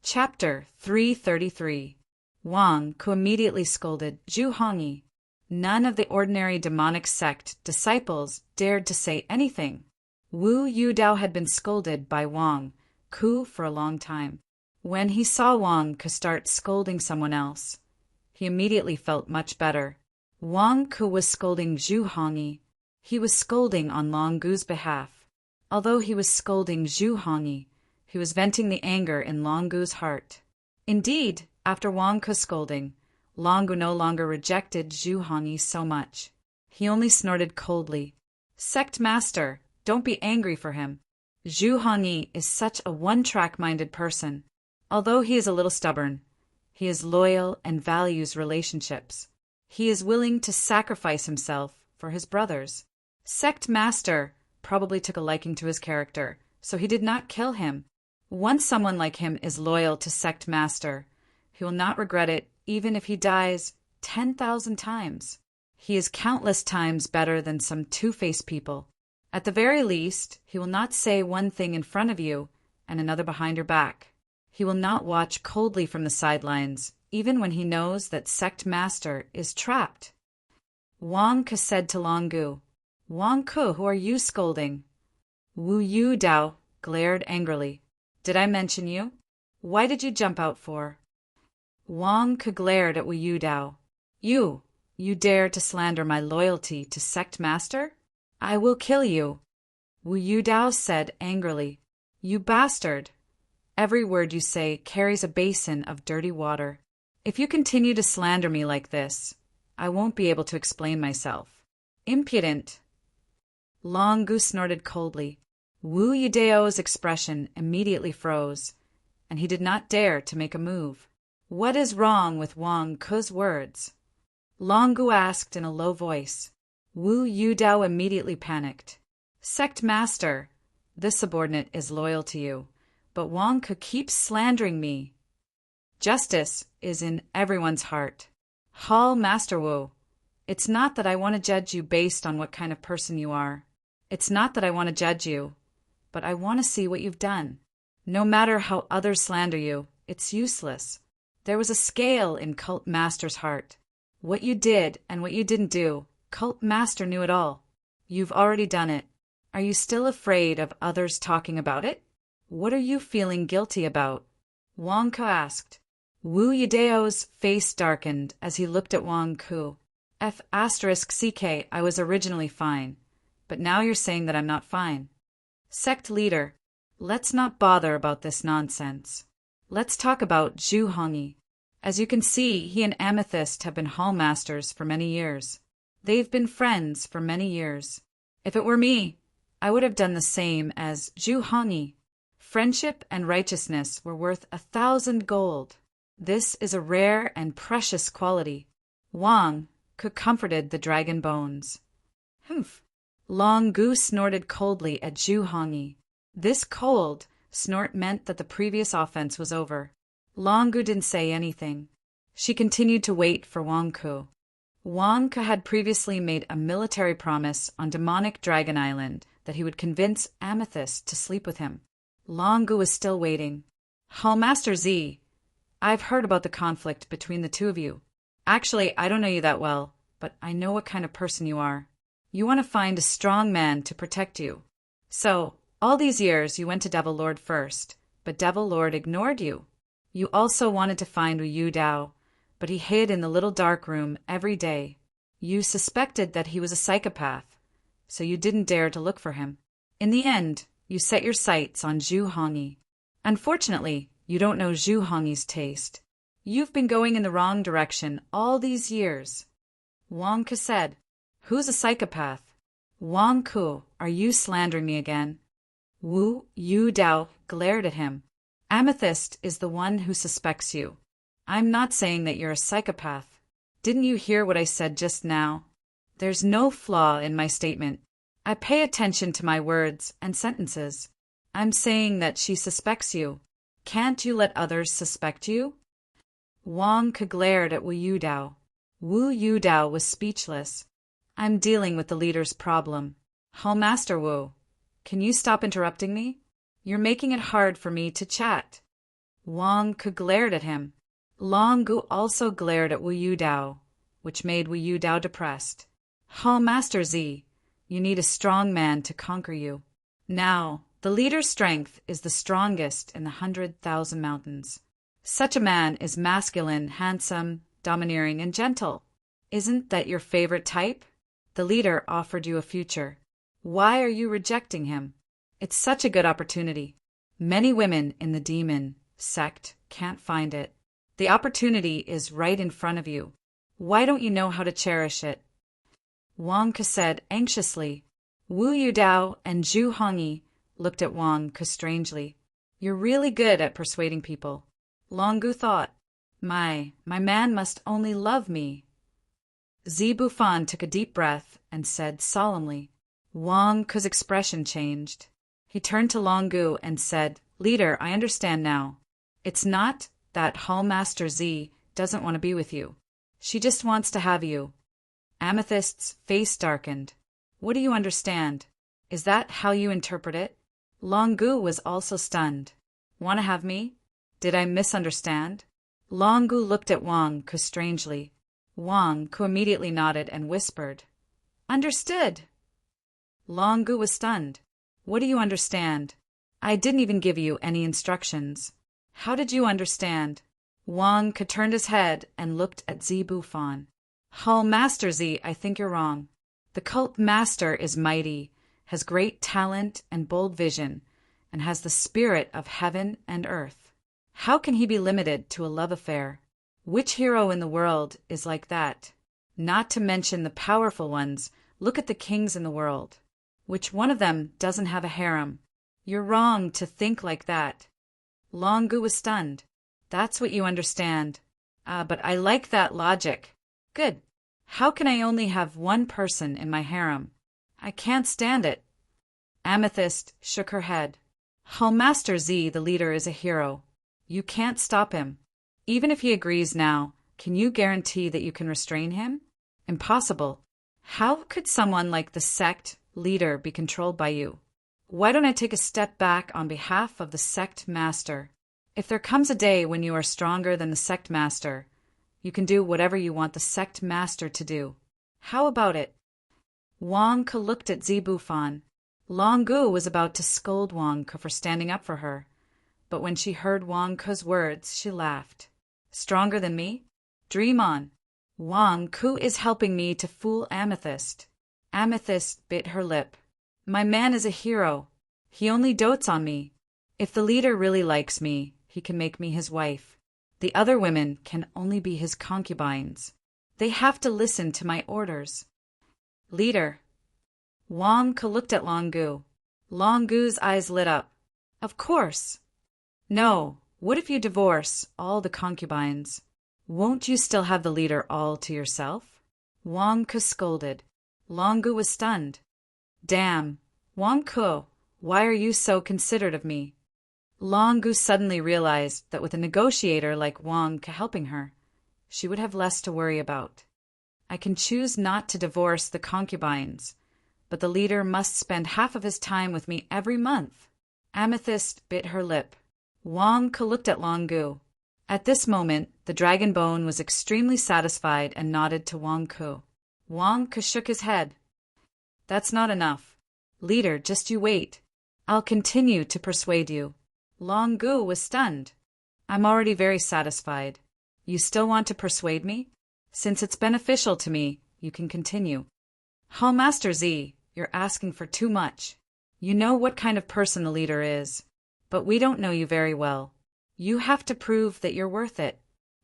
Chapter 333. Wang Ku immediately scolded Zhu Hongyi. None of the ordinary demonic sect disciples dared to say anything. Wu Yudao had been scolded by Wang Ku for a long time. When he saw Wang Ku start scolding someone else, he immediately felt much better. Wang Ku was scolding Zhu Hongyi. He was scolding on Long Gu's behalf. Although he was scolding Zhu Hongyi, he was venting the anger in Long Gu's heart. Indeed, after Wang Ku's scolding, Long Gu no longer rejected Zhu Hongyi so much. He only snorted coldly. "Sect master, don't be angry for him. Zhu Hongyi is such a one-track-minded person. Although he is a little stubborn, he is loyal and values relationships. He is willing to sacrifice himself for his brothers. Sect master probably took a liking to his character, so he did not kill him. Once someone like him is loyal to sect master, he will not regret it even if he dies 10,000 times. He is countless times better than some two-faced people. At the very least, he will not say one thing in front of you and another behind your back. He will not watch coldly from the sidelines, even when he knows that sect master is trapped." Wang Ku said to Long Gu, "Wang Ku, who are you scolding?" Wu Yudao glared angrily. "Did I mention you? Why did you jump out for?" Wang Ku glared at Wu Yudao. You dare to slander my loyalty to sect master? I will kill you." Wu Yudao said angrily, "You bastard! Every word you say carries a basin of dirty water. If you continue to slander me like this, I won't be able to explain myself. Impudent!" Long Gu snorted coldly. Wu Yudao's expression immediately froze, and he did not dare to make a move. "What is wrong with Wang Ku's words?" Long Gu asked in a low voice. Wu Yudao immediately panicked. "Sect master, this subordinate is loyal to you, but Wang Ku keeps slandering me. Justice is in everyone's heart. Hall Master Wu, it's not that I want to judge you based on what kind of person you are. It's not that I want to judge you, but I want to see what you've done. No matter how others slander you, it's useless. There was a scale in Cult Master's heart. What you did and what you didn't do, Cult Master knew it all. You've already done it. Are you still afraid of others talking about it? What are you feeling guilty about?" Wang Ku asked. Wu Yudao's face darkened as he looked at Wang Ku. "F***CK, I was originally fine, but now you're saying that I'm not fine. Sect leader, let's not bother about this nonsense. Let's talk about Zhu Hongyi. As you can see, he and Amethyst have been hallmasters for many years. They've been friends for many years. If it were me, I would have done the same as Zhu Hongyi. Friendship and righteousness were worth 1,000 gold. This is a rare and precious quality." Wang Ku comforted the dragon bones. "Humph." Long Gu snorted coldly at Zhu Hongyi. This cold snort meant that the previous offense was over. Long Gu didn't say anything. She continued to wait for Wang Ku. Wang Ku had previously made a military promise on demonic Dragon Island that he would convince Amethyst to sleep with him. Long Gu was still waiting. "Hallmaster Z, I've heard about the conflict between the two of you. Actually, I don't know you that well, but I know what kind of person you are. You want to find a strong man to protect you. So, all these years you went to Devil Lord first, but Devil Lord ignored you. You also wanted to find Wu Yudao, but he hid in the little dark room every day. You suspected that he was a psychopath, so you didn't dare to look for him. In the end, you set your sights on Zhu Hongyi. Unfortunately, you don't know Zhu Hongyi's taste. You've been going in the wrong direction all these years." Wang Ku said, "Who's a psychopath? Wang Ku, are you slandering me again?" Wu Yudao glared at him. "Amethyst is the one who suspects you. I'm not saying that you're a psychopath. Didn't you hear what I said just now? There's no flaw in my statement. I pay attention to my words and sentences. I'm saying that she suspects you. Can't you let others suspect you?" Wang Ku glared at Wu Yudao. Wu Yudao was speechless. "I'm dealing with the leader's problem. Hallmaster Wu, can you stop interrupting me? You're making it hard for me to chat." Wang Ke glared at him. Long Gu also glared at Wu Yudao, which made Wu Yudao depressed. Master Z, you need a strong man to conquer you. Now, the leader's strength is the strongest in the 100,000 mountains. Such a man is masculine, handsome, domineering, and gentle. Isn't that your favorite type? The leader offered you a future. Why are you rejecting him? It's such a good opportunity. Many women in the demon sect can't find it. The opportunity is right in front of you. Why don't you know how to cherish it? Wang Ke said anxiously. Wu Yudao and Zhu Hongyi looked at Wang Ke strangely. You're really good at persuading people. Long Gu thought, my man must only love me. Zi Bufan took a deep breath and said solemnly. Wang Ke's expression changed. He turned to Long Gu and said, Leader, I understand now. It's not that Hallmaster Z doesn't want to be with you. She just wants to have you. Amethyst's face darkened. What do you understand? Is that how you interpret it? Long Gu was also stunned. Want to have me? Did I misunderstand? Long Gu looked at Wang Ke strangely. Wang Ke immediately nodded and whispered, Understood. Long Gu was stunned. What do you understand? I didn't even give you any instructions. How did you understand? Wang Ke turned his head and looked at Zi Bufan. Master Z, I think you're wrong. The cult master is mighty, has great talent and bold vision, and has the spirit of heaven and earth. How can he be limited to a love affair? Which hero in the world is like that? Not to mention the powerful ones, look at the kings in the world. Which one of them doesn't have a harem? You're wrong to think like that. Long Gu was stunned. That's what you understand. But I like that logic. Good. How can I only have one person in my harem? I can't stand it. Amethyst shook her head. Master Z, the leader, is a hero. You can't stop him. Even if he agrees now, can you guarantee that you can restrain him? Impossible. How could someone like the sect leader be controlled by you? Why don't I take a step back on behalf of the sect master? If there comes a day when you are stronger than the sect master, you can do whatever you want the sect master to do. How about it? Wang Ke looked at Zi Bufan. Long Gu was about to scold Wang Ke for standing up for her, but when she heard Wang Ke's words, she laughed. Stronger than me? Dream on. Wang Ke is helping me to fool Amethyst. Amethyst bit her lip. My man is a hero. He only dotes on me. If the leader really likes me, he can make me his wife. The other women can only be his concubines. They have to listen to my orders. Leader. Wang Ke looked at Long Gu. Long Gu's eyes lit up. Of course. No, what if you divorce all the concubines? Won't you still have the leader all to yourself? Wang Ke scolded. Long Gu was stunned. Damn, Wang Ke, why are you so considerate of me? Long Gu suddenly realized that with a negotiator like Wang Ke helping her, she would have less to worry about. I can choose not to divorce the concubines, but the leader must spend half of his time with me every month. Amethyst bit her lip. Wang Ke looked at Long Gu. At this moment, the dragon bone was extremely satisfied and nodded to Wang Ke. Wang Ke shook his head. That's not enough. Leader, just you wait. I'll continue to persuade you. Long Gu was stunned. I'm already very satisfied. You still want to persuade me? Since it's beneficial to me, you can continue. Master Z, you're asking for too much. You know what kind of person the leader is, but we don't know you very well. You have to prove that you're worth it.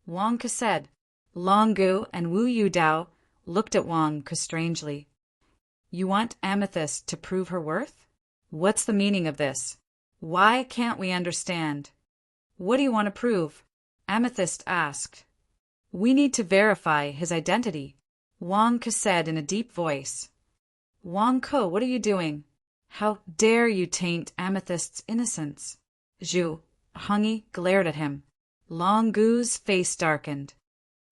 Wang Ke said. Long Gu and Wu Yudao looked at Wang Ke strangely. You want Amethyst to prove her worth? What's the meaning of this? Why can't we understand? What do you want to prove? Amethyst asked. We need to verify his identity, Wang Ke said in a deep voice. Wang Ke, what are you doing? How dare you taint Amethyst's innocence? Zhu Hongyi glared at him. Long Gu's face darkened.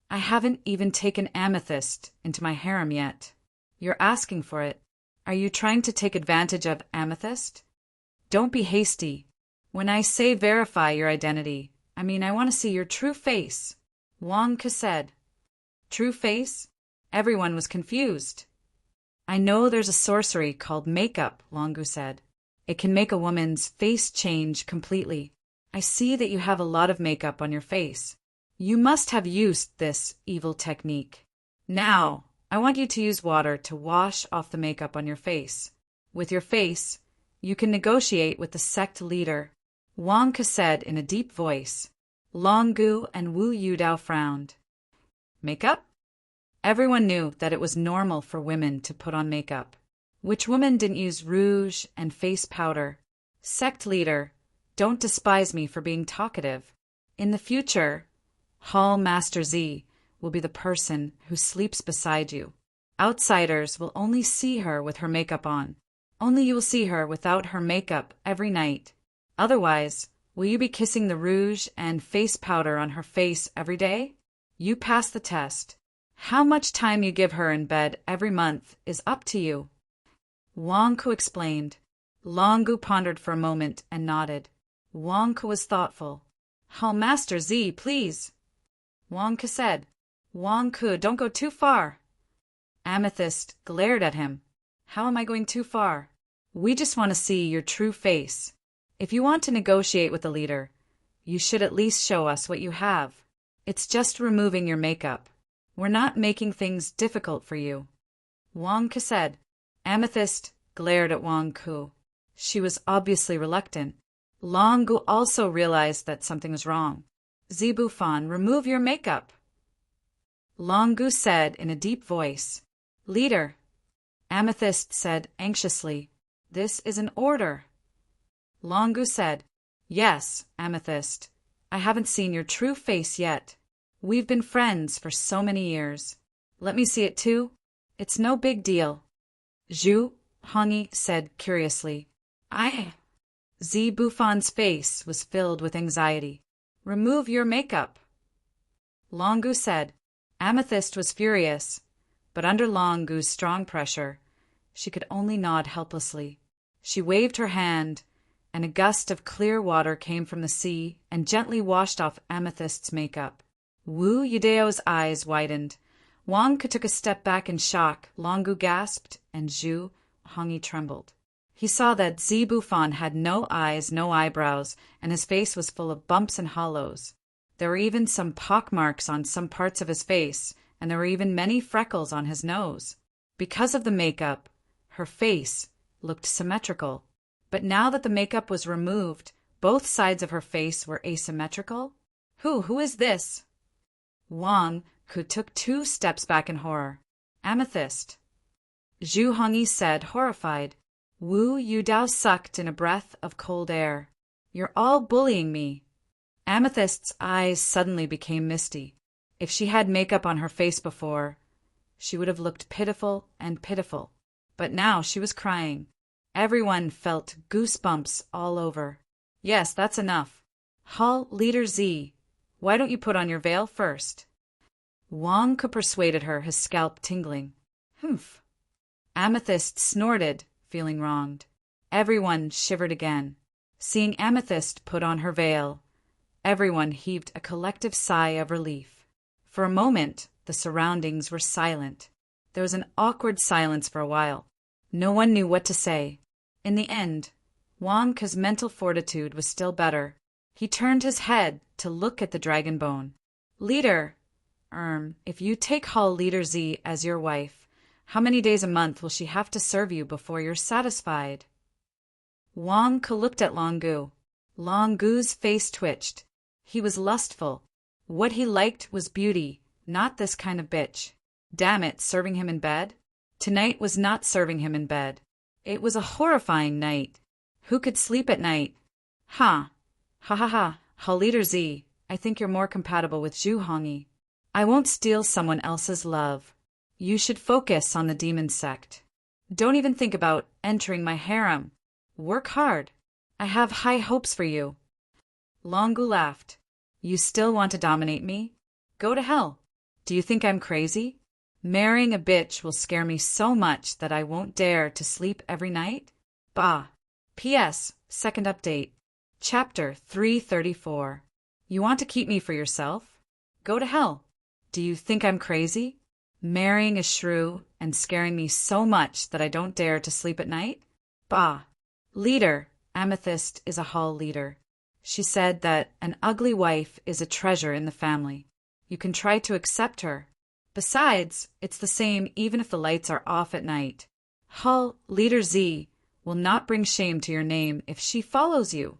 I haven't even taken Amethyst into my harem yet. You're asking for it. Are you trying to take advantage of Amethyst? Don't be hasty. When I say verify your identity, I want to see your true face, Wang Ke said. True face? Everyone was confused. I know there's a sorcery called makeup, Longu said. It can make a woman's face change completely. I see that you have a lot of makeup on your face. You must have used this evil technique. Now, I want you to use water to wash off the makeup on your face. With your face, you can negotiate with the sect leader, Wang Ke said in a deep voice. Longu and Wu Yudao frowned. Makeup? Everyone knew that it was normal for women to put on makeup. Which woman didn't use rouge and face powder? Sect leader, don't despise me for being talkative. In the future, Hall Master Z will be the person who sleeps beside you. Outsiders will only see her with her makeup on. Only you will see her without her makeup every night. Otherwise, will you be kissing the rouge and face powder on her face every day? You pass the test. How much time you give her in bed every month is up to you. Wang Ke explained. Longu pondered for a moment and nodded. Wang Ke was thoughtful. Hall Master Z, please. Wang Ke said. Wang Ke, don't go too far. Amethyst glared at him. How am I going too far? We just want to see your true face. If you want to negotiate with the leader, you should at least show us what you have. It's just removing your makeup. We're not making things difficult for you. Wang Ke said. Amethyst glared at Wang Ke. She was obviously reluctant. Longu also realized that something was wrong. Zibufan, remove your makeup. Longu said in a deep voice. Leader. Amethyst said anxiously. This is an order. Longu said. Yes, Amethyst. I haven't seen your true face yet. We've been friends for so many years. Let me see it too. It's no big deal. Zhu Hongyi said curiously. Zibufan's face was filled with anxiety. Remove your makeup. Longu said. Amethyst was furious, but under Longu's strong pressure, she could only nod helplessly. She waved her hand, and a gust of clear water came from the sea and gently washed off Amethyst's makeup. Wu Yudeo's eyes widened. Wang Ke took a step back in shock, Longu gasped, and Zhu Hongyi trembled. He saw that Zibufan had no eyes, no eyebrows, and his face was full of bumps and hollows. There were even some pockmarks on some parts of his face, and there were even many freckles on his nose. Because of the makeup, her face looked symmetrical. But now that the makeup was removed, both sides of her face were asymmetrical. Who is this? Wang Ke took 2 steps back in horror. Amethyst. Zhu Hongyi said, horrified. Wu Yudao sucked in a breath of cold air. You're all bullying me. Amethyst's eyes suddenly became misty. If she had makeup on her face before, she would have looked pitiful and pitiful. But now she was crying. Everyone felt goosebumps all over. Yes, that's enough. Hall Leader Z, why don't you put on your veil first? Wang Ke persuaded her, his scalp tingling. Humph. Amethyst snorted, feeling wronged. Everyone shivered again. Seeing Amethyst put on her veil, everyone heaved a collective sigh of relief. For a moment, the surroundings were silent. There was an awkward silence for a while. No one knew what to say. In the end, Wang Ke's mental fortitude was still better. He turned his head to look at the dragon bone. Leader, if you take Hall Leader Z as your wife, how many days a month will she have to serve you before you're satisfied? Wang Ke looked at Longu. Longu's face twitched. He was lustful. What he liked was beauty, not this kind of bitch. Damn it, serving him in bed? Tonight was not serving him in bed. It was a horrifying night. Who could sleep at night? Ha ha. Hall Leader Z, I think you're more compatible with Zhu Hongyi. I won't steal someone else's love. You should focus on the demon sect. Don't even think about entering my harem. Work hard. I have high hopes for you. Longu laughed. You still want to dominate me? Go to hell. Do you think I'm crazy? Marrying a bitch will scare me so much that I won't dare to sleep every night? Bah. P.S. Second update. Chapter 334. You want to keep me for yourself? Go to hell. Do you think I'm crazy? Marrying a shrew and scaring me so much that I don't dare to sleep at night? Bah! Leader, Amethyst is a hall leader. She said that an ugly wife is a treasure in the family. You can try to accept her. Besides, it's the same even if the lights are off at night. Hall Leader Z will not bring shame to your name if she follows you.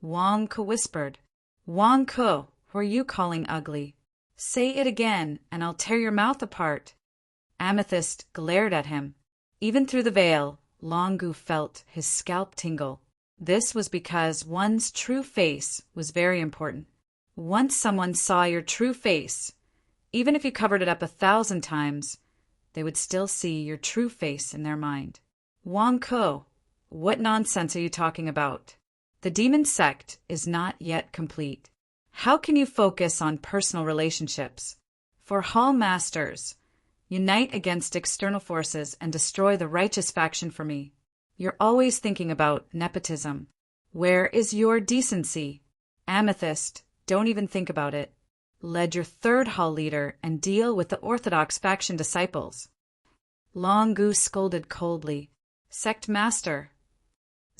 Wang Ke whispered. Wang Ke, who are you calling ugly? Say it again, and I'll tear your mouth apart. Amethyst glared at him. Even through the veil, Longu felt his scalp tingle. This was because one's true face was very important. Once someone saw your true face, even if you covered it up 1,000 times, they would still see your true face in their mind. Wang Ke, what nonsense are you talking about? The demon sect is not yet complete. How can you focus on personal relationships? For Hall Masters, unite against external forces and destroy the righteous faction for me. You're always thinking about nepotism. Where is your decency? Amethyst, don't even think about it. Lead your third hall leader and deal with the orthodox faction disciples. Longu scolded coldly. Sect Master.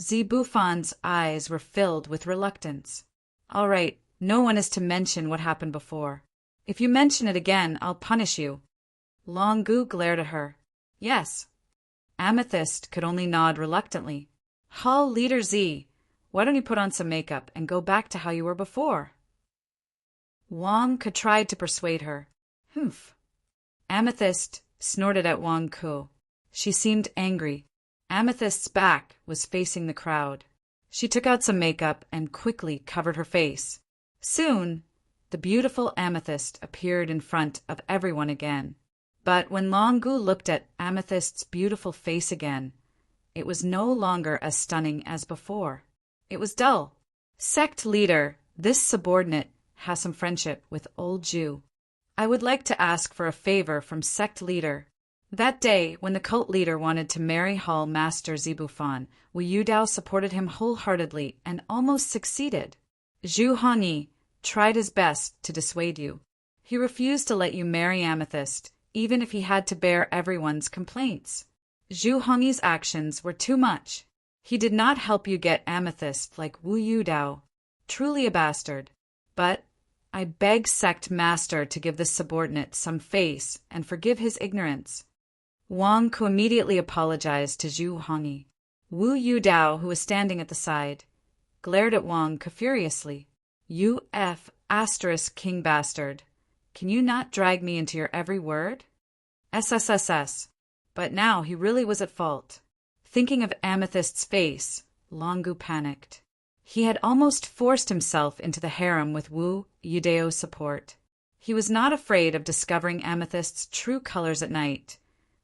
Zibufan's eyes were filled with reluctance. All right, no one is to mention what happened before. If you mention it again, I'll punish you. Longu glared at her. Yes. Amethyst could only nod reluctantly. Hall Leader Z, why don't you put on some makeup and go back to how you were before? Wang Ke tried to persuade her. Humph. Amethyst snorted at Wang Ke. She seemed angry. Amethyst's back was facing the crowd. She took out some makeup and quickly covered her face. Soon, the beautiful Amethyst appeared in front of everyone again. But when Longu looked at Amethyst's beautiful face again, it was no longer as stunning as before. It was dull. Sect leader, this subordinate has some friendship with old Jew. I would like to ask for a favor from sect leader. That day, when the cult leader wanted to marry Hall Master Zibufan, Wu Yudao supported him wholeheartedly and almost succeeded. Zhu Hongyi tried his best to dissuade you. He refused to let you marry Amethyst, even if he had to bear everyone's complaints. Zhu Hongyi's actions were too much. He did not help you get Amethyst like Wu Yudao, truly a bastard. But I beg Sect Master to give this subordinate some face and forgive his ignorance. Wang Ke immediately apologized to Zhu Hongyi. Wu Yudao, who was standing at the side, glared at Wang Ke furiously. You *King bastard. Can you not drag me into your every word? SSSS. But now he really was at fault. Thinking of Amethyst's face, Longu panicked. He had almost forced himself into the harem with Wu Yudao's support. He was not afraid of discovering Amethyst's true colors at night,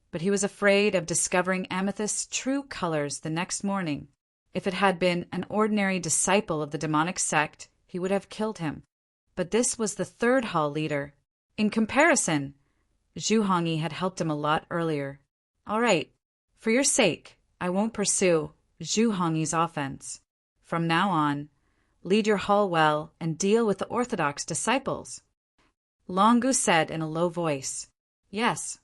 but he was afraid of discovering Amethyst's true colors the next morning. If it had been an ordinary disciple of the demonic sect, he would have killed him. But this was the third hall leader. In comparison, Zhu Hongyi had helped him a lot earlier. All right, for your sake, I won't pursue Zhu Hongyi's offense. From now on, lead your hall well and deal with the orthodox disciples. Longu said in a low voice. Yes.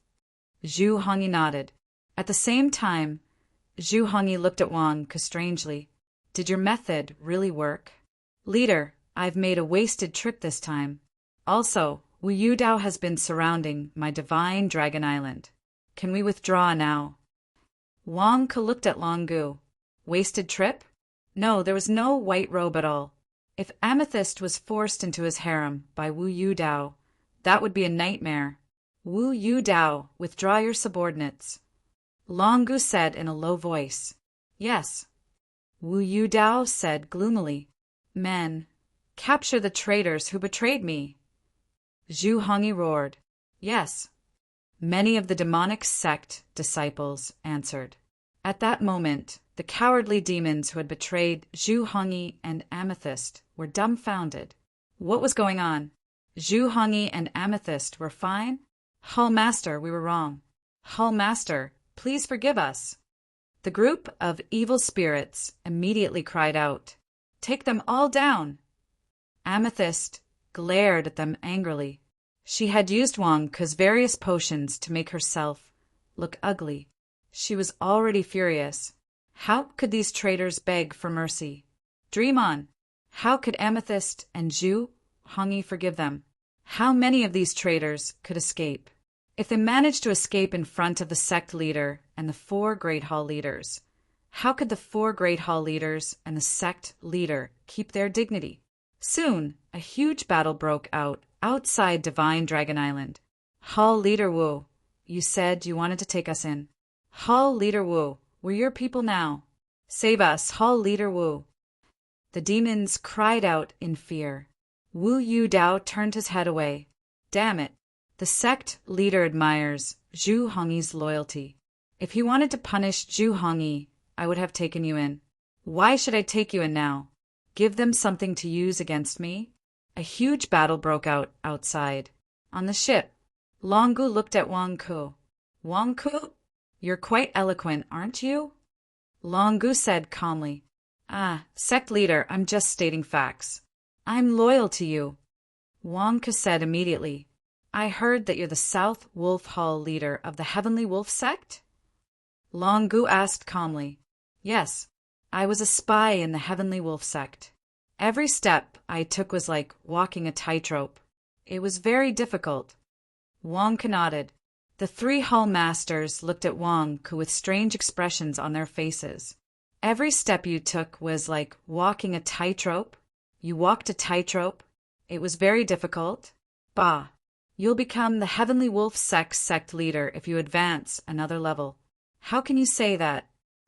Zhu Hongyi nodded. At the same time, Zhu Hongyi looked at Wang Ke strangely. Did your method really work? Leader, I've made a wasted trip this time. Also, Wu Yudao has been surrounding my divine Dragon Island. Can we withdraw now? Wang Ke looked at Longu. Wasted trip? No, there was no white robe at all. If Amethyst was forced into his harem by Wu Yudao, that would be a nightmare. Wu Yudao, withdraw your subordinates. Longu said in a low voice. Yes. Wu Yudao said gloomily. Men, capture the traitors who betrayed me. Zhu Hongyi roared. Yes. Many of the demonic sect disciples answered. At that moment, the cowardly demons who had betrayed Zhu Hongyi and Amethyst were dumbfounded. What was going on? Zhu Hongyi and Amethyst were fine? Hall Master, we were wrong. Hall Master, please forgive us. The group of evil spirits immediately cried out, Take them all down! Amethyst glared at them angrily. She had used Wang Ke's various potions to make herself look ugly. She was already furious. How could these traitors beg for mercy? Dream on. How could Amethyst and Zhu Hongyi forgive them? How many of these traitors could escape? If they managed to escape in front of the sect leader and the 4 Great Hall leaders, how could the 4 Great Hall leaders and the sect leader keep their dignity? Soon, a huge battle broke out outside Divine Dragon Island. Hall Leader Wu, you said you wanted to take us in. Hall Leader Wu, we're your people now. Save us, Hall Leader Wu. The demons cried out in fear. Wu Yudao turned his head away. Damn it. The sect leader admires Zhu Hongyi's loyalty. If he wanted to punish Zhu Hongyi, I would have taken you in. Why should I take you in now? Give them something to use against me? A huge battle broke out outside. On the ship, Longgu looked at Wang Ke. Wang Ke, you're quite eloquent, aren't you? Longgu said calmly. Ah, sect leader, I'm just stating facts. I'm loyal to you. Wang Ke said immediately. I heard that you're the South Wolf Hall leader of the Heavenly Wolf sect? Longgu asked calmly. Yes, I was a spy in the Heavenly Wolf sect. Every step I took was like walking a tightrope. It was very difficult. Wang Ke nodded. The 3 hall masters looked at Wang Ke with strange expressions on their faces. Every step you took was like walking a tightrope. You walked a tightrope. It was very difficult. Bah. You'll become the Heavenly Wolf sect leader if you advance another level. How can you say that?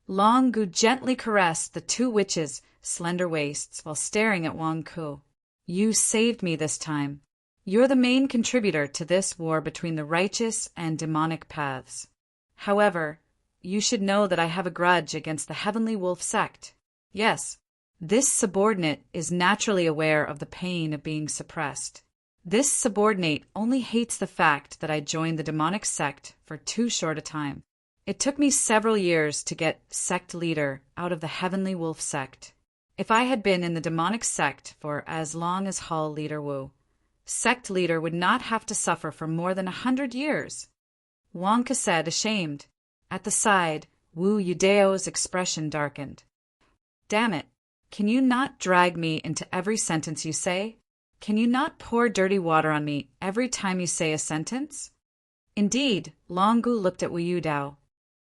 Longgu gently caressed the 2 witches' slender waists while staring at Wang Ke. You saved me this time. You're the main contributor to this war between the righteous and demonic paths. However, you should know that I have a grudge against the Heavenly Wolf sect. Yes, this subordinate is naturally aware of the pain of being suppressed. This subordinate only hates the fact that I joined the demonic sect for too short a time. It took me several years to get sect leader out of the Heavenly Wolf sect. If I had been in the demonic sect for as long as Hall Leader Wu, sect leader would not have to suffer for more than 100 years. Wang Ke said, ashamed. At the side, Wu Yudao's expression darkened. Damn it. Can you not drag me into every sentence you say? Can you not pour dirty water on me every time you say a sentence? Indeed, Longgu looked at Wu Yudao.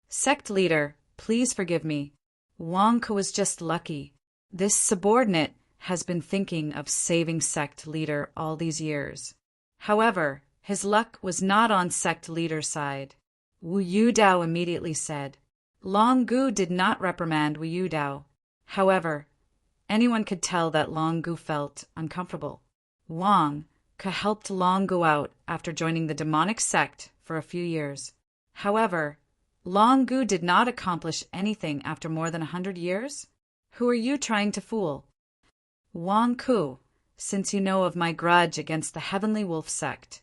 Sect leader, please forgive me. Wang Ke was just lucky. This subordinate has been thinking of saving sect leader all these years. However, his luck was not on sect leader's side. Wu Yudao immediately said. Longgu did not reprimand Wu Yudao. However, anyone could tell that Longgu felt uncomfortable. Wang Ke helped Longgu out after joining the demonic sect for a few years. However, Longgu did not accomplish anything after more than 100 years? Who are you trying to fool? Wang Ke, since you know of my grudge against the Heavenly Wolf sect,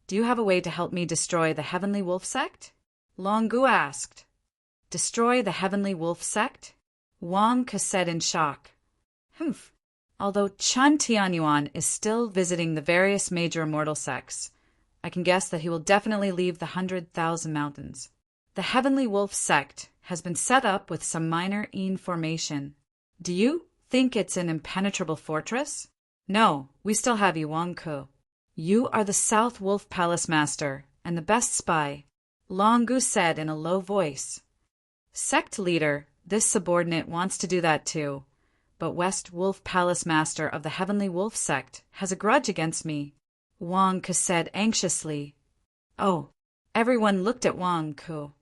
do you have a way to help me destroy the Heavenly Wolf sect? Longgu asked. Destroy the Heavenly Wolf sect? Wang Ke said in shock. Humph. Although Chen Tianyuan is still visiting the various major immortal sects, I can guess that he will definitely leave the 100,000 mountains. The Heavenly Wolf sect has been set up with some minor formation. Do you think it's an impenetrable fortress? No, we still have you, Wang Ke. You are the South Wolf Palace Master and the best spy, Longgu said in a low voice. Sect leader, this subordinate wants to do that too. But West Wolf Palace Master of the Heavenly Wolf sect has a grudge against me, Wang Ke said anxiously. Oh, everyone looked at Wang Ke.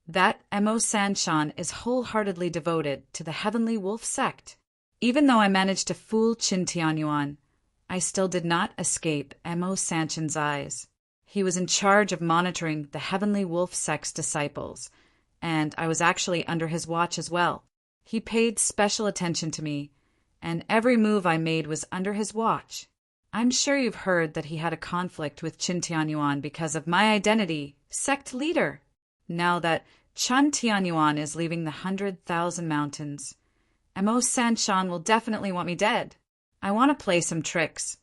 That Mo Sanshan is wholeheartedly devoted to the Heavenly Wolf sect. Even though I managed to fool Qin Tianyuan, I still did not escape Mo Sanshan's eyes. He was in charge of monitoring the Heavenly Wolf sect's disciples, and I was actually under his watch as well. He paid special attention to me, and every move I made was under his watch. I'm sure you've heard that he had a conflict with Qin Tianyuan because of my identity, sect leader. Now that Chen Tianyuan is leaving the 100,000 mountains, Mo Sanshan will definitely want me dead. I want to play some tricks,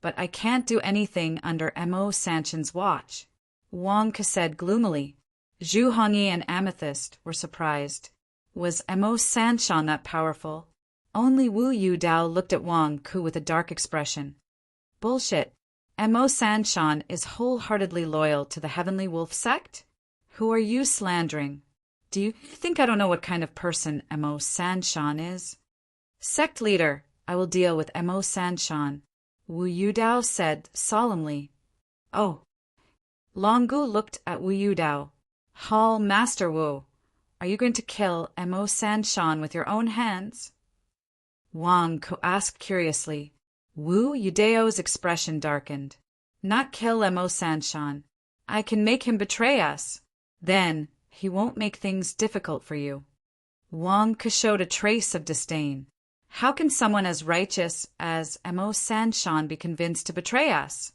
but I can't do anything under Mo Sanshan's watch, Wang Ke said gloomily. Zhu Hongyi and Amethyst were surprised. Was Mo Sanshan that powerful? Only Wu Yudao looked at Wang Ke with a dark expression. Bullshit. Mo Sanshan is wholeheartedly loyal to the Heavenly Wolf sect? Who are you slandering? Do you think I don't know what kind of person Mo Sanshan is? Sect leader, I will deal with Mo Sanshan, Wu Yudao said solemnly. Oh. Longgu looked at Wu Yudao. Hall Master Wu, are you going to kill Mo Sanshan with your own hands? Wang Ke asked curiously. Wu Yudao's expression darkened. Not kill Mo Sanshan. I can make him betray us. Then he won't make things difficult for you. Wang Ke showed a trace of disdain. How can someone as righteous as Mo Sanshan be convinced to betray us?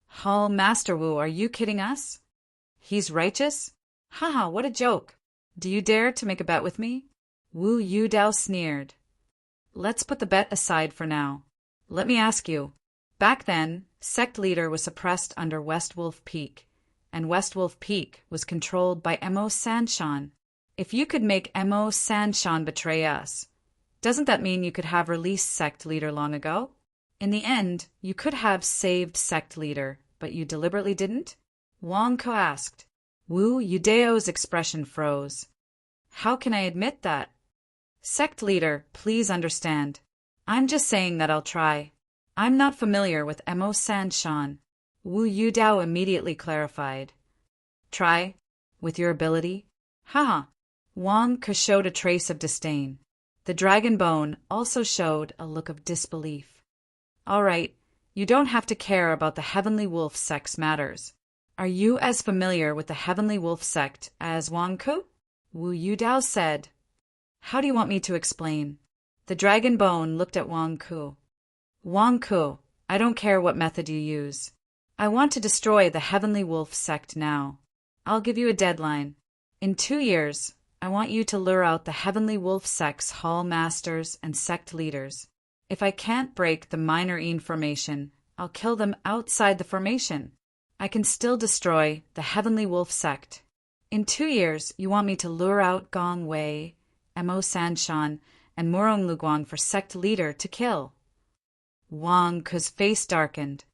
Hall Master Wu, are you kidding us? He's righteous? Haha, what a joke. Do you dare to make a bet with me? Wu Yudao sneered. Let's put the bet aside for now. Let me ask you. Back then, sect leader was suppressed under West Wolf Peak, and West Wolf Peak was controlled by Mo Sanshan. If you could make Mo Sanshan betray us, doesn't that mean you could have released sect leader long ago? In the end, you could have saved sect leader, but you deliberately didn't? Wang Ke asked. Wu Yudao's expression froze. How can I admit that? Sect leader, please understand. I'm just saying that I'll try. I'm not familiar with Mo Sanshan. Wu Yudao immediately clarified. Try? With your ability? Haha. Wang Ke showed a trace of disdain. The dragon bone also showed a look of disbelief. All right, you don't have to care about the Heavenly Wolf sect's matters. Are you as familiar with the Heavenly Wolf sect as Wang Ke? Wu Yudao said. How do you want me to explain? The dragon bone looked at Wang Ke. Wang Ke, I don't care what method you use. I want to destroy the Heavenly Wolf sect now. I'll give you a deadline. In 2 years, I want you to lure out the Heavenly Wolf sect's hall masters and sect leaders. If I can't break the Minor Een formation, I'll kill them outside the formation. I can still destroy the Heavenly Wolf sect. In 2 years, you want me to lure out Gong Wei, Mo Sanshan, and Murong Luguang for sect leader to kill. Wang Ke's face darkened.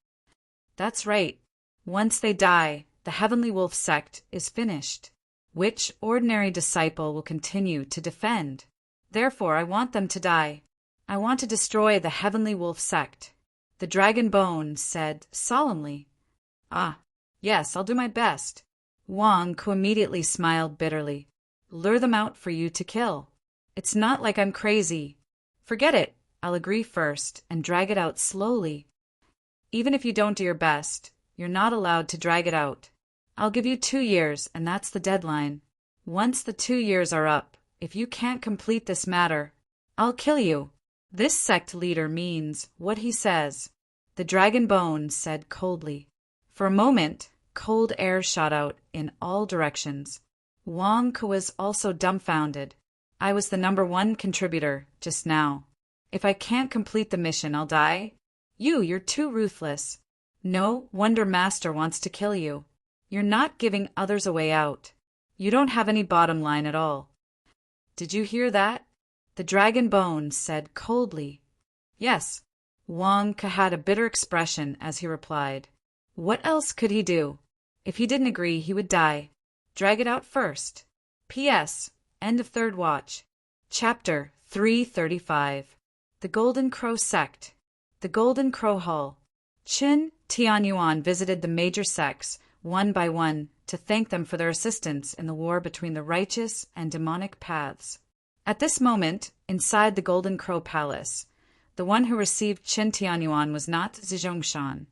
That's right. Once they die, the Heavenly Wolf sect is finished. Which ordinary disciple will continue to defend? Therefore, I want them to die. I want to destroy the Heavenly Wolf sect. The dragon bone said solemnly. Ah, yes, I'll do my best. Wang Ke immediately smiled bitterly. Lure them out for you to kill. It's not like I'm crazy. Forget it. I'll agree first and drag it out slowly. Even if you don't do your best, you're not allowed to drag it out. I'll give you 2 years, and that's the deadline. Once the 2 years are up, if you can't complete this matter, I'll kill you. This sect leader means what he says, the dragon bone said coldly. For a moment, cold air shot out in all directions. Wang Ke was also dumbfounded. I was the #1 contributor just now. If I can't complete the mission, I'll die. You're too ruthless. No wonder Master wants to kill you. You're not giving others a way out. You don't have any bottom line at all. Did you hear that? The dragon bone said coldly. Yes. Wang Ke had a bitter expression as he replied. What else could he do? If he didn't agree, he would die. Drag it out first. P.S. End of 3rd watch. Chapter 335. The Golden Crow Sect. The Golden Crow Hall. Qin Tianyuan visited the major sects, one by one, to thank them for their assistance in the war between the righteous and demonic paths. At this moment, inside the Golden Crow Palace, the one who received Qin Tianyuan was not Zizhongshan,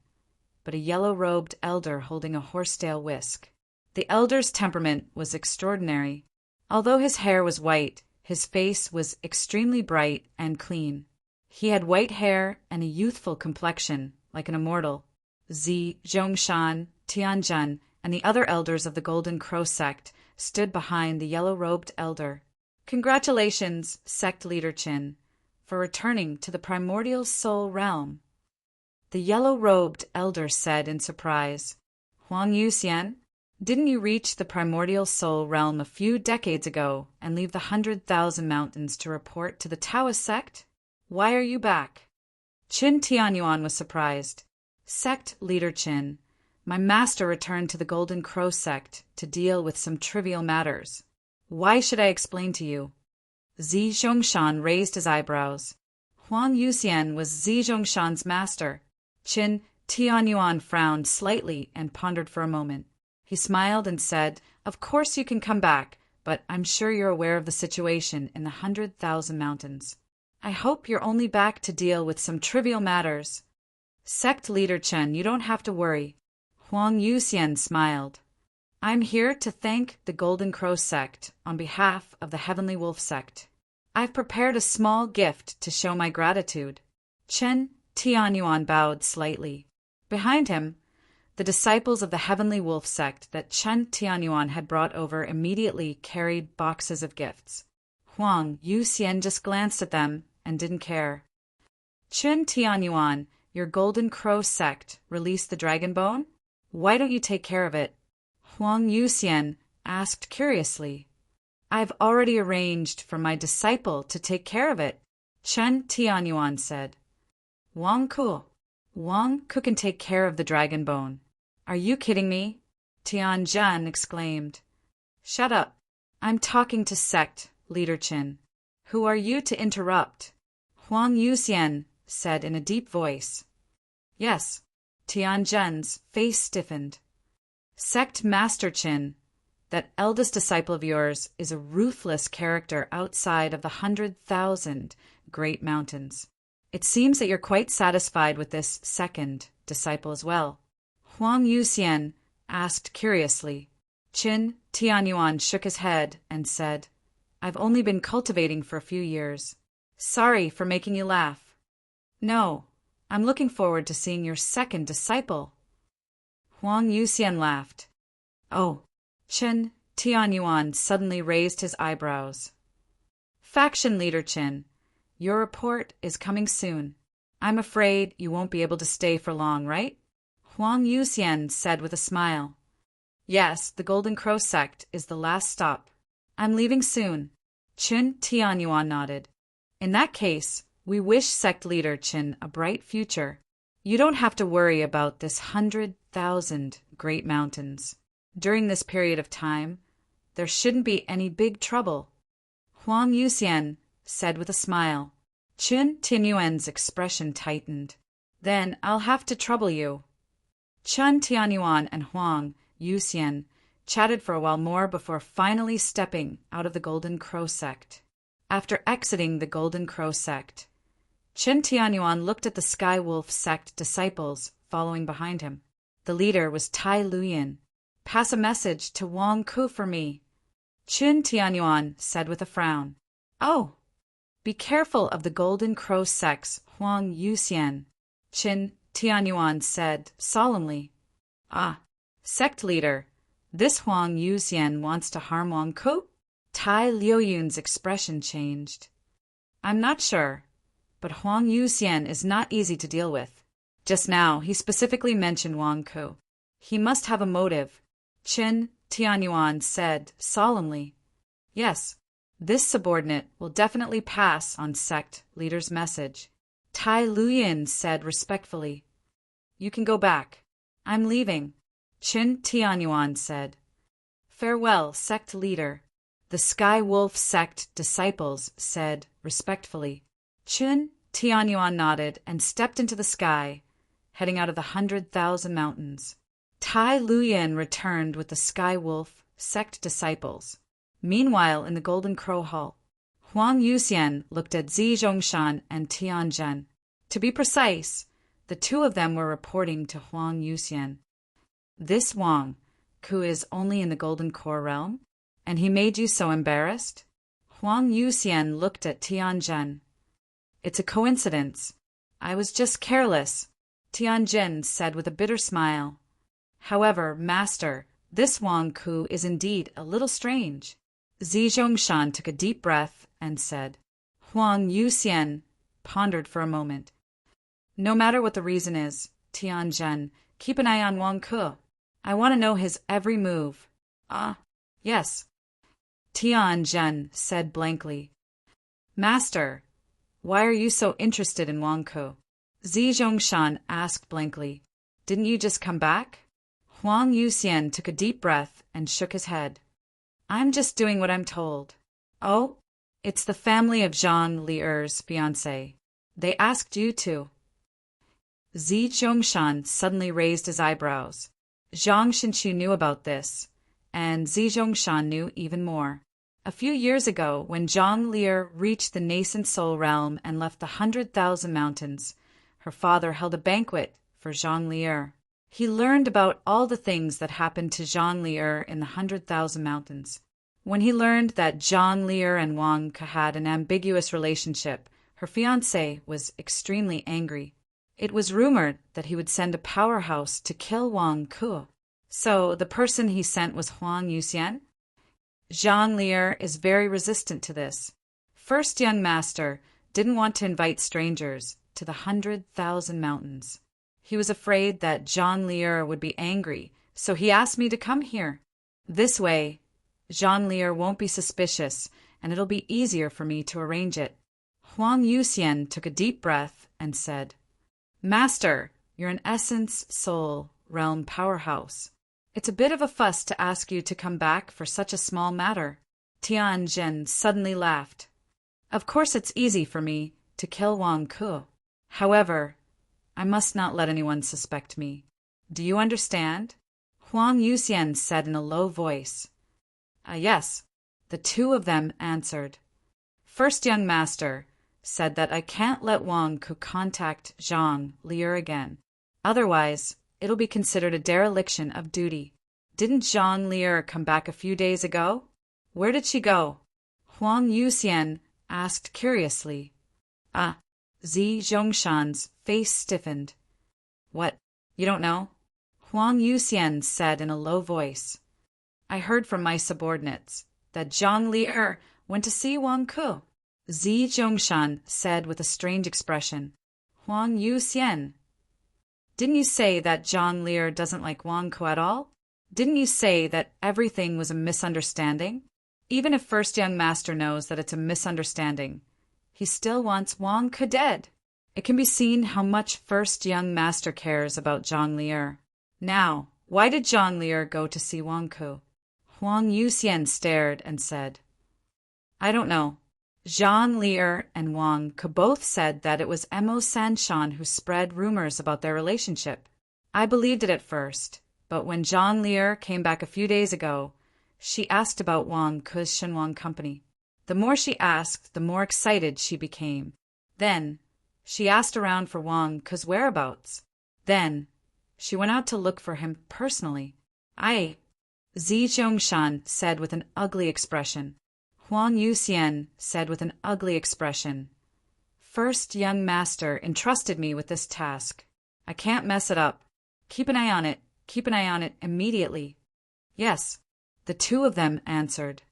but a yellow-robed elder holding a horsetail whisk. The elder's temperament was extraordinary. Although his hair was white, his face was extremely bright and clean. He had white hair and a youthful complexion, like an immortal. Zhongshan, Tianjun, and the other elders of the Golden Crow sect stood behind the yellow-robed elder. Congratulations, sect leader Qin. for returning to the primordial soul realm. The yellow-robed elder said in surprise, Huang Yuxian, didn't you reach the primordial soul realm a few decades ago and leave the 100,000 mountains to report to the Taoist sect? Why are you back? Qin Tianyuan was surprised. Sect leader Qin, my master returned to the Golden Crow sect to deal with some trivial matters. Why should I explain to you? Zi Zhongshan raised his eyebrows. Huang Yuxian was Zi Zhongshan's master. Qin Tianyuan frowned slightly and pondered for a moment. He smiled and said, Of course you can come back, but I'm sure you're aware of the situation in the 100,000 mountains. I hope you're only back to deal with some trivial matters. Sect leader Chen, you don't have to worry. Huang Yuxian smiled. I'm here to thank the Golden Crow sect on behalf of the Heavenly Wolf sect. I've prepared a small gift to show my gratitude. Chen Tianyuan bowed slightly. Behind him, the disciples of the Heavenly Wolf sect that Chen Tianyuan had brought over immediately carried boxes of gifts. Huang Yuxian just glanced at them and didn't care. Chen Tianyuan, your Golden Crow sect released the dragon bone? Why don't you take care of it? Huang Yuxian asked curiously. I've already arranged for my disciple to take care of it, Chen Tianyuan said. Wang Ku can take care of the dragon bone. Are you kidding me? Tianjin exclaimed. Shut up. I'm talking to sect leader Qin. Who are you to interrupt? Huang Yuxian said in a deep voice. Yes. Tianjin's face stiffened. Sect Master Qin, that eldest disciple of yours is a ruthless character outside of the 100,000 great mountains. It seems that you're quite satisfied with this second disciple as well. Huang Yuxian asked curiously. Qin Tianyuan shook his head and said, I've only been cultivating for a few years. Sorry for making you laugh. No, I'm looking forward to seeing your second disciple. Huang Yuxian laughed. Oh, Qin Tianyuan suddenly raised his eyebrows. Faction leader Qin, your report is coming soon. I'm afraid you won't be able to stay for long, right? Huang Yuxian said with a smile. Yes, the Golden Crow sect is the last stop. I'm leaving soon. Qin Tianyuan nodded. In that case, we wish sect leader Qin a bright future. You don't have to worry about this 100,000 great mountains. During this period of time, there shouldn't be any big trouble. Huang Yuxian said with a smile. Qin Tianyuan's expression tightened. Then I'll have to trouble you. Chen Tianyuan and Huang Yuxian chatted for a while more before finally stepping out of the Golden Crow sect. After exiting the Golden Crow sect, Chen Tianyuan looked at the Sky Wolf sect disciples following behind him. The leader was Tai Luyin. Pass a message to Wang Ku for me, Chen Tianyuan said with a frown. Oh, be careful of the Golden Crow sect's Huang Yuxian, Chen Tianyuan said solemnly. Ah, sect leader, this Huang Yuxian wants to harm Wang Ku? Tai Liuyun's expression changed. I'm not sure, but Huang Yuxian is not easy to deal with. Just now, he specifically mentioned Wang Ku. He must have a motive, Chen Tianyuan said solemnly. Yes, this subordinate will definitely pass on sect leader's message, Tai Luyin said respectfully. You can go back. I'm leaving, Chen Tianyuan said. Farewell, sect leader, the Sky Wolf sect disciples said respectfully. Chen Tianyuan nodded and stepped into the sky, heading out of the 100,000 mountains. Tai Luyin returned with the Sky Wolf sect disciples. Meanwhile, in the Golden Crow Hall, Huang Yuxian looked at Zi Zhongshan and Tianjin. To be precise, the two of them were reporting to Huang Yuxian. This Wang, who is only in the Golden Core realm, and he made you so embarrassed? Huang Yuxian looked at Tianjin. It's a coincidence. I was just careless, Tianjin said with a bitter smile. However, master, this Wang Ku is indeed a little strange. Zi Zhongshan took a deep breath and said, Huang Yuxian, pondered for a moment. No matter what the reason is, Tianjin, keep an eye on Wang Ke. I want to know his every move. Ah, yes. Tianjin said blankly. Master, why are you so interested in Wang Ke? Zi Zhongshan asked blankly. Didn't you just come back? Huang Yuxian took a deep breath and shook his head. I'm just doing what I'm told. Oh, it's the family of Zhang Lier's fiancé. They asked you to. Zi Zhongshan suddenly raised his eyebrows. Zhang Xinchu knew about this, and Zi Zhongshan knew even more. A few years ago, when Zhang Lier reached the nascent Soul Realm and left the 100,000 mountains, her father held a banquet for Zhang Lier. He learned about all the things that happened to Zhang Lier in the 100,000 mountains. When he learned that Zhang Lier and Wang Ke had an ambiguous relationship, her fiancé was extremely angry. It was rumored that he would send a powerhouse to kill Wang Ke. So the person he sent was Huang Yuxian? Zhang Lier is very resistant to this. First young master didn't want to invite strangers to the 100,000 mountains. He was afraid that Zhang Lier would be angry, so he asked me to come here. This way, Zhang Lier won't be suspicious, and it'll be easier for me to arrange it. Huang Yuxian took a deep breath and said, Master, you're an essence, soul, realm powerhouse. It's a bit of a fuss to ask you to come back for such a small matter. Tianjin suddenly laughed. Of course it's easy for me to kill Wang Ke. However, I must not let anyone suspect me. Do you understand? Huang Yuxian said in a low voice. Yes, the two of them answered. First young master said that I can't let Wang Ke contact Zhang Lier again. Otherwise, it'll be considered a dereliction of duty. Didn't Zhang Lier come back a few days ago? Where did she go? Huang Yuxian asked curiously. Zi Zhongshan's face stiffened. What, you don't know? Huang Yuxian said in a low voice. I heard from my subordinates that Zhang Lier went to see Wang Ke. Zi Zhongshan said with a strange expression. Huang Yuxian, didn't you say that Zhang Lier doesn't like Wang Ke at all? Didn't you say that everything was a misunderstanding? Even if First Young Master knows that it's a misunderstanding, he still wants Wang Ke dead. It can be seen how much First Young Master cares about Zhang Lier. Now, why did Zhang Lier go to see Wang Ke? Huang Yuxian stared and said, I don't know. Zhang Lier and Wang Ke both said that it was Mo Sanshan who spread rumors about their relationship. I believed it at first, but when Zhang Lier came back a few days ago, she asked about Wang Ke's Shenwang company. The more she asked, the more excited she became. Then, she asked around for Wang Ke's whereabouts. Then, she went out to look for him personally. Zi Zhongshan said with an ugly expression. Huang Yuxian said with an ugly expression. First young master entrusted me with this task. I can't mess it up. Keep an eye on it. Keep an eye on it immediately. Yes, the two of them answered.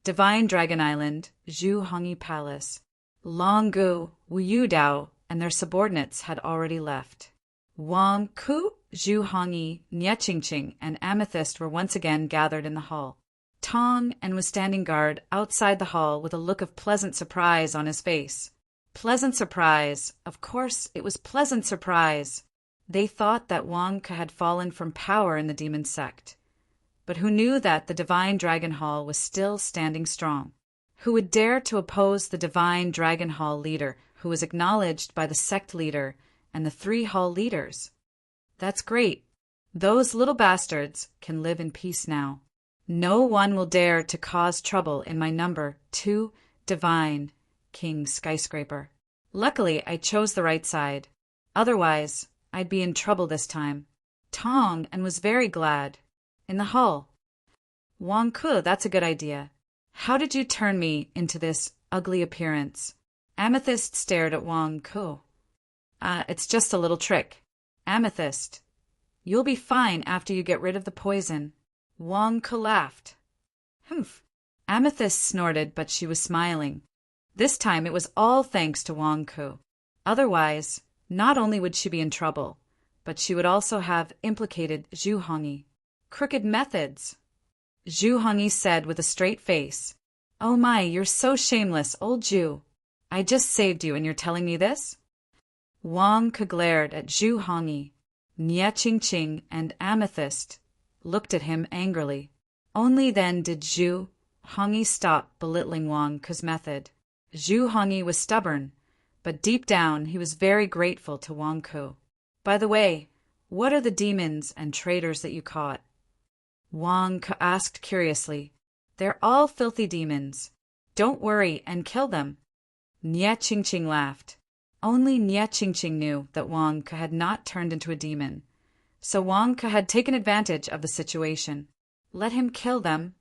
Divine Dragon Island, Zhu Hongyi Palace. Long Gu, Wu Yudao, and their subordinates had already left. Wang Ke, Zhu Hongyi, Nie Qingqing, and Amethyst were once again gathered in the hall. Tong and was standing guard outside the hall with a look of pleasant surprise on his face. Pleasant surprise. Of course, it was pleasant surprise. They thought that Wang Ke had fallen from power in the demon sect. But who knew that the Divine Dragon Hall was still standing strong? Who would dare to oppose the Divine Dragon Hall leader, who was acknowledged by the sect leader and the 3 hall leaders? That's great. Those little bastards can live in peace now. No one will dare to cause trouble in my number 2 Divine King Skyscraper. Luckily, I chose the right side. Otherwise, I'd be in trouble this time. Tong and was very glad. In the hall. Wang Ke, that's a good idea. How did you turn me into this ugly appearance? Amethyst stared at Wang Ke. It's just a little trick. Amethyst, you'll be fine after you get rid of the poison. Wang Ke laughed. Humph. Amethyst snorted, but she was smiling. This time it was all thanks to Wang Ke. Otherwise, not only would she be in trouble, but she would also have implicated Zhu Hongyi. Crooked methods. Zhu Hongyi said with a straight face. Oh my, you're so shameless, old Zhu. I just saved you and you're telling me this? Wang Ke glared at Zhu Hongyi. Nie Qingqing and Amethyst looked at him angrily. Only then did Zhu Hongyi stop belittling Wang Ke's method. Zhu Hongyi was stubborn, but deep down he was very grateful to Wang Ke. By the way, what are the demons and traitors that you caught? Wang Ke asked curiously. They're all filthy demons. Don't worry and kill them. Nie Qingqing laughed. Only Nie Qingqing knew that Wang Ke had not turned into a demon, so Wang Ke had taken advantage of the situation. Let him kill them.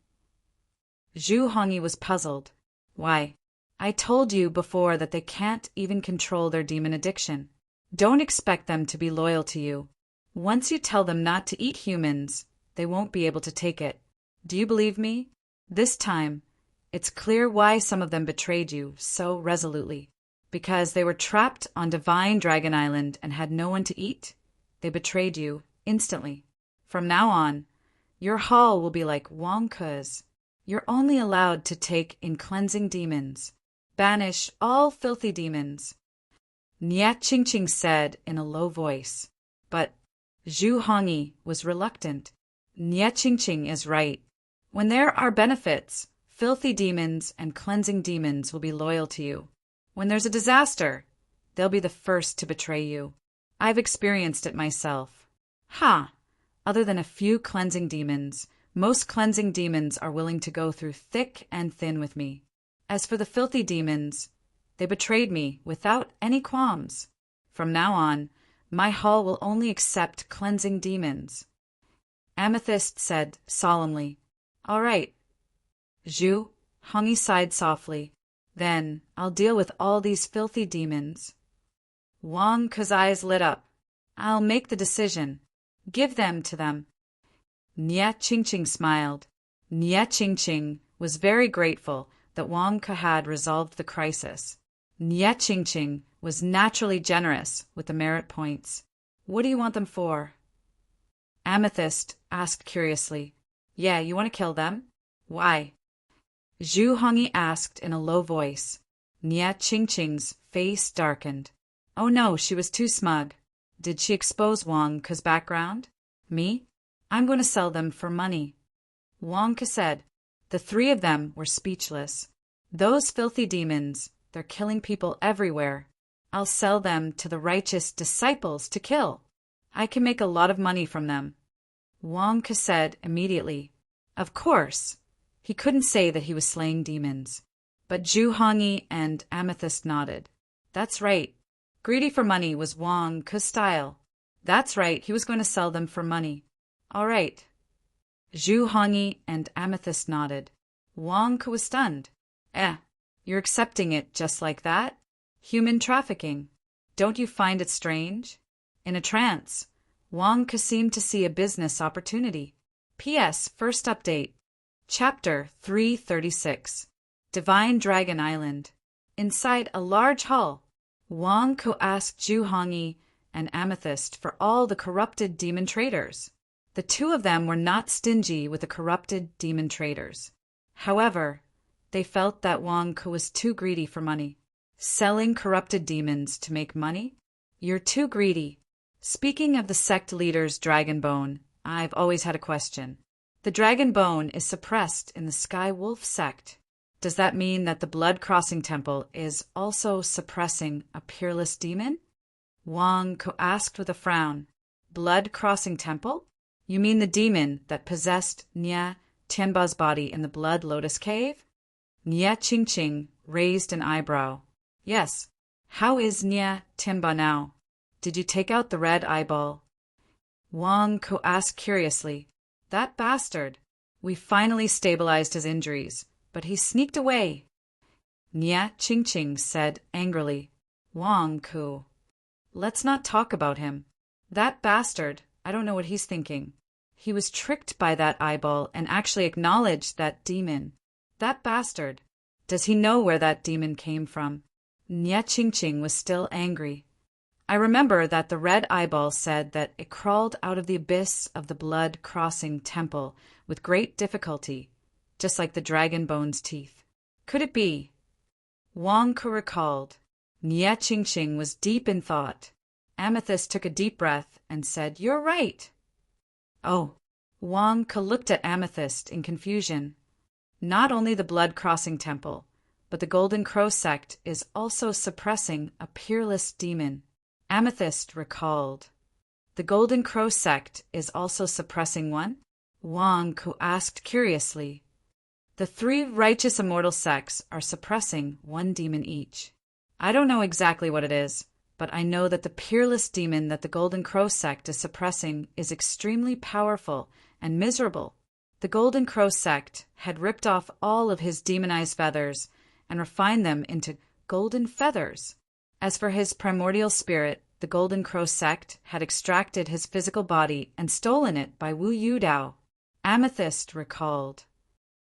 Zhu Hongyi was puzzled. Why, I told you before that they can't even control their demon addiction. Don't expect them to be loyal to you. Once you tell them not to eat humans, they won't be able to take it. Do you believe me? This time, it's clear why some of them betrayed you so resolutely. Because they were trapped on Divine Dragon Island and had no one to eat, they betrayed you instantly. From now on, your hall will be like Wang Ke's. You're only allowed to take in cleansing demons. Banish all filthy demons. Nie Qingqing said in a low voice. But Zhu Hongyi was reluctant. Nie Qingqing is right. When there are benefits, filthy demons and cleansing demons will be loyal to you. When there's a disaster, they'll be the first to betray you. I've experienced it myself. Ha! Other than a few cleansing demons, most cleansing demons are willing to go through thick and thin with me. As for the filthy demons, they betrayed me without any qualms. From now on, my hall will only accept cleansing demons. Amethyst said solemnly. All right. Zhu Hongyi sighed softly. Then I'll deal with all these filthy demons. Wang Ke's eyes lit up. I'll make the decision. Give them to them. Nie Qingqing smiled. Nie Qingqing was very grateful that Wang Ke had resolved the crisis. Nie Qingqing was naturally generous with the merit points. What do you want them for? Amethyst asked curiously. Yeah, you want to kill them? Why? Zhu Hongyi asked in a low voice. Nie Qingqing's face darkened. Oh no, she was too smug. Did she expose Wang Ke's background? Me? I'm going to sell them for money. Wang Ke said. The three of them were speechless. Those filthy demons, they're killing people everywhere. I'll sell them to the righteous disciples to kill. I can make a lot of money from them. Wang Ke said immediately. Of course. He couldn't say that he was slaying demons. But Zhu Hongyi and Amethyst nodded. That's right. Greedy for money was Wang Ke's style. That's right, he was going to sell them for money. All right. Zhu Hongyi and Amethyst nodded. Wang Ke was stunned. You're accepting it just like that? Human trafficking. Don't you find it strange? In a trance, Wang Ke seemed to see a business opportunity. P.S. First update. Chapter 336. Divine Dragon Island. Inside a large hall, Wang Ke asked Zhu Hongyi and Amethyst for all the corrupted demon traders. The two of them were not stingy with the corrupted demon traders. However, they felt that Wang Ke was too greedy for money. Selling corrupted demons to make money? You're too greedy. Speaking of the sect leader's dragon bone, I've always had a question. The dragon bone is suppressed in the Sky Wolf sect. Does that mean that the Blood Crossing Temple is also suppressing a peerless demon? Wang Ke asked with a frown. Blood Crossing Temple? You mean the demon that possessed Nie Tianba's body in the Blood Lotus Cave? Nie Qingqing raised an eyebrow. Yes. How is Nie Tianba now? Did you take out the red eyeball? Wang Ke asked curiously. That bastard. We finally stabilized his injuries, but he sneaked away. Nie Qingqing said angrily. Wang Ke. Let's not talk about him. That bastard, I don't know what he's thinking. He was tricked by that eyeball and actually acknowledged that demon. That bastard. Does he know where that demon came from? Nye Ching was still angry. I remember that the red eyeball said that it crawled out of the abyss of the blood-crossing temple with great difficulty, just like the dragon bone's teeth. Could it be? Wang Ke recalled. Nye Ching was deep in thought. Amethyst took a deep breath and said, "You're right." Oh. Wang Ke looked at Amethyst in confusion. Not only the blood-crossing temple, but the Golden Crow sect is also suppressing a peerless demon. Amethyst recalled. The Golden Crow sect is also suppressing one? Wang Ke asked curiously. The 3 righteous immortal sects are suppressing one demon each. I don't know exactly what it is, but I know that the peerless demon that the Golden Crow sect is suppressing is extremely powerful and miserable. The Golden Crow sect had ripped off all of his demonized feathers and refined them into golden feathers. As for his primordial spirit, the Golden Crow sect had extracted his physical body and stolen it by Wu Yudao. Amethyst recalled.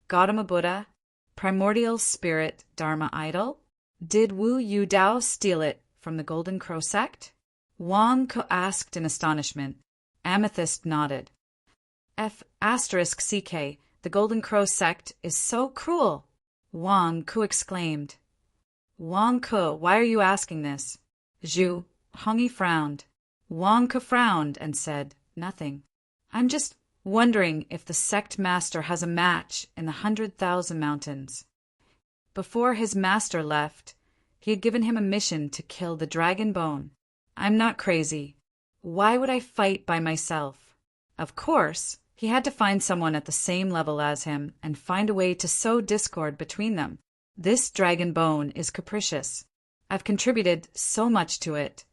Gautama Buddha, primordial spirit Dharma idol? Did Wu Yudao steal it from the Golden Crow sect? Wang Ke asked in astonishment. Amethyst nodded. *CK, the Golden Crow sect is so cruel, Wang Ke exclaimed. Wang Ke, why are you asking this? Zhu Hongyi frowned. Wang Ke frowned and said, "Nothing. I'm just wondering if the sect master has a match in the 100,000 mountains." Before his master left, he had given him a mission to kill the dragon bone. I'm not crazy. Why would I fight by myself? Of course, he had to find someone at the same level as him and find a way to sow discord between them. This dragon bone is capricious. I've contributed so much to it,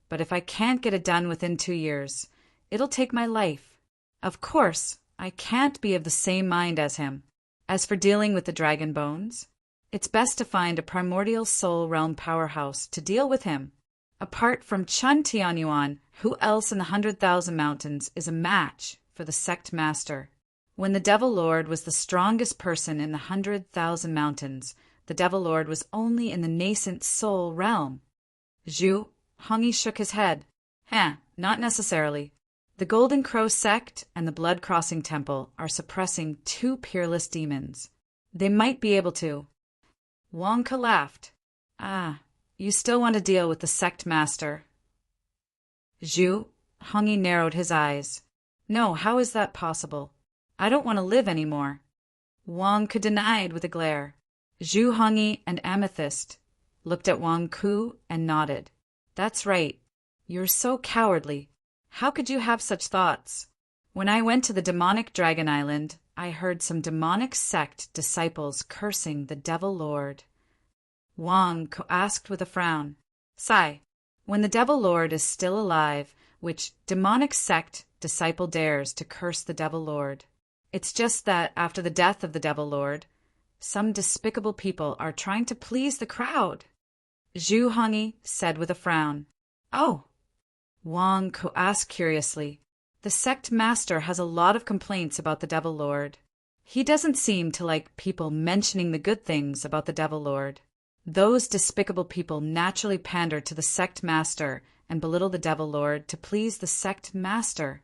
but if I can't get it done within 2 years, it'll take my life. Of course, I can't be of the same mind as him. As for dealing with the dragon bones, it's best to find a primordial soul realm powerhouse to deal with him. Apart from Chun Tianyuan, who else in the 100,000 mountains is a match for the sect master? When the Devil Lord was the strongest person in the 100,000 mountains, the Devil Lord was only in the nascent soul realm. Zhu Hongyi shook his head. Not necessarily. The Golden Crow sect and the Blood Crossing Temple are suppressing 2 peerless demons. They might be able to. Wang Ke laughed. You still want to deal with the sect master? Zhu Hongyi narrowed his eyes. No, how is that possible? I don't want to live anymore. Wang Ke denied with a glare. Zhu Hongyi and Amethyst looked at Wang Ke and nodded. That's right. You're so cowardly. How could you have such thoughts? When I went to the demonic Dragon Island, I heard some demonic sect disciples cursing the Devil Lord. Wang Ke asked with a frown. Sai, when the Devil Lord is still alive, which demonic sect disciple dares to curse the Devil Lord? It's just that after the death of the Devil Lord, some despicable people are trying to please the crowd. Zhu Hongyi said with a frown. Oh. Wang Ke asked curiously. The sect master has a lot of complaints about the Devil Lord. He doesn't seem to like people mentioning the good things about the Devil Lord. Those despicable people naturally pander to the sect master and belittle the Devil Lord to please the sect master.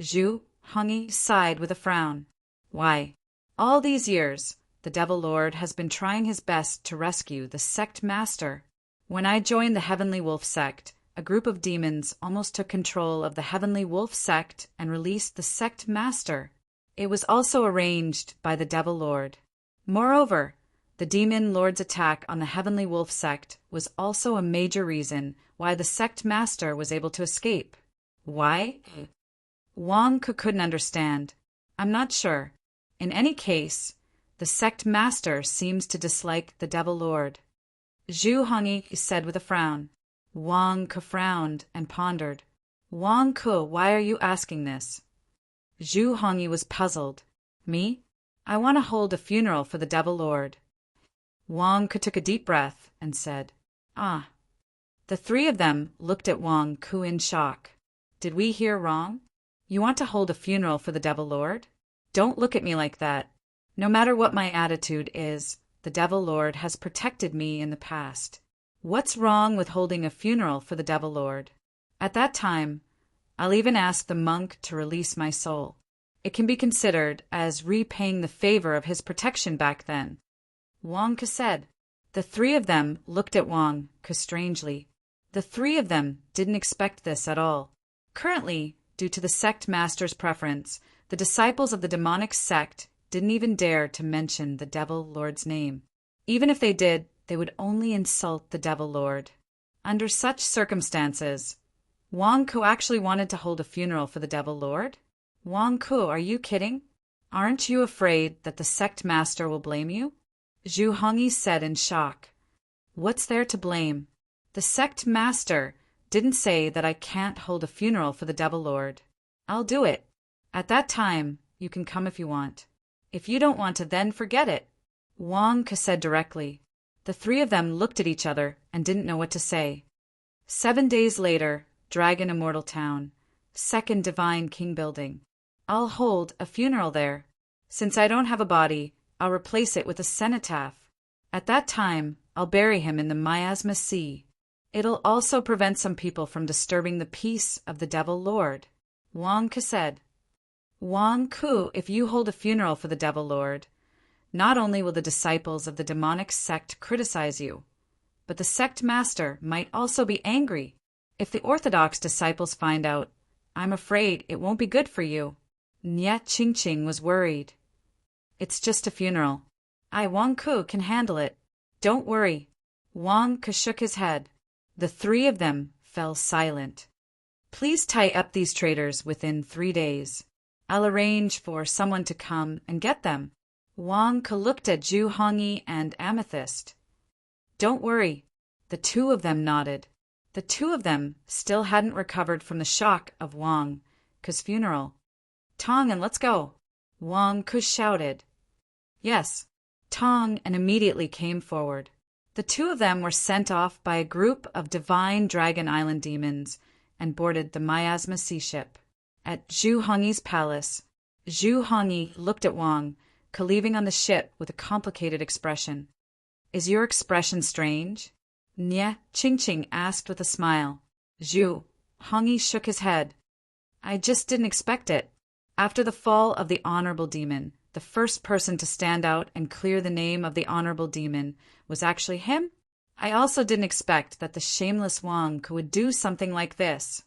Zhu Hongyi sighed with a frown. Why, all these years, the Devil Lord has been trying his best to rescue the sect master. When I joined the Heavenly Wolf sect, a group of demons almost took control of the Heavenly Wolf sect and released the sect master. It was also arranged by the Devil Lord. Moreover, the demon lord's attack on the Heavenly Wolf sect was also a major reason why the sect master was able to escape. Why? Wang Ke couldn't understand. I'm not sure. In any case, the sect master seems to dislike the Devil Lord. Zhu Hongyi said with a frown. Wang Ke frowned and pondered. Wang Ke, why are you asking this? Zhu Hongyi was puzzled. Me? I want to hold a funeral for the Devil Lord. Wang Ke took a deep breath and said, Ah. The 3 of them looked at Wang Ke in shock. Did we hear wrong? You want to hold a funeral for the Devil Lord? Don't look at me like that. No matter what my attitude is, the Devil Lord has protected me in the past. What's wrong with holding a funeral for the Devil Lord? At that time, I'll even ask the monk to release my soul. It can be considered as repaying the favor of his protection back then. Wang Ke said. The three of them looked at Wang Ke strangely. The three of them didn't expect this at all. Currently, due to the sect master's preference, the disciples of the demonic sect didn't even dare to mention the Devil Lord's name. Even if they did, they would only insult the Devil Lord. Under such circumstances, Wang Ke actually wanted to hold a funeral for the Devil Lord? Wang Ke, are you kidding? Aren't you afraid that the sect master will blame you? Zhu Hongyi said in shock. What's there to blame? The sect master didn't say that I can't hold a funeral for the Devil Lord. I'll do it. At that time, you can come if you want. If you don't want to, then forget it. Wang Ke said directly. The three of them looked at each other and didn't know what to say. 7 days later, Dragon Immortal Town, Second Divine King Building. I'll hold a funeral there. Since I don't have a body, I'll replace it with a cenotaph. At that time, I'll bury him in the miasma sea. It'll also prevent some people from disturbing the peace of the Devil Lord. Wang Ke said. Wang Ke, if you hold a funeral for the Devil Lord, not only will the disciples of the demonic sect criticize you, but the sect master might also be angry. If the orthodox disciples find out, I'm afraid it won't be good for you. Nye Qingqing was worried. It's just a funeral. Wang Ke can handle it. Don't worry. Wang Ke shook his head. The three of them fell silent. Please tie up these traitors within 3 days. I'll arrange for someone to come and get them. Wang Ke looked at Zhu Hongyi and Amethyst. Don't worry. The two of them nodded. The two of them still hadn't recovered from the shock of Wang Ke's funeral. Tong and let's go. Wang Ke shouted. Yes. Tong and immediately came forward. The two of them were sent off by a group of divine Dragon Island demons and boarded the miasma sea ship. At Zhu Hongyi's palace, Zhu Hongyi looked at Wang Ke leaving on the ship with a complicated expression. Is your expression strange? Nye Qingqing asked with a smile. Zhu Hongyi shook his head. I just didn't expect it. After the fall of the Honorable Demon, the first person to stand out and clear the name of the Honorable Demon was actually him. I also didn't expect that the shameless Wang Ke would do something like this.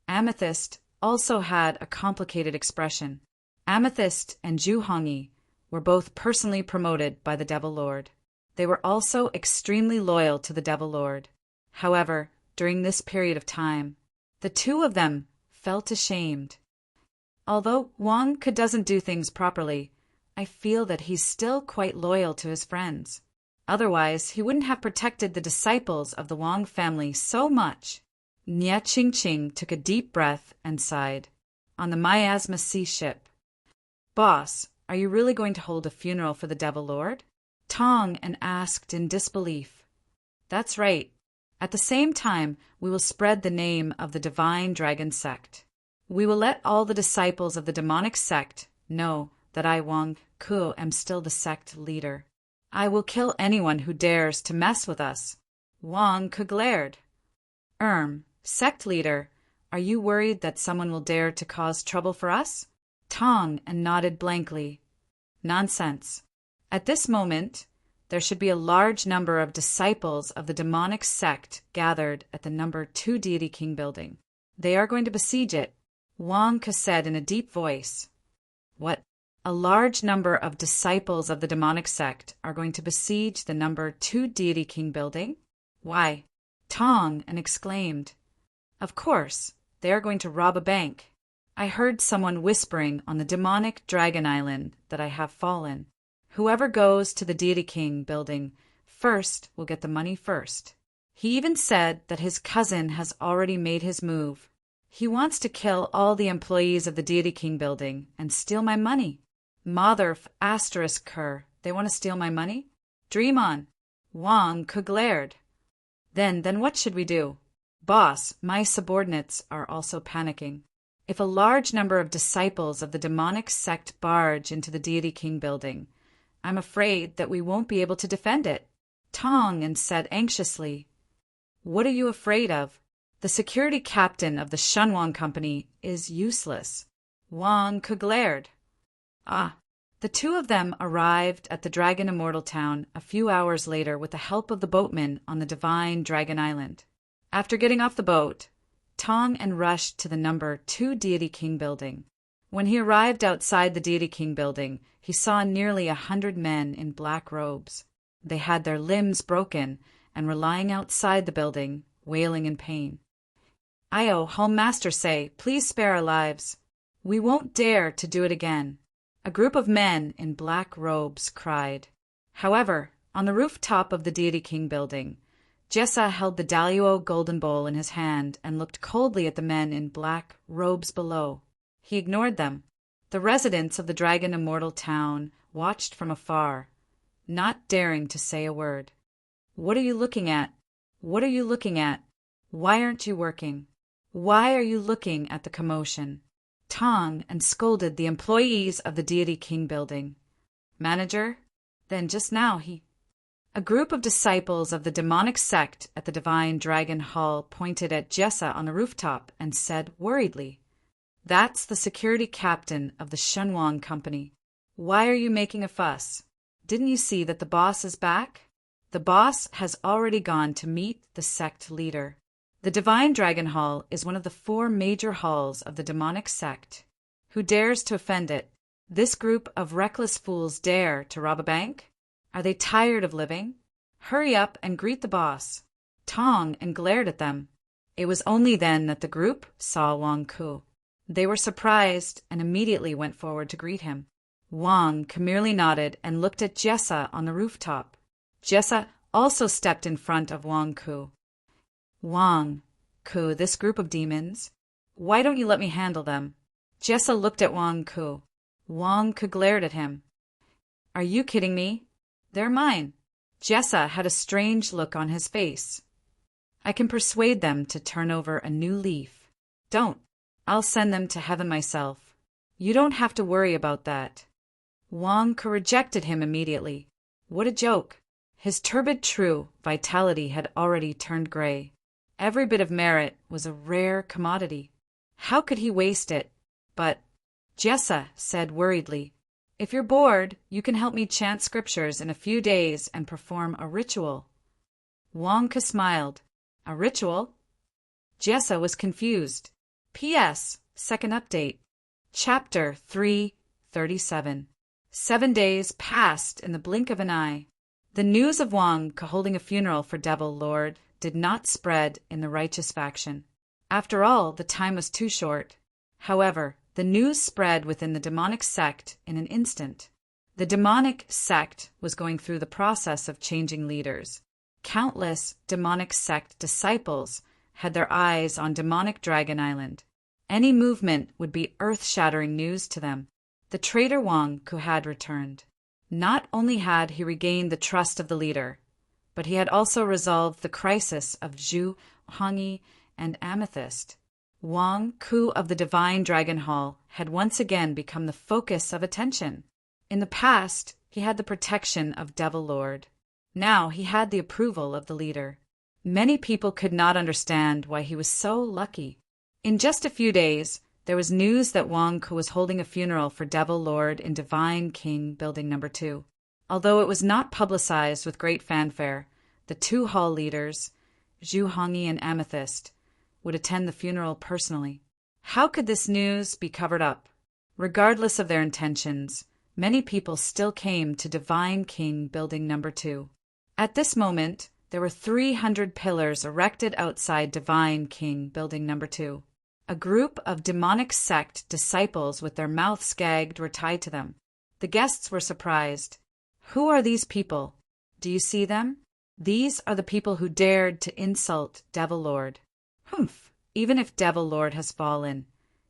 Amethyst also had a complicated expression. Amethyst and Zhu Hongyi were both personally promoted by the Devil Lord. They were also extremely loyal to the Devil Lord. However, during this period of time, the two of them felt ashamed. Although Wang Ke doesn't do things properly, I feel that he's still quite loyal to his friends. Otherwise, he wouldn't have protected the disciples of the Wang family so much. Nye Qingqing took a deep breath and sighed. On the miasma sea ship. Boss, are you really going to hold a funeral for the Devil Lord? Tong and asked in disbelief. That's right. At the same time, we will spread the name of the divine dragon sect. We will let all the disciples of the demonic sect know that I, Wang Ke, am still the sect leader. I will kill anyone who dares to mess with us. Wang Ke glared. Sect leader, are you worried that someone will dare to cause trouble for us? Tong and nodded blankly. Nonsense. At this moment, there should be a large number of disciples of the demonic sect gathered at the number 2 Deity King building. They are going to besiege it, Wang Ke said in a deep voice. What? A large number of disciples of the demonic sect are going to besiege the number 2 Deity King building? Why? Tong and exclaimed. Of course, they are going to rob a bank. I heard someone whispering on the demonic Dragon Island that I have fallen. Whoever goes to the Deity King building first will get the money first. He even said that his cousin has already made his move. He wants to kill all the employees of the Deity King building and steal my money. Motherf asterisk her, they want to steal my money? Dream on. Wang Ke glared. Then what should we do? Boss, my subordinates are also panicking. If a large number of disciples of the demonic sect barge into the Deity King building, I'm afraid that we won't be able to defend it. Tong and said anxiously. What are you afraid of? The security captain of the Shunwang Company is useless. Wang Ke glared. Ah. The two of them arrived at the Dragon Immortal Town a few hours later with the help of the boatmen on the Divine Dragon Island. After getting off the boat, Tong and rushed to the number 2 Deity King building. When he arrived outside the Deity King building, he saw nearly 100 men in black robes. They had their limbs broken and were lying outside the building, wailing in pain. "Io, Home Master say, please spare our lives. We won't dare to do it again," a group of men in black robes cried. However, on the rooftop of the Deity King building, Jessa held the Daluo golden bowl in his hand and looked coldly at the men in black robes below. He ignored them. The residents of the Dragon Immortal Town watched from afar, not daring to say a word. "What are you looking at? What are you looking at? Why aren't you working? Why are you looking at the commotion?" Tong and scolded the employees of the Deity King building. "Manager?" Then just now A group of disciples of the demonic sect at the Divine Dragon Hall pointed at Jessa on the rooftop and said worriedly, "That's the security captain of the Shunwang Company. Why are you making a fuss? Didn't you see that the boss is back? The boss has already gone to meet the sect leader." The Divine Dragon Hall is one of the 4 major halls of the demonic sect. Who dares to offend it? This group of reckless fools dare to rob a bank? Are they tired of living? Hurry up and greet the boss. Tong and glared at them. It was only then that the group saw Wang Ke. They were surprised and immediately went forward to greet him. Wang Ke merely nodded and looked at Jessa on the rooftop. Jessa also stepped in front of Wang Ke. "Wang Ke, this group of demons, why don't you let me handle them?" Jessa looked at Wang Ke. Wang Ke glared at him. "Are you kidding me? They're mine." Jessa had a strange look on his face. "I can persuade them to turn over a new leaf." "Don't. I'll send them to heaven myself. You don't have to worry about that." Wang Ke rejected him immediately. What a joke. His turbid true vitality had already turned gray. Every bit of merit was a rare commodity. How could he waste it? But Jessa said worriedly, "If you're bored, you can help me chant scriptures in a few days and perform a ritual." Wang Ke smiled. "A ritual?" Jessa was confused. P.S. Second update. Chapter 337. 7 days passed in the blink of an eye. The news of Wang Ke holding a funeral for Devil Lord did not spread in the righteous faction. After all, the time was too short. However, the news spread within the demonic sect in an instant. The demonic sect was going through the process of changing leaders. Countless demonic sect disciples had their eyes on demonic Dragon Island. Any movement would be earth-shattering news to them. The traitor Wang Ke had returned. Not only had he regained the trust of the leader, but he had also resolved the crisis of Zhu Hongyi and Amethyst. Wang Ke of the Divine Dragon Hall had once again become the focus of attention. In the past, he had the protection of Devil Lord. Now he had the approval of the leader. Many people could not understand why he was so lucky. In just a few days, there was news that Wang Ke was holding a funeral for Devil Lord in Divine King Building No. 2. Although it was not publicized with great fanfare, the 2 hall leaders, Zhu Hongyi and Amethyst, would attend the funeral personally. How could this news be covered up? Regardless of their intentions, many people still came to Divine King Building No. 2. At this moment, there were 300 pillars erected outside Divine King Building No. 2. A group of demonic sect disciples with their mouths gagged were tied to them. The guests were surprised. Who are these people? Do you see them? These are the people who dared to insult Devil Lord. Humph! Even if Devil Lord has fallen,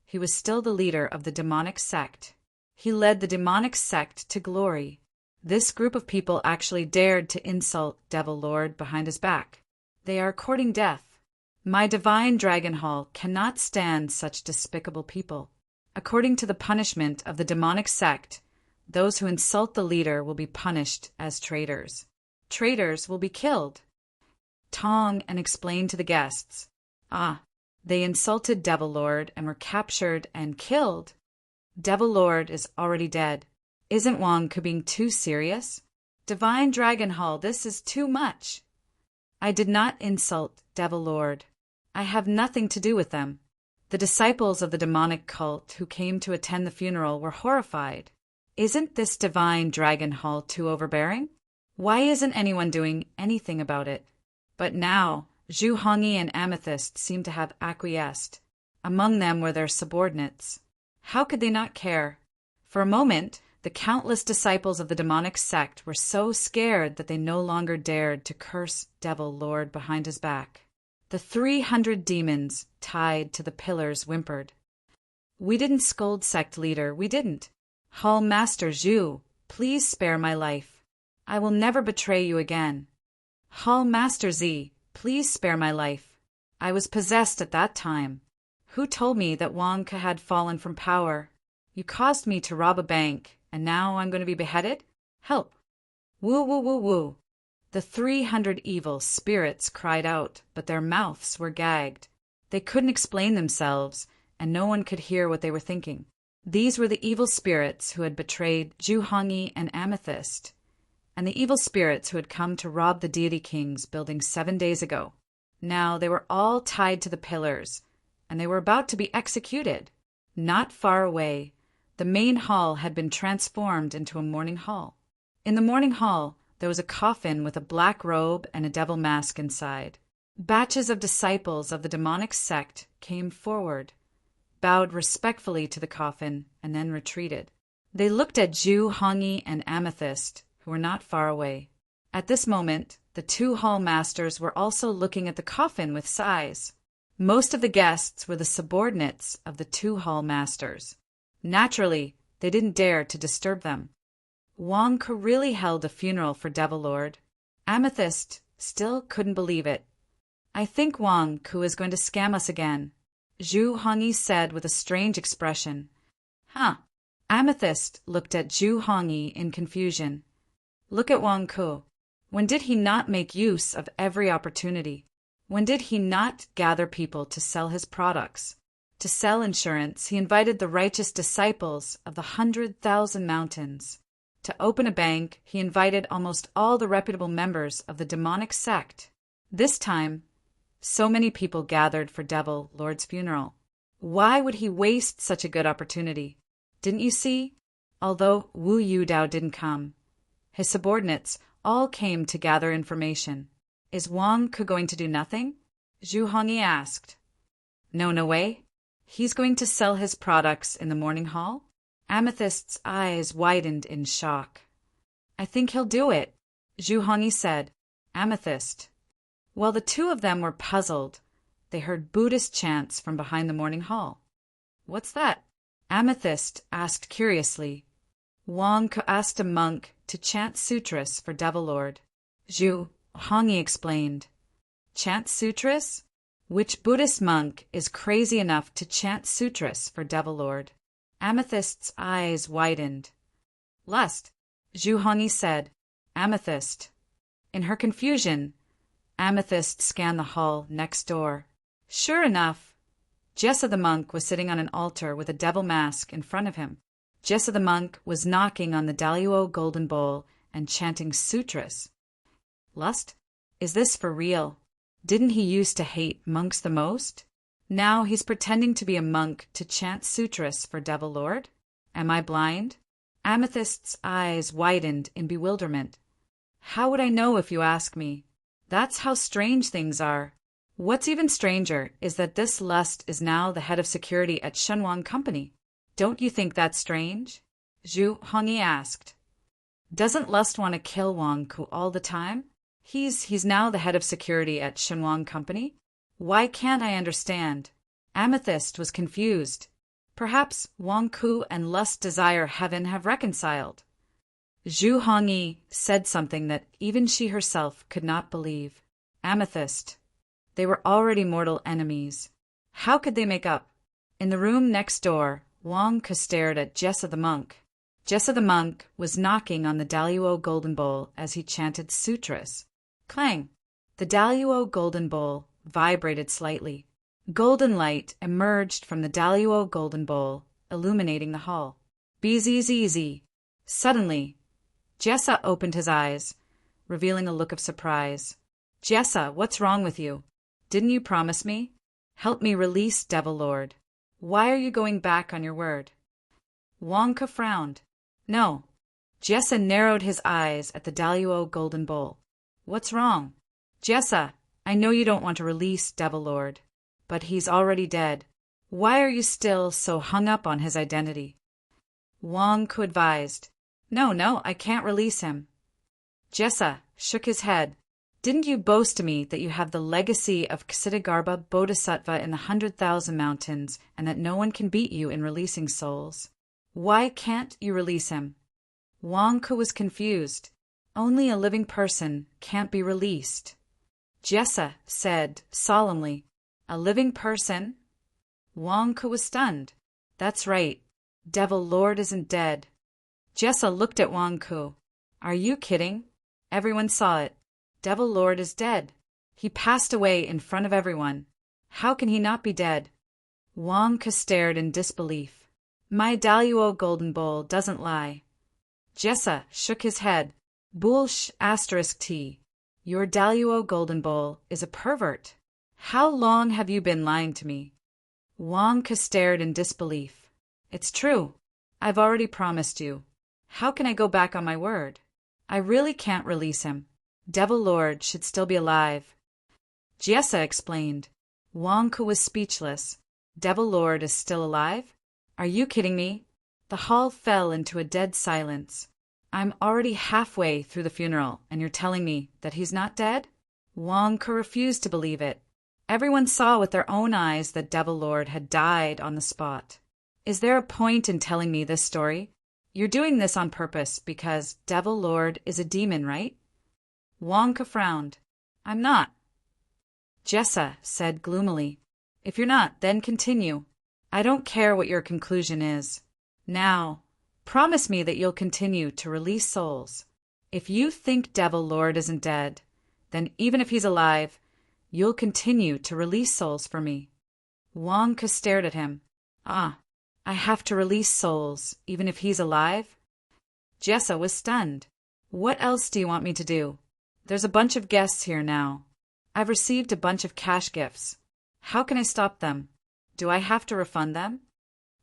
he was still the leader of the demonic sect. He led the demonic sect to glory. This group of people actually dared to insult Devil Lord behind his back. They are courting death. My Divine Dragon Hall cannot stand such despicable people. According to the punishment of the demonic sect, those who insult the leader will be punished as traitors. Traitors will be killed. Tong and explained to the guests. Ah, they insulted Devil Lord and were captured and killed. Devil Lord is already dead. Isn't Wang Ku being too serious? Divine Dragon Hall, this is too much. I did not insult Devil Lord. I have nothing to do with them. The disciples of the demonic cult who came to attend the funeral were horrified. Isn't this Divine Dragon Hall too overbearing? Why isn't anyone doing anything about it? But now, Zhu Hongyi and Amethyst seemed to have acquiesced. Among them were their subordinates. How could they not care? For a moment, the countless disciples of the demonic sect were so scared that they no longer dared to curse Devil Lord behind his back. The 300 demons tied to the pillars whimpered. We didn't scold sect leader, we didn't. Hall Master Zhu, please spare my life. I will never betray you again. Hall Master Z, please spare my life. I was possessed at that time. Who told me that Wang Ke had fallen from power? You caused me to rob a bank, and now I'm going to be beheaded? Help! Woo, woo, woo, woo. The 300 evil spirits cried out, but their mouths were gagged. They couldn't explain themselves, and no one could hear what they were thinking. These were the evil spirits who had betrayed Zhu Hongyi and Amethyst, and the evil spirits who had come to rob the deity king's building 7 days ago. Now they were all tied to the pillars, and they were about to be executed. Not far away, the main hall had been transformed into a mourning hall. In the mourning hall, there was a coffin with a black robe and a devil mask inside. Batches of disciples of the demonic sect came forward, bowed respectfully to the coffin, and then retreated. They looked at Zhu Hongyi and Amethyst, who were not far away. At this moment, the 2 hall masters were also looking at the coffin with sighs. Most of the guests were the subordinates of the 2 hall masters. Naturally, they didn't dare to disturb them. Wang Ke really held a funeral for Devil Lord. Amethyst still couldn't believe it. I think Wang Ke is going to scam us again, Zhu Hongyi said with a strange expression. Huh. Amethyst looked at Zhu Hongyi in confusion. Look at Wang Ke. When did he not make use of every opportunity? When did he not gather people to sell his products? To sell insurance, he invited the righteous disciples of the 100,000 mountains. To open a bank, he invited almost all the reputable members of the demonic sect. This time, so many people gathered for Devil Lord's funeral. Why would he waste such a good opportunity? Didn't you see? Although Wu Yudao didn't come, his subordinates all came to gather information. Is Wang Ke going to do nothing? Zhu Hongyi asked. No way. He's going to sell his products in the morning hall? Amethyst's eyes widened in shock. I think he'll do it, Zhu Hongyi said. Amethyst. While the 2 of them were puzzled, they heard Buddhist chants from behind the morning hall. What's that? Amethyst asked curiously. Wang Ke asked a monk to chant sutras for Devil Lord. Zhu Hongyi explained. Chant sutras? Which Buddhist monk is crazy enough to chant sutras for Devil Lord? Amethyst's eyes widened. Lust, Zhu Hongyi said. Amethyst. In her confusion, Amethyst scanned the hall next door. Sure enough, Jessa the monk was sitting on an altar with a devil mask in front of him. Jessa the monk was knocking on the Daluo golden bowl and chanting sutras. Lust? Is this for real? Didn't he used to hate monks the most? Now he's pretending to be a monk to chant sutras for Devil Lord? Am I blind? Amethyst's eyes widened in bewilderment. How would I know if you ask me? That's how strange things are. What's even stranger is that this Lust is now the head of security at Shenwang Company. Don't you think that's strange? Zhu Hongyi asked. Doesn't Lust want to kill Wang Ke all the time? He's now the head of security at Shenwang Company. Why can't I understand? Amethyst was confused. Perhaps Wang Ke and Lust Desire Heaven have reconciled. Zhu Hongyi said something that even she herself could not believe. Amethyst. They were already mortal enemies. How could they make up? In the room next door, Wang Ke stared at Jessa the monk. Jessa the monk was knocking on the Daluo golden bowl as he chanted sutras. Clang! The Daluo golden bowl vibrated slightly. Golden light emerged from the Daluo golden bowl, illuminating the hall. Bzzz. Suddenly, Jessa opened his eyes, revealing a look of surprise. Jessa, what's wrong with you? Didn't you promise me? Help me release Devil Lord. Why are you going back on your word? Wonka frowned. No. Jessa narrowed his eyes at the Daluo golden bowl. What's wrong? Jessa, I know you don't want to release Devil Lord, but he's already dead. Why are you still so hung up on his identity? Wonka advised. No, I can't release him. Jessa shook his head. Didn't you boast to me that you have the legacy of Ksitigarbha Bodhisattva in the 100,000 mountains and that no one can beat you in releasing souls? Why can't you release him? Wonka was confused. Only a living person can't be released. Jessa said solemnly, A living person? Wonka was stunned. That's right. Devil Lord isn't dead. Jessa looked at Wonka. Are you kidding? Everyone saw it. Devil Lord is dead. He passed away in front of everyone. How can he not be dead? Wonka stared in disbelief. My Daluo golden bowl doesn't lie. Jessa shook his head. T. Your Daluo golden bowl is a pervert. How long have you been lying to me? Wonka stared in disbelief. It's true. I've already promised you. How can I go back on my word? I really can't release him. Devil Lord should still be alive. Jessa explained. Wonka was speechless. Devil Lord is still alive? Are you kidding me? The hall fell into a dead silence. I'm already halfway through the funeral, and you're telling me that he's not dead? Wonka refused to believe it. Everyone saw with their own eyes that Devil Lord had died on the spot. Is there a point in telling me this story? You're doing this on purpose because Devil Lord is a demon, right? Wonka frowned. I'm not. Jessa said gloomily. If you're not, then continue. I don't care what your conclusion is. Now, promise me that you'll continue to release souls. If you think Devil Lord isn't dead, then even if he's alive, you'll continue to release souls for me. Wonka stared at him. I have to release souls, even if he's alive? Jessa was stunned. What else do you want me to do? There's a bunch of guests here now. I've received a bunch of cash gifts. How can I stop them? Do I have to refund them?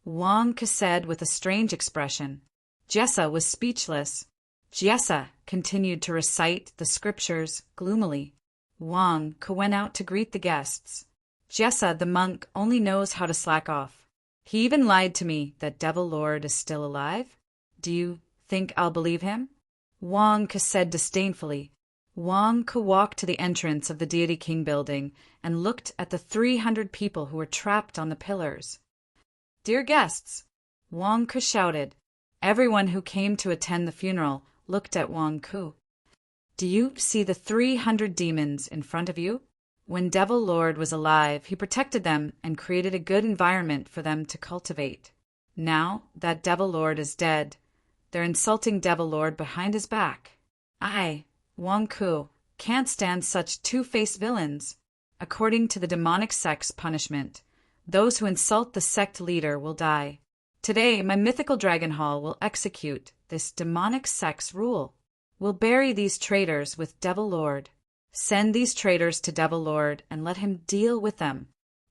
Wonka said with a strange expression. Jessa was speechless. Jessa continued to recite the scriptures gloomily. Wonka went out to greet the guests. Jessa, the monk, only knows how to slack off. He even lied to me that Devil Lord is still alive. Do you think I'll believe him? Wonka said disdainfully. Wonka walked to the entrance of the Deity King building and looked at the 300 people who were trapped on the pillars. Dear guests, Wonka shouted. Everyone who came to attend the funeral looked at Wonka. Do you see the 300 demons in front of you? When Devil Lord was alive, he protected them and created a good environment for them to cultivate. Now that Devil Lord is dead, they're insulting Devil Lord behind his back. I, Wonka, can't stand such two-faced villains. According to the demonic sect's punishment, those who insult the sect leader will die. Today, my mythical dragon hall will execute this demonic sect's rule. We'll bury these traitors with Devil Lord. Send these traitors to Devil Lord and let him deal with them.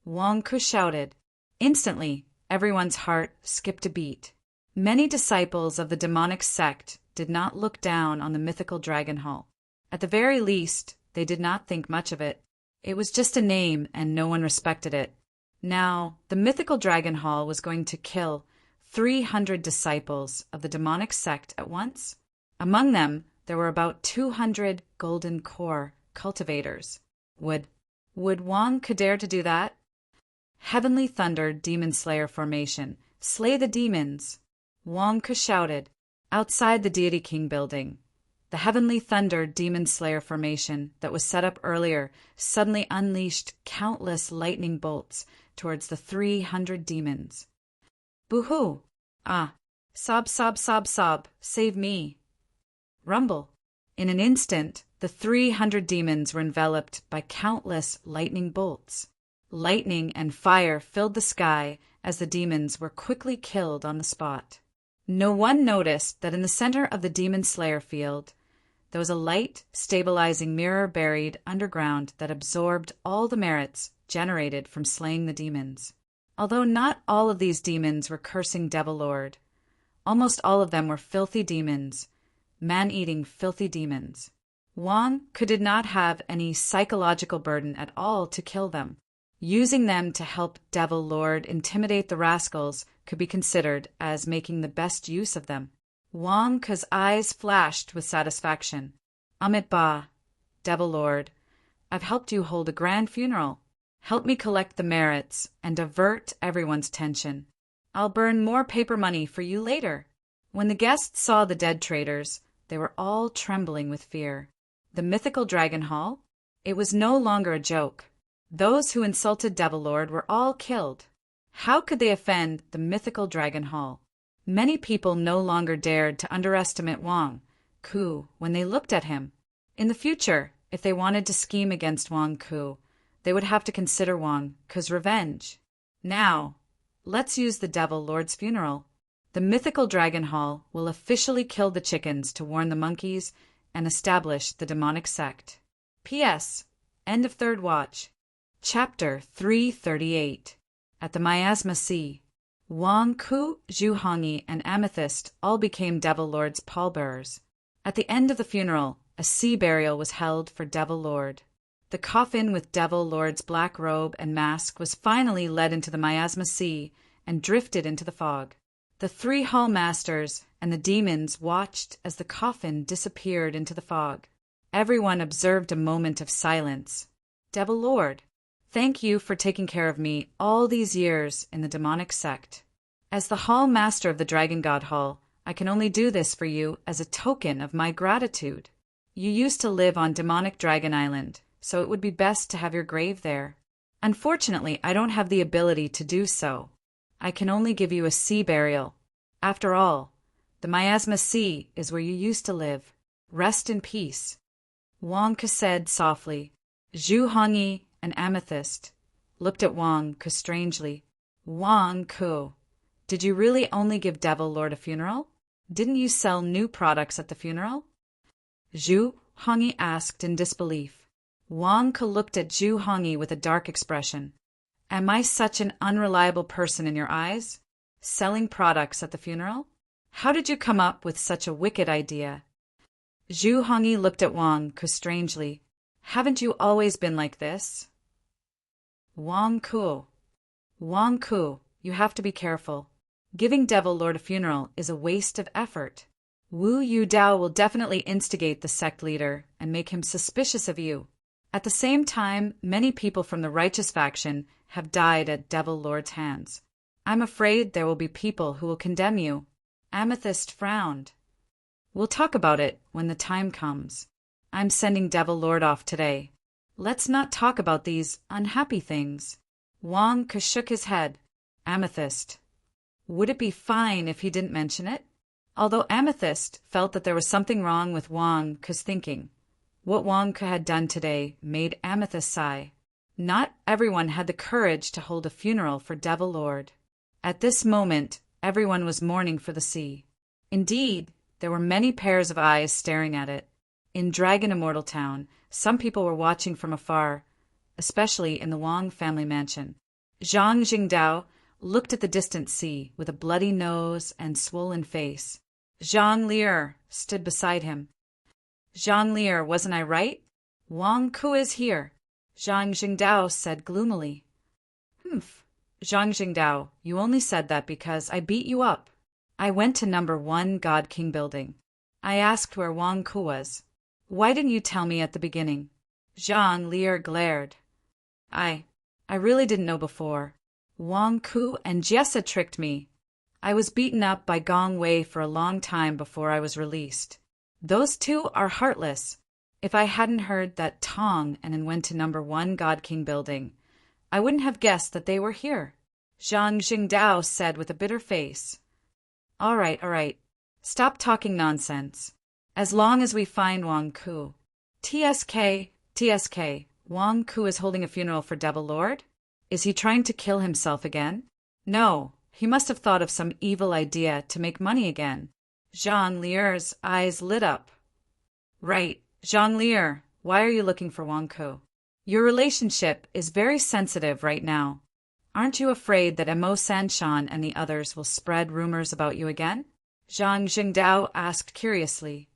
Wonka shouted. Instantly, everyone's heart skipped a beat. Many disciples of the demonic sect did not look down on the mythical dragon hall. At the very least, they did not think much of it. It was just a name and no one respected it. Now, the mythical dragon hall was going to kill 300 disciples of the demonic sect at once. Among them, there were about 200 golden core cultivators. Would Wonka dare to do that? Heavenly Thunder Demon Slayer Formation. Slay the demons! Wonka shouted. Outside the Deity King building, the Heavenly Thunder Demon Slayer Formation that was set up earlier suddenly unleashed countless lightning bolts towards the 300 demons. Boo-hoo! Sob, sob, sob, sob, save me! Rumble! In an instant, the 300 demons were enveloped by countless lightning bolts. Lightning and fire filled the sky as the demons were quickly killed on the spot. No one noticed that in the center of the demon slayer field, there was a light, stabilizing mirror buried underground that absorbed all the merits generated from slaying the demons. Although not all of these demons were cursing Devil Lord, almost all of them were filthy demons, man-eating filthy demons. Wang Ku did not have any psychological burden at all to kill them. Using them to help Devil Lord intimidate the rascals could be considered as making the best use of them. Wang Ku's eyes flashed with satisfaction. Amit Ba, Devil Lord, I've helped you hold a grand funeral. Help me collect the merits and divert everyone's tension. I'll burn more paper money for you later. When the guests saw the dead traitors, they were all trembling with fear. The mythical dragon hall? It was no longer a joke. Those who insulted Devil Lord were all killed. How could they offend the mythical dragon hall? Many people no longer dared to underestimate Wang Ku when they looked at him. In the future, if they wanted to scheme against Wang Ku, they would have to consider Wang Ku's revenge. Now, let's use the Devil Lord's funeral. The mythical dragon hall will officially kill the chickens to warn the monkeys and establish the demonic sect. P.S. End of third watch. Chapter 338. At the Miasma Sea, Wang Ku, Zhu Hongyi, and Amethyst all became Devil Lord's pallbearers. At the end of the funeral, a sea burial was held for Devil Lord. The coffin with Devil Lord's black robe and mask was finally led into the Miasma Sea and drifted into the fog. The 3 hall masters and the demons watched as the coffin disappeared into the fog. Everyone observed a moment of silence. Devil Lord, thank you for taking care of me all these years in the demonic sect. As the hall master of the Dragon God Hall, I can only do this for you as a token of my gratitude. You used to live on demonic Dragon Island, so it would be best to have your grave there. Unfortunately, I don't have the ability to do so. I can only give you a sea burial. After all, the Miasma Sea is where you used to live. Rest in peace. Wang Ku said softly. Zhu Hongyi and Amethyst looked at Wang Ku strangely. Wang Ku, did you really only give Devil Lord a funeral? Didn't you sell new products at the funeral? Zhu Hongyi asked in disbelief. Wang Ku looked at Zhu Hongyi with a dark expression. Am I such an unreliable person in your eyes? Selling products at the funeral? How did you come up with such a wicked idea? Zhu Hongyi looked at Wang Ku strangely. Haven't you always been like this? Wang Ku, you have to be careful. Giving Devil Lord a funeral is a waste of effort. Wu Yu Dao will definitely instigate the sect leader and make him suspicious of you. At the same time, many people from the righteous faction have died at Devil Lord's hands. I'm afraid there will be people who will condemn you. Amethyst frowned. We'll talk about it when the time comes. I'm sending Devil Lord off today. Let's not talk about these unhappy things. Wang Ku shook his head. Amethyst. Would it be fine if he didn't mention it? Although Amethyst felt that there was something wrong with Wang Ku's thinking, what Wang Ku had done today made Amethyst sigh. Not everyone had the courage to hold a funeral for Devil Lord. At this moment, everyone was mourning for the sea. Indeed, there were many pairs of eyes staring at it. In Dragon Immortal Town, some people were watching from afar, especially in the Wang family mansion. Zhang Jingdao looked at the distant sea with a bloody nose and swollen face. Zhang Lier stood beside him. Zhang Lier, wasn't I right? Wang Ku is here, Zhang Jingdao said gloomily. Humph. Zhang Jingdao, you only said that because I beat you up. I went to number 1 God King building. I asked where Wang Ku was. Why didn't you tell me at the beginning? Zhang Lier glared. I really didn't know before. Wang Ku and Jessa tricked me. I was beaten up by Gong Wei for a long time before I was released. Those two are heartless. If I hadn't heard that Tong and then went to number 1 God King building, I wouldn't have guessed that they were here, Zhang Jingdao said with a bitter face. All right. Stop talking nonsense. As long as we find Wang Ku. TSK, Wang Ku is holding a funeral for Devil Lord? Is he trying to kill himself again? No, he must have thought of some evil idea to make money again. Zhang Lier's eyes lit up. Right, Zhang Lier, why are you looking for Wang Ku? Your relationship is very sensitive right now. Aren't you afraid that Mo Sanshan and the others will spread rumors about you again? Zhang Jingdao asked curiously.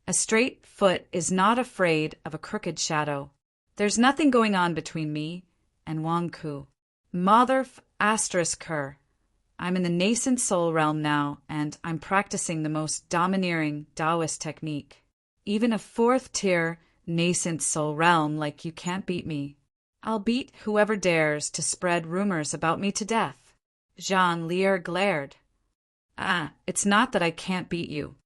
A straight foot is not afraid of a crooked shadow. There's nothing going on between me and Wang Ku. Her. I'm in the nascent soul realm now, and I'm practicing the most domineering Taoist technique. Even a fourth-tier nascent soul realm like you can't beat me. I'll beat whoever dares to spread rumors about me to death. Zhang Lier glared. It's not that I can't beat you.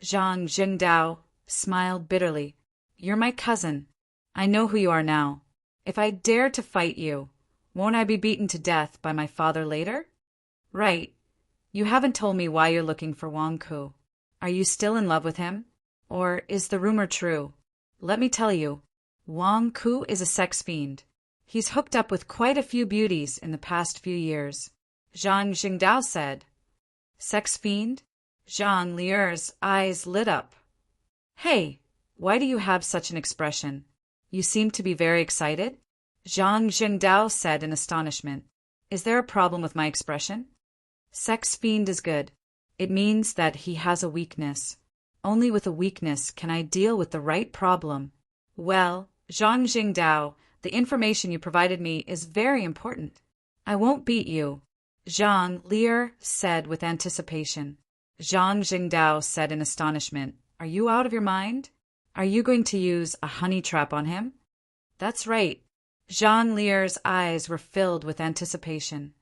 Zhang Jingdao smiled bitterly. You're my cousin. I know who you are now. If I dare to fight you, won't I be beaten to death by my father later? Right. You haven't told me why you're looking for Wang Ku. Are you still in love with him? Or is the rumor true? Let me tell you, Wang Ku is a sex fiend. He's hooked up with quite a few beauties in the past few years. Zhang Jingdao said. Sex fiend? Zhang Lier's eyes lit up. Hey, why do you have such an expression? You seem to be very excited? Zhang Jingdao said in astonishment. Is there a problem with my expression? Sex fiend is good. It means that he has a weakness. Only with a weakness can I deal with the right problem. Well, Zhang Jingdao, the information you provided me is very important. I won't beat you, Zhang Lier said with anticipation. Zhang Jingdao said in astonishment. Are you out of your mind? Are you going to use a honey trap on him? That's right. Zhang Lier's eyes were filled with anticipation.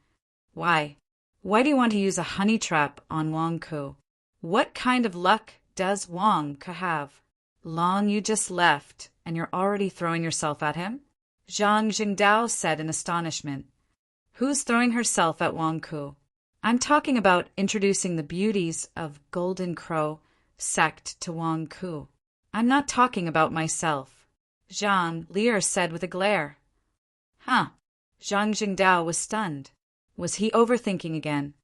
Why? Why do you want to use a honey trap on Wang Ku? What kind of luck does Wang Ku have? Long you just left, and you're already throwing yourself at him? Zhang Jingdao said in astonishment. Who's throwing herself at Wang Ku? I'm talking about introducing the beauties of Golden Crow sect to Wang Ku. I'm not talking about myself, Zhang Lier said with a glare. Zhang Jingdao was stunned. Was he overthinking again?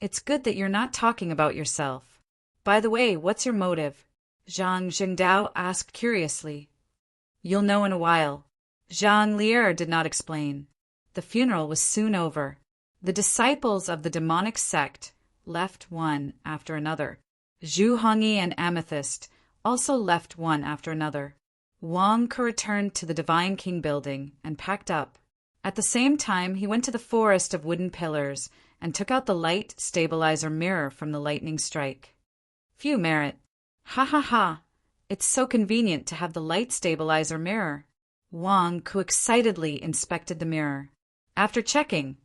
It's good that you're not talking about yourself. By the way, what's your motive? Zhang Jingdao asked curiously. You'll know in a while. Zhang Lier did not explain. The funeral was soon over. The disciples of the demonic sect left one after another. Zhu Hongyi and Amethyst also left one after another. Wang Ku returned to the Divine King building and packed up. At the same time, he went to the forest of wooden pillars and took out the light stabilizer mirror from the lightning strike. Phew, merit. Ha. It's so convenient to have the light stabilizer mirror. Wang Ku excitedly inspected the mirror. After checking,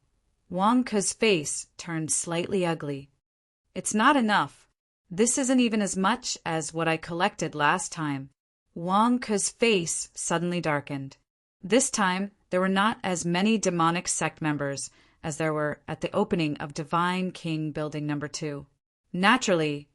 Wang Ku's face turned slightly ugly. It's not enough. This isn't even as much as what I collected last time. Wang Ku's face suddenly darkened. This time, there were not as many demonic sect members as there were at the opening of Divine King Building No. 2. Naturally,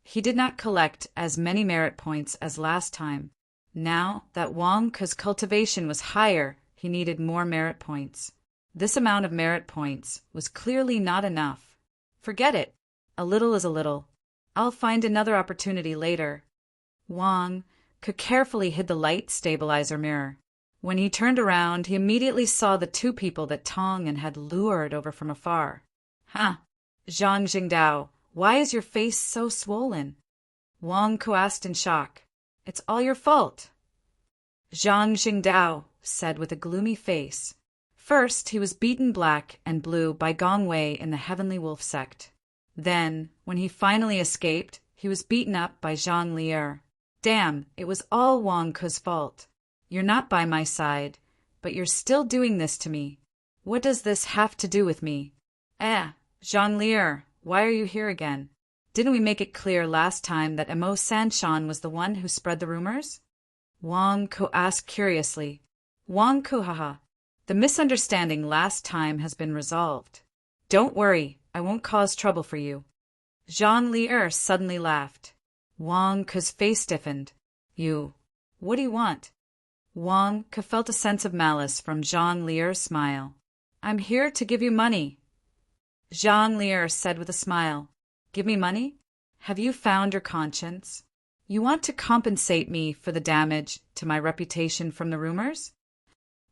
he did not collect as many merit points as last time. Now that Wang Ku's cultivation was higher, he needed more merit points. This amount of merit points was clearly not enough. Forget it. A little is a little. I'll find another opportunity later. Wang Ku carefully hid the light stabilizer mirror. When he turned around, he immediately saw the two people that Tong and had lured over from afar. Zhang Jingdao, why is your face so swollen? Wang Ku asked in shock. It's all your fault. Zhang Jingdao said with a gloomy face. First, he was beaten black and blue by Gong Wei in the Heavenly Wolf sect. Then, when he finally escaped, he was beaten up by Zhang Lier. Damn, it was all Wang Ku's fault. You're not by my side, but you're still doing this to me. What does this have to do with me? Zhang Lier, why are you here again? Didn't we make it clear last time that Mo Sanshan was the one who spread the rumors? Wang Ku asked curiously. Wang Ku, haha. The misunderstanding last time has been resolved. Don't worry, I won't cause trouble for you. Zhang Li'er suddenly laughed. Wang Ke's face stiffened. What do you want? Wang Ke felt a sense of malice from Zhang Li'er's smile. I'm here to give you money. Zhang Li'er said with a smile. Give me money? Have you found your conscience? You want to compensate me for the damage to my reputation from the rumors?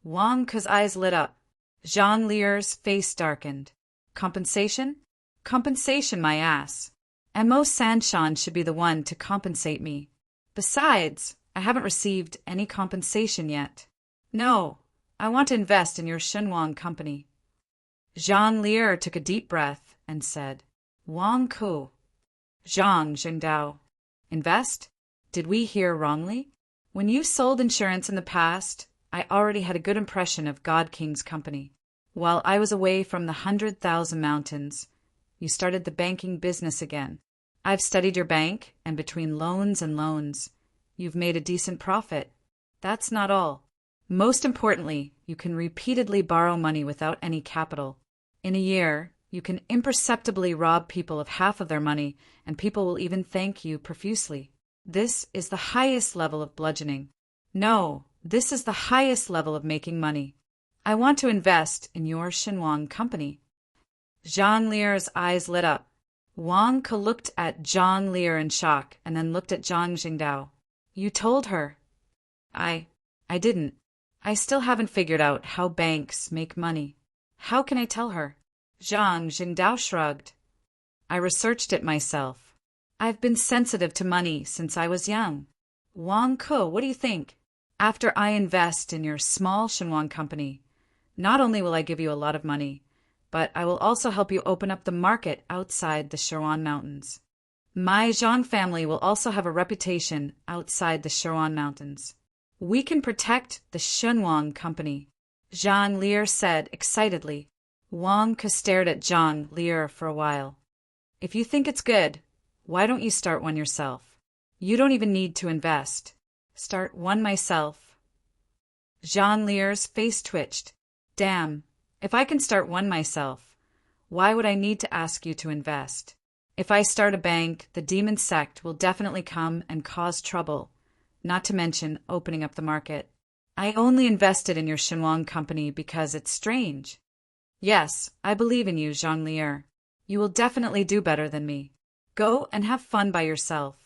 Wang Ke's eyes lit up. Zhang Li'er's face darkened. Compensation? Compensation, my ass. And Mo Sanshan should be the one to compensate me. Besides, I haven't received any compensation yet. No, I want to invest in your Shenwang company. Zhang Li'er took a deep breath and said, Wang Ke. Zhang Jingdao. Invest? Did we hear wrongly? When you sold insurance in the past, I already had a good impression of God King's company. While I was away from the 100,000 mountains, you started the banking business again. I've studied your bank, and between loans and loans, you've made a decent profit. That's not all. Most importantly, you can repeatedly borrow money without any capital. In a year, you can imperceptibly rob people of half of their money, and people will even thank you profusely. This is the highest level of bludgeoning. No, this is the highest level of making money. I want to invest in your Shenwang company. Zhang Li'er's eyes lit up. Wang Ke looked at Zhang Li'er in shock and then looked at Zhang Jingdao. You told her. I didn't. I still haven't figured out how banks make money. How can I tell her? Zhang Jingdao shrugged. I researched it myself. I've been sensitive to money since I was young. Wang Ke, what do you think? After I invest in your small Shenwang company, not only will I give you a lot of money, but I will also help you open up the market outside the Sherwan Mountains. My Zhang family will also have a reputation outside the Sherwan Mountains. We can protect the Shenwang company, Zhang Li'er said excitedly. Wang Ke stared at Zhang Li'er for a while. If you think it's good, why don't you start one yourself? You don't even need to invest. Start one myself. Zhang Li'er's face twitched. Damn, if I can start one myself, why would I need to ask you to invest? If I start a bank, the demon sect will definitely come and cause trouble, not to mention opening up the market. I only invested in your Shenwang company because it's strange. Yes, I believe in you, Zhang Li'er. You will definitely do better than me. Go and have fun by yourself.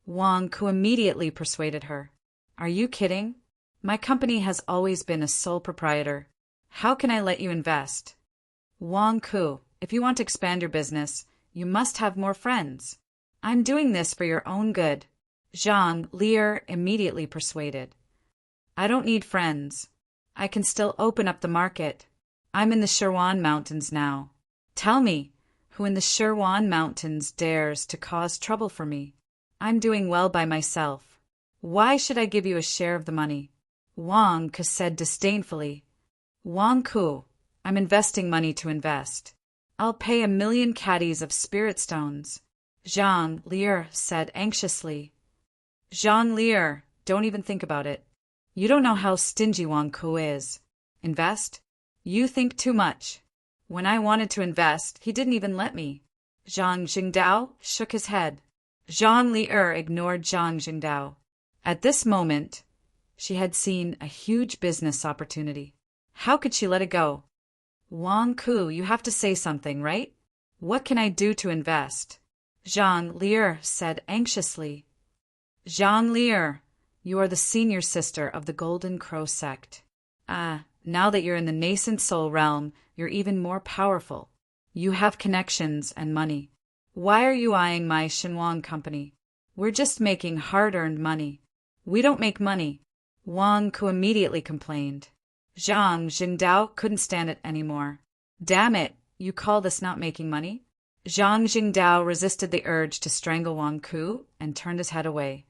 Wang Ke immediately persuaded her. Are you kidding? My company has always been a sole proprietor. How can I let you invest? Wang Ke, if you want to expand your business, you must have more friends. I'm doing this for your own good. Zhang Li'er immediately persuaded. I don't need friends. I can still open up the market. I'm in the Sherwan Mountains now. Tell me, who in the Sherwan Mountains dares to cause trouble for me? I'm doing well by myself. Why should I give you a share of the money? Wang Ke said disdainfully. Wang Ke, I'm investing money to invest. I'll pay 1,000,000 caddies of spirit stones. Zhang Li'er said anxiously. Zhang Li'er, don't even think about it. You don't know how stingy Wang Ke is. Invest? You think too much. When I wanted to invest, he didn't even let me. Zhang Jingdao shook his head. Zhang Li'er ignored Zhang Jingdao. At this moment, she had seen a huge business opportunity. How could she let it go? Wang Ke, you have to say something, right? What can I do to invest? Zhang Li'er said anxiously. Zhang Li'er, you are the senior sister of the Golden Crow sect. Now that you're in the nascent soul realm, you're even more powerful. You have connections and money. Why are you eyeing my Shenwang company? We're just making hard-earned money. We don't make money. Wang Ke immediately complained. Zhang Jingdao couldn't stand it anymore. Damn it, you call this not making money? Zhang Jingdao resisted the urge to strangle Wang Ke and turned his head away.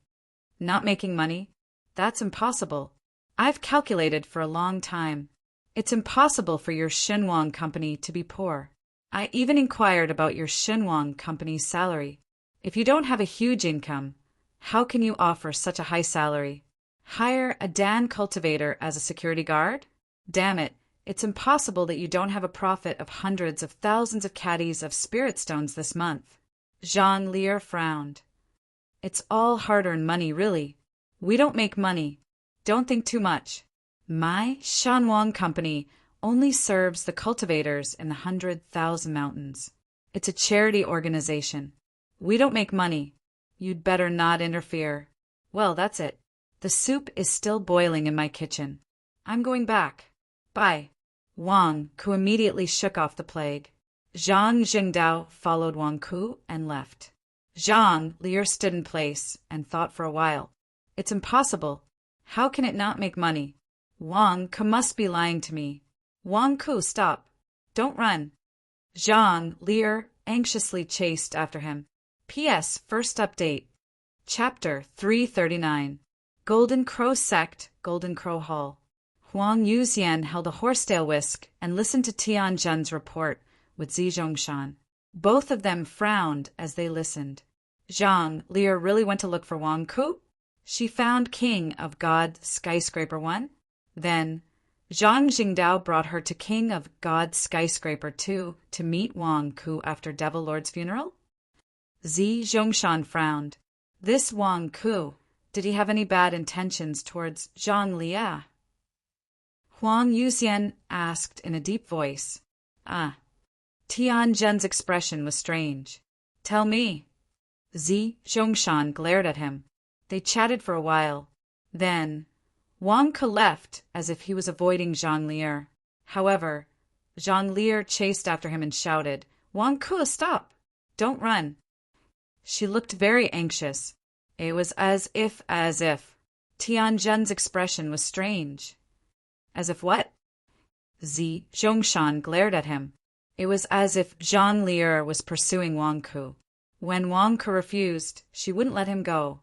Not making money? That's impossible. I've calculated for a long time. It's impossible for your Shenwang company to be poor. I even inquired about your Shenwang company's salary. If you don't have a huge income, how can you offer such a high salary? Hire a Dan cultivator as a security guard? Damn it, it's impossible that you don't have a profit of hundreds of thousands of caddies of spirit stones this month. Zhang Lier frowned. It's all hard-earned money, really. We don't make money. Don't think too much. My Shanwang company only serves the cultivators in the 100,000 mountains. It's a charity organization. We don't make money. You'd better not interfere. Well, that's it. The soup is still boiling in my kitchen. I'm going back. Bye. Wang Ku immediately shook off the plague. Zhang Jingdao followed Wang Ku and left. Zhang Lier stood in place and thought for a while. It's impossible. How can it not make money? Wang Ku must be lying to me. Wang Ku, stop. Don't run. Zhang Lier anxiously chased after him. P.S. First update. Chapter 339. Golden Crow Sect, Golden Crow Hall. Huang Yuxian held a horsetail whisk and listened to Tian Zhen's report with Zi Zhongshan. Both of them frowned as they listened. Zhang Lier really went to look for Wang Ku? She found King of God Skyscraper 1? Then Zhang Jingdao brought her to King of God Skyscraper 2 to meet Wang Ku after Devil Lord's funeral? Zi Zhongshan frowned. This Wang Ku, did he have any bad intentions towards Zhang Lier? Huang Yuxian asked in a deep voice. Tian Zhen's expression was strange. Tell me. Zi Zhongshan glared at him. They chatted for a while. Then Wang Ku left as if he was avoiding Zhang Lier. However, Zhang Lier chased after him and shouted, Wang Ku, stop! Don't run. She looked very anxious. It was as if. Tian Zhen's expression was strange. As if what? Zi Zhongshan glared at him. It was as if Zhang Lier was pursuing Wang Ku. When Wang Ku refused, she wouldn't let him go.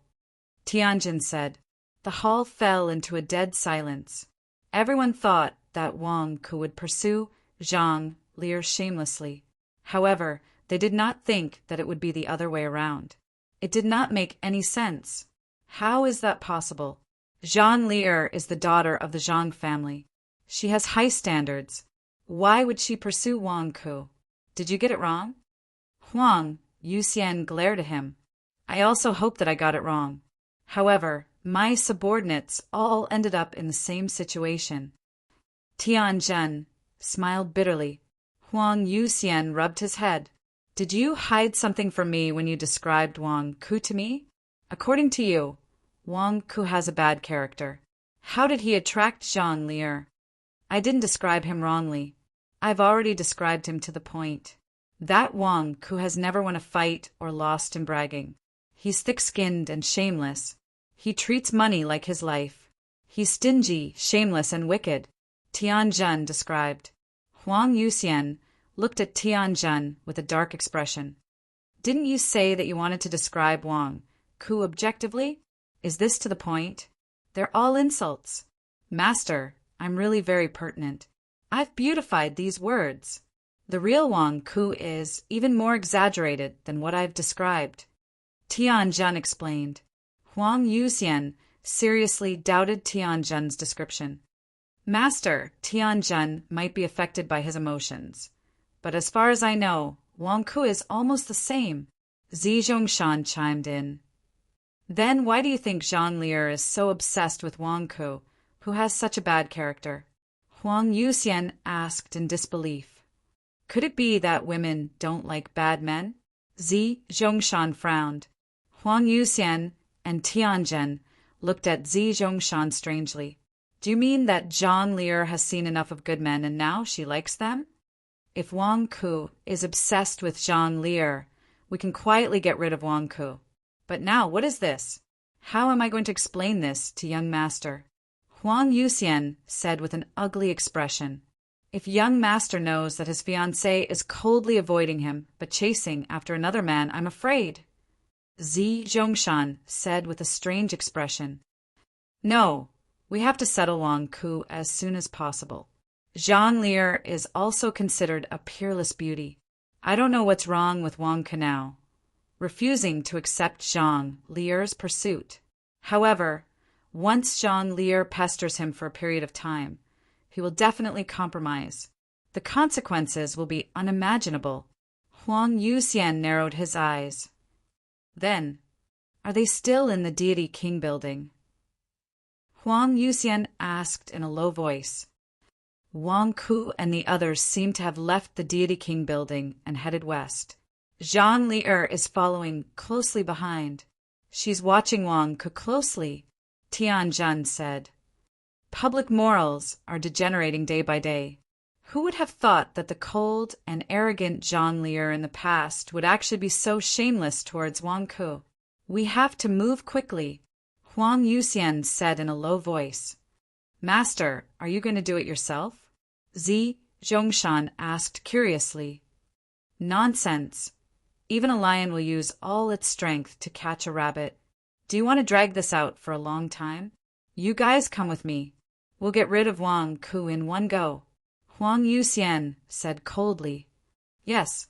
Tianjin said. The hall fell into a dead silence. Everyone thought that Wang Ku would pursue Zhang Lier shamelessly. However, they did not think that it would be the other way around. It did not make any sense. How is that possible? Zhang Lier is the daughter of the Zhang family. She has high standards. Why would she pursue Wang Ku? Did you get it wrong? Huang Yuxian glared at him. I also hope that I got it wrong. However, my subordinates all ended up in the same situation. Tian Zhen smiled bitterly. Huang Yuxian rubbed his head. Did you hide something from me when you described Wang Ku to me? According to you, Wang Ku has a bad character. How did he attract Zhang Lier? I didn't describe him wrongly. I've already described him to the point. That Wang Ku has never won a fight or lost in bragging. He's thick-skinned and shameless. He treats money like his life. He's stingy, shameless, and wicked, Tian Zhen described. Huang Yuxian looked at Tian Zhen with a dark expression. Didn't you say that you wanted to describe Wang Ku objectively? Is this to the point? They're all insults. Master, I'm really very pertinent. I've beautified these words. The real Wang Ku is even more exaggerated than what I've described. Tian Zhen explained. Huang Yuxian seriously doubted Tian Zhen's description. Master, Tian Zhen might be affected by his emotions. But as far as I know, Wang Ku is almost the same. Zi Zhongshan chimed in. Then why do you think Zhang Lier is so obsessed with Wang Ku, who has such a bad character? Huang Yuxian asked in disbelief. Could it be that women don't like bad men? Zi Zhongshan frowned. Huang Yuxian and Tian Zhen looked at Zi Zhongshan strangely. Do you mean that Zhang Lier has seen enough of good men and now she likes them? If Wang Ku is obsessed with Zhang Lier, we can quietly get rid of Wang Ku. But now, what is this? How am I going to explain this to young master? Huang Yuxian said with an ugly expression. If young master knows that his fiancée is coldly avoiding him but chasing after another man, I'm afraid. Zi Zhongshan said with a strange expression. No, we have to settle Wang Ku as soon as possible. Zhang Lier is also considered a peerless beauty. I don't know what's wrong with Wang Ku now, refusing to accept Zhang Lier's pursuit. However, once Zhang Lier pesters him for a period of time, he will definitely compromise. The consequences will be unimaginable. Huang Yuxian narrowed his eyes. Then, are they still in the Deity King building? Huang Yuxian asked in a low voice. Wang Ku and the others seem to have left the Deity King building and headed west. Zhang Li'er is following closely behind. She's watching Wang Ku closely, Tian Zhen said. Public morals are degenerating day by day. Who would have thought that the cold and arrogant Zhang Li'er in the past would actually be so shameless towards Wang Ku? We have to move quickly, Huang Yuxian said in a low voice. Master, are you going to do it yourself? Zi Zhongshan asked curiously. Nonsense. Even a lion will use all its strength to catch a rabbit. Do you want to drag this out for a long time? You guys come with me. We'll get rid of Wang Ku in one go. Huang Yuxian said coldly. Yes.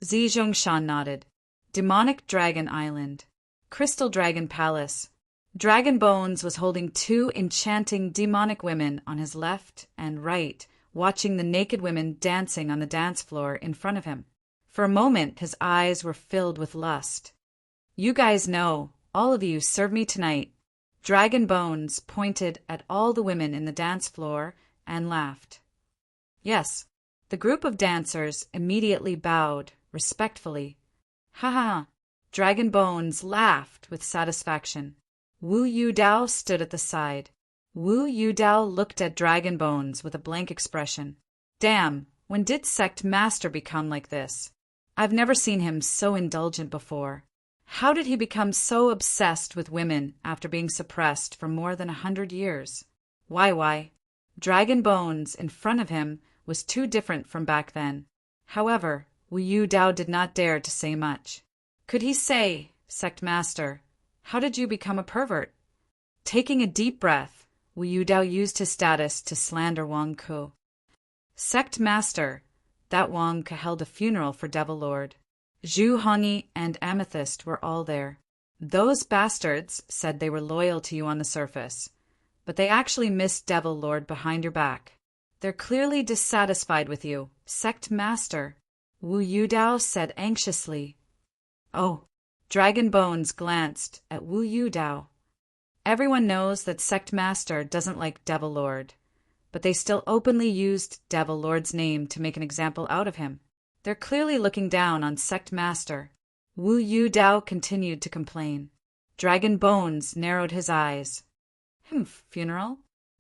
Zi Zhongshan nodded. Demonic Dragon Island. Crystal Dragon Palace. Dragon Bones was holding two enchanting demonic women on his left and right, watching the naked women dancing on the dance floor in front of him. For a moment, his eyes were filled with lust. You guys know, all of you serve me tonight. Dragon Bones pointed at all the women in the dance floor and laughed. Yes, the group of dancers immediately bowed, respectfully. Ha ha ha! Dragon Bones laughed with satisfaction. Wu Yudao stood at the side. Wu Yudao looked at Dragon Bones with a blank expression. Damn, when did Sect Master become like this? I've never seen him so indulgent before. How did he become so obsessed with women after being suppressed for more than 100 years? Why? Dragon Bones in front of him was too different from back then. However, Wu Yudao did not dare to say much. Could he say, Sect Master, how did you become a pervert? Taking a deep breath, Wu Yudao used his status to slander Wang Ku. Sect Master, that Wang Ku held a funeral for Devil Lord. Zhu Hongyi and Amethyst were all there. Those bastards said they were loyal to you on the surface, but they actually missed Devil Lord behind your back. They're clearly dissatisfied with you, Sect Master, Wu Yudao said anxiously. Oh. Dragon Bones glanced at Wu Yudao. Everyone knows that Sect Master doesn't like Devil Lord, but they still openly used Devil Lord's name to make an example out of him. They're clearly looking down on Sect Master. Wu Yudao continued to complain. Dragon Bones narrowed his eyes. Funeral?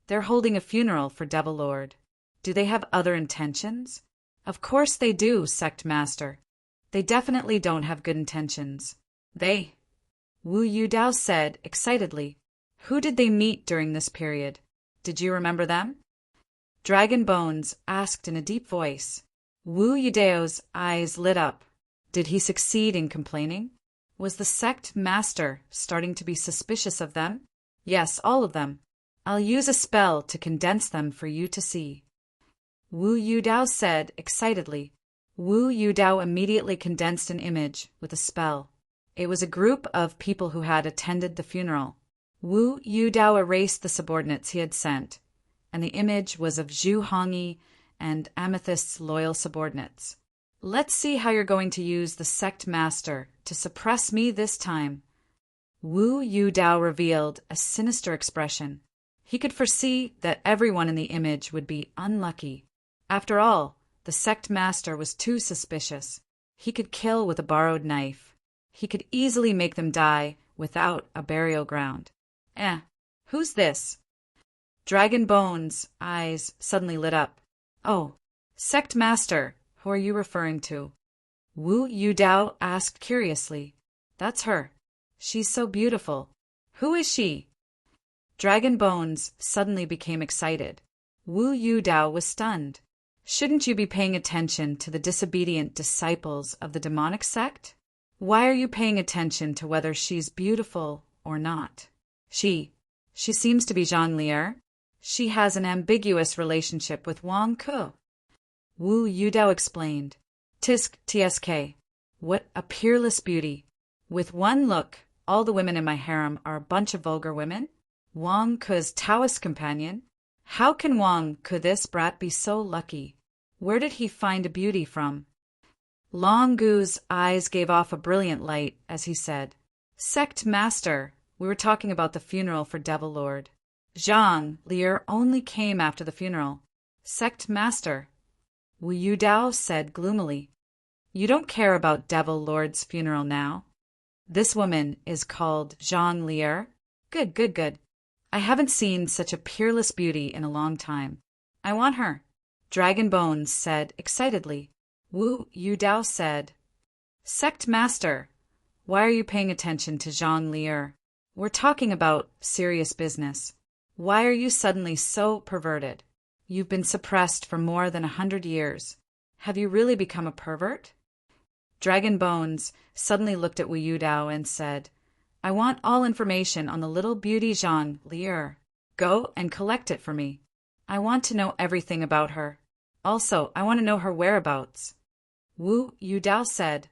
They're holding a funeral for Devil Lord. Do they have other intentions? Of course they do, Sect Master. They definitely don't have good intentions. Wu Yudao said excitedly. Who did they meet during this period? Did you remember them? Dragon Bones asked in a deep voice. Wu Yudao's eyes lit up. Did he succeed in complaining? Was the Sect Master starting to be suspicious of them? Yes, all of them. I'll use a spell to condense them for you to see. Wu Yudao said excitedly. Wu Yudao immediately condensed an image with a spell. It was a group of people who had attended the funeral. Wu Yudao erased the subordinates he had sent, and the image was of Zhu Hongyi and Amethyst's loyal subordinates. Let's see how you're going to use the Sect Master to suppress me this time. Wu Yudao revealed a sinister expression. He could foresee that everyone in the image would be unlucky. After all, the Sect Master was too suspicious. He could kill with a borrowed knife. He could easily make them die without a burial ground. Who's this? Dragon Bones' eyes suddenly lit up. Oh, Sect Master, who are you referring to? Wu Yudao asked curiously. That's her. She's so beautiful. Who is she? Dragon Bones suddenly became excited. Wu Yudao was stunned. Shouldn't you be paying attention to the disobedient disciples of the demonic sect? Why are you paying attention to whether she's beautiful or not? She seems to be Zhang Li'er. She has an ambiguous relationship with Wang Ku. Wu Yudao explained. TSK. What a peerless beauty. With one look, all the women in my harem are a bunch of vulgar women? Wang Ku's Taoist companion? How can Wang Ku this brat be so lucky? Where did he find a beauty from? Long Gu's eyes gave off a brilliant light as he said, "Sect Master, we were talking about the funeral for Devil Lord. Zhang Lier only came after the funeral. Sect Master," Wu Yudao said gloomily. "You don't care about Devil Lord's funeral now? This woman is called Zhang Lier? Good, good, good. I haven't seen such a peerless beauty in a long time. I want her," Dragon Bones said excitedly. Wu Yudao said, "Sect Master, why are you paying attention to Zhang Lier? We're talking about serious business. Why are you suddenly so perverted? You've been suppressed for more than 100 years. Have you really become a pervert?" Dragon Bones suddenly looked at Wu Yudao and said, "I want all information on the little beauty Zhang Lier. Go and collect it for me. I want to know everything about her. Also, I want to know her whereabouts." Wu Yudao said,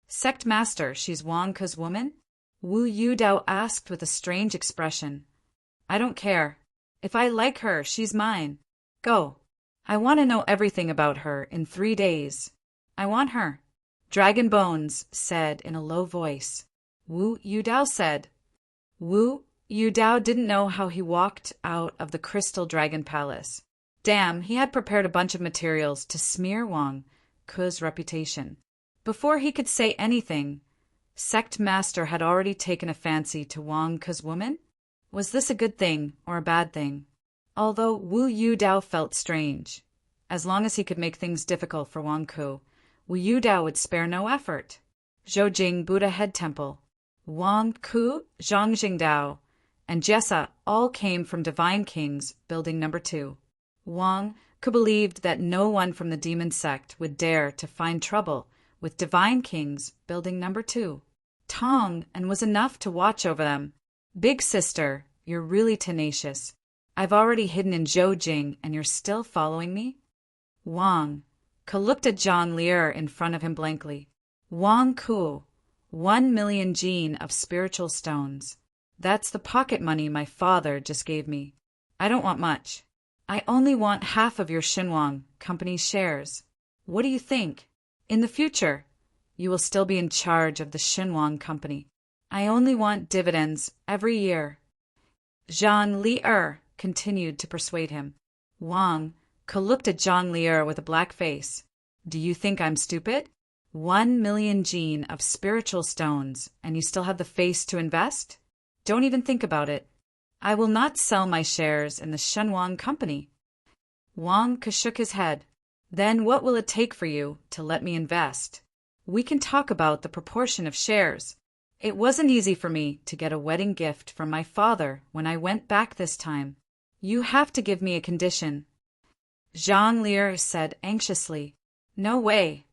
"Sect Master, she's Wang Ke's woman?" Wu Yudao asked with a strange expression. "I don't care. If I like her, she's mine. Go. I want to know everything about her in 3 days. I want her," Dragon Bones said in a low voice. Wu Yudao said. Wu Yudao didn't know how he walked out of the Crystal Dragon Palace. Damn, he had prepared a bunch of materials to smear Wang Ke's reputation. Before he could say anything, Sect Master had already taken a fancy to Wang Ke's woman? Was this a good thing or a bad thing? Although Wu Yudao felt strange. As long as he could make things difficult for Wang Ke, Wu Yudao would spare no effort. Zhoujing Buddha Head Temple, Wang Ke, Zhang Jingdao, and Jessa all came from Divine Kings, Building Number 2. Wang Ke believed that no one from the demon sect would dare to find trouble with Divine Kings, Building Number 2. Tong and was enough to watch over them. "Big sister, you're really tenacious. I've already hidden in Zhoujing and you're still following me?" Wang Ke looked at Zhang Lier in front of him blankly. "Wang Ke, 1 million gene of spiritual stones. That's the pocket money my father just gave me. I don't want much. I only want half of your Xinhuang company's shares. What do you think? In the future, you will still be in charge of the Xinhuang company. I only want dividends every year." Zhang Lier continued to persuade him. Wang Ke looked at Zhang Lier with a black face. "Do you think I'm stupid? 1 million gene of spiritual stones, and you still have the face to invest? Don't even think about it. I will not sell my shares in the Xinhuang company." Wang Ke shook his head. "Then what will it take for you to let me invest? We can talk about the proportion of shares. It wasn't easy for me to get a wedding gift from my father when I went back this time. You have to give me a condition." Zhang Lier said anxiously. "No way."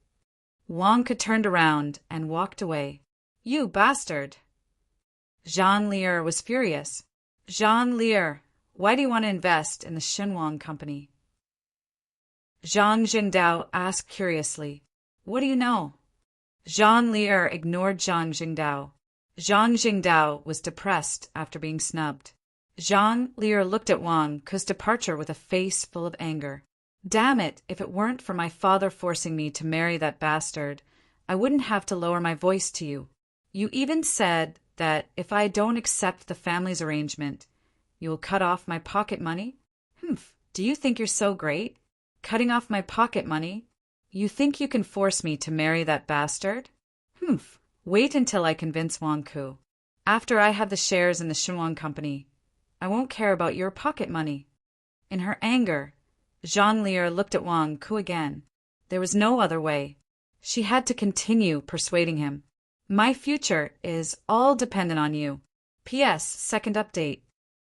Wang Ke turned around and walked away. "You bastard!" Zhang Lier was furious. "Zhang Lier, why do you want to invest in the Xinhuang company?" Zhang Jingdao asked curiously. "What do you know?" Zhang Lier ignored Zhang Jingdao. Zhang Jingdao was depressed after being snubbed. Zhang Lier looked at Wang Ke's departure with a face full of anger. "Damn it, if it weren't for my father forcing me to marry that bastard, I wouldn't have to lower my voice to you. You even said that if I don't accept the family's arrangement, you will cut off my pocket money? Humph, do you think you're so great? Cutting off my pocket money? You think you can force me to marry that bastard? Humph, wait until I convince Wang Ke. After I have the shares in the Xinhuang company, I won't care about your pocket money." In her anger, Zhang Lier looked at Wang Ke again. There was no other way. She had to continue persuading him. "My future is all dependent on you." P.S. Second update.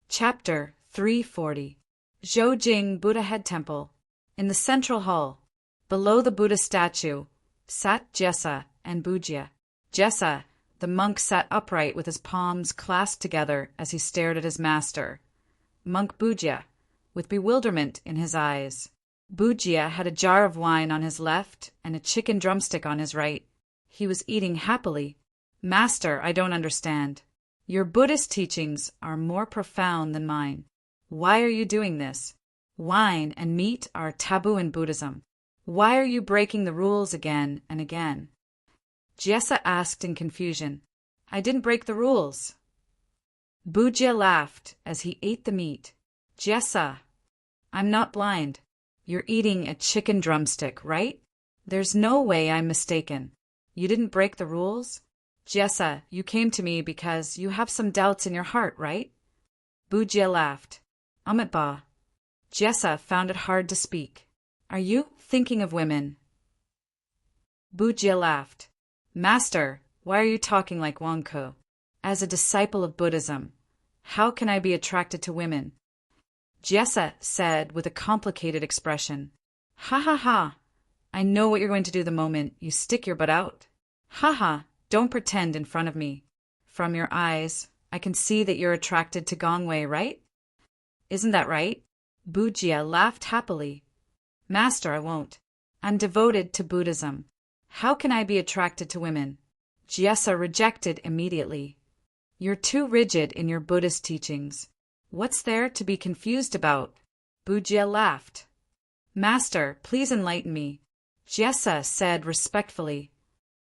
Chapter 340. Zhoujing Buddha Head Temple. In the central hall, below the Buddha statue, sat Jessa and Bujia. Jessa, the monk, sat upright with his palms clasped together as he stared at his master. Monk Bujia, with bewilderment in his eyes. Bujia had a jar of wine on his left and a chicken drumstick on his right. He was eating happily. "Master, I don't understand. Your Buddhist teachings are more profound than mine. Why are you doing this? Wine and meat are taboo in Buddhism. Why are you breaking the rules again and again? Jessa asked in confusion. I didn't break the rules. Bujia laughed as he ate the meat. Jessa, I'm not blind. You're eating a chicken drumstick, right? There's no way I'm mistaken. You didn't break the rules? Jessa, you came to me because you have some doubts in your heart, right? Bujia laughed. Amitba. Jessa found it hard to speak. Are you thinking of women? Bujia laughed. Master, why are you talking like Wangko? As a disciple of Buddhism, how can I be attracted to women? Jessa said with a complicated expression. Ha ha ha. I know what you're going to do the moment you stick your butt out. Ha ha, don't pretend in front of me. From your eyes, I can see that you're attracted to Gongwei, right? Isn't that right? Bujia laughed happily. Master, I won't. I'm devoted to Buddhism. How can I be attracted to women? Jessa rejected immediately. You're too rigid in your Buddhist teachings. What's there to be confused about? Bujia laughed. Master, please enlighten me. Jessa said respectfully.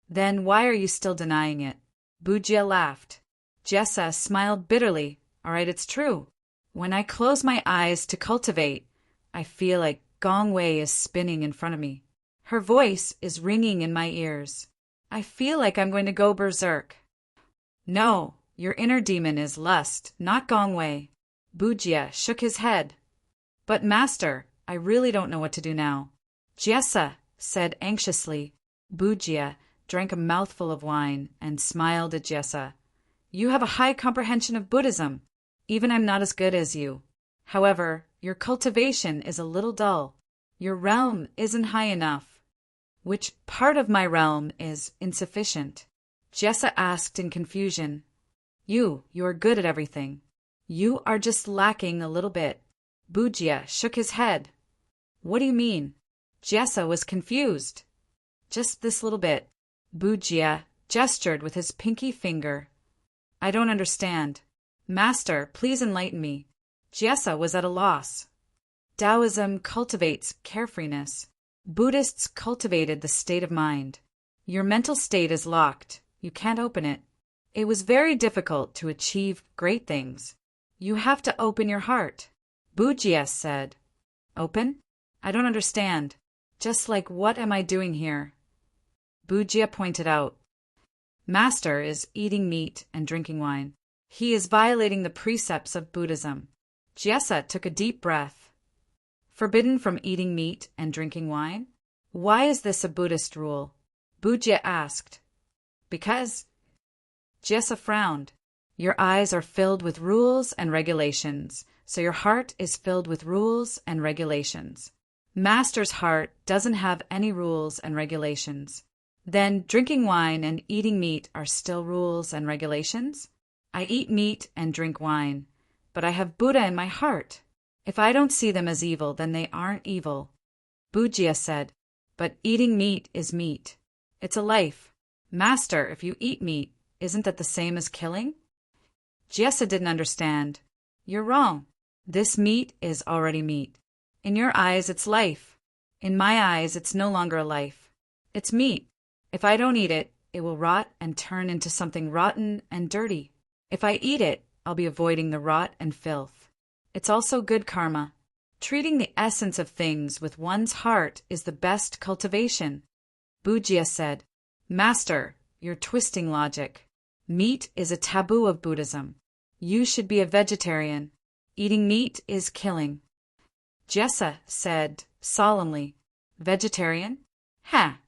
Then why are you still denying it? Bujia laughed. Jessa smiled bitterly. All right, it's true. When I close my eyes to cultivate, I feel like Gongwei is spinning in front of me. Her voice is ringing in my ears. I feel like I'm going to go berserk. No, your inner demon is lust, not Gongwei. Bujia shook his head. But master, I really don't know what to do now. Jessa said anxiously. Bujia drank a mouthful of wine and smiled at Jessa. You have a high comprehension of Buddhism. Even I'm not as good as you. However, your cultivation is a little dull. Your realm isn't high enough. Which part of my realm is insufficient? Jessa asked in confusion. You are good at everything. You are just lacking a little bit. Bujia shook his head. What do you mean? Jessa was confused. Just this little bit. Bujia gestured with his pinky finger. I don't understand. Master, please enlighten me. Jessa was at a loss. Taoism cultivates carefreeness. Buddhists cultivated the state of mind. Your mental state is locked. You can't open it. It was very difficult to achieve great things. You have to open your heart. Bujia said. Open? I don't understand. Just like what am I doing here? Bujia pointed out. Master is eating meat and drinking wine. He is violating the precepts of Buddhism. Jessa took a deep breath. Forbidden from eating meat and drinking wine? Why is this a Buddhist rule? Bujia asked. Because. Jessa frowned. Your eyes are filled with rules and regulations, so your heart is filled with rules and regulations. Master's heart doesn't have any rules and regulations. Then drinking wine and eating meat are still rules and regulations? I eat meat and drink wine, but I have Buddha in my heart. If I don't see them as evil, then they aren't evil. Bujia said, but eating meat is meat. It's a life. Master, if you eat meat, isn't that the same as killing? Jessa didn't understand. You're wrong. This meat is already meat. In your eyes, it's life. In my eyes, it's no longer a life. It's meat. If I don't eat it, it will rot and turn into something rotten and dirty. If I eat it, I'll be avoiding the rot and filth. It's also good karma. Treating the essence of things with one's heart is the best cultivation. Bujia said, Master, you're twisting logic. Meat is a taboo of Buddhism. You should be a vegetarian. Eating meat is killing. Jessa said solemnly, Vegetarian? Ha!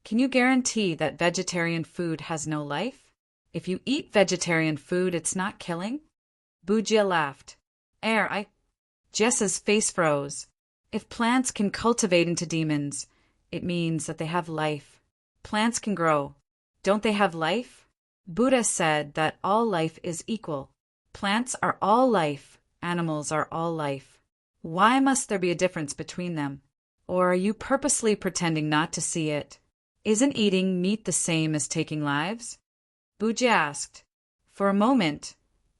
Can you guarantee that vegetarian food has no life? If you eat vegetarian food, it's not killing? Bujia laughed. Jessa's face froze. If plants can cultivate into demons, it means that they have life. Plants can grow. Don't they have life? Buddha said that all life is equal. Plants are all life. Animals are all life. Why must there be a difference between them? Or are you purposely pretending not to see it? Isn't eating meat the same as taking lives? Bujia asked. For a moment,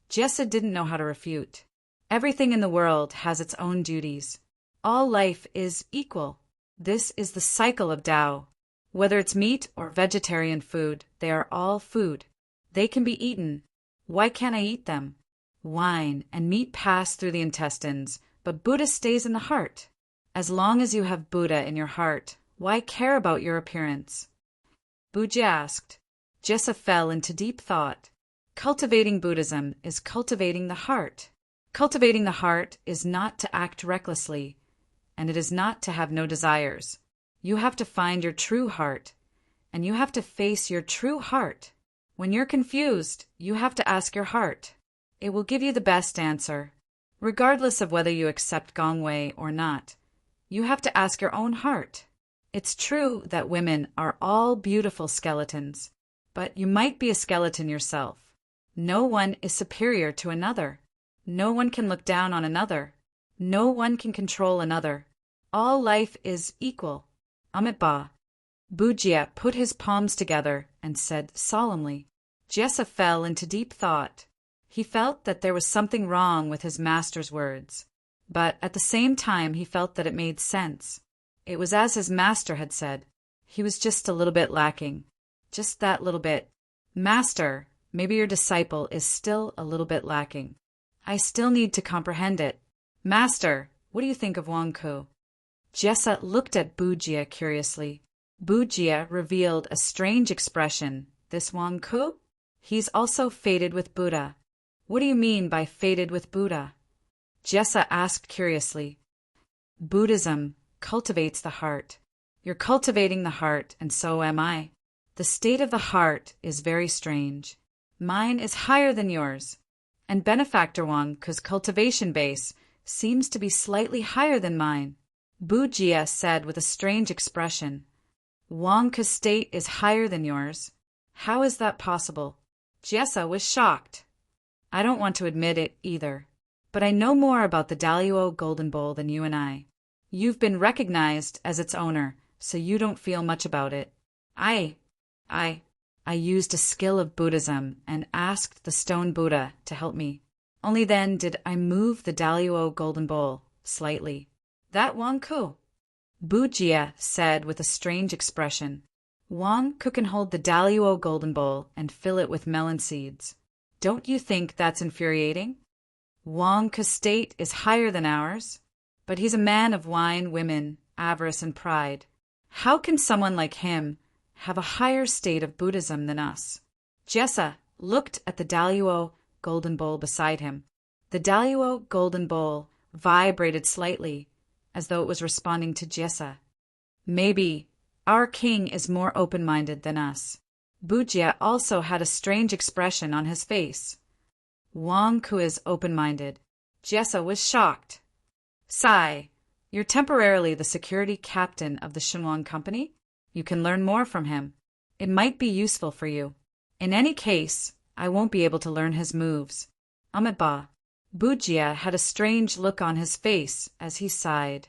Jessa didn't know how to refute. Everything in the world has its own duties. All life is equal. This is the cycle of Tao. Whether it's meat or vegetarian food, they are all food. They can be eaten. Why can't I eat them? Wine and meat pass through the intestines, but Buddha stays in the heart. As long as you have Buddha in your heart, why care about your appearance? Buddha asked. Jessa fell into deep thought. Cultivating Buddhism is cultivating the heart. Cultivating the heart is not to act recklessly, and it is not to have no desires. You have to find your true heart, and you have to face your true heart. When you're confused, you have to ask your heart. It will give you the best answer, regardless of whether you accept Gongwei or not. You have to ask your own heart. It's true that women are all beautiful skeletons, but you might be a skeleton yourself. No one is superior to another. No one can look down on another. No one can control another. All life is equal. Amitabha. Bujia put his palms together and said solemnly. Jessa fell into deep thought. He felt that there was something wrong with his master's words, but at the same time he felt that it made sense. It was as his master had said. He was just a little bit lacking. Just that little bit. Master, maybe your disciple is still a little bit lacking. I still need to comprehend it. Master, what do you think of Wangku? Jessa looked at Bujia curiously. Bujia revealed a strange expression. This Wangku? He's also fated with Buddha. What do you mean by fated with Buddha? Jessa asked curiously. Buddhism cultivates the heart. You're cultivating the heart, and so am I. The state of the heart is very strange. Mine is higher than yours, and Benefactor Wangku's cultivation base seems to be slightly higher than mine. Bujia said with a strange expression. Wangku's state is higher than yours. How is that possible? Jessa was shocked. I don't want to admit it either, but I know more about the Daluo Golden Bowl than you and I. You've been recognized as its owner, so you don't feel much about it. I used a skill of Buddhism and asked the stone Buddha to help me. Only then did I move the Daluo Golden Bowl slightly. That Wangku, Bujia said with a strange expression. Wangku can hold the Daluo Golden Bowl and fill it with melon seeds. Don't you think that's infuriating? Wangku's state is higher than ours, but he's a man of wine, women, avarice, and pride. How can someone like him have a higher state of Buddhism than us? Jessa looked at the Daluo Golden Bowl beside him. The Daluo Golden Bowl vibrated slightly, as though it was responding to Jessa. Maybe our king is more open-minded than us. Bujia also had a strange expression on his face. Wangku is open-minded. Jessa was shocked. Sai, you're temporarily the security captain of the Shenhuang Company. You can learn more from him. It might be useful for you. In any case, I won't be able to learn his moves. Amitabha. Bujia had a strange look on his face as he sighed.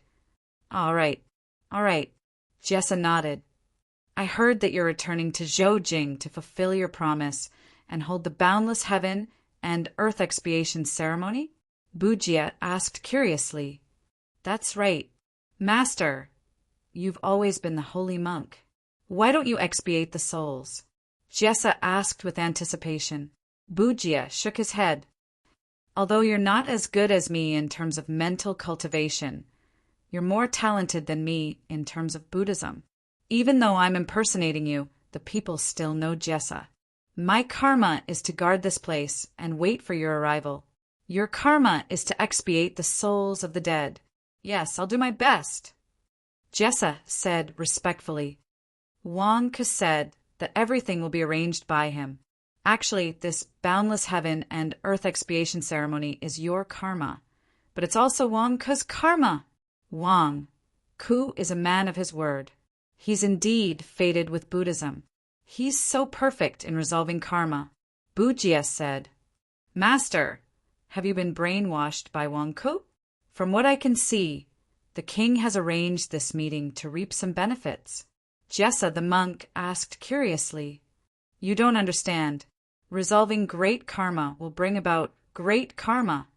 All right. Jessa nodded. I heard that you're returning to Zhoujing to fulfill your promise and hold the boundless heaven and earth expiation ceremony? Bujia asked curiously. That's right. Master, you've always been the holy monk. Why don't you expiate the souls? Jessa asked with anticipation. Bujia shook his head. Although you're not as good as me in terms of mental cultivation, you're more talented than me in terms of Buddhism. Even though I'm impersonating you, the people still know Jessa. My karma is to guard this place and wait for your arrival. Your karma is to expiate the souls of the dead. Yes, I'll do my best. Jessa said respectfully. Wangku said that everything will be arranged by him. Actually, this boundless heaven and earth expiation ceremony is your karma, but it's also Wangku's karma. Wangku is a man of his word. He's indeed fated with Buddhism. He's so perfect in resolving karma. Bujia said, Master, have you been brainwashed by Wangku? From what I can see, the king has arranged this meeting to reap some benefits. Jessa the monk asked curiously, You don't understand. Resolving great karma will bring about great karma.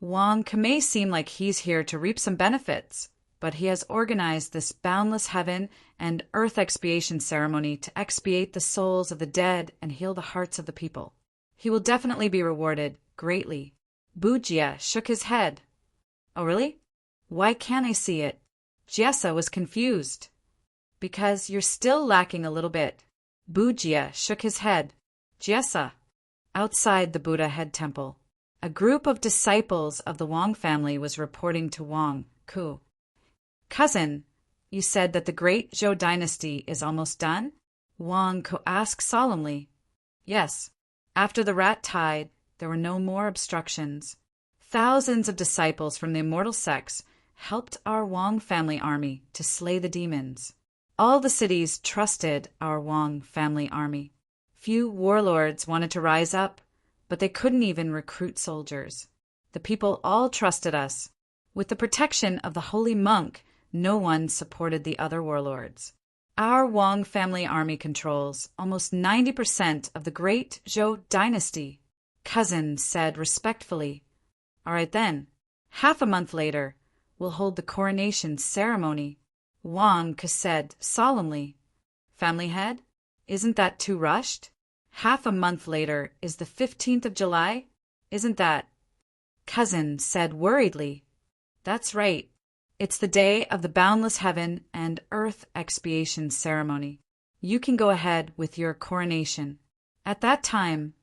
Wangku may seem like he's here to reap some benefits, but he has organized this boundless heaven and earth expiation ceremony to expiate the souls of the dead and heal the hearts of the people. He will definitely be rewarded greatly. Bujia shook his head. Oh, really? Why can't I see it? Jessa was confused. Because you're still lacking a little bit. Bujia shook his head. Jessa. Outside the Buddha head temple, a group of disciples of the Wang family was reporting to Wang Ku. Cousin, you said that the great Zhou dynasty is almost done? Wang Ku asked solemnly. Yes. After the rat tide, there were no more obstructions. Thousands of disciples from the immortal sects helped our Wang family army to slay the demons. All the cities trusted our Wang family army. Few warlords wanted to rise up, but they couldn't even recruit soldiers. The people all trusted us. With the protection of the holy monk, no one supported the other warlords. Our Wang family army controls almost 90% of the great Zhou dynasty, Cousin said respectfully. All right then, half a month later, we'll hold the coronation ceremony, Wang said solemnly. Family head, isn't that too rushed? Half a month later is the 15th of July, isn't that? Cousin said worriedly. That's right. It's the day of the boundless heaven and earth expiation ceremony. You can go ahead with your coronation. At that time,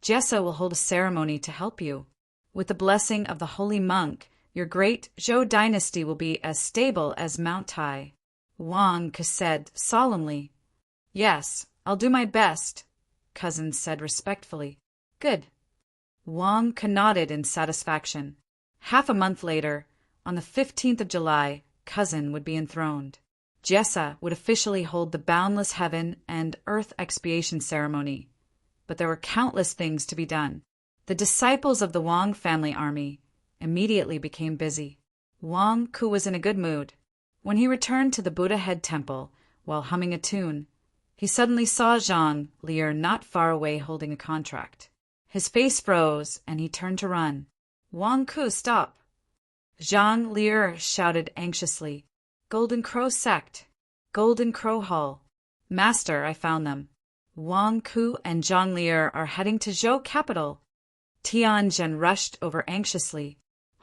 Jessa will hold a ceremony to help you. With the blessing of the holy monk, your great Zhou dynasty will be as stable as Mount Tai. Wang said solemnly. Yes, I'll do my best, Cousin said respectfully. Good. Wang nodded in satisfaction. Half a month later, on the 15th of July, Cousin would be enthroned. Jessa would officially hold the boundless heaven and earth expiation ceremony. But there were countless things to be done. The disciples of the Wang family army immediately became busy. Wang Ku was in a good mood. When he returned to the Buddha head temple while humming a tune, he suddenly saw Zhang Lier not far away holding a contract. His face froze and he turned to run. Wang Ku, stop! Zhang Lier shouted anxiously. Golden Crow sect. Golden Crow Hall. Master, I found them. Wang Ku and Zhang Lier are heading to Zhou capital. Tianzhen rushed over anxiously.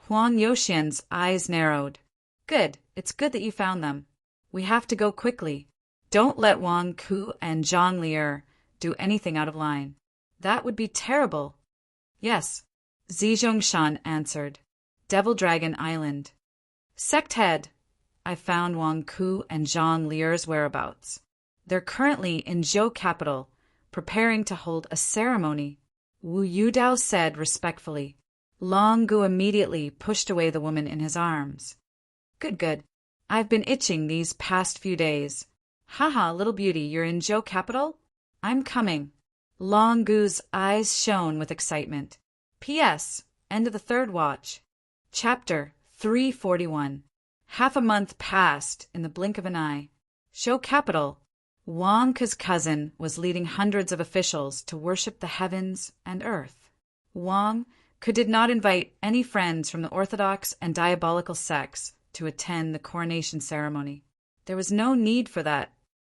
Huang Youxian's eyes narrowed. Good, it's good that you found them. We have to go quickly. Don't let Wang Ku and Zhang Lier do anything out of line. That would be terrible. Yes, Zizhongshan answered. Devil Dragon Island. Sect head. I found Wang Ku and Zhang Lier's whereabouts. They're currently in Zhou capital, preparing to hold a ceremony. Wu Yudao said respectfully. Long Gu immediately pushed away the woman in his arms. Good. I've been itching these past few days. Haha, little beauty, you're in Zhou capital? I'm coming. Long Gu's eyes shone with excitement. P.S. End of the third watch. Chapter 341. Half a month passed in the blink of an eye. Zhou capital. Wang Ke's cousin was leading hundreds of officials to worship the heavens and earth. Wang Ke did not invite any friends from the orthodox and diabolical sects to attend the coronation ceremony. There was no need for that.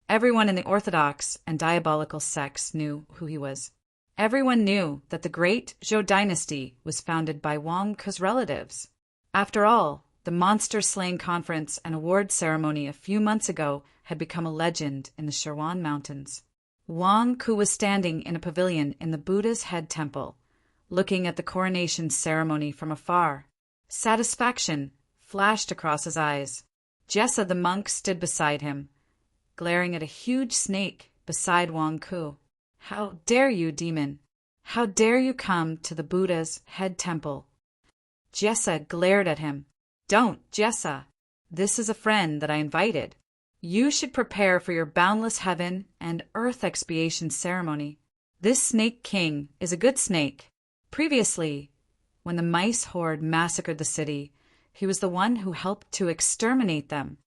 Everyone in the orthodox and diabolical sects knew who he was. Everyone knew that the great Zhou dynasty was founded by Wang Ke's relatives. After all, the monster-slaying conference and award ceremony a few months ago had become a legend in the Sherwan Mountains. Wang Ke was standing in a pavilion in the Buddha's head temple, looking at the coronation ceremony from afar. Satisfaction flashed across his eyes. Jessa the monk stood beside him, glaring at a huge snake beside Wang Ke. How dare you, demon? How dare you come to the Buddha's head temple? Jessa glared at him. Don't, Jessa. This is a friend that I invited. You should prepare for your boundless heaven and earth expiation ceremony. This snake king is a good snake. Previously, when the mice horde massacred the city, he was the one who helped to exterminate them.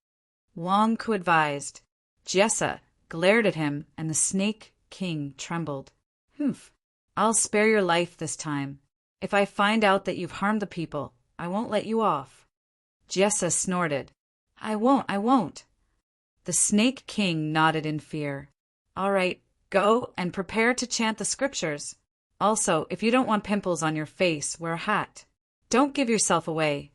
Wang Ke advised. Jessa glared at him, and the snake king trembled. Humph. I'll spare your life this time. If I find out that you've harmed the people, I won't let you off. Jessa snorted. I won't. The Snake King nodded in fear. All right, go and prepare to chant the scriptures. Also, if you don't want pimples on your face, wear a hat. Don't give yourself away.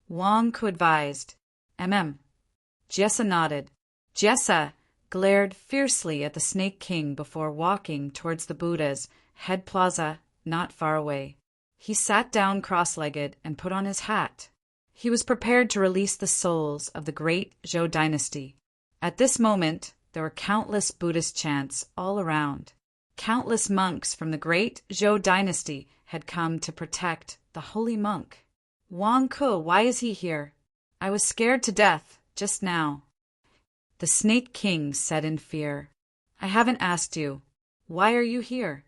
Wang Ku advised. Jessa nodded. Jessa glared fiercely at the Snake King before walking towards the Buddha's head plaza not far away. He sat down cross-legged and put on his hat. He was prepared to release the souls of the great Zhou dynasty. At this moment, there were countless Buddhist chants all around. Countless monks from the great Zhou dynasty had come to protect the holy monk. Wang Ku, why is he here? I was scared to death just now. The Snake King said in fear. I haven't asked you. Why are you here?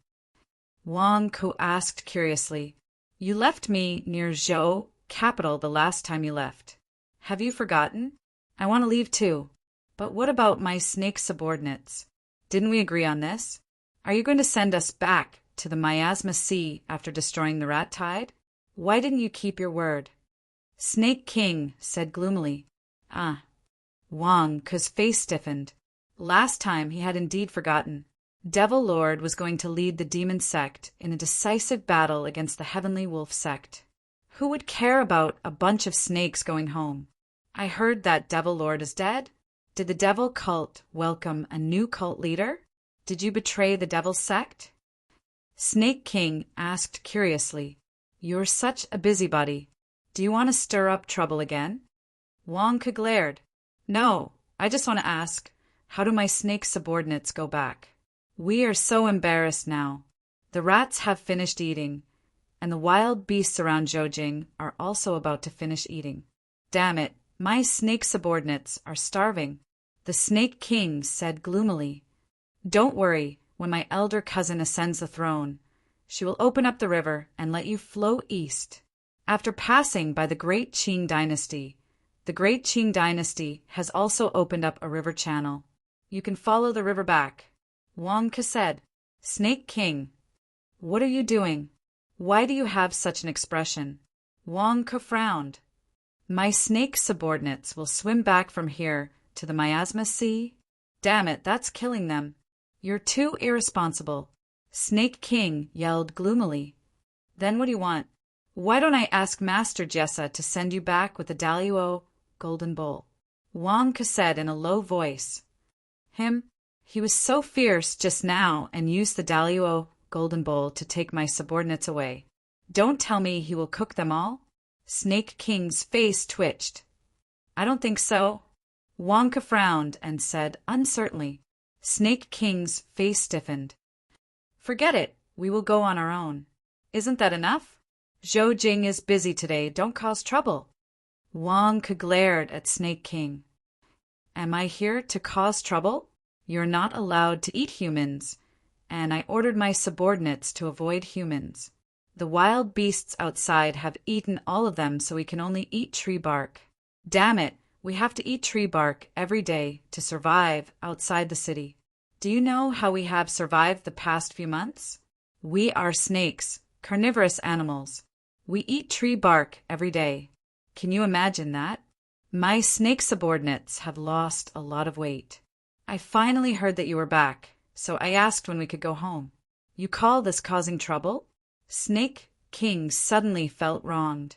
Wang Ku asked curiously. You left me near Zhou capital the last time you left. Have you forgotten? I want to leave too. But what about my snake subordinates? Didn't we agree on this? Are you going to send us back to the Miasma Sea after destroying the rat tide? Why didn't you keep your word? Snake King said gloomily. Wang Ku's face stiffened. Last time he had indeed forgotten. Devil Lord was going to lead the demon sect in a decisive battle against the Heavenly Wolf sect. Who would care about a bunch of snakes going home? I heard that Devil Lord is dead. Did the devil cult welcome a new cult leader? Did you betray the devil's sect? Snake King asked curiously. You're such a busybody. Do you want to stir up trouble again? Wang Ku glared. No, I just want to ask, how do my snake subordinates go back? We are so embarrassed now. The rats have finished eating, and the wild beasts around Zhoujing are also about to finish eating. Damn it, my snake subordinates are starving. The Snake King said gloomily. Don't worry, when my elder cousin ascends the throne, she will open up the river and let you flow east. After passing by the Great Qing dynasty, the Great Qing dynasty has also opened up a river channel. You can follow the river back. Wang Ku said. Snake King, what are you doing? Why do you have such an expression? Wang Ku frowned. My snake subordinates will swim back from here to the Miasma Sea. Damn it, that's killing them. You're too irresponsible. Snake King yelled gloomily. Then what do you want? Why don't I ask Master Jessa to send you back with the Daluo golden bowl? Wang Ku said in a low voice. He was so fierce just now and used the Daluo golden bowl to take my subordinates away. Don't tell me he will cook them all? Snake King's face twitched. I don't think so. Wang Ku frowned and said uncertainly. Snake King's face stiffened. Forget it. We will go on our own. Isn't that enough? Zhoujing is busy today. Don't cause trouble. Wang Ku glared at Snake King. Am I here to cause trouble? You're not allowed to eat humans, and I ordered my subordinates to avoid humans. The wild beasts outside have eaten all of them, so we can only eat tree bark. Damn it, we have to eat tree bark every day to survive outside the city. Do you know how we have survived the past few months? We are snakes, carnivorous animals. We eat tree bark every day. Can you imagine that? My snake subordinates have lost a lot of weight. I finally heard that you were back, so I asked when we could go home. You call this causing trouble? Snake King suddenly felt wronged.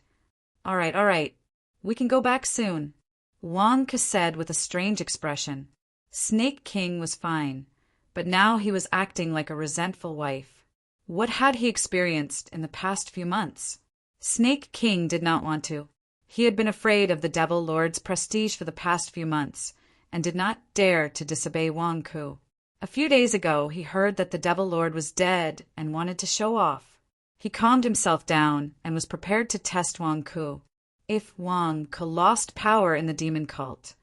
All right. We can go back soon. Wang Ku said with a strange expression. Snake King was fine, but now he was acting like a resentful wife. What had he experienced in the past few months? Snake King did not want to. He had been afraid of the Devil Lord's prestige for the past few months, and did not dare to disobey Wang Ku. A few days ago he heard that the Devil Lord was dead and wanted to show off. He calmed himself down and was prepared to test Wang Ku. If Wang Ku lost power in the demon cult,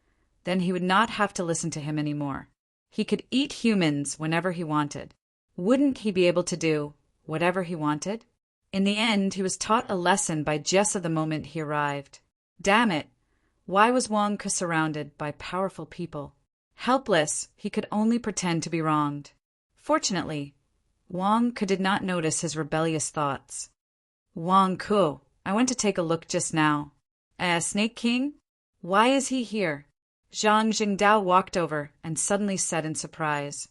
then he would not have to listen to him anymore. He could eat humans whenever he wanted. Wouldn't he be able to do whatever he wanted? In the end, he was taught a lesson by Jessa the moment he arrived. Damn it! Why was Wang Ku surrounded by powerful people? Helpless, he could only pretend to be wronged. Fortunately, Wang Ku did not notice his rebellious thoughts. Wang Ku, I went to take a look just now. Snake King? Why is he here? Zhang Jingdao walked over and suddenly said in surprise,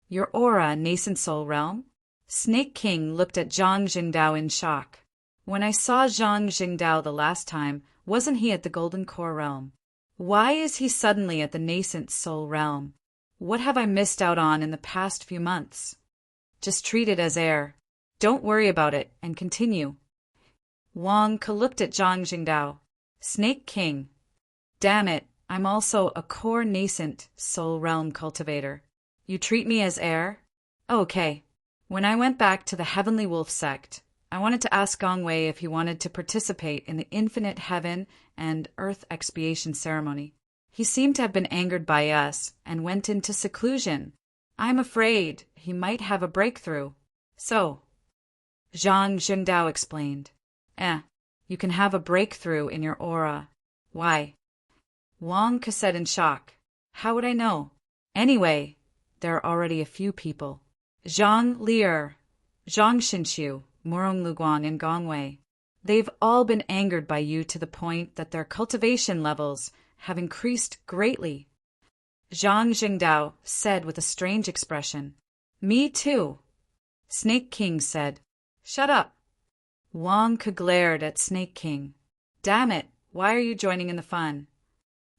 Your aura, nascent soul realm? Snake King looked at Zhang Jingdao in shock. When I saw Zhang Jingdao the last time, wasn't he at the Golden Core realm? Why is he suddenly at the nascent soul realm? What have I missed out on in the past few months? Just treat it as air. Don't worry about it and continue. Wang Ke looked at Zhang Jingdao. Snake King. Damn it, I'm also a core nascent soul realm cultivator. You treat me as air? Okay. When I went back to the Heavenly Wolf sect, I wanted to ask Gong Wei if he wanted to participate in the infinite heaven and earth expiation ceremony. He seemed to have been angered by us and went into seclusion. I'm afraid he might have a breakthrough. So, Zhang Jingdao explained. You can have a breakthrough in your aura. Why? Wang Ke said in shock. How would I know? Anyway, there are already a few people. Zhang Lier, Zhang Xinxiu, Murong Luguang, and Gong Wei. They've all been angered by you to the point that their cultivation levels have increased greatly. Zhang Jingdao said with a strange expression. Me too. Snake King said. Shut up. Wang Ke glared at Snake King. Damn it, why are you joining in the fun?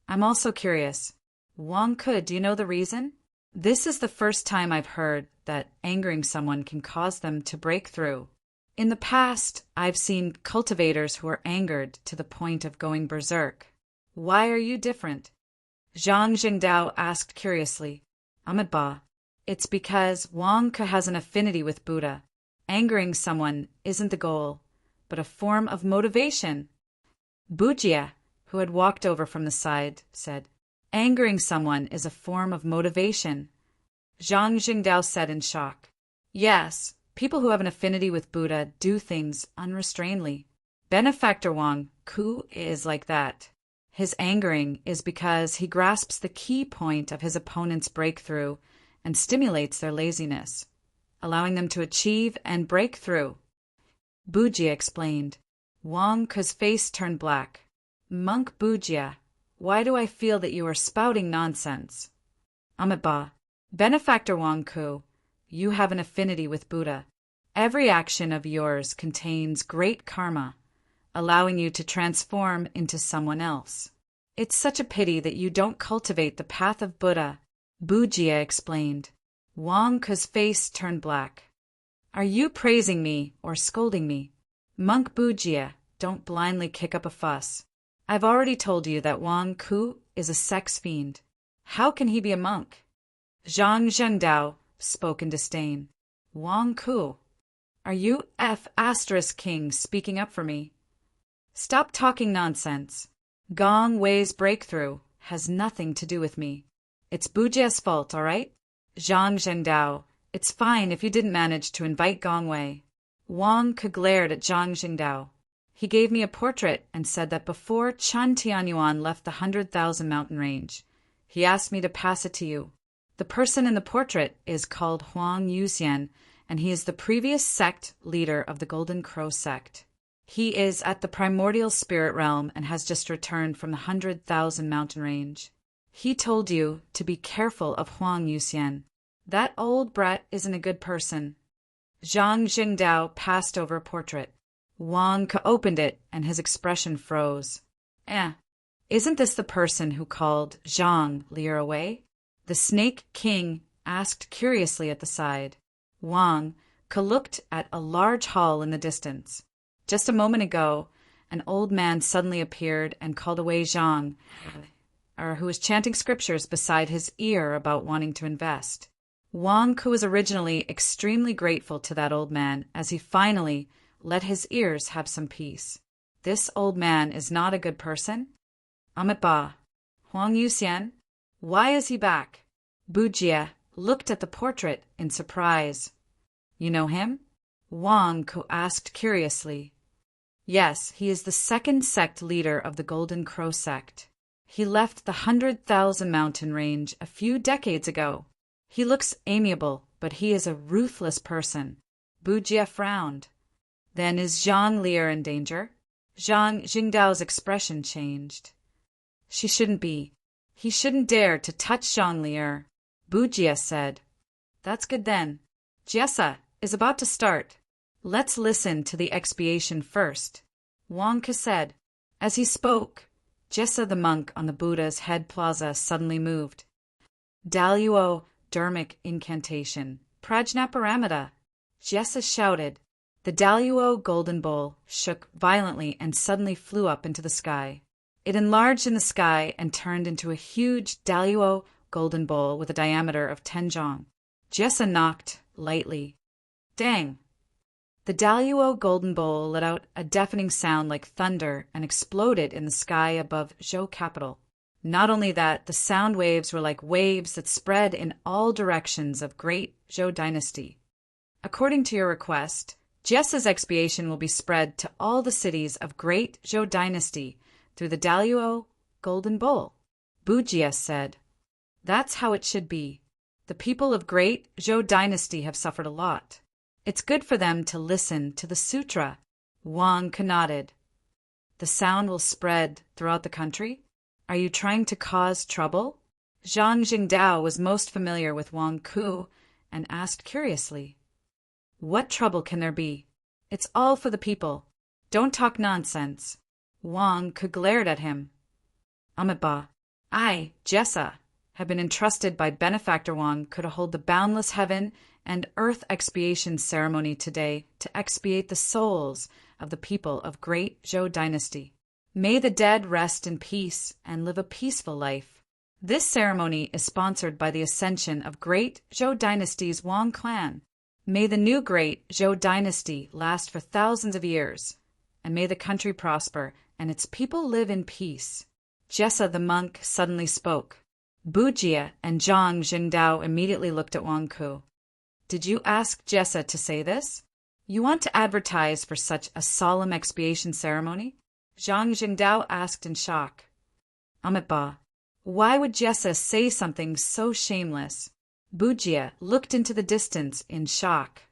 I'm also curious. Wang Ke, do you know the reason? This is the first time I've heard that angering someone can cause them to break through. In the past, I've seen cultivators who are angered to the point of going berserk. Why are you different? Zhang Jingdao asked curiously. Amitabha. It's because Wang Ke has an affinity with Buddha. Angering someone isn't the goal, but a form of motivation. Bujia, who had walked over from the side, said, Angering someone is a form of motivation. Zhang Jingdao said in shock. Yes, people who have an affinity with Buddha do things unrestrainedly. Benefactor Wang Ke is like that. His angering is because he grasps the key point of his opponent's breakthrough and stimulates their laziness, allowing them to achieve and break through. Bujia explained. Wang Ke's face turned black. Monk Bujia, why do I feel that you are spouting nonsense? Amitabha. Benefactor Wang Ke, you have an affinity with Buddha. Every action of yours contains great karma, allowing you to transform into someone else. It's such a pity that you don't cultivate the path of Buddha, Bujia explained. Wang Ke's face turned black. Are you praising me or scolding me? Monk Bujia, don't blindly kick up a fuss. I've already told you that Wang Ke is a sex fiend. How can he be a monk? Zhang Jingdao spoke in disdain. Wang Ke, are you King speaking up for me? Stop talking nonsense. Gong Wei's breakthrough has nothing to do with me. It's Bujia's fault, all right? Zhang Jingdao, it's fine if you didn't manage to invite Gong Wei. Wang Ke glared at Zhang Jingdao. He gave me a portrait and said that before Chen Tianyuan left the 100,000 mountain range, he asked me to pass it to you. The person in the portrait is called Huang Yuxian, and he is the previous sect leader of the Golden Crow sect. He is at the primordial spirit realm and has just returned from the 100,000 mountain range. He told you to be careful of Huang Yuxian. That old brat isn't a good person. Zhang Jingdao passed over a portrait. Wang Ke opened it, and his expression froze. Isn't this the person who called Zhang Lier away? The Snake King asked curiously at the side. Wang Ke looked at a large hall in the distance. Just a moment ago, an old man suddenly appeared and called away Zhang, who was chanting scriptures beside his ear about wanting to invest. Wang Ke was originally extremely grateful to that old man as he finally let his ears have some peace. This old man is not a good person? Amitabha. Huang Yuxian? Why is he back? Bujia looked at the portrait in surprise. You know him? Wang Ke asked curiously. Yes, he is the second sect leader of the Golden Crow sect. He left the 100,000 mountain range a few decades ago. He looks amiable, but he is a ruthless person. Bujia frowned. Then is Zhang Lier in danger? Zhang Jingdao's expression changed. She shouldn't be. He shouldn't dare to touch Zhonglier, Bujie said. That's good then. Jessa is about to start. Let's listen to the expiation first, Wang Ke said. As he spoke, Jessa the monk on the Buddha's head plaza suddenly moved. Daluo Dermic incantation. Prajnaparamita. Jessa shouted. The Daluo golden bowl shook violently and suddenly flew up into the sky. It enlarged in the sky and turned into a huge Daluo golden bowl with a diameter of 10 zhong. Jessa knocked lightly. Dang! The Daluo golden bowl let out a deafening sound like thunder and exploded in the sky above Zhou capital. Not only that, the sound waves were like waves that spread in all directions of Great Zhou Dynasty. According to your request, Jessa's expiation will be spread to all the cities of Great Zhou Dynasty through the Daluo Golden Bowl, Bujie said. That's how it should be. The people of Great Zhou Dynasty have suffered a lot. It's good for them to listen to the sutra, Wang Ke nodded. The sound will spread throughout the country? Are you trying to cause trouble? Zhang Jingdao was most familiar with Wang Ke and asked curiously. What trouble can there be? It's all for the people. Don't talk nonsense. Wang Ke glared at him. Amitabha, I, Jessa, have been entrusted by Benefactor Wang Ke to hold the boundless heaven and earth expiation ceremony today to expiate the souls of the people of Great Zhou Dynasty. May the dead rest in peace and live a peaceful life. This ceremony is sponsored by the ascension of Great Zhou Dynasty's Wang clan. May the new Great Zhou Dynasty last for thousands of years, and may the country prosper and its people live in peace. Jessa the monk suddenly spoke. Bujie and Zhang Jingdao immediately looked at Wang Ke. Did you ask Jessa to say this? You want to advertise for such a solemn expiation ceremony? Zhang Jingdao asked in shock. Amitabha, why would Jessa say something so shameless? Bujie looked into the distance in shock.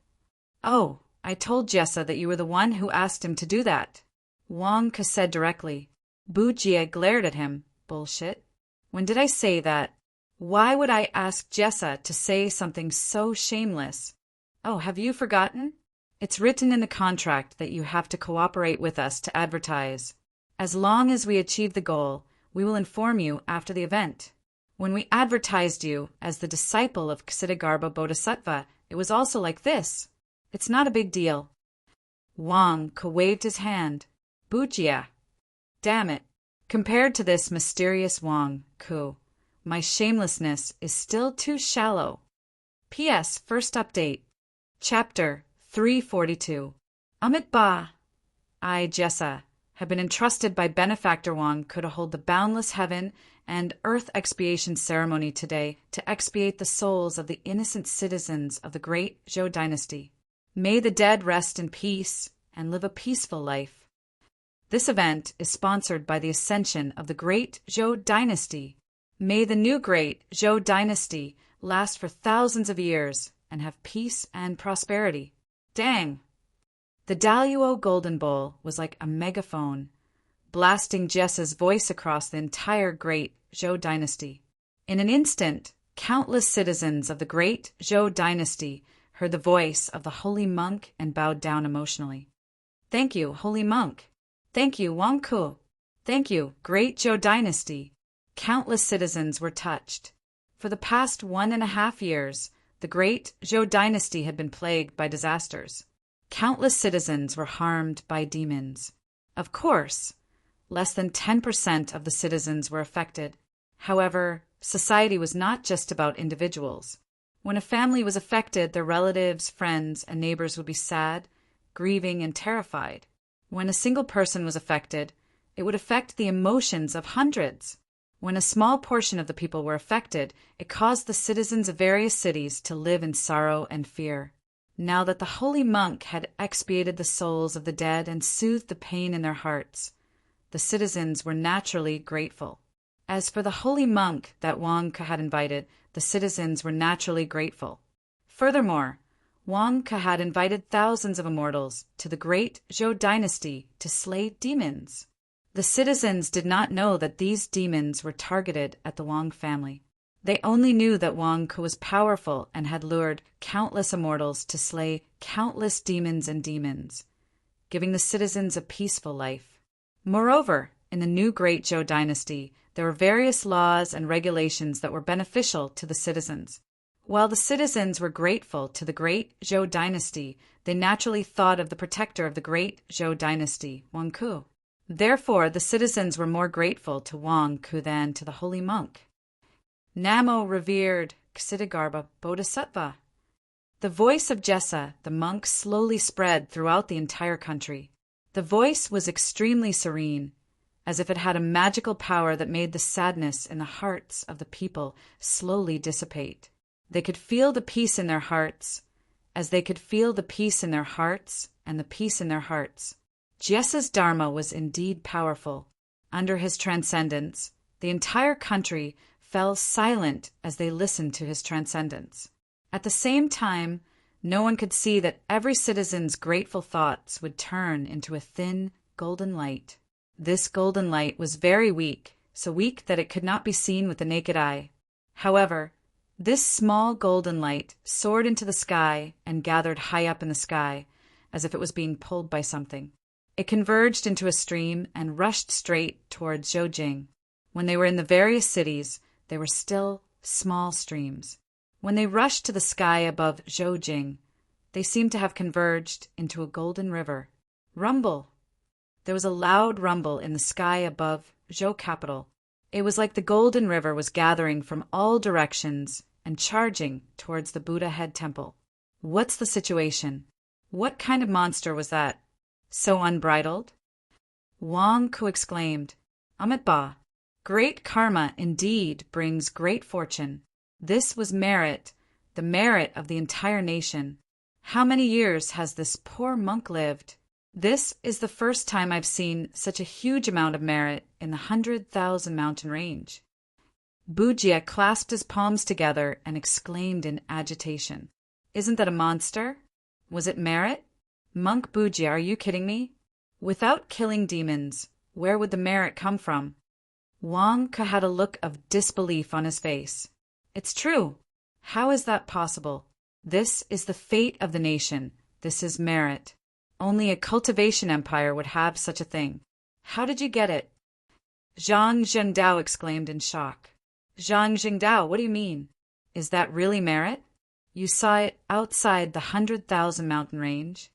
Oh, I told Jessa that you were the one who asked him to do that, Wang Ke said directly. Bujie glared at him. Bullshit. When did I say that? Why would I ask Jessa to say something so shameless? Oh, have you forgotten? It's written in the contract that you have to cooperate with us to advertise. As long as we achieve the goal, we will inform you after the event. When we advertised you as the disciple of Ksitigarbha Bodhisattva, it was also like this. It's not a big deal. Wang Ke waved his hand. Bujie. Damn it. Compared to this mysterious Wang Ke, my shamelessness is still too shallow. P.S. First update. Chapter 342. Amitabha, I, Jessa, have been entrusted by Benefactor Wang Ke to hold the boundless heaven and earth expiation ceremony today to expiate the souls of the innocent citizens of the Great Zhou Dynasty. May the dead rest in peace and live a peaceful life. This event is sponsored by the ascension of the Great Zhou Dynasty. May the new Great Zhou Dynasty last for thousands of years and have peace and prosperity. Dang! The Daluo Golden Bowl was like a megaphone, blasting Jessa's voice across the entire Great Zhou Dynasty. In an instant, countless citizens of the Great Zhou Dynasty heard the voice of the holy monk and bowed down emotionally. Thank you, holy monk. Thank you, Wang Ke. Thank you, Great Zhou Dynasty. Countless citizens were touched. For the past 1.5 years, the Great Zhou Dynasty had been plagued by disasters. Countless citizens were harmed by demons. Of course, less than 10% of the citizens were affected. However, society was not just about individuals. When a family was affected, their relatives, friends, and neighbors would be sad, grieving, and terrified. When a single person was affected, it would affect the emotions of hundreds. When a small portion of the people were affected, it caused the citizens of various cities to live in sorrow and fear. Now that the holy monk had expiated the souls of the dead and soothed the pain in their hearts, the citizens were naturally grateful. As for the holy monk that Wang Ke had invited, the citizens were naturally grateful. Furthermore, Wang Ke had invited thousands of immortals to the Great Zhou Dynasty to slay demons. The citizens did not know that these demons were targeted at the Wang family. They only knew that Wang Ke was powerful and had lured countless immortals to slay countless demons, giving the citizens a peaceful life. Moreover, in the new Great Zhou dynasty, there were various laws and regulations that were beneficial to the citizens. While the citizens were grateful to the Great Zhou dynasty, they naturally thought of the protector of the Great Zhou dynasty, Wang Ke. Therefore, the citizens were more grateful to Wang Ke than to the holy monk. Namo revered Ksitigarbha Bodhisattva. The voice of Jessa, the monk, slowly spread throughout the entire country. The voice was extremely serene, as if it had a magical power that made the sadness in the hearts of the people slowly dissipate. They could feel the peace in their hearts, as they could feel the peace in their hearts and the peace in their hearts. Jessa's dharma was indeed powerful. Under his transcendence, the entire country fell silent as they listened to his transcendence. At the same time, no one could see that every citizen's grateful thoughts would turn into a thin, golden light. This golden light was very weak, so weak that it could not be seen with the naked eye. However, this small golden light soared into the sky and gathered high up in the sky, as if it was being pulled by something. It converged into a stream and rushed straight towards Zhoujing. When they were in the various cities, they were still small streams. When they rushed to the sky above Zhoujing, they seemed to have converged into a golden river. Rumble! There was a loud rumble in the sky above Zhou capital. It was like the golden river was gathering from all directions and charging towards the Buddha head temple. What's the situation? What kind of monster was that? So unbridled? Wang Ke exclaimed, Amitabha, great karma indeed brings great fortune. This was merit, the merit of the entire nation. How many years has this poor monk lived? This is the first time I've seen such a huge amount of merit in the 100,000 mountain range. Bujia clasped his palms together and exclaimed in agitation, Isn't that a monster? Was it merit? Monk Bujia, are you kidding me? Without killing demons, where would the merit come from? Wang Ke had a look of disbelief on his face. It's true. How is that possible? This is the fate of the nation. This is merit. Only a cultivation empire would have such a thing. How did you get it? Zhang Zhengdao exclaimed in shock. Zhang Zhengdao, what do you mean? Is that really merit? You saw it outside the 100,000 mountain range?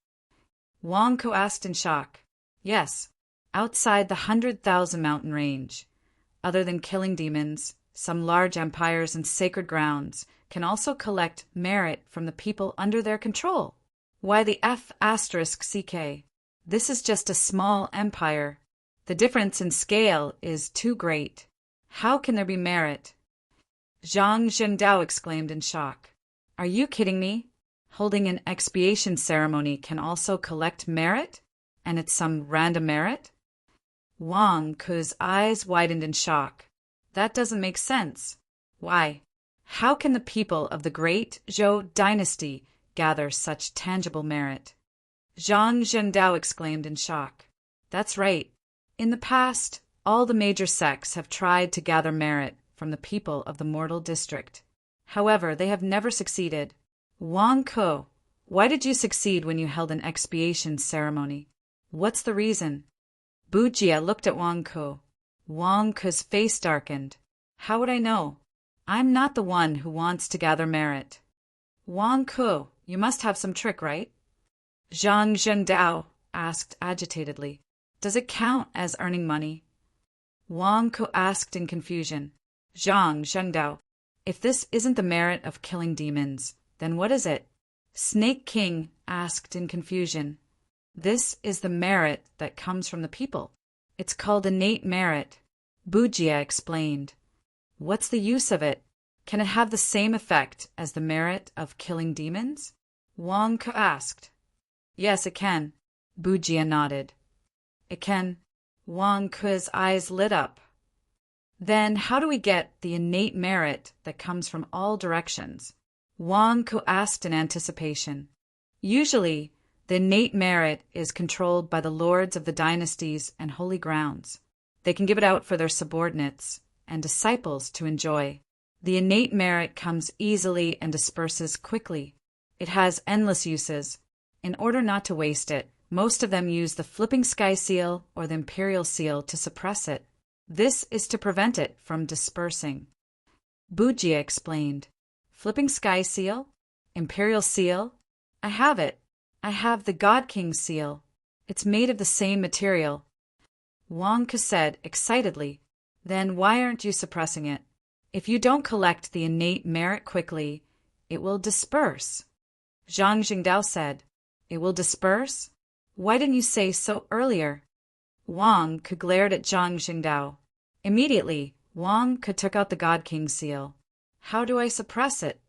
Wang Ke asked in shock. Yes, outside the 100,000 mountain range. Other than killing demons, some large empires and sacred grounds can also collect merit from the people under their control. Why the F***CK? This is just a small empire. The difference in scale is too great. How can there be merit? Zhang Zhengdao exclaimed in shock. Are you kidding me? Holding an expiation ceremony can also collect merit? And it's some random merit? Wang Ke's eyes widened in shock. That doesn't make sense. Why? How can the people of the Great Zhou dynasty gather such tangible merit? Zhang Zhengdao exclaimed in shock. That's right. In the past, all the major sects have tried to gather merit from the people of the mortal district. However, they have never succeeded. Wang Ke, why did you succeed when you held an expiation ceremony? What's the reason? Bujia looked at Wang Ke. Wang Ke's face darkened. How would I know? I'm not the one who wants to gather merit. Wang Ke, you must have some trick, right? Zhang Zhengdao asked agitatedly. Does it count as earning money? Wang Ke asked in confusion. Zhang Zhengdao, if this isn't the merit of killing demons, then what is it? Snake King asked in confusion. This is the merit that comes from the people. It's called innate merit. Bujia explained. What's the use of it? Can it have the same effect as the merit of killing demons? Wang Ke asked. Yes, it can. Bujia nodded. It can. Wang Ke's eyes lit up. Then how do we get the innate merit that comes from all directions? Wang Ke asked in anticipation. Usually, the innate merit is controlled by the lords of the dynasties and holy grounds. They can give it out for their subordinates and disciples to enjoy. The innate merit comes easily and disperses quickly. It has endless uses. In order not to waste it, most of them use the flipping sky seal or the imperial seal to suppress it. This is to prevent it from dispersing. Bujia explained. Flipping sky seal? Imperial seal? I have it. I have the God King seal. It's made of the same material. Wang Ke said excitedly. Then why aren't you suppressing it? If you don't collect the innate merit quickly, it will disperse. Zhang Jingdao said. It will disperse? Why didn't you say so earlier? Wang Ke glared at Zhang Jingdao. Immediately, Wang Ke took out the God King seal. How do I suppress it?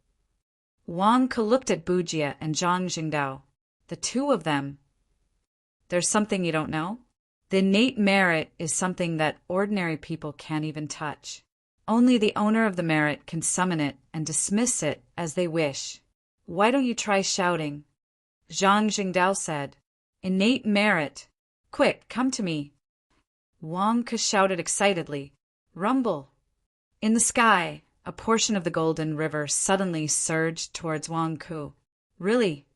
Wang Ke looked at Bujia and Zhang Jingdao. The two of them. There's something you don't know? The innate merit is something that ordinary people can't even touch. Only the owner of the merit can summon it and dismiss it as they wish. Why don't you try shouting? Zhang Jingdao said. Innate merit. Quick, come to me. Wang Ke shouted excitedly. Rumble. In the sky, a portion of the Golden River suddenly surged towards Wang Ke. Really?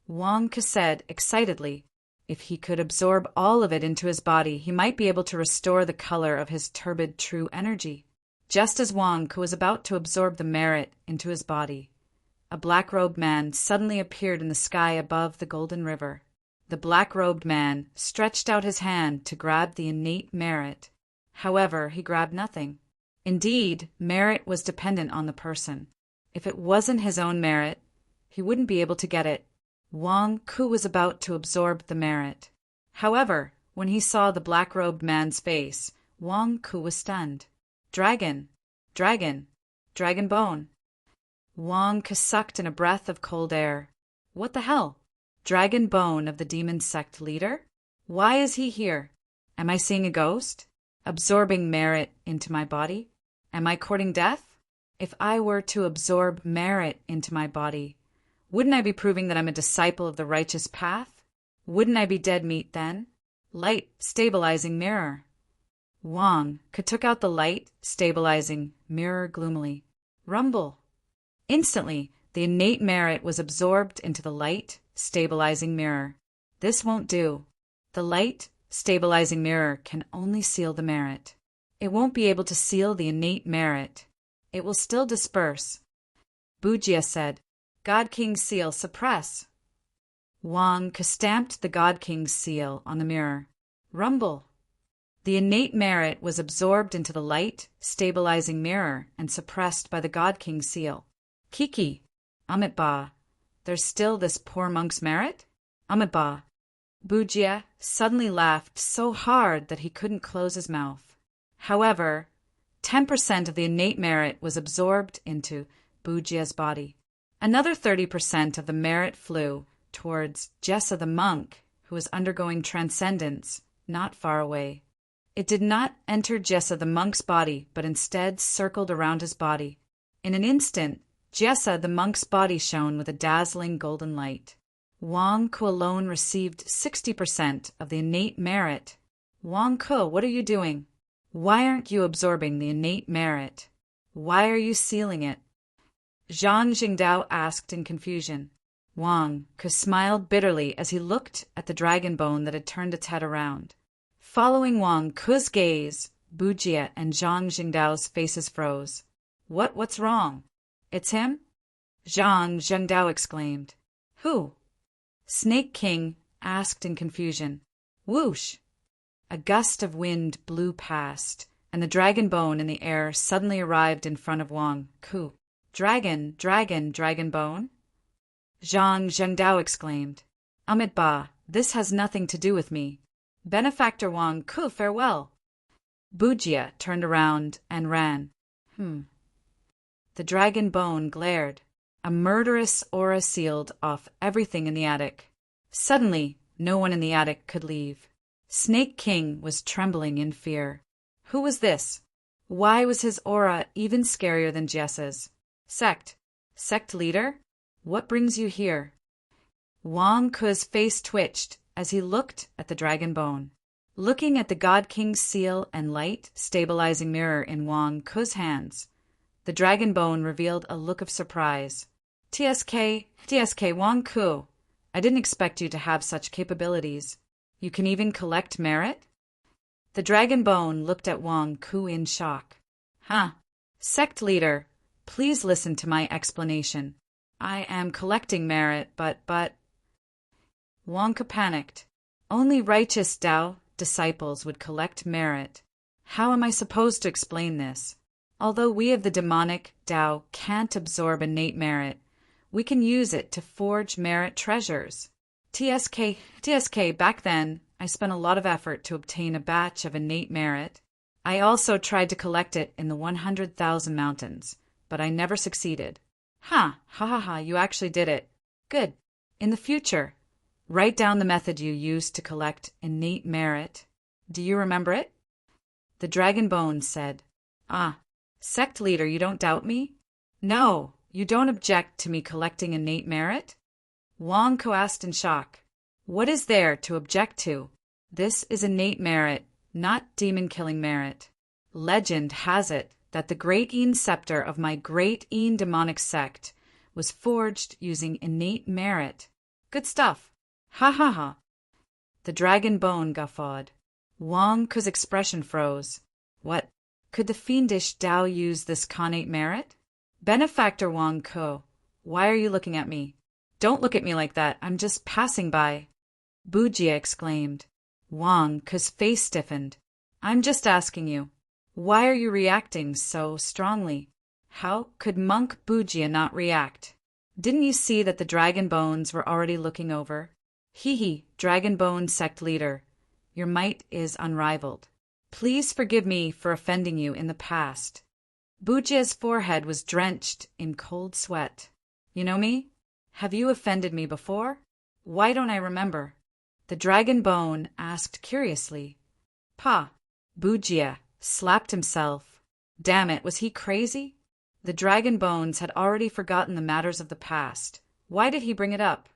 Wang Ke said excitedly. If he could absorb all of it into his body, he might be able to restore the color of his turbid true energy. Just as Wang Ke was about to absorb the merit into his body, a black-robed man suddenly appeared in the sky above the Golden River. The black-robed man stretched out his hand to grab the innate merit. However, he grabbed nothing. Indeed, merit was dependent on the person. If it wasn't his own merit, he wouldn't be able to get it. Wang Ke was about to absorb the merit. However, when he saw the black-robed man's face, Wang Ke was stunned. Dragon! Dragon! Dragon bone! Wang Ke sucked in a breath of cold air. What the hell? Dragon bone of the demon sect leader? Why is he here? Am I seeing a ghost? Absorbing merit into my body? Am I courting death? If I were to absorb merit into my body, wouldn't I be proving that I'm a disciple of the righteous path? Wouldn't I be dead meat then? Light stabilizing mirror. Wang Ke took out the light stabilizing mirror gloomily. Rumble. Instantly, the innate merit was absorbed into the light stabilizing mirror. This won't do. The light stabilizing mirror can only seal the merit. It won't be able to seal the innate merit. It will still disperse. Bujia said, God King seal suppress. Wang Ke stamped the God King seal on the mirror. Rumble. The innate merit was absorbed into the light stabilizing mirror and suppressed by the God King seal. Kiki. Amitabha. There's still this poor monk's merit? Amitabha. Bujia suddenly laughed so hard that he couldn't close his mouth. However, 10% of the innate merit was absorbed into Bujia's body. Another 30% of the merit flew towards Jessa the monk, who was undergoing transcendence not far away. It did not enter Jessa the monk's body, but instead circled around his body. In an instant, Jessa the monk's body shone with a dazzling golden light. Wang Ke alone received 60% of the innate merit. Wang Ke, what are you doing? Why aren't you absorbing the innate merit? Why are you sealing it? Zhang Jingdao asked in confusion. Wang Ke smiled bitterly as he looked at the dragon bone that had turned its head around. Following Wang Ke's gaze, Bujia and Zhang Jingdao's faces froze. What's wrong? It's him? Zhang Jingdao exclaimed. Who? Snake King asked in confusion. Whoosh! A gust of wind blew past, and the dragon bone in the air suddenly arrived in front of Wang Ke. Dragon, dragon, dragon bone? Zhang Zhengdao exclaimed. Amitabha, this has nothing to do with me. Benefactor Wang Ke, farewell. Bujia turned around and ran. The dragon bone glared. A murderous aura sealed off everything in the attic. Suddenly, no one in the attic could leave. Snake King was trembling in fear. Who was this? Why was his aura even scarier than Jessa's? Sect leader? What brings you here? Wang Ke's face twitched as he looked at the dragon bone. looking at the God King's seal and light stabilizing mirror in Wang Ku's hands. The dragon bone revealed a look of surprise. TSK Wang Ku, I didn't expect you to have such capabilities. You can even collect merit? The dragon bone looked at Wang Ku in shock. Huh. Sect leader, please listen to my explanation. I am collecting merit, but... Wang Ku panicked. Only righteous Tao disciples would collect merit. How am I supposed to explain this? Although we of the demonic Tao can't absorb innate merit, we can use it to forge merit treasures. TSK, back then, I spent a lot of effort to obtain a batch of innate merit. I also tried to collect it in the 100,000 mountains, but I never succeeded. Ha ha ha, you actually did it. Good. In the future, write down the method you used to collect innate merit. Do you remember it? The dragon bone said, Ah, sect leader, you don't doubt me? No, you don't object to me collecting innate merit? Wang Ku asked in shock. What is there to object to? This is innate merit, not demon-killing merit. Legend has it that the great Een scepter of my great Een demonic sect was forged using innate merit. Good stuff. Ha ha ha. The dragon bone guffawed. Wang Ku's expression froze. What? Could the fiendish Tao use this connate merit? Benefactor Wang Ku, why are you looking at me? Don't look at me like that, I'm just passing by. Bujia exclaimed. Wang Ku's face stiffened. I'm just asking you. Why are you reacting so strongly? How could Monk Bujia not react? Didn't you see that the dragon bones were already looking over? Hee, dragon bone sect leader. Your might is unrivaled. Please forgive me for offending you in the past. Bujia's forehead was drenched in cold sweat. You know me? Have you offended me before? Why don't I remember? The dragon bone asked curiously. Pa. Bujia slapped himself. Damn it, was he crazy? The dragon bones had already forgotten the matters of the past. Why did he bring it up?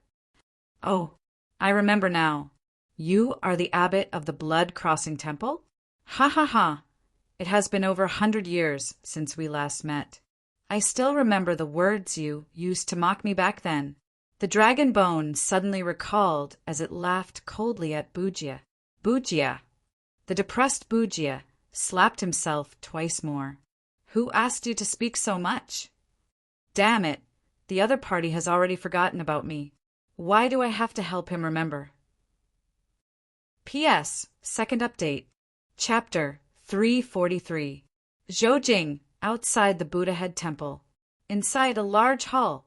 Oh, I remember now. You are the abbot of the Blood Crossing Temple? Ha ha ha. It has been over 100 years since we last met. I still remember the words you used to mock me back then. The dragon bone suddenly recalled as it laughed coldly at Bujia. Bujia. The depressed Bujia slapped himself twice more. Who asked you to speak so much? Damn it, the other party has already forgotten about me. Why do I have to help him remember? P.S. Second update. Chapter 343. Zhoujing, outside the Buddha Head Temple. Inside a large hall,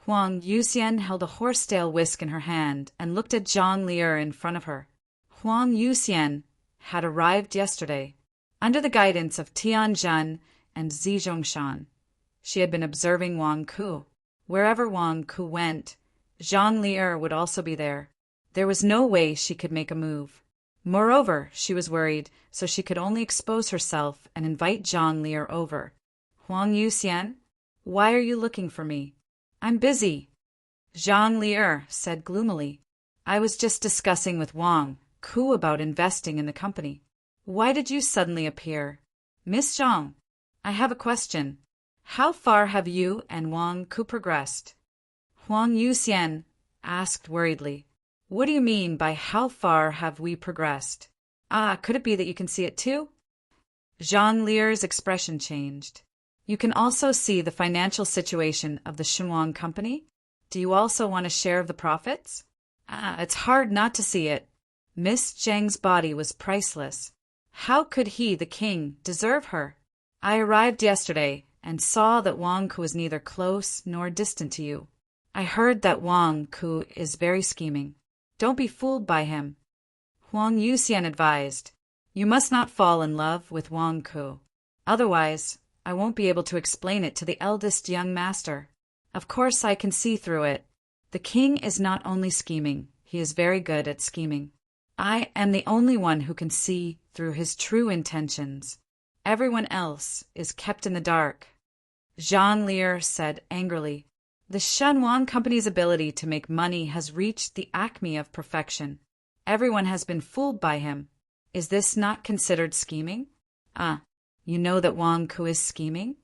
Huang Yuxian held a horsetail whisk in her hand and looked at Zhang Lier in front of her. Huang Yuxian had arrived yesterday, under the guidance of Tian Zhan and Zizhongshan. She had been observing Wang Ku. Wherever Wang Ku went, Zhang Lier would also be there. There was no way she could make a move. Moreover, she was worried, so she could only expose herself and invite Zhang Lier over. Huang Yuxian, why are you looking for me? I'm busy. Zhang Lier said gloomily. I was just discussing with Wang Ku about investing in the company. Why did you suddenly appear? Miss Zhang, I have a question. How far have you and Wang Ku progressed? Huang Yuxian asked worriedly. What do you mean by how far have we progressed? Could it be that you can see it too? Zhang Lier's expression changed. You can also see the financial situation of the Xinhuang company? Do you also want a share of the profits? It's hard not to see it. Miss Zheng's body was priceless. How could he, the king, deserve her? I arrived yesterday and saw that Wang Ku is neither close nor distant to you. I heard that Wang Ku is very scheming. Don't be fooled by him. Huang Yuxian advised. You must not fall in love with Wang Ku. Otherwise, I won't be able to explain it to the eldest young master. Of course I can see through it. The king is not only scheming, he is very good at scheming. I am the only one who can see through his true intentions. Everyone else is kept in the dark. Zhang Lier said angrily. The Xinhuang company's ability to make money has reached the acme of perfection. Everyone has been fooled by him. Is this not considered scheming? Ah, you know that Wang Ku is scheming?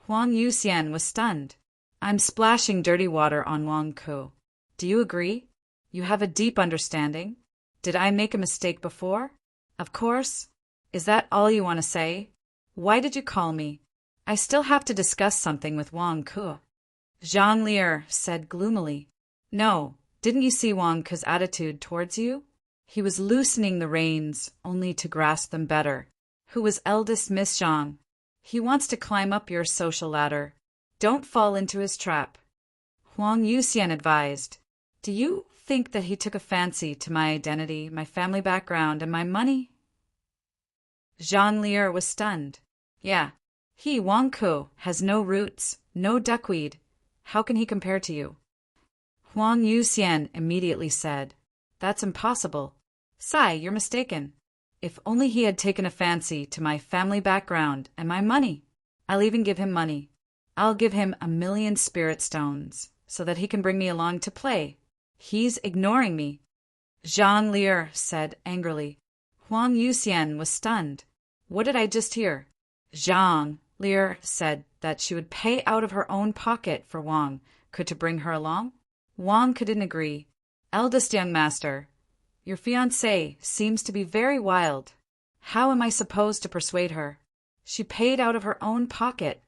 Huang Yuxian was stunned. I'm splashing dirty water on Wang Ku. Do you agree? You have a deep understanding. Did I make a mistake before? Of course. Is that all you want to say? Why did you call me? I still have to discuss something with Wang Ku. Zhang Lier said gloomily. No, didn't you see Wang Ku's attitude towards you? He was loosening the reins, only to grasp them better. Who was eldest Miss Zhang? He wants to climb up your social ladder. Don't fall into his trap. Huang Yuxian advised. Do you think that he took a fancy to my identity, my family background, and my money? Zhang Lier was stunned. Yeah, he, Wang Ku, has no roots, no duckweed. How can he compare to you? Huang Yuxian immediately said. That's impossible. Sai, you're mistaken. If only he had taken a fancy to my family background and my money. I'll even give him money. I'll give him 1,000,000 spirit stones, so that he can bring me along to play. He's ignoring me. Zhang Lier said angrily. Huang Yuxian was stunned. What did I just hear? Zhang Lier said that she would pay out of her own pocket for Wang Ku to bring her along. Wang couldn't agree. Eldest young master, your fiancée seems to be very wild. How am I supposed to persuade her? She paid out of her own pocket.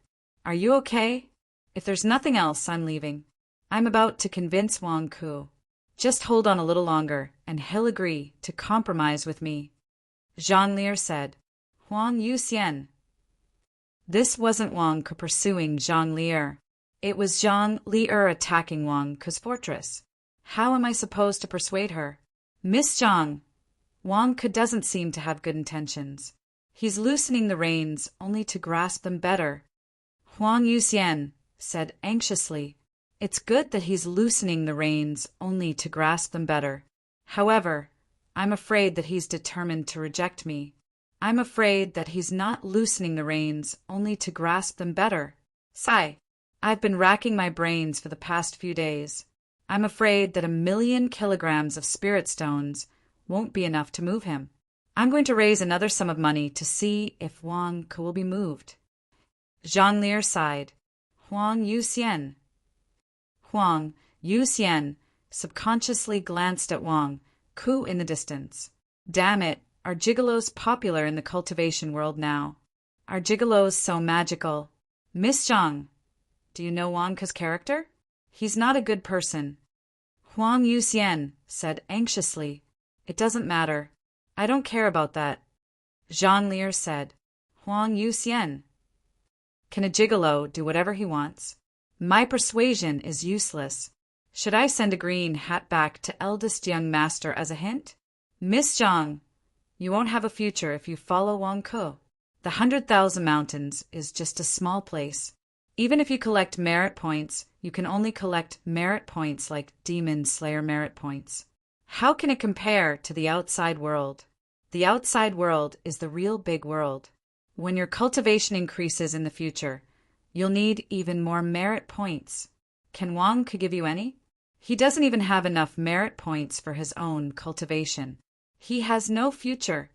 Are you okay? If there's nothing else, I'm leaving. I'm about to convince Wang Ku. Just hold on a little longer, and he'll agree to compromise with me. Zhang Lier said. Huang Yuxian. This wasn't Wang Ku pursuing Zhang Lier. It was Zhang Lier attacking Wang Ku's fortress. How am I supposed to persuade her? Miss Zhang, Wang Ku doesn't seem to have good intentions. He's loosening the reins only to grasp them better. Huang Yuxian said anxiously. It's good that he's loosening the reins only to grasp them better. However, I'm afraid that he's determined to reject me. I'm afraid that he's not loosening the reins only to grasp them better. Sai, I've been racking my brains for the past few days. I'm afraid that 1,000,000 kilograms of spirit stones won't be enough to move him. I'm going to raise another sum of money to see if Wang Ku will be moved. Zhang Lier sighed. Huang Yuxian. Huang Yuxian subconsciously glanced at Wang Ku in the distance. Damn it, are gigolos popular in the cultivation world now? Are gigolos so magical? Miss Zhang, do you know Wang Ku's character? He's not a good person. Huang Yuxian said anxiously. It doesn't matter. I don't care about that. Zhang Lier said. Huang Yuxian. Can a gigolo do whatever he wants? My persuasion is useless. Should I send a green hat back to eldest young master as a hint? Miss Zhang, you won't have a future if you follow Wang Ku. The 100,000 Mountains is just a small place. Even if you collect merit points, you can only collect merit points like Demon Slayer merit points. How can it compare to the outside world? The outside world is the real big world. When your cultivation increases in the future, you'll need even more merit points. Can Wang Ku give you any? He doesn't even have enough merit points for his own cultivation. He has no future.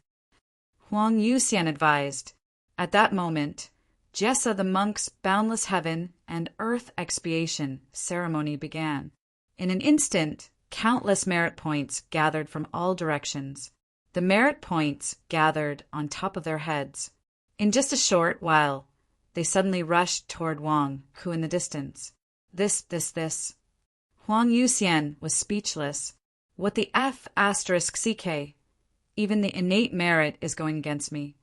Huang Yuxian advised. At that moment, Jessa the monk's boundless heaven and earth expiation ceremony began. In an instant, countless merit points gathered from all directions. The merit points gathered on top of their heads. In just a short while, they suddenly rushed toward Wang Ku in the distance. This. Huang Yuxian was speechless. What the F***CK? Even the innate merit is going against me.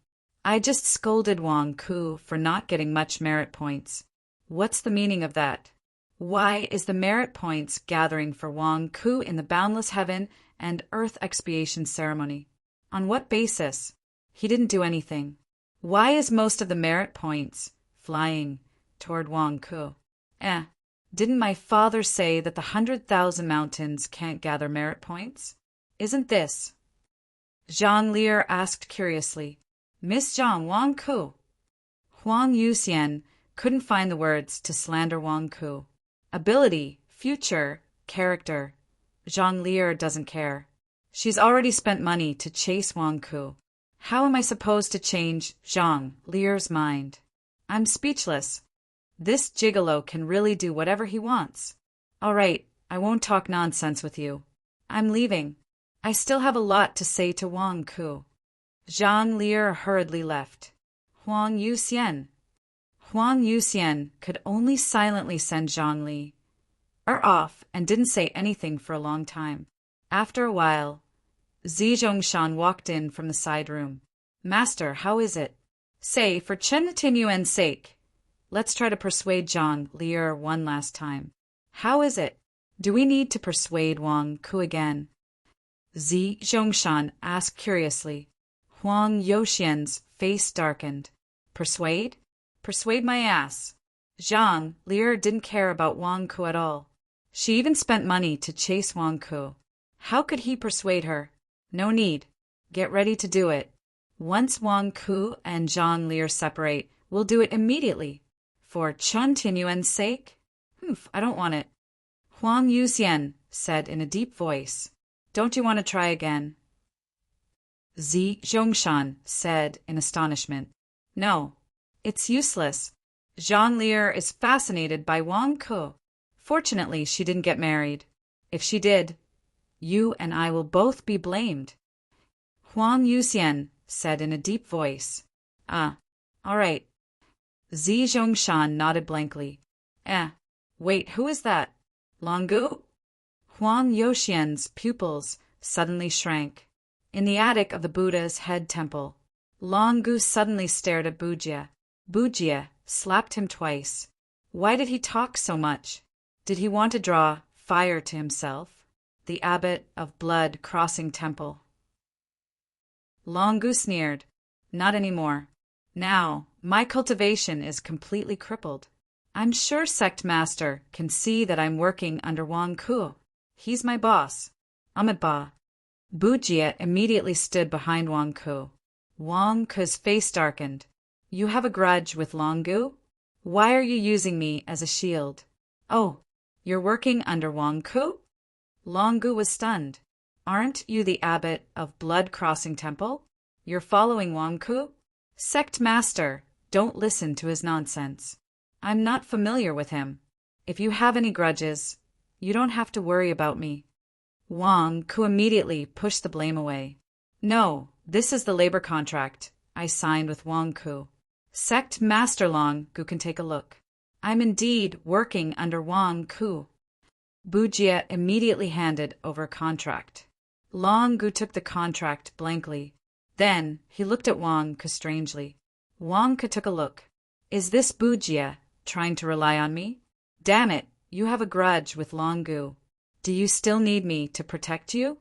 I just scolded Wang Ku for not getting much merit points. What's the meaning of that? Why is the merit points gathering for Wang Ku in the boundless heaven and earth expiation ceremony? On what basis? He didn't do anything. Why is most of the merit points flying toward Wang Ku? Didn't my father say that the 100,000 mountains can't gather merit points? Isn't this? Zhang Lier asked curiously. Miss Zhang, Wang Ku. Huang Yuxian couldn't find the words to slander Wang Ku. Ability, future, character. Zhang Lier doesn't care. She's already spent money to chase Wang Ku. How am I supposed to change Zhang Lier's mind? I'm speechless. This gigolo can really do whatever he wants. All right, I won't talk nonsense with you. I'm leaving. I still have a lot to say to Wang Ku. Zhang Lier hurriedly left. Huang Yuxian. Huang Yuxian could only silently send Zhang Li off and didn't say anything for a long time. After a while, Zi Zhongshan walked in from the side room. Master, how is it? Say, for Chen Tinyuan's sake, let's try to persuade Zhang Lier one last time. How is it? Do we need to persuade Wang Ku again? Zi Zhongshan asked curiously. Huang Yuxian's face darkened. Persuade? Persuade my ass. Zhang Lier didn't care about Wang Ku at all. She even spent money to chase Wang Ku. How could he persuade her? No need. Get ready to do it. Once Wang Ku and Zhang Lier separate, we'll do it immediately. For Chen Tinyuan's sake? I don't want it. Huang Yuxian said in a deep voice. Don't you want to try again? Zi Zhongshan said in astonishment. No, it's useless. Zhang Lier is fascinated by Wang Ku. Fortunately, she didn't get married. If she did, you and I will both be blamed. Huang Yuxian said in a deep voice. All right. Zi Zhongshan nodded blankly. Wait, who is that? Longu? Huang Yuxian's pupils suddenly shrank. In the attic of the Buddha's head temple, Longu suddenly stared at Bujia. Bujia slapped him twice. Why did he talk so much? Did he want to draw fire to himself? The abbot of Blood Crossing Temple. Longu sneered. Not anymore. Now, my cultivation is completely crippled. I'm sure Sect Master can see that I'm working under Wang Ku. He's my boss. Amitabha. Bujia immediately stood behind Wang Ku. Wang Ku's face darkened. You have a grudge with Longu? Why are you using me as a shield? Oh, you're working under Wang Ku? Longu was stunned. Aren't you the abbot of Blood Crossing Temple? You're following Wang Ku? Sect Master, don't listen to his nonsense. I'm not familiar with him. If you have any grudges, you don't have to worry about me. Wang Ku immediately pushed the blame away. No, this is the labor contract I signed with Wang Ku. Sect Master Longu can take a look. I'm indeed working under Wang Ku. Bujia immediately handed over a contract. Longu took the contract blankly. Then he looked at Wang Ku strangely. Wang Ku took a look. Is this Bujia trying to rely on me? Damn it, you have a grudge with Longu. Do you still need me to protect you?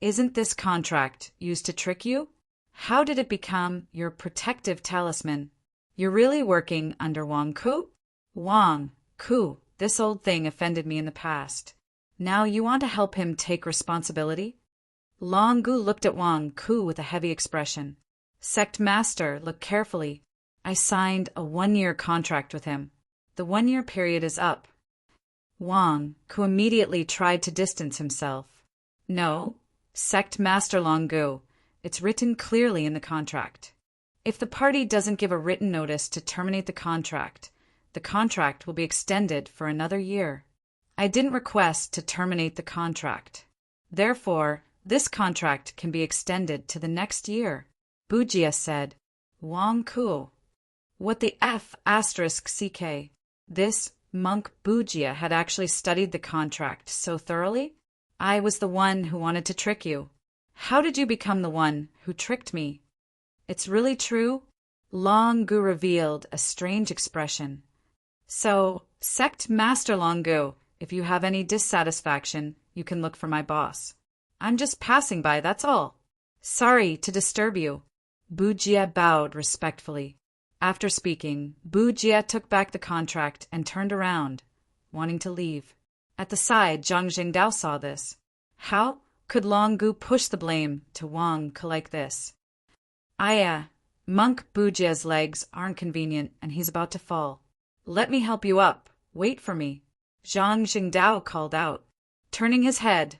Isn't this contract used to trick you? How did it become your protective talisman? You're really working under Wang Ku? Wang Ku, this old thing offended me in the past. Now you want to help him take responsibility? Longu looked at Wang Ku with a heavy expression. Sect Master, look carefully. I signed a 1-year contract with him. The 1-year period is up. Wang Ku immediately tried to distance himself. No, Sect Master Longu, it's written clearly in the contract. If the party doesn't give a written notice to terminate the contract will be extended for another year. I didn't request to terminate the contract. Therefore, this contract can be extended to the next year, Bujia said. Wang Ku. What the F***CK? This monk Bujia had actually studied the contract so thoroughly? I was the one who wanted to trick you. How did you become the one who tricked me? It's really true? Longu revealed a strange expression. So, Sect Master Longu, if you have any dissatisfaction, you can look for my boss. I'm just passing by, that's all. Sorry to disturb you. Bujia bowed respectfully. After speaking, Bujia took back the contract and turned around, wanting to leave. At the side, Zhang Jingdao saw this. How could Longu push the blame to Wang Ku like this? Monk Bujia's legs aren't convenient and he's about to fall. Let me help you up. Wait for me. Zhang Jingdao called out. Turning his head,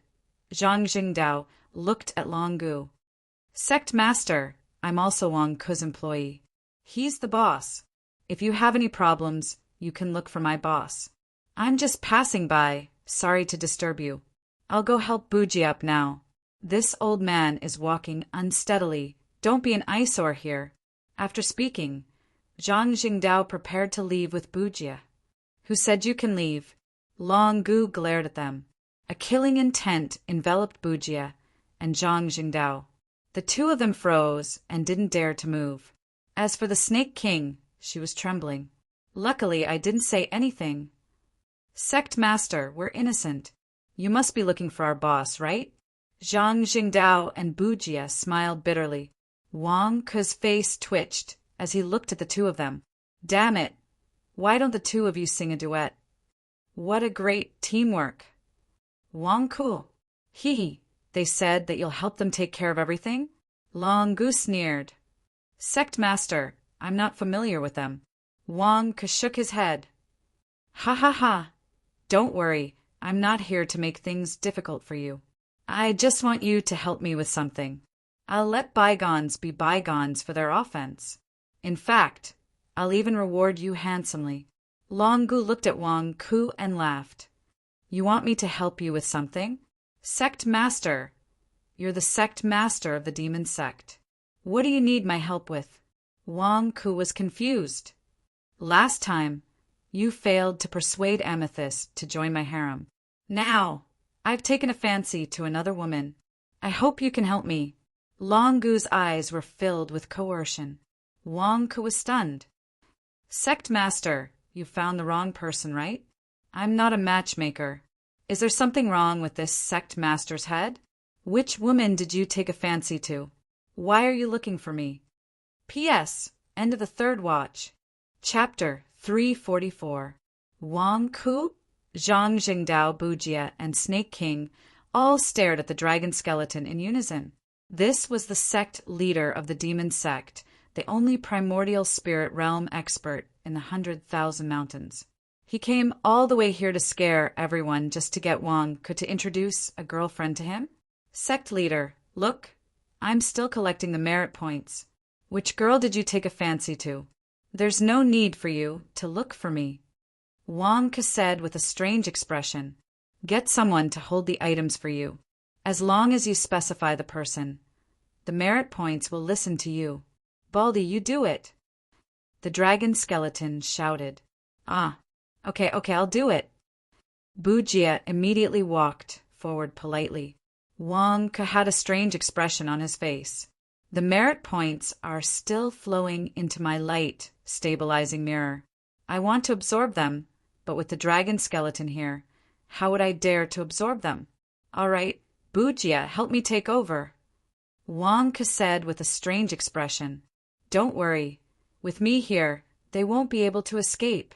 Zhang Jingdao looked at Longu. Sect Master, I'm also Wang Ke's employee. He's the boss. If you have any problems, you can look for my boss. I'm just passing by, sorry to disturb you. I'll go help Bujia up now. This old man is walking unsteadily. Don't be an eyesore here. After speaking, Zhang Jingdao prepared to leave with Bujia. Who said you can leave? Long Gu glared at them. A killing intent enveloped Bujia and Zhang Jingdao. The two of them froze and didn't dare to move. As for the Snake King, she was trembling. Luckily, I didn't say anything. Sect Master, we're innocent. You must be looking for our boss, right? Zhang Jingdao and Bujia smiled bitterly. Wang Ke's face twitched as he looked at the two of them. Damn it! Why don't the two of you sing a duet? What a great teamwork! Wang Ke, hee, they said that you'll help them take care of everything? Long Gu sneered. Sect Master, I'm not familiar with them. Wang Ke shook his head. Ha ha ha! Don't worry, I'm not here to make things difficult for you. I just want you to help me with something. I'll let bygones be bygones for their offense. In fact, I'll even reward you handsomely. Long Gu looked at Wang Ke and laughed. You want me to help you with something? Sect Master. You're the Sect Master of the Demon Sect. What do you need my help with? Wang Ke was confused. Last time, you failed to persuade Amethyst to join my harem. Now, I've taken a fancy to another woman. I hope you can help me. Long Gu's eyes were filled with coercion. Wang Ke was stunned. Sect Master, you found the wrong person, right? I'm not a matchmaker. Is there something wrong with this Sect Master's head? Which woman did you take a fancy to? Why are you looking for me? P.S. End of the third watch. Chapter 344. Wang Ke, Zhang Jingdao, Bujia, and Snake King all stared at the dragon skeleton in unison. This was the sect leader of the demon sect, the only primordial spirit realm expert in the 100,000 mountains. He came all the way here to scare everyone just to get Wang Ke to introduce a girlfriend to him? Sect leader, look, I'm still collecting the merit points. Which girl did you take a fancy to? There's no need for you to look for me. Wang Ke said with a strange expression. Get someone to hold the items for you. As long as you specify the person, the merit points will listen to you. Baldy, you do it. The dragon skeleton shouted. Okay, I'll do it. Bujia immediately walked forward politely. Wang Ke had a strange expression on his face. The merit points are still flowing into my light stabilizing mirror. I want to absorb them, but with the dragon skeleton here, how would I dare to absorb them? All right, Bujia, help me take over. Wang Ke said with a strange expression. Don't worry, with me here, they won't be able to escape.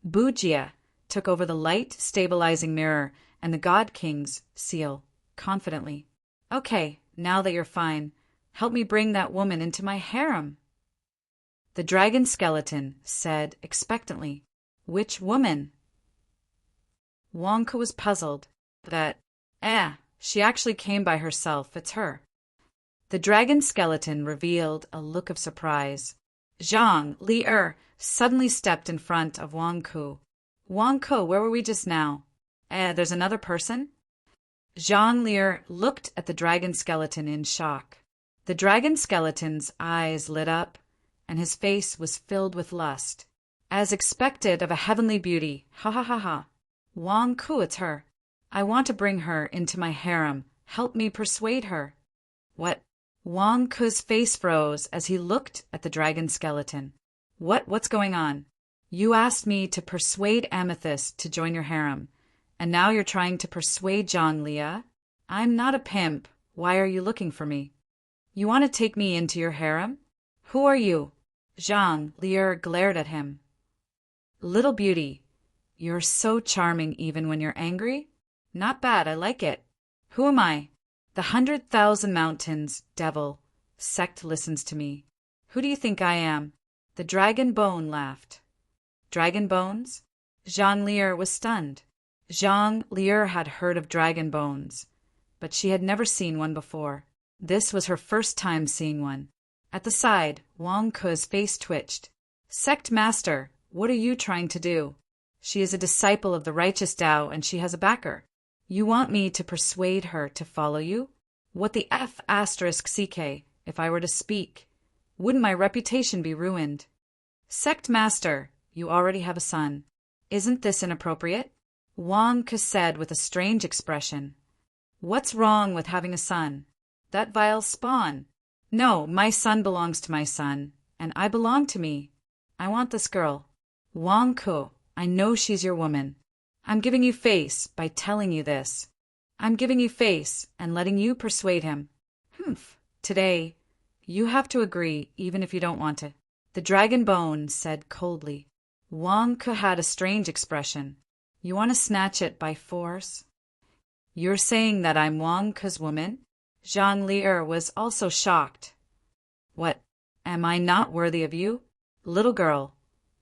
Bujia took over the light stabilizing mirror and the God King's seal confidently. Okay, now that you're fine, help me bring that woman into my harem. The dragon skeleton said expectantly. Which woman? Wang Ke was puzzled. She actually came by herself, it's her. The dragon skeleton revealed a look of surprise. Zhang Li suddenly stepped in front of Wang Ke. Wang Ke, where were we just now? There's another person? Zhang Li looked at the dragon skeleton in shock. The dragon skeleton's eyes lit up, and his face was filled with lust. As expected of a heavenly beauty, ha ha ha ha. Wang Ke, it's her. I want to bring her into my harem. Help me persuade her. What? Wang Ke's face froze as he looked at the dragon skeleton. What's going on? You asked me to persuade Amethyst to join your harem, and now you're trying to persuade Zhang Li? I'm not a pimp. Why are you looking for me? You want to take me into your harem? Who are you? Zhang Li glared at him. Little beauty, you're so charming even when you're angry? Not bad, I like it. Who am I? The 100,000 mountains, devil, sect listens to me. Who do you think I am? The dragon bone laughed. Dragon bones? Zhang Li was stunned. Zhang Li had heard of dragon bones, but she had never seen one before. This was her first time seeing one. At the side, Wang Ke's face twitched. Sect Master, what are you trying to do? She is a disciple of the righteous Tao and she has a backer. You want me to persuade her to follow you? What the F***ck, if I were to speak? Wouldn't my reputation be ruined? Sect Master, you already have a son. Isn't this inappropriate? Wang Ke said with a strange expression. What's wrong with having a son? That vile spawn. No, my son belongs to my son, and I belong to me. I want this girl. Wang Ke, I know she's your woman. I'm giving you face by telling you this. I'm giving you face and letting you persuade him. Today, you have to agree even if you don't want to. The dragon bone said coldly. Wang Ke had a strange expression. You want to snatch it by force? You're saying that I'm Wang Ke's woman? Zhang Li'er was also shocked. What, am I not worthy of you? Little girl,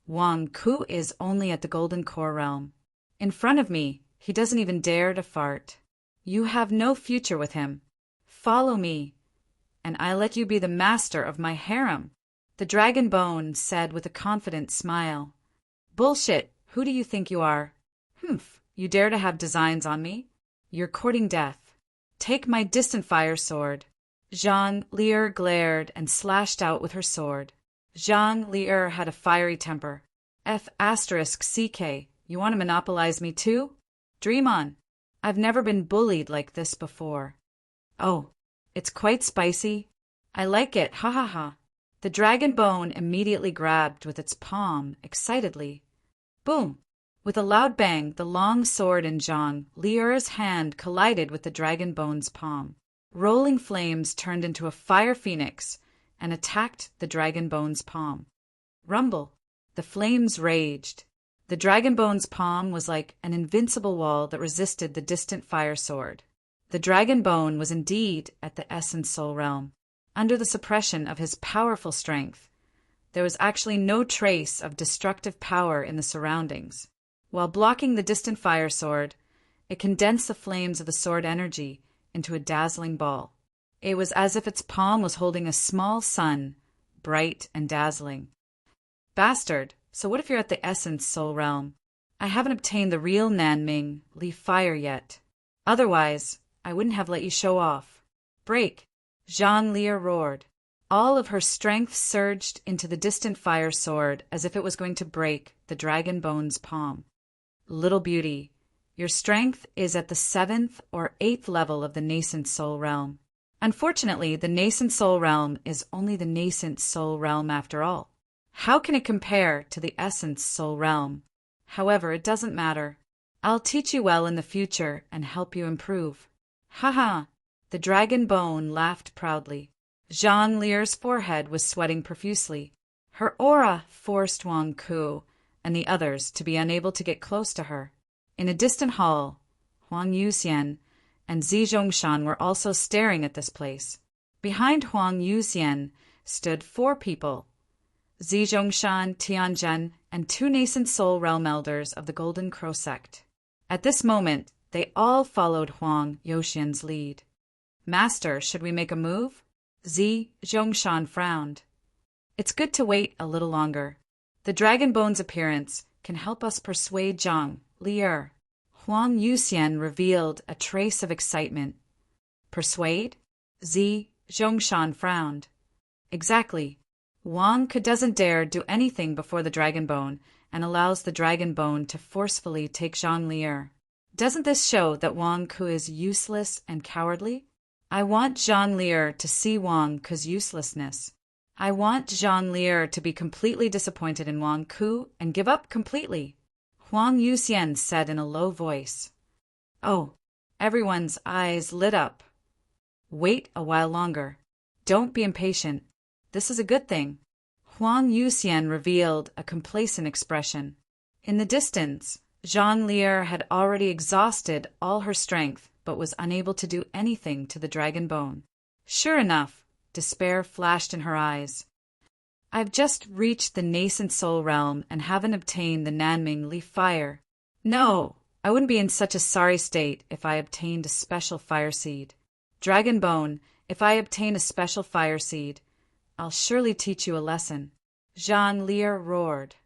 Wang Ke is only at the Golden Core realm. In front of me, he doesn't even dare to fart. You have no future with him. Follow me, and I'll let you be the master of my harem, the dragon bone said with a confident smile. Bullshit, who do you think you are? You dare to have designs on me? You're courting death. Take my distant fire sword. Zhang Li'er glared and slashed out with her sword. Zhang Li'er had a fiery temper. F***ck, you want to monopolize me too? Dream on. I've never been bullied like this before. Oh, it's quite spicy. I like it, ha ha ha. The dragon bone immediately grabbed with its palm excitedly. Boom! With a loud bang, the long sword in Zhang Li'er's hand collided with the dragon bone's palm. Rolling flames turned into a fire phoenix and attacked the dragon bone's palm. Rumble! The flames raged. The dragon bone's palm was like an invincible wall that resisted the distant fire sword. The dragon bone was indeed at the essence soul realm. Under the suppression of his powerful strength, there was actually no trace of destructive power in the surroundings. While blocking the distant fire sword, it condensed the flames of the sword energy into a dazzling ball. It was as if its palm was holding a small sun, bright and dazzling. Bastard, so what if you're at the essence soul realm? I haven't obtained the real Nanming Li fire yet. Otherwise, I wouldn't have let you show off. Break! Zhang Li'er roared. All of her strength surged into the distant fire sword as if it was going to break the dragon bone's palm. Little beauty, your strength is at the 7th or 8th level of the nascent soul realm. Unfortunately, the nascent soul realm is only the nascent soul realm after all. How can it compare to the essence soul realm? However, it doesn't matter. I'll teach you well in the future and help you improve. Ha! The dragon bone laughed proudly. Zhang Li'er's forehead was sweating profusely. Her aura forced Wang Ke and the others to be unable to get close to her. In a distant hall, Huang Yuxian and Zi Zhongshan were also staring at this place. Behind Huang Yuxian stood 4 people: Zi Zhongshan, Tianzhen, and 2 nascent soul realm elders of the Golden Crow sect. At this moment, they all followed Huang Yuxian's lead. Master, should we make a move? Zi Zhongshan frowned. It's good to wait a little longer. The dragon bone's appearance can help us persuade Zhang Li'er. Huang Yuxian revealed a trace of excitement. Persuade? Zi Zhongshan frowned. Exactly. Wang Ke doesn't dare do anything before the dragon bone and allows the dragon bone to forcefully take Zhang Li'er. Doesn't this show that Wang Ke is useless and cowardly? I want Zhang Li'er to see Wang Ke's uselessness. I want Zhang Li'er to be completely disappointed in Wang Ke and give up completely. Huang Yuxian said in a low voice. Oh, everyone's eyes lit up. Wait a while longer. Don't be impatient. This is a good thing. Huang Yuxian revealed a complacent expression. In the distance, Zhang Li'er had already exhausted all her strength but was unable to do anything to the dragon bone. Sure enough, despair flashed in her eyes. I've just reached the nascent soul realm and haven't obtained the Nanming Leaf Fire. No, I wouldn't be in such a sorry state if I obtained a special fire seed. Dragon Bone, if I obtain a special fire seed, I'll surely teach you a lesson. Jean Lear roared.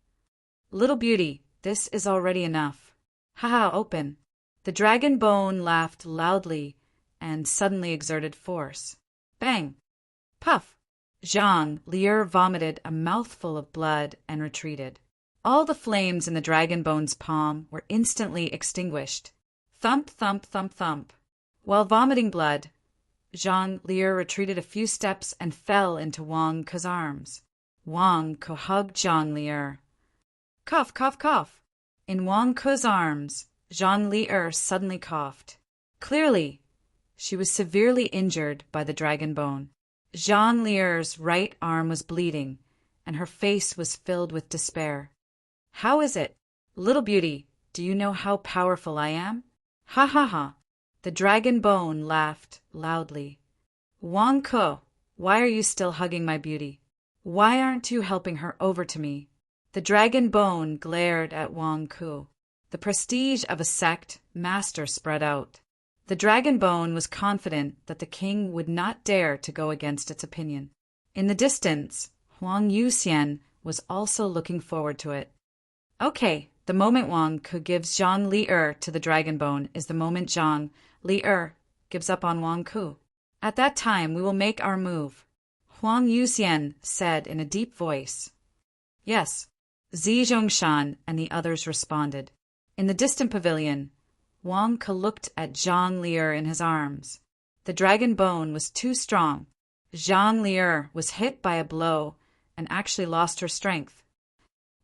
Little beauty, this is already enough. Ha, open. The dragon bone laughed loudly and suddenly exerted force. Bang! Puff! Jean Lear vomited a mouthful of blood and retreated. All the flames in the dragon bone's palm were instantly extinguished. Thump, thump, thump, thump. While vomiting blood, Jean Lear retreated a few steps and fell into Wang Ke's arms. Wang Ke hugged Jean Lear. Cough, cough, cough. In Wang Ke's arms, Jean Lear suddenly coughed. Clearly, she was severely injured by the dragon bone. Jean Lear's right arm was bleeding, and her face was filled with despair. How is it? Little beauty, do you know how powerful I am? Ha ha ha. The dragon bone laughed loudly. Wang Ke, why are you still hugging my beauty? Why aren't you helping her over to me? The dragon bone glared at Wang Ke. The prestige of a sect master spread out. The dragon bone was confident that the king would not dare to go against its opinion. In the distance, Huang Yuxian was also looking forward to it. Okay, the moment Wang Ke gives Jean Lear to the dragon bone is the moment Jean Lear gives up on Wang Ke. At that time, we will make our move, Huang Yuxian said in a deep voice. Yes, Zi Zhongshan and the others responded. In the distant pavilion, Wang Ke looked at Jean Lear in his arms. The dragon bone was too strong. Jean Lear was hit by a blow and actually lost her strength.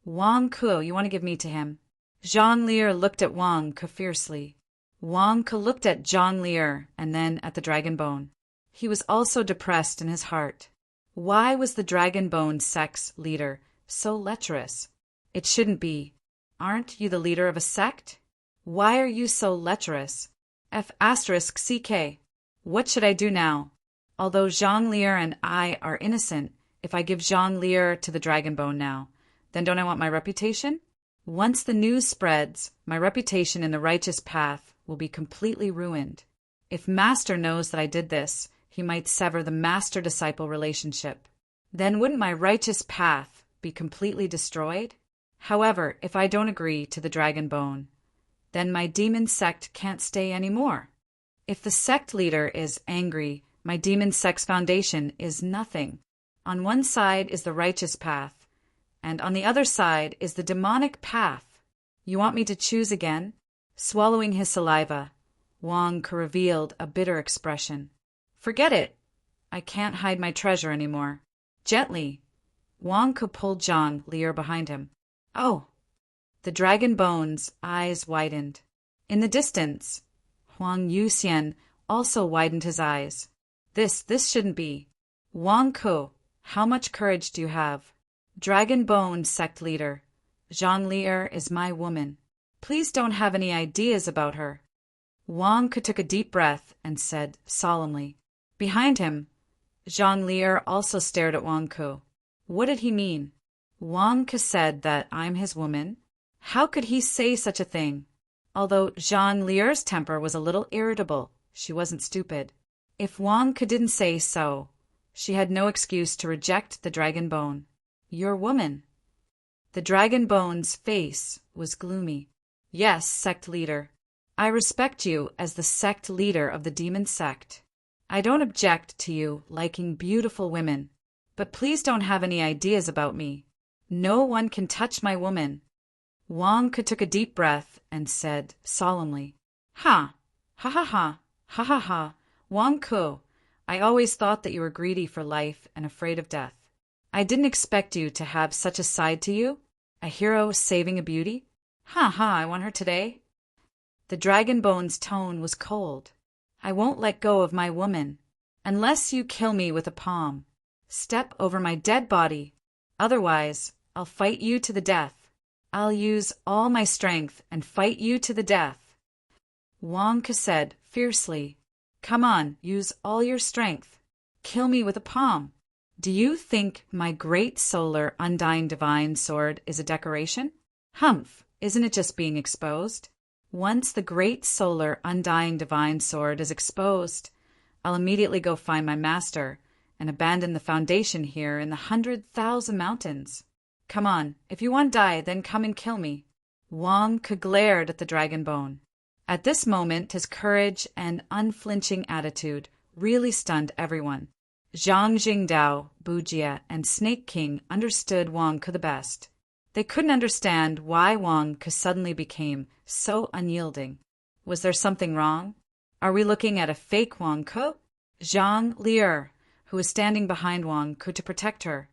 Wang Ke, you want to give me to him? Jean Lear looked at Wang Ke fiercely. Wang Ke looked at Jean Lear and then at the dragon bone. He was also depressed in his heart. Why was the dragon bone sect's leader so lecherous? It shouldn't be. Aren't you the leader of a sect? Why are you so lecherous? F***CK. What should I do now? Although Jean Lear and I are innocent, if I give Jean Lear to the dragon bone now, then don't I want my reputation? Once the news spreads, my reputation in the righteous path will be completely ruined. If Master knows that I did this, he might sever the master-disciple relationship. Then wouldn't my righteous path be completely destroyed? However, if I don't agree to the dragon bone, then my demon sect can't stay anymore. If the sect leader is angry, my demon sect's foundation is nothing. On one side is the righteous path, and on the other side is the demonic path. You want me to choose again? Swallowing his saliva, Wang Ke revealed a bitter expression. Forget it. I can't hide my treasure anymore. Gently, Wang Ke pulled Jean Lear behind him. Oh! The dragon bone's eyes widened. In the distance, Huang Yuxian also widened his eyes. This shouldn't be. Wang Ke, how much courage do you have? Dragon bone sect leader, Jean Lear is my woman. Please don't have any ideas about her. Wang Ke took a deep breath and said solemnly. Behind him, Jean Lear also stared at Wang Ke. What did he mean? Wang Ke said that I'm his woman. How could he say such a thing? Although Jean Lear's temper was a little irritable, she wasn't stupid. If Wang Ke didn't say so, she had no excuse to reject the dragon bone. Your woman. The dragon bone's face was gloomy. Yes, sect leader. I respect you as the sect leader of the demon sect. I don't object to you liking beautiful women, but please don't have any ideas about me. No one can touch my woman. Wang Ke took a deep breath and said solemnly, Ha! Ha ha ha! Ha ha ha! Wang Ke, I always thought that you were greedy for life and afraid of death. I didn't expect you to have such a side to you. A hero saving a beauty? Ha ha, I want her today. The dragon bone's tone was cold. I won't let go of my woman, unless you kill me with a palm. Step over my dead body. Otherwise, I'll fight you to the death. I'll use all my strength and fight you to the death. Wang Ke said fiercely, Come on, use all your strength. Kill me with a palm. Do you think my great solar undying divine sword is a decoration? Humph, isn't it just being exposed? Once the great solar undying divine sword is exposed, I'll immediately go find my master and abandon the foundation here in the 100,000 mountains. Come on, if you want to die, then come and kill me. Wang Ke glared at the dragon bone. At this moment, his courage and unflinching attitude really stunned everyone. Zhang Jingdao, Bujia, and Snake King understood Wang Ke the best. They couldn't understand why Wang Ke suddenly became so unyielding. Was there something wrong? Are we looking at a fake Wang Ke? Zhang Lier, who was standing behind Wang Ke to protect her,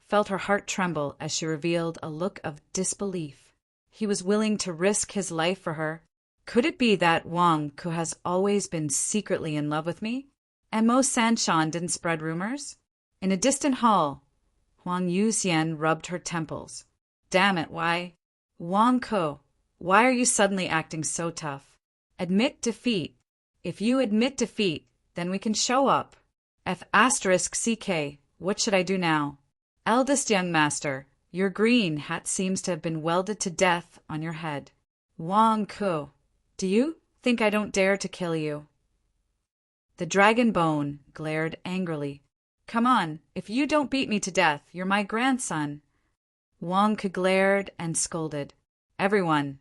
felt her heart tremble as she revealed a look of disbelief. He was willing to risk his life for her. Could it be that Wang Ke has always been secretly in love with me? And Mo Sanshan didn't spread rumors? In a distant hall, Huang Yuxian rubbed her temples. Damn it, why? Wang Ke, why are you suddenly acting so tough? Admit defeat. If you admit defeat, then we can show up. F***CK, what should I do now? Eldest young master, your green hat seems to have been welded to death on your head. Wang Ke, do you think I don't dare to kill you? The dragon bone glared angrily. Come on, if you don't beat me to death, you're my grandson. Wang Ke glared and scolded. Everyone.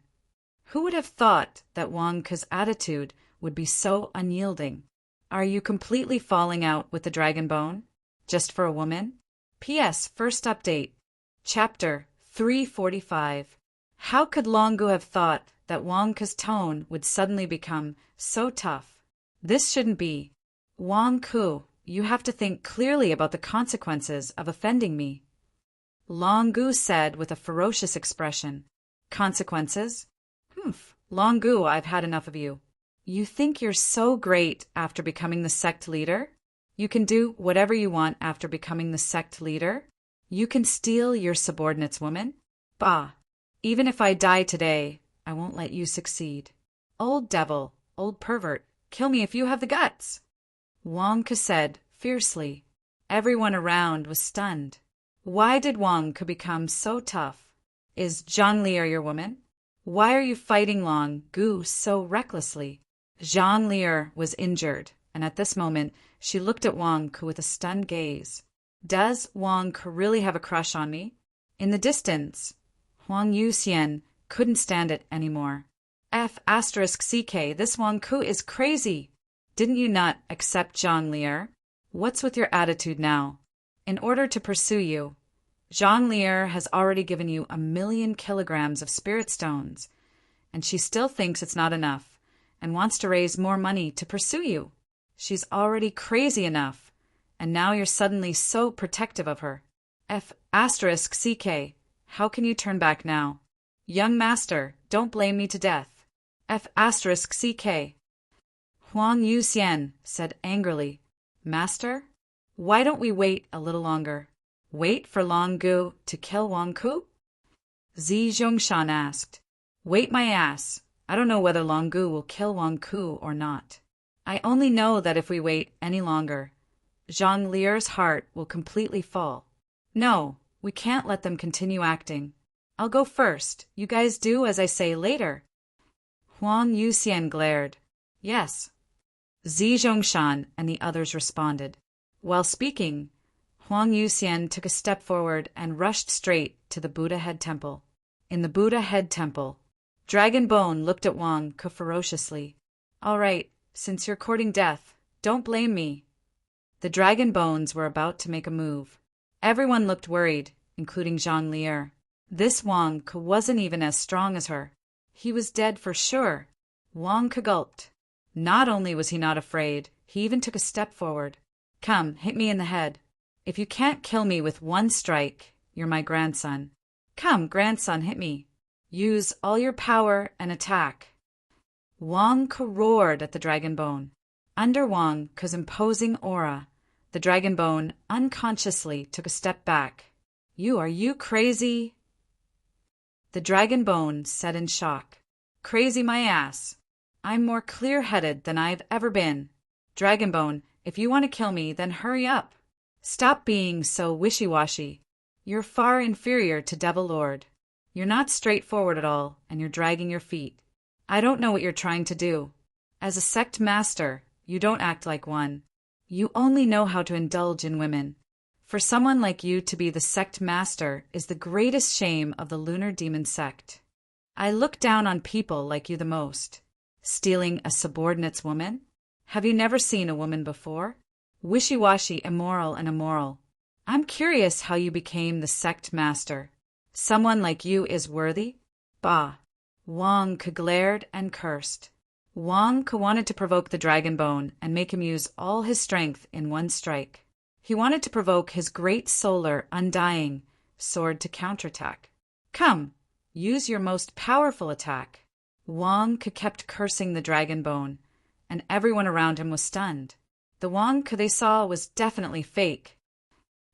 Who would have thought that Wang Ke's attitude would be so unyielding? Are you completely falling out with the dragon bone? Just for a woman? P.S. First update. Chapter 345. How could Longu have thought that Wang Ke's tone would suddenly become so tough? This shouldn't be. Wang Ke, you have to think clearly about the consequences of offending me. Longu said with a ferocious expression. Consequences? Humph, Longu, I've had enough of you. You think you're so great after becoming the sect leader? You can do whatever you want after becoming the sect leader? You can steal your subordinate's woman? Bah! Even if I die today, I won't let you succeed. Old devil, old pervert, kill me if you have the guts! Wang Ke said fiercely. Everyone around was stunned. Why did Wang Ke become so tough? Is Zhang Lier your woman? Why are you fighting Long Gu so recklessly? Zhang Lier was injured, and at this moment she looked at Wang Ke with a stunned gaze. Does Wang Ke really have a crush on me? In the distance, Huang Yuxian couldn't stand it anymore. F***CK, this Wang Ke is crazy. Didn't you not accept Zhang Lier? What's with your attitude now? In order to pursue you, Zhang Lier has already given you 1,000,000 kilograms of spirit stones, and she still thinks it's not enough and wants to raise more money to pursue you. She's already crazy enough, and now you're suddenly so protective of her. F***CK, how can you turn back now? Young master, don't blame me to death. F***CK. Huang Yuxian said angrily, Master, why don't we wait a little longer? Wait for Long Gu to kill Wang Ke? Zi Zhongshan asked. Wait my ass. I don't know whether Long Gu will kill Wang Ke or not. I only know that if we wait any longer, Zhang Lier's heart will completely fall. No, we can't let them continue acting. I'll go first. You guys do as I say later. Huang Yuxian glared. Yes. Zi Zhongshan and the others responded. While speaking, Huang Yuxian took a step forward and rushed straight to the Buddha Head Temple. In the Buddha Head Temple, Dragon Bone looked at Wang Ke ferociously. All right, since you're courting death, don't blame me. The Dragon Bones were about to make a move. Everyone looked worried, including Zhang Lier. This Wang Ke wasn't even as strong as her. He was dead for sure. Wang Ke gulped. Not only was he not afraid, he even took a step forward. Come, hit me in the head. If you can't kill me with one strike, you're my grandson. Come, grandson, hit me. Use all your power and attack. Wang Ke roared at the Dragon Bone. Under Wang Ke's imposing aura, the Dragon Bone unconsciously took a step back. Are you crazy? The Dragon Bone said in shock. Crazy my ass. I'm more clear-headed than I've ever been. Dragon Bone, if you want to kill me, then hurry up. Stop being so wishy-washy. You're far inferior to Devil Lord. You're not straightforward at all, and you're dragging your feet. I don't know what you're trying to do. As a sect master, you don't act like one. You only know how to indulge in women. For someone like you to be the sect master is the greatest shame of the lunar demon sect. I look down on people like you the most. Stealing a subordinate's woman? Have you never seen a woman before? Wishy-washy, immoral and immoral. I'm curious how you became the sect master. Someone like you is worthy? Bah! Wang Ke glared and cursed. Wang Ke wanted to provoke the Dragonbone and make him use all his strength in one strike. He wanted to provoke his great solar, undying sword to counterattack. Come, use your most powerful attack. Wang Ke kept cursing the Dragonbone, and everyone around him was stunned. The Wang Ke they saw was definitely fake.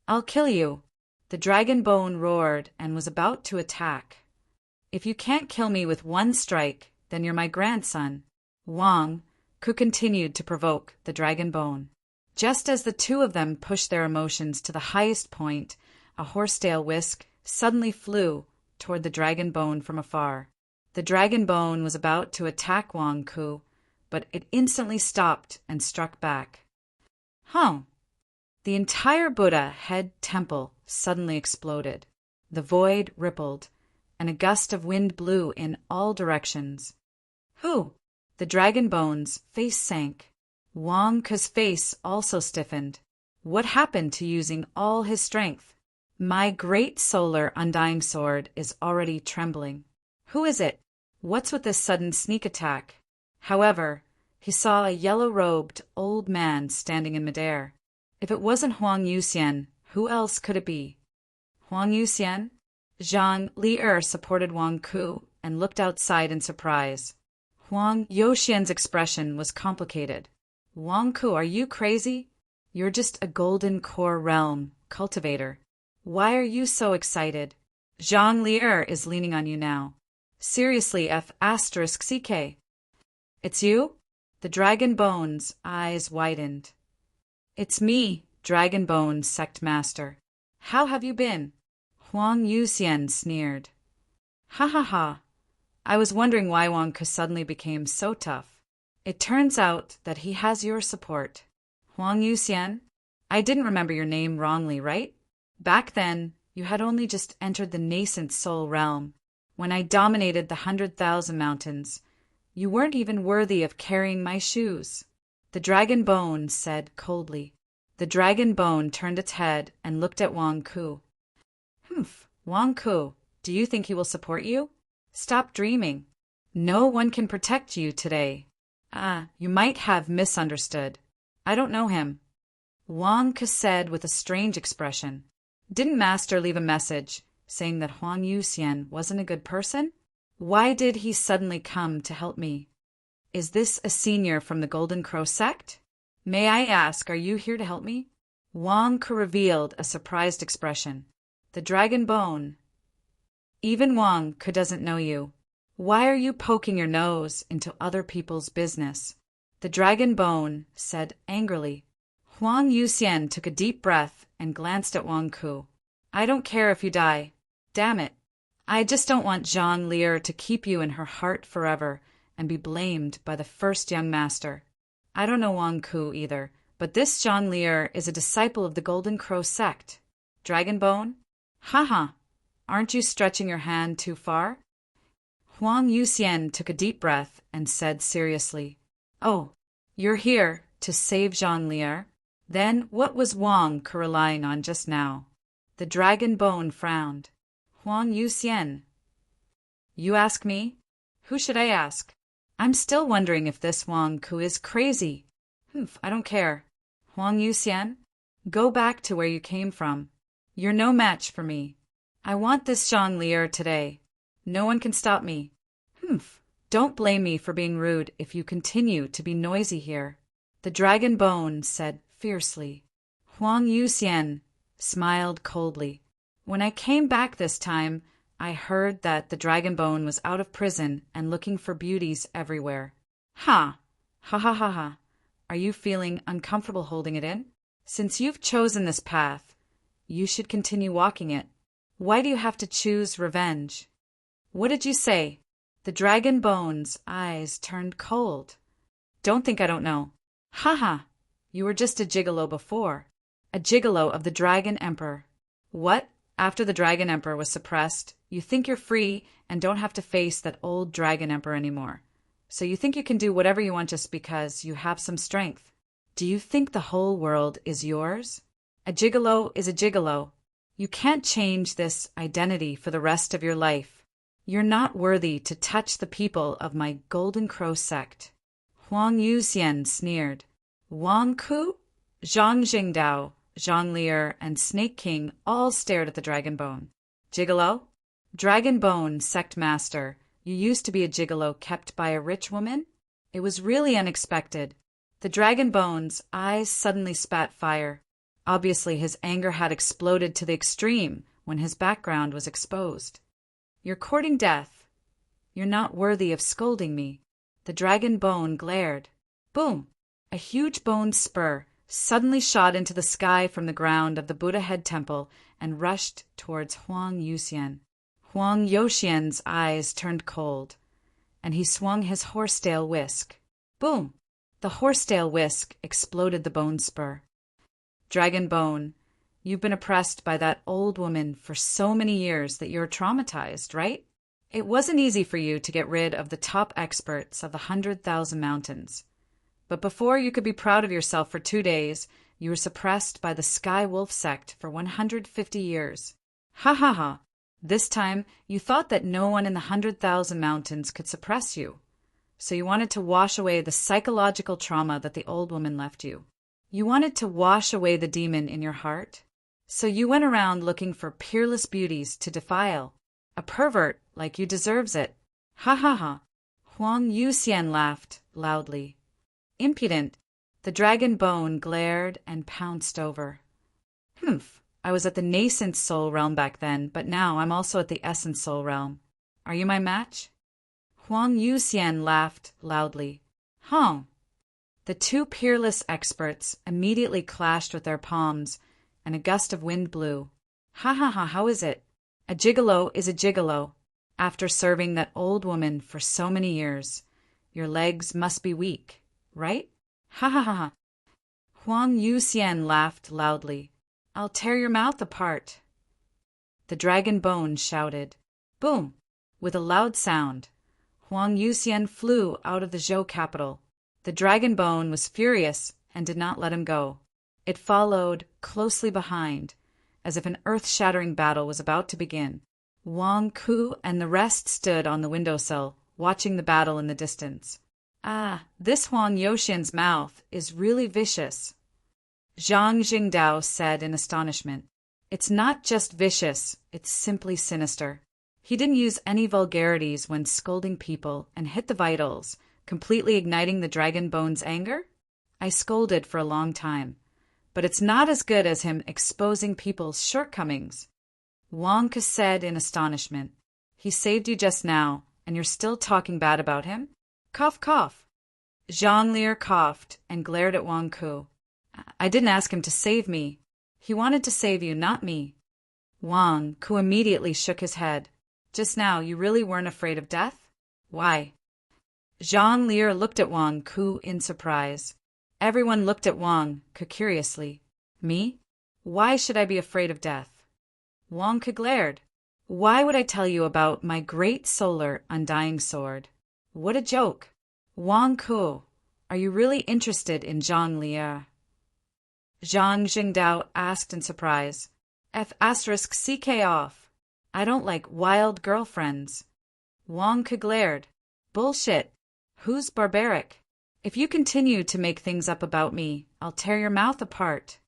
I'll kill you. The Dragonbone roared and was about to attack. If you can't kill me with one strike, then you're my grandson. Wang Ke continued to provoke the Dragonbone. Just as the two of them pushed their emotions to the highest point, a horsetail whisk suddenly flew toward the Dragonbone from afar. The Dragonbone was about to attack Wang Ke, but it instantly stopped and struck back. The entire Buddha head temple suddenly exploded. The void rippled, and a gust of wind blew in all directions. The Dragonbone's face sank. Wang Ke's face also stiffened. What happened to using all his strength? My great solar undying sword is already trembling. Who is it? What's with this sudden sneak attack? However, he saw a yellow-robed old man standing in midair. If it wasn't Huang Yuxian, who else could it be? Huang Yuxian? Zhang Li'er supported Wang Ke and looked outside in surprise. Huang Yuxian's expression was complicated. Wang Ke, are you crazy? You're just a golden core realm cultivator. Why are you so excited? Zhang Li'er is leaning on you now. Seriously, F***CK. It's you? The Dragonbone's eyes widened. It's me, Dragonbone sect master. How have you been? Huang Yuxian sneered. Ha ha ha. I was wondering why Wang Ke suddenly became so tough. It turns out that he has your support. Huang Yuxian, I didn't remember your name wrongly, right? Back then, you had only just entered the nascent soul realm. When I dominated the 100,000 mountains, you weren't even worthy of carrying my shoes. The Dragonbone said coldly. The Dragonbone turned its head and looked at Wang Ke. Wang Ke, do you think he will support you? Stop dreaming. No one can protect you today. You might have misunderstood. I don't know him. Wang Ke said with a strange expression. Didn't Master leave a message saying that Huang Yuxian wasn't a good person? Why did he suddenly come to help me? Is this a senior from the Golden Crow sect? May I ask, are you here to help me? Wang Ke revealed a surprised expression. The Dragonbone. Even Wang Ke doesn't know you. Why are you poking your nose into other people's business? The Dragonbone said angrily. Huang Yuxian took a deep breath and glanced at Wang Ke. I don't care if you die. Damn it. I just don't want Zhang Li'er to keep you in her heart forever and be blamed by the first young master. I don't know Wang Ke either, but this Zhang Li'er is a disciple of the Golden Crow sect. Dragonbone? Haha. Aren't you stretching your hand too far? Huang Yuxian took a deep breath and said seriously, Oh, you're here to save Zhang Li'er? Then what was Wang Ke relying on just now? The Dragonbone frowned. Huang Yuxian. You ask me? Who should I ask? I'm still wondering if this Wang Ke is crazy. I don't care. Huang Yuxian, go back to where you came from. You're no match for me. I want this Zhang Li'er today. No one can stop me. Don't blame me for being rude if you continue to be noisy here. The Dragonbone said fiercely. Huang Yuxian smiled coldly. When I came back this time, I heard that the Dragonbone was out of prison and looking for beauties everywhere. Ha! Ha ha ha ha. Are you feeling uncomfortable holding it in? Since you've chosen this path, you should continue walking it. Why do you have to choose revenge? What did you say? The Dragonbone's eyes turned cold. Don't think I don't know. Ha ha. You were just a gigolo before. A gigolo of the Dragon Emperor. What? After the Dragon Emperor was suppressed, you think you're free and don't have to face that old Dragon Emperor anymore. So you think you can do whatever you want just because you have some strength. Do you think the whole world is yours? A gigolo is a gigolo. You can't change this identity for the rest of your life. You're not worthy to touch the people of my Golden Crow sect. Huang Yuxian sneered. Wang Ku, Zhang Jingdao, Zhang Lier, and Snake King all stared at the Dragon Bone. Gigolo? Dragon Bone, sect master, you used to be a gigolo kept by a rich woman? It was really unexpected. The Dragon Bone's eyes suddenly spat fire. Obviously, his anger had exploded to the extreme when his background was exposed. You're courting death. You're not worthy of scolding me. The Dragon Bone glared. Boom! A huge bone spur suddenly shot into the sky from the ground of the Buddha Head Temple and rushed towards Huang Yuxian. Huang Yuxian's eyes turned cold, and he swung his horsetail whisk. Boom! The horsetail whisk exploded the bone spur. Dragon Bone, you've been oppressed by that old woman for so many years that you're traumatized, right? It wasn't easy for you to get rid of the top experts of the 100,000 mountains. But before you could be proud of yourself for 2 days, you were suppressed by the Sky Wolf sect for 150 years. Ha ha ha! This time, you thought that no one in the 100,000 mountains could suppress you. So you wanted to wash away the psychological trauma that the old woman left you. You wanted to wash away the demon in your heart. So you went around looking for peerless beauties to defile. A pervert like you deserves it. Ha ha ha! Huang Yuxian laughed loudly. Impudent. The Dragon Bone glared and pounced over. Humph, I was at the nascent soul realm back then, but now I'm also at the essence soul realm. Are you my match? Huang Yuxian laughed loudly. Huh. The two peerless experts immediately clashed with their palms, and a gust of wind blew. Ha ha ha, how is it? A gigolo is a gigolo. After serving that old woman for so many years, your legs must be weak. Right? Ha ha ha ha. Huang Yuxian laughed loudly. I'll tear your mouth apart. The Dragon Bone shouted. Boom! With a loud sound, Huang Yuxian flew out of the Zhou capital. The Dragon Bone was furious and did not let him go. It followed closely behind, as if an earth-shattering battle was about to begin. Wang Ku and the rest stood on the windowsill, watching the battle in the distance. Ah, this Huang Yuxian's mouth is really vicious, Zhang Jingdao said in astonishment. It's not just vicious, it's simply sinister. He didn't use any vulgarities when scolding people and hit the vitals, completely igniting the Dragon Bone's anger? I scolded for a long time, but it's not as good as him exposing people's shortcomings. Wang Ke said in astonishment. He saved you just now, and you're still talking bad about him? Cough, cough. Zhang Lier coughed and glared at Wang Ku. I didn't ask him to save me. He wanted to save you, not me. Wang Ku immediately shook his head. Just now, you really weren't afraid of death? Why? Zhang Lier looked at Wang Ku in surprise. Everyone looked at Wang Ku curiously. Me? Why should I be afraid of death? Wang Ku glared. Why would I tell you about my great solar undying sword? What a joke! Wang Ku, are you really interested in Zhang Lier? Zhang Jingdao asked in surprise. F***ck off. I don't like wild girlfriends. Wang Ke glared. Bullshit. Who's barbaric? If you continue to make things up about me, I'll tear your mouth apart.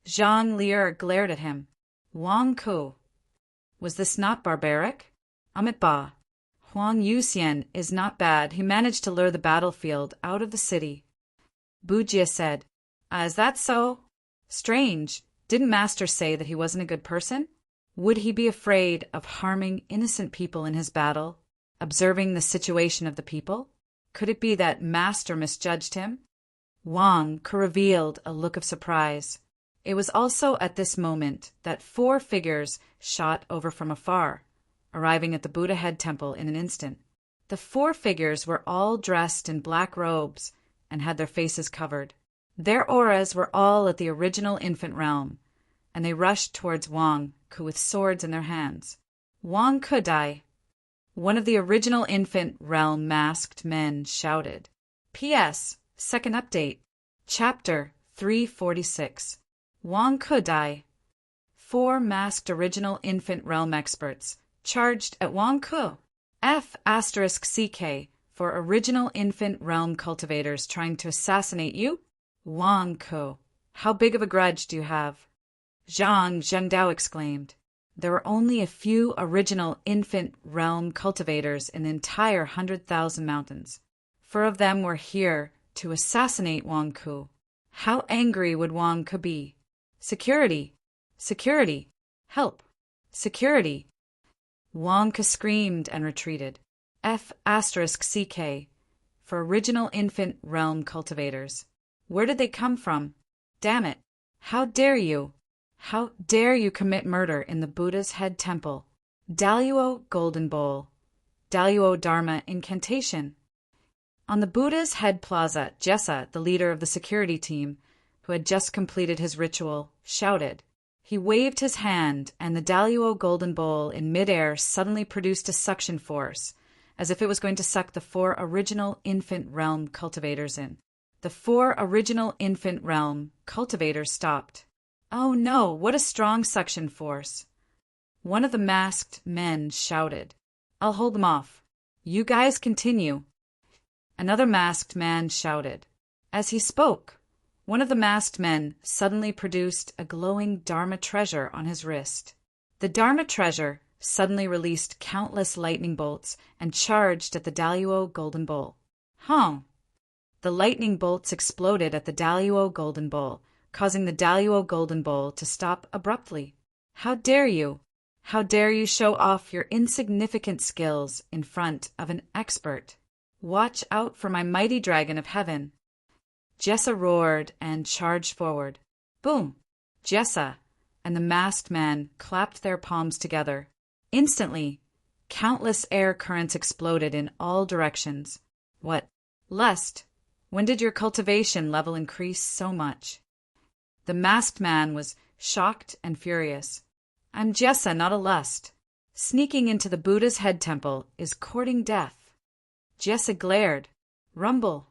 Zhang Lier glared at him. Wang Ku, was this not barbaric? Amit Ba. Huang Yuxian is not bad. He managed to lure the battlefield out of the city. Bujia said, is that so? Strange. Didn't Master say that he wasn't a good person? Would he be afraid of harming innocent people in his battle, observing the situation of the people? Could it be that Master misjudged him? Wang Ke revealed a look of surprise. It was also at this moment that 4 figures shot over from afar, arriving at the Buddha Head Temple in an instant. The 4 figures were all dressed in black robes and had their faces covered. Their auras were all at the original infant realm, and they rushed towards Wang Ku with swords in their hands. Wang Ku die. One of the original infant realm masked men shouted. P.S. Second update. Chapter 346. Wang Ku die. 4 masked original infant realm experts charged at Wang Ku. F*CK for original infant realm cultivators trying to assassinate you? Wang Ku, how big of a grudge do you have? Zhang Zhengdao exclaimed. There were only a few original infant realm cultivators in the entire 100,000 mountains. 4 of them were here to assassinate Wang Ku. How angry would Wang Ku be? Security! Security! Help! Security! Wang Ku screamed and retreated. F*CK for original infant realm cultivators. Where did they come from? Damn it! How dare you! How dare you commit murder in the Buddha's head temple? Daluo Golden Bowl. Daluo Dharma Incantation. On the Buddha's head plaza, Jessa, the leader of the security team, who had just completed his ritual, shouted. He waved his hand, and the Daluo Golden Bowl in midair suddenly produced a suction force, as if it was going to suck the 4 original infant realm cultivators in. The 4 original infant realm cultivators stopped. Oh no, what a strong suction force! One of the masked men shouted. I'll hold them off. You guys continue. Another masked man shouted. As he spoke, one of the masked men suddenly produced a glowing Dharma treasure on his wrist. The Dharma treasure suddenly released countless lightning bolts and charged at the Daluo Golden Bowl. The lightning bolts exploded at the Daluo Golden Bowl, causing the Daluo Golden Bowl to stop abruptly. How dare you! How dare you show off your insignificant skills in front of an expert? Watch out for my mighty dragon of heaven! Jessa roared and charged forward. Boom! Jessa and the masked man clapped their palms together. Instantly, countless air currents exploded in all directions. What? Lust, when did your cultivation level increase so much? The masked man was shocked and furious. I'm Jessa, not a lust. Sneaking into the Buddha's head temple is courting death. Jessa glared. Rumble.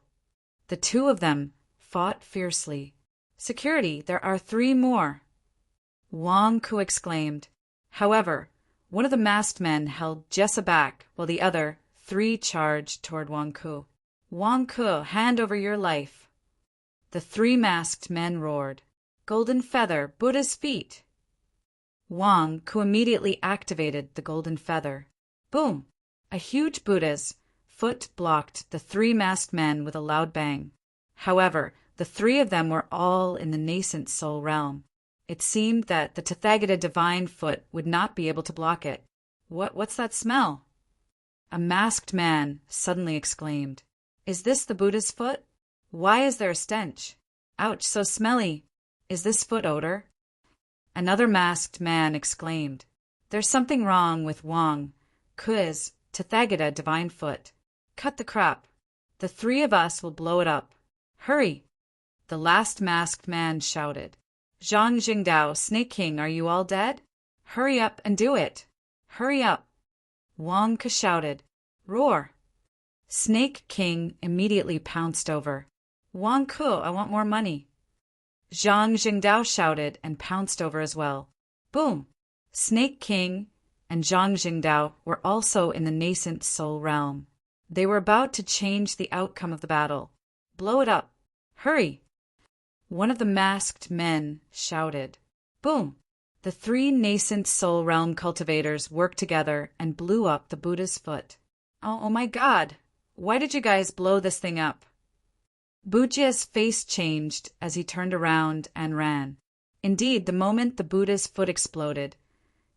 The 2 of them fought fiercely. Security, there are 3 more. Wang Ku exclaimed. However, one of the masked men held Jessa back while the other 3 charged toward Wang Ku. Wang Ku, hand over your life. The 3 masked men roared. Golden feather, Buddha's feet. Wang Ku immediately activated the golden feather. Boom! A huge Buddha's foot blocked the 3 masked men with a loud bang. However, the 3 of them were all in the nascent soul realm. It seemed that the Tathagata divine foot would not be able to block it. What's that smell? A masked man suddenly exclaimed. Is this the Buddha's foot? Why is there a stench? Ouch, so smelly. Is this foot odor? Another masked man exclaimed. There's something wrong with Wang Ku's Tathagata divine foot. Cut the crap. The 3 of us will blow it up. Hurry! The last masked man shouted. Zhang Jingdao, Snake King, are you all dead? Hurry up and do it. Hurry up. Wang Ku shouted. Roar! Snake King immediately pounced over. Wang Ku, I want more money. Zhang Jingdao shouted and pounced over as well. Boom! Snake King and Zhang Jingdao were also in the nascent soul realm. They were about to change the outcome of the battle. Blow it up. Hurry! One of the masked men shouted. Boom! The 3 nascent soul realm cultivators worked together and blew up the Buddha's foot. Oh my God! Why did you guys blow this thing up? Bujia's face changed as he turned around and ran. Indeed, the moment the Buddha's foot exploded,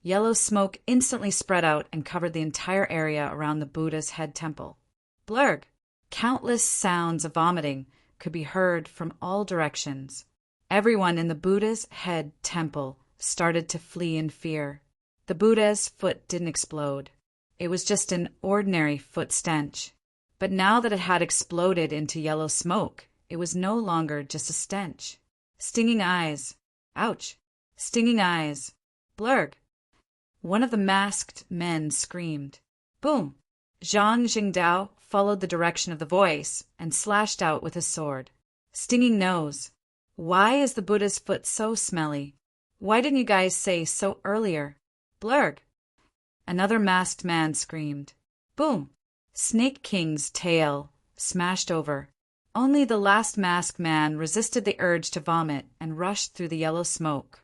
yellow smoke instantly spread out and covered the entire area around the Buddha's head temple. Blurg! Countless sounds of vomiting could be heard from all directions. Everyone in the Buddha's head temple started to flee in fear. The Buddha's foot didn't explode. It was just an ordinary foot stench. But now that it had exploded into yellow smoke, it was no longer just a stench. Stinging eyes. Ouch. Stinging eyes. Blurg. One of the masked men screamed. Boom! Zhang Jingdao followed the direction of the voice and slashed out with his sword. Stinging nose. Why is the Buddha's foot so smelly? Why didn't you guys say so earlier? Blurg! Another masked man screamed. Boom! Snake King's tail smashed over. Only the last masked man resisted the urge to vomit and rushed through the yellow smoke,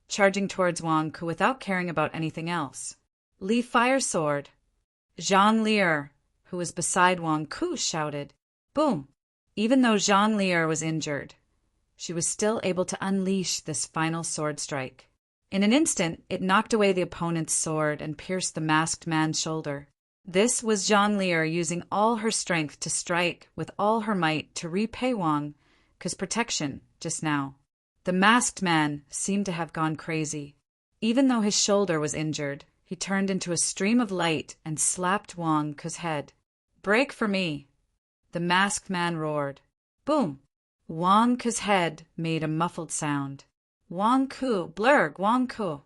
charging towards Wang Ku without caring about anything else. Li Fire Sword. Zhang Lier, who was beside Wang Ku, shouted. Boom! Even though Zhang Lier was injured, she was still able to unleash this final sword strike. In an instant, it knocked away the opponent's sword and pierced the masked man's shoulder. This was Zhang Lier using all her strength to strike with all her might to repay Wang Ku's protection just now. The masked man seemed to have gone crazy. Even though his shoulder was injured, he turned into a stream of light and slapped Wang Ku's head. Break for me! The masked man roared. Boom! Wang Ku's head made a muffled sound. Wang Ku! Blurg! Wang Ku!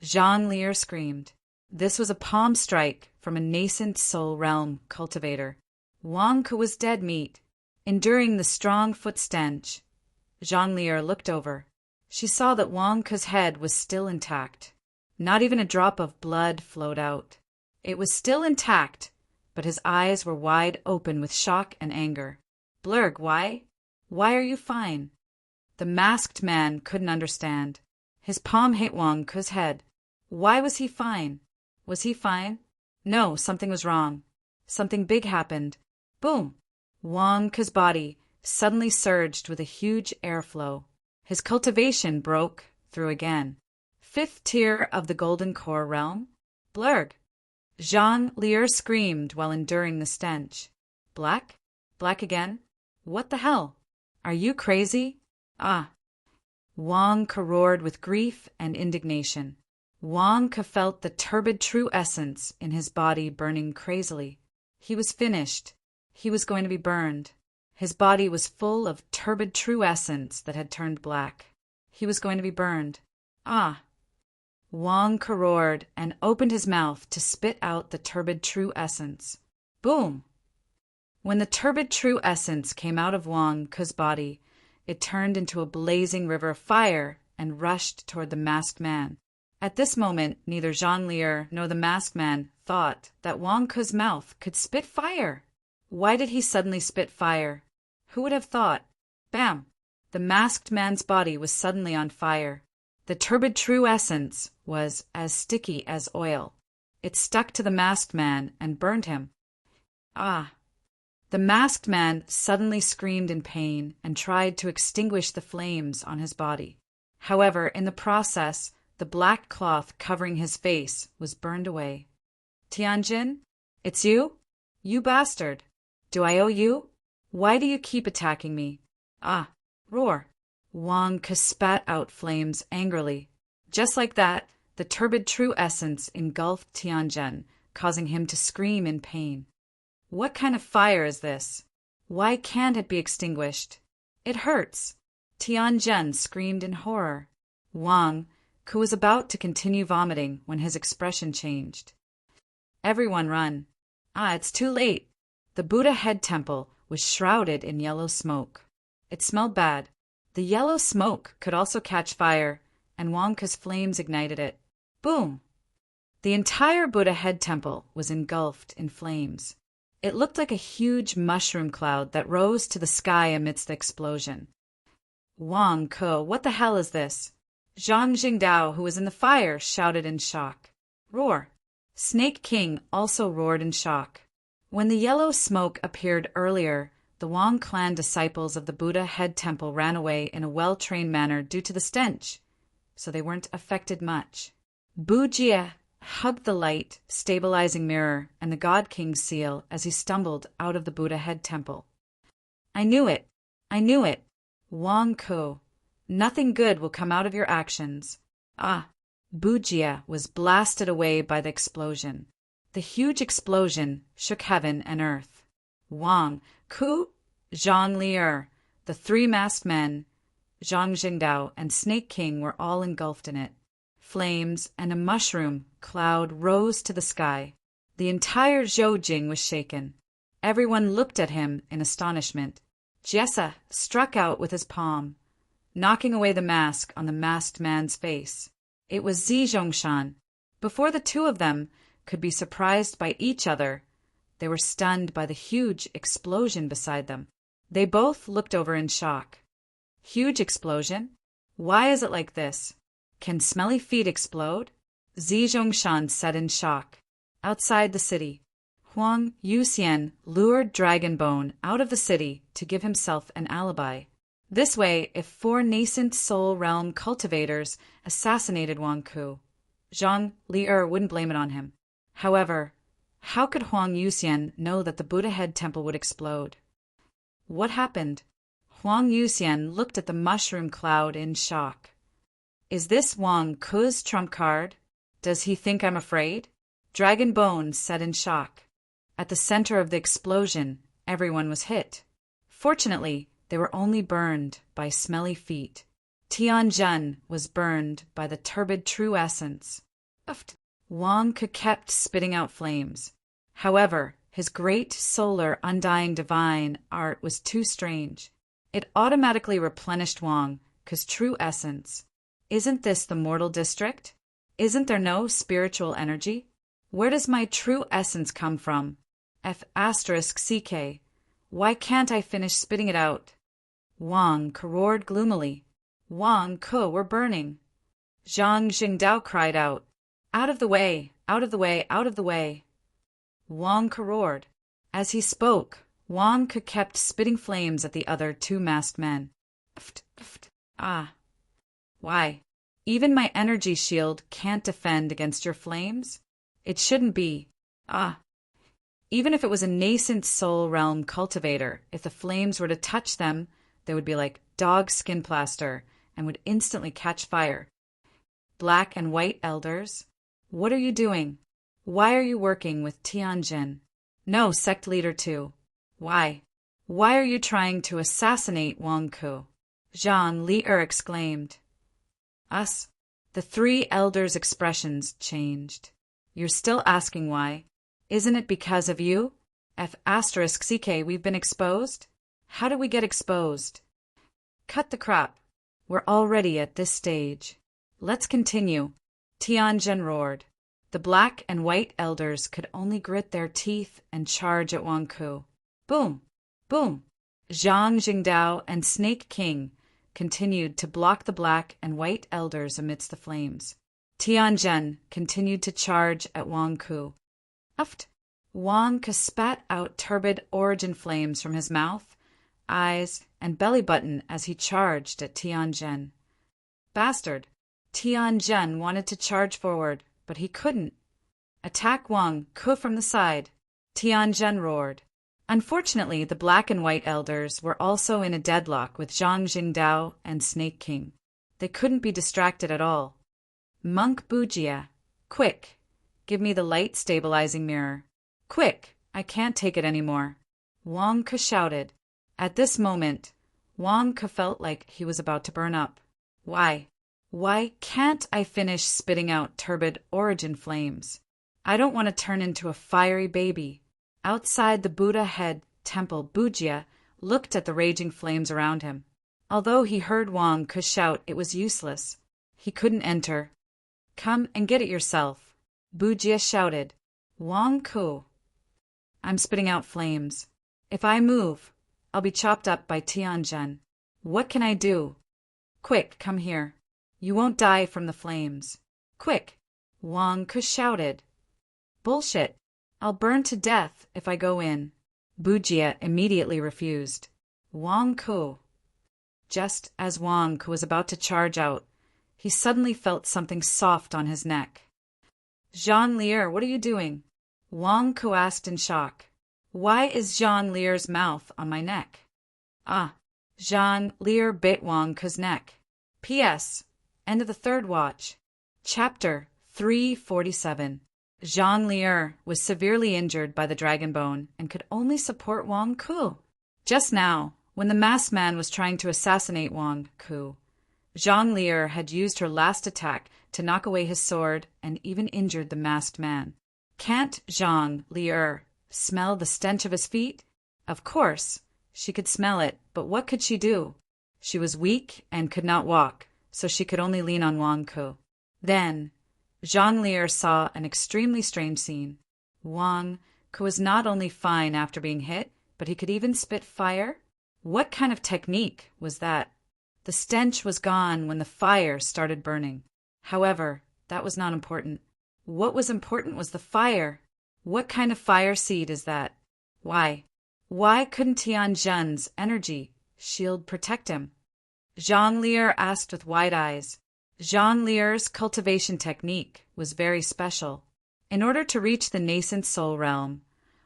Zhang Lier screamed. This was a palm strike from a nascent soul realm cultivator. Wang Ku was dead meat. Enduring the strong foot stench, Zhang Lier looked over. She saw that Wang Ku's head was still intact. Not even a drop of blood flowed out. It was still intact, but his eyes were wide open with shock and anger. Blurg, why? Why are you fine? The masked man couldn't understand. His palm hit Wang Ku's head. Why was he fine? Was he fine? No, something was wrong. Something big happened. Boom! Wang Ku's body suddenly surged with a huge airflow. His cultivation broke through again. 5th tier of the Golden Core realm? Blurg! Zhang Lier screamed while enduring the stench. Black? Black again? What the hell? Are you crazy? Ah! Wang Ku roared with grief and indignation. Wang Ku felt the turbid true essence in his body burning crazily. He was finished. He was going to be burned. His body was full of turbid true essence that had turned black. He was going to be burned. Ah! Wang Ku roared and opened his mouth to spit out the turbid true essence. Boom! When the turbid true essence came out of Wang Ku's body, it turned into a blazing river of fire and rushed toward the masked man. At this moment, neither Zhang Lier nor the masked man thought that Wang Ku's mouth could spit fire. Why did he suddenly spit fire? Who would have thought? Bam! The masked man's body was suddenly on fire. The turbid true essence was as sticky as oil. It stuck to the masked man and burned him. Ah! The masked man suddenly screamed in pain and tried to extinguish the flames on his body. However, in the process, the black cloth covering his face was burned away. Tianjin, it's you? You bastard! Do I owe you? Why do you keep attacking me? Ah! Roar! Wang Ku spat out flames angrily. Just like that, the turbid true essence engulfed Tianjin, causing him to scream in pain. What kind of fire is this? Why can't it be extinguished? It hurts! Tianjin screamed in horror. Wang Ku was about to continue vomiting when his expression changed. Everyone run. Ah, it's too late. The Buddha head temple was shrouded in yellow smoke. It smelled bad. The yellow smoke could also catch fire, and Wang Ku's flames ignited it. Boom! The entire Buddha head temple was engulfed in flames. It looked like a huge mushroom cloud that rose to the sky amidst the explosion. Wang Ku, what the hell is this? Zhang Jingdao, who was in the fire, shouted in shock. Roar! Snake King also roared in shock. When the yellow smoke appeared earlier, the Wang clan disciples of the Buddha head temple ran away in a well-trained manner due to the stench, so they weren't affected much. Bu Jie hugged the light, stabilizing mirror and the God King's seal as he stumbled out of the Buddha head temple. I knew it! I knew it! Wang Ku, nothing good will come out of your actions. Ah! Bu Jie was blasted away by the explosion. The huge explosion shook heaven and earth. Wang Ku, Zhang Lier, The three masked men, Zhang Jingdao and Snake King, were all engulfed in it. Flames and a mushroom cloud rose to the sky. The entire Zhoujing was shaken. Everyone looked at him in astonishment. Jessa struck out with his palm, knocking away the mask on the masked man's face. It was Zi Zhongshan. Before the two of them could be surprised by each other, they were stunned by the huge explosion beside them. They both looked over in shock. Huge explosion? Why is it like this? Can smelly feet explode? Zi Zhongshan said in shock. Outside the city, Huang Yuxian lured Dragonbone out of the city to give himself an alibi. This way, if 4 nascent soul realm cultivators assassinated Wang Ku, Zhang Li'er wouldn't blame it on him. However, how could Huang Yuxian know that the Buddha Head Temple would explode? What happened? Huang Yuxian looked at the mushroom cloud in shock. Is this Wang Ku's trump card? Does he think I'm afraid? Dragonbone said in shock. At the center of the explosion, everyone was hit. Fortunately, they were only burned by smelly feet. Tianjun was burned by the turbid true essence. Wang Ku kept spitting out flames. However, his great solar undying divine art was too strange. It automatically replenished Wang Ku's true essence. Isn't this the mortal district? Isn't there no spiritual energy? Where does my true essence come from? F***CK. Why can't I finish spitting it out? Wang Ku roared gloomily. Wang Ku, we're burning. Zhang Jingdao cried out. Out of the way, out of the way, out of the way. Wang Ku roared. As he spoke, Wang Ku kept spitting flames at the other 2 masked men. Ah. Why? Even my energy shield can't defend against your flames? It shouldn't be. Ah. Even if it was a nascent soul realm cultivator, if the flames were to touch them, they would be like dog skin plaster and would instantly catch fire. Black and white elders, what are you doing? Why are you working with Tianjin? No, sect leader too. Why? Why are you trying to assassinate Wang Ku? Zhang Li'er exclaimed. Us? The 3 elders' expressions changed. You're still asking why? Isn't it because of you? F***CK, we've been exposed? How did we get exposed? Cut the crap. We're already at this stage. Let's continue. Tianjin roared. The black and white elders could only grit their teeth and charge at Wang Ku. Boom! Boom! Zhang Jingdao and Snake King continued to block the black and white elders amidst the flames. Tianjin continued to charge at Wang Ku. Wang Ku spat out turbid origin flames from his mouth, eyes, and belly button as he charged at Tianjin. Bastard! Tianjin wanted to charge forward, but he couldn't. Attack Wang Ku from the side! Tianjin roared. Unfortunately, the black and white elders were also in a deadlock with Zhang Jingdao and Snake King. They couldn't be distracted at all. Monk Bujia, quick, give me the light stabilizing mirror. Quick, I can't take it anymore. Wang Ku shouted. At this moment, Wang Ku felt like he was about to burn up. Why? Why can't I finish spitting out turbid origin flames? I don't want to turn into a fiery baby. Outside the Buddha Head Temple, Bujia looked at the raging flames around him. Although he heard Wang Ku shout, it was useless. He couldn't enter. Come and get it yourself, Bujia shouted. Wang Ku. I'm spitting out flames. If I move, I'll be chopped up by Tianjin. What can I do? Quick, come here. You won't die from the flames. Quick, Wang Ku shouted. Bullshit. I'll burn to death if I go in. Bujia immediately refused. Wang Ku. Just as Wang Ku was about to charge out, he suddenly felt something soft on his neck. Zhang Li'er, what are you doing? Wang Ku asked in shock. Why is Zhang Li'er's mouth on my neck? Ah, Zhang Li'er bit Wang Ku's neck. P.S. End of the 3rd watch. Chapter 347. Zhang Li'er was severely injured by the dragon bone and could only support Wang Ku. Just now, When the masked man was trying to assassinate Wang Ku, Zhang Lier had used her last attack to knock away his sword and even injured the masked man. Can't Zhang Lier smell the stench of his feet? Of course, she could smell it, but what could she do? She was weak and could not walk, so she could only lean on Wang Ku. Then, Zhang Lier saw an extremely strange scene. Wang Ku was not only fine after being hit, but he could even spit fire. What kind of technique was that? The stench was gone when the fire started burning. However, that was not important. What was important was the fire. What kind of fire seed is that? Why? Why couldn't Tianjin's energy shield protect him? Zhang Lier asked with wide eyes. Zhang Lier's cultivation technique was very special. In order to reach the nascent soul realm,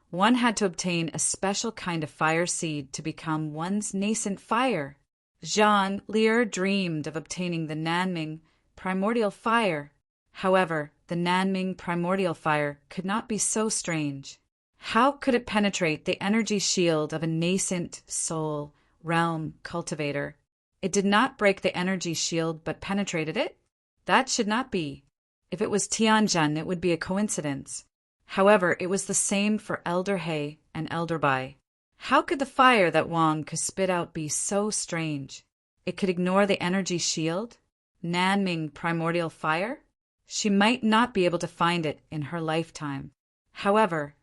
one had to obtain a special kind of fire seed to become one's nascent fire. Zhang Lier dreamed of obtaining the Nanming primordial fire. However, the Nanming primordial fire could not be so strange. How could it penetrate the energy shield of a nascent soul realm cultivator? It did not break the energy shield but penetrated it? That should not be. If it was Tianjin, it would be a coincidence. However, it was the same for Elder He and Elder Bai. How could the fire that Wang could spit out be so strange? It could ignore the energy shield? Nanming primordial fire? She might not be able to find it in her lifetime. However,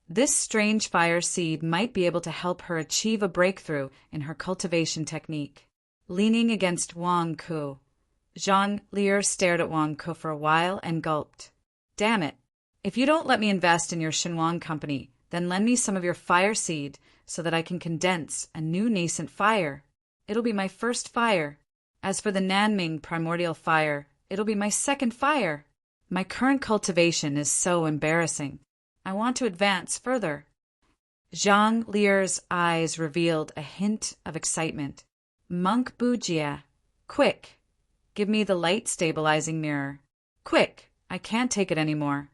this strange fire seed might be able to help her achieve a breakthrough in her cultivation technique. Leaning against Wang Ku, Zhang Lier stared at Wang Ku for a while and gulped. Damn it. If you don't let me invest in your Shenwang company, then lend me some of your fire seed so that I can condense a new nascent fire. It'll be my first fire. As for the Nanming primordial fire, it'll be my second fire. My current cultivation is so embarrassing. I want to advance further. Zhang Lier's eyes revealed a hint of excitement. Monk Bujia, quick, give me the light-stabilizing mirror. Quick, I can't take it anymore.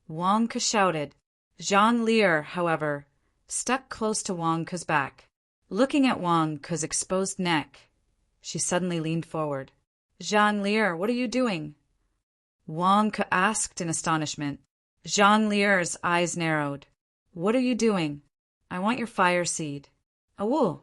Wang Ke shouted. Zhang Lier, however, stuck close to Wang Ke's back. Looking at Wang Ke's exposed neck, she suddenly leaned forward. Zhang Lier, what are you doing? Wang Ke asked in astonishment. Zhang Lier's eyes narrowed. What are you doing? I want your fire seed. Awoo.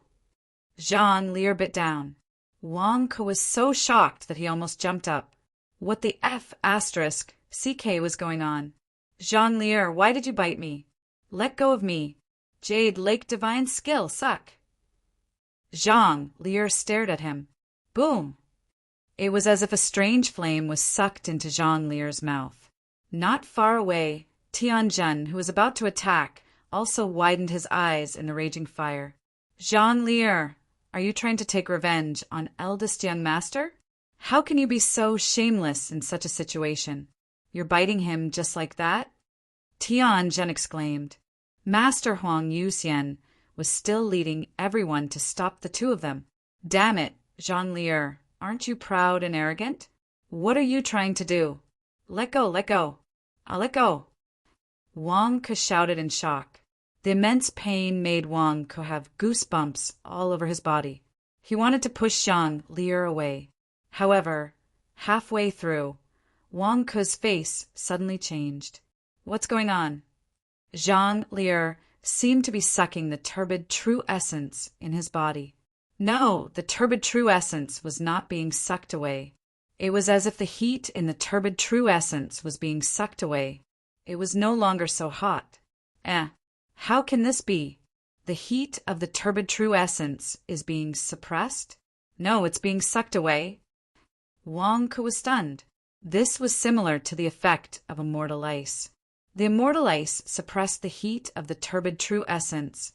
Zhang Lier bit down. Wang Ke was so shocked that he almost jumped up. What the CK was going on? Zhang Lier, why did you bite me? Let go of me. Jade Lake Divine Skill, suck. Zhang Lier stared at him. Boom. It was as if a strange flame was sucked into Zhang Lier's mouth. Not far away, Tianjin, who was about to attack, also widened his eyes in the raging fire. Zhang Lier, are you trying to take revenge on eldest young master? How can you be so shameless in such a situation? You're biting him just like that? Tianjin exclaimed. Master Huang Yuxian was still leading everyone to stop the two of them. Damn it, Zhang Lier, aren't you proud and arrogant? What are you trying to do? Let go, let go. I'll let go. Wang Ke shouted in shock. The immense pain made Wang Ke have goosebumps all over his body. He wanted to push Zhang Lier away. However, halfway through, Wang Ke's face suddenly changed. What's going on? Zhang Lier seemed to be sucking the turbid true essence in his body. No, the turbid true essence was not being sucked away. It was as if the heat in the turbid true essence was being sucked away. It was no longer so hot. How can this be? The heat of the turbid true essence is being suppressed? No, it's being sucked away. Wang Ke was stunned. This was similar to the effect of immortal ice. The immortal ice suppressed the heat of the turbid true essence,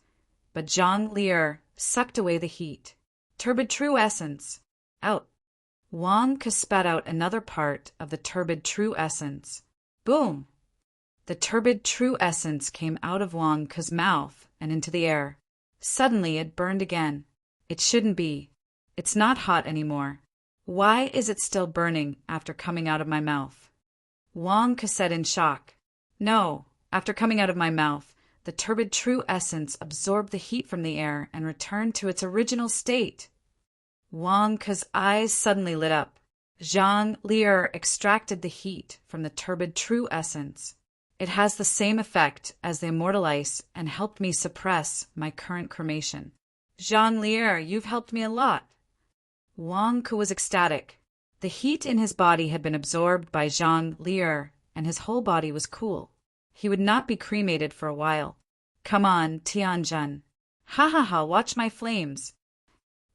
but Zhang Lier sucked away the heat. Turbid true essence. Out. Wang Ke spat out another part of the turbid true essence. Boom! The turbid true essence came out of Wang Ke's mouth and into the air. Suddenly it burned again. It shouldn't be. It's not hot anymore. Why is it still burning after coming out of my mouth? Wang Ke said in shock. No, after coming out of my mouth, the turbid true essence absorbed the heat from the air and returned to its original state. Wang Ke's eyes suddenly lit up. Zhang Lier extracted the heat from the turbid true essence. It has the same effect as the immortal ice and helped me suppress my current cremation. Zhang Lier, you've helped me a lot. Wang Ke was ecstatic. The heat in his body had been absorbed by Zhang Lier, and his whole body was cool. He would not be cremated for a while. Come on, Tianjun. Ha ha ha, watch my flames.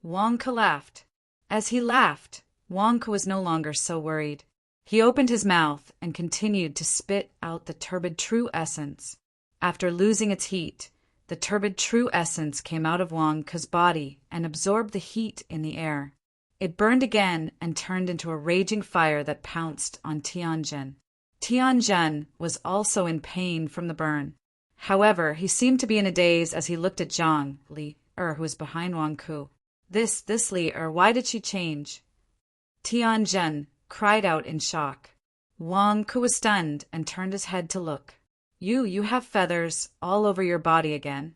Wang Ke laughed. As he laughed, Wang Ke was no longer so worried. He opened his mouth and continued to spit out the turbid true essence. After losing its heat, the turbid true essence came out of Wang Ke's body and absorbed the heat in the air. It burned again and turned into a raging fire that pounced on Tianjun. Tianjun was also in pain from the burn. However, he seemed to be in a daze as he looked at Zhang Lier, who was behind Wang Ke. This Lier, why did she change? Tianjun cried out in shock. Wang Ke was stunned and turned his head to look. You have feathers all over your body again.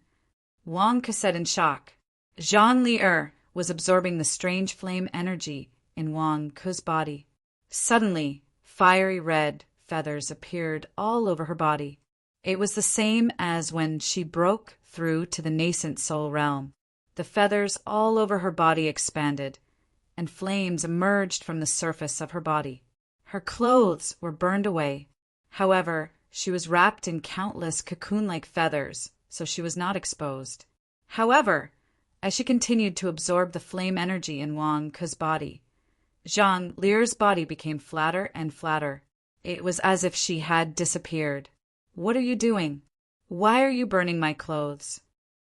Wang Ke said in shock. Zhang Lier was absorbing the strange flame energy in Wang Ke's body. Suddenly, fiery red feathers appeared all over her body. It was the same as when she broke through to the nascent soul realm. The feathers all over her body expanded, and flames emerged from the surface of her body. Her clothes were burned away. However, she was wrapped in countless cocoon-like feathers, so she was not exposed. However, as she continued to absorb the flame energy in Wang Ke's body, Zhang Lier's body became flatter and flatter. It was as if she had disappeared. What are you doing? Why are you burning my clothes?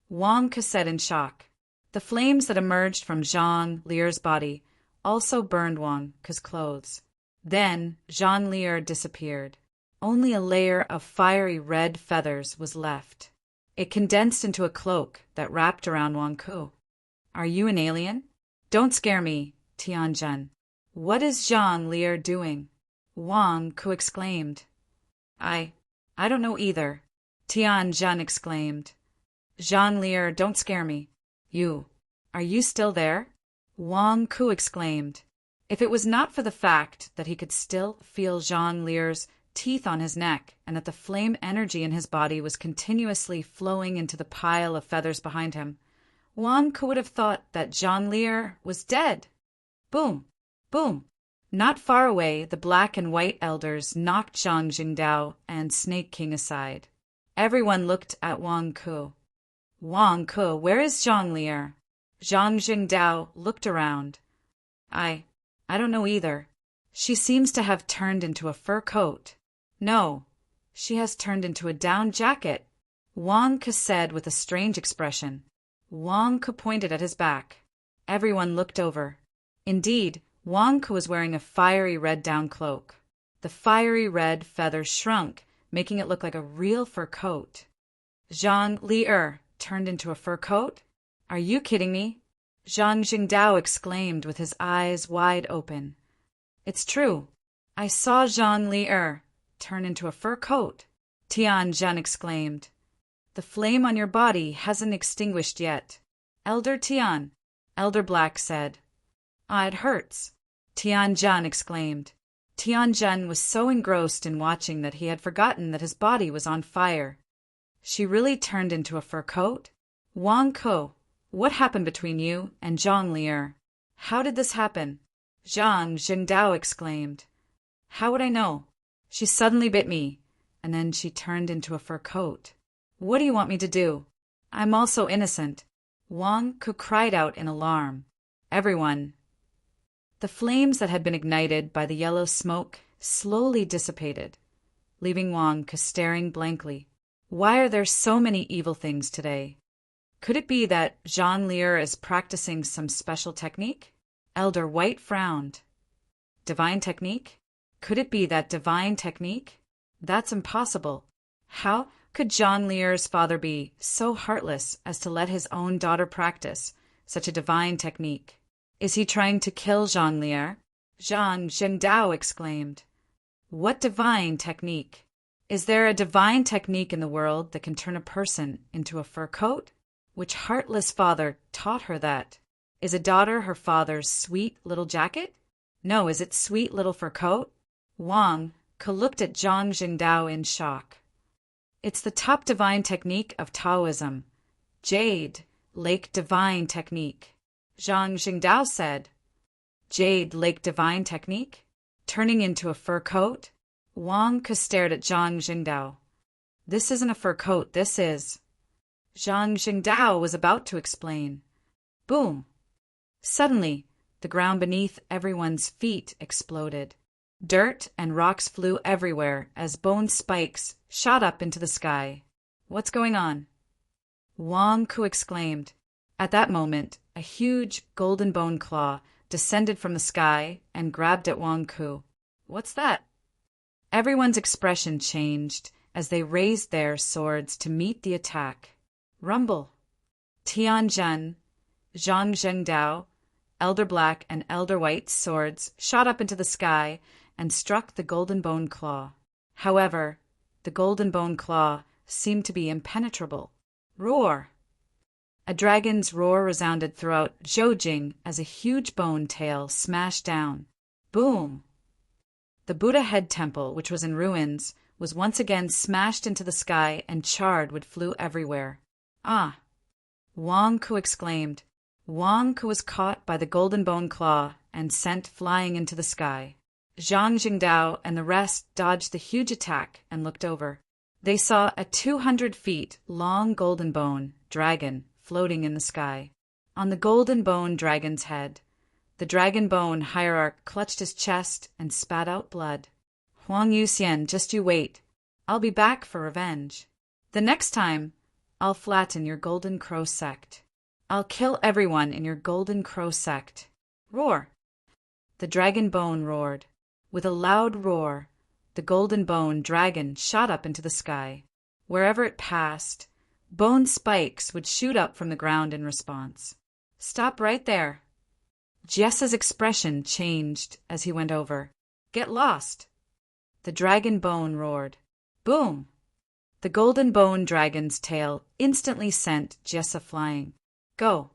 Wang Ke said in shock. The flames that emerged from Zhang Lier's body also burned Wang Ke's clothes. Then Zhang Lier disappeared. Only a layer of fiery red feathers was left. It condensed into a cloak that wrapped around Wang Ke. Are you an alien? Don't scare me, Tianjun. What is Zhang Lier doing? Wang Ke exclaimed. I don't know either, Tianjun exclaimed. Zhang Lier, don't scare me. Are you still there? Wang Ke exclaimed. If it was not for the fact that he could still feel Zhang Lier's teeth on his neck and that the flame energy in his body was continuously flowing into the pile of feathers behind him, Wang Ke would have thought that Zhang Lier was dead. Boom! Boom! Not far away, the black and white elders knocked Zhang Jingdao and Snake King aside. Everyone looked at Wang Ke. Wang Ke, where is Zhang Lier? Zhang Jingdao looked around. I don't know either. She seems to have turned into a fur coat. No, she has turned into a down jacket, Wang Ke said with a strange expression. Wang Ke pointed at his back. Everyone looked over. Indeed, Wang Ke was wearing a fiery red down cloak. The fiery red feathers shrunk, making it look like a real fur coat. Zhang Lier turned into a fur coat? Are you kidding me? Zhang Jingdao exclaimed with his eyes wide open. It's true. I saw Zhang Lier turn into a fur coat, Tianjun exclaimed. The flame on your body hasn't extinguished yet. Elder Tian, Elder Black said. Ah, it hurts, Tianjun exclaimed. Tianjun was so engrossed in watching that he had forgotten that his body was on fire. She really turned into a fur coat? Wang Ke, what happened between you and Zhang Lier? How did this happen? Zhang Jingdao exclaimed. How would I know? She suddenly bit me, and then she turned into a fur coat. What do you want me to do? I'm also innocent. Wang Ke cried out in alarm. Everyone. The flames that had been ignited by the yellow smoke slowly dissipated, leaving Wang Ke staring blankly. Why are there so many evil things today? Could it be that Zhang Lier is practicing some special technique? Elder White frowned. Divine technique? Could it be that divine technique? That's impossible. How could Zhang Lier's father be so heartless as to let his own daughter practice such a divine technique? Is he trying to kill Zhang Lier? Zhang Jingdao exclaimed. What divine technique? Is there a divine technique in the world that can turn a person into a fur coat? Which heartless father taught her that? Is a daughter her father's sweet little jacket? No, is it sweet little fur coat? Wang Ke looked at Zhang Jingdao in shock. It's the top divine technique of Taoism. Jade Lake Divine Technique. Zhang Jingdao said. Jade Lake Divine Technique? Turning into a fur coat? Wang Ke stared at Zhang Jingdao. This isn't a fur coat, this is. Zhang Jingdao was about to explain. Boom! Suddenly, the ground beneath everyone's feet exploded. Dirt and rocks flew everywhere as bone spikes shot up into the sky. What's going on? Wang Ke exclaimed. At that moment, a huge golden bone claw descended from the sky and grabbed at Wang Ke. What's that? Everyone's expression changed as they raised their swords to meet the attack. Rumble! Tianjin, Zhang Zhengdao, Elder Black and Elder White's swords shot up into the sky and struck the golden bone claw. However, the golden bone claw seemed to be impenetrable. Roar! A dragon's roar resounded throughout Zhoujing as a huge bone tail smashed down. Boom! The Buddha head temple, which was in ruins, was once again smashed into the sky and charred wood flew everywhere. Ah! Wang Ke exclaimed. Wang Ke was caught by the golden bone claw and sent flying into the sky. Zhang Jingdao and the rest dodged the huge attack and looked over. They saw a 200 feet long golden bone dragon floating in the sky. On the golden bone dragon's head, the dragon bone hierarch clutched his chest and spat out blood. Huang Yuxian, just you wait. I'll be back for revenge. The next time, I'll flatten your Golden Crow sect. I'll kill everyone in your Golden Crow sect. Roar! The dragon bone roared. With a loud roar, the golden bone dragon shot up into the sky. Wherever it passed, bone spikes would shoot up from the ground in response. Stop right there. Jessa's expression changed as he went over. Get lost! The dragon bone roared. Boom! The golden bone dragon's tail instantly sent Jessa flying. Go!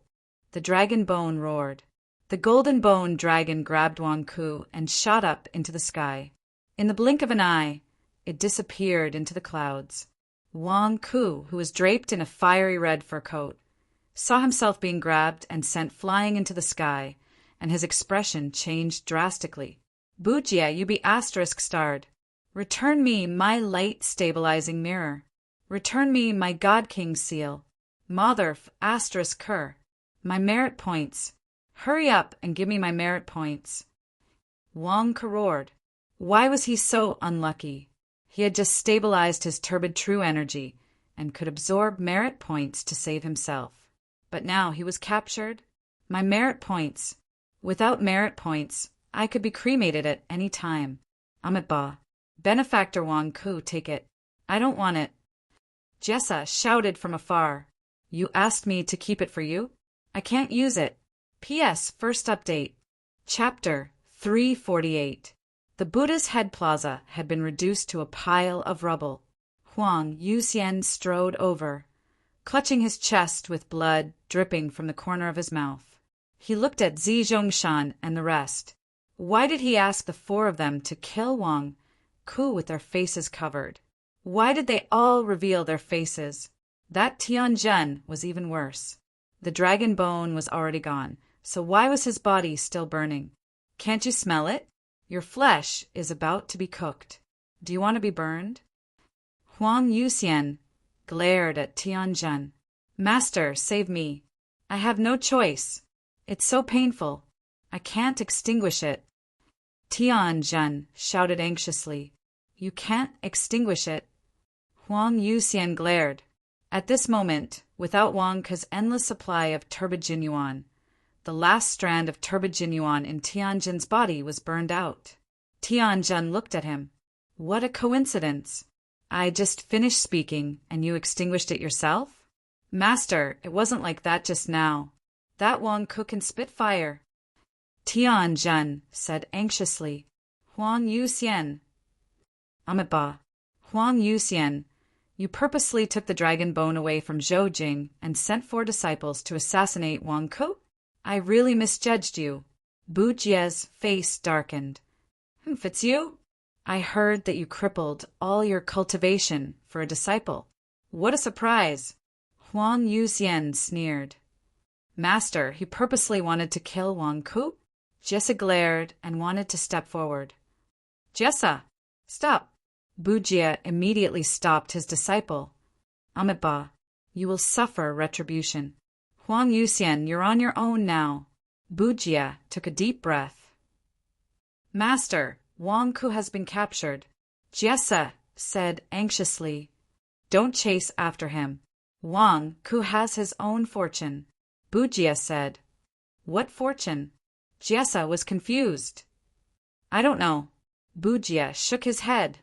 The dragon bone roared. The golden bone dragon grabbed Wang Ke and shot up into the sky. In the blink of an eye, it disappeared into the clouds. Wang Ke, who was draped in a fiery red fur coat, saw himself being grabbed and sent flying into the sky, and his expression changed drastically. Bujia, you be *starred. Return me my light stabilizing mirror. Return me my God King seal. Motherf *Ker. My merit points. Hurry up and give me my merit points. Wang Ke roared. Why was he so unlucky? He had just stabilized his turbid true energy and could absorb merit points to save himself. But now he was captured. My merit points. Without merit points, I could be cremated at any time. Amitabha. Benefactor Wang Ke, take it. I don't want it. Jessa shouted from afar. You asked me to keep it for you? I can't use it. P.S. First update. Chapter 348. The Buddha's head plaza had been reduced to a pile of rubble. Huang Yuxian strode over, clutching his chest with blood dripping from the corner of his mouth. He looked at Zi Zhongshan and the rest. Why did he ask the four of them to kill Wang Ke with their faces covered? Why did they all reveal their faces? That Tianjin was even worse. The dragon bone was already gone, so why was his body still burning? Can't you smell it? Your flesh is about to be cooked. Do you want to be burned? Huang Yuxian glared at Tianjin. Master, save me. I have no choice. It's so painful. I can't extinguish it. Tianjin shouted anxiously. You can't extinguish it. Huang Yuxian glared. At this moment, without Wang Ke's endless supply of turbid Jinyuan, the last strand of turbid Jinyuan in Tianjin's body was burned out. Tianjin looked at him. What a coincidence. I just finished speaking, and you extinguished it yourself? Master, it wasn't like that just now. That Wang Ke can spit fire. Tianjin said anxiously. Huang Yuxian. Amitabha. Huang Yuxian, you purposely took the dragon bone away from Zhou Jing and sent 4 disciples to assassinate Wang Ku? I really misjudged you. Bu Jie's face darkened. It's you? I heard that you crippled all your cultivation for a disciple. What a surprise! Huang Yuxian sneered. Master, he purposely wanted to kill Wang Ku? Jessa glared and wanted to step forward. Jessa, stop! Bu Jie immediately stopped his disciple. Amitabha, you will suffer retribution. Huang Yuxian, you're on your own now. Bu Jie took a deep breath. Master, Wang Ku has been captured. Jessa said anxiously. Don't chase after him. Wang Ku has his own fortune. Bu Jie said. What fortune? Jessa was confused. I don't know. Bu Jie shook his head.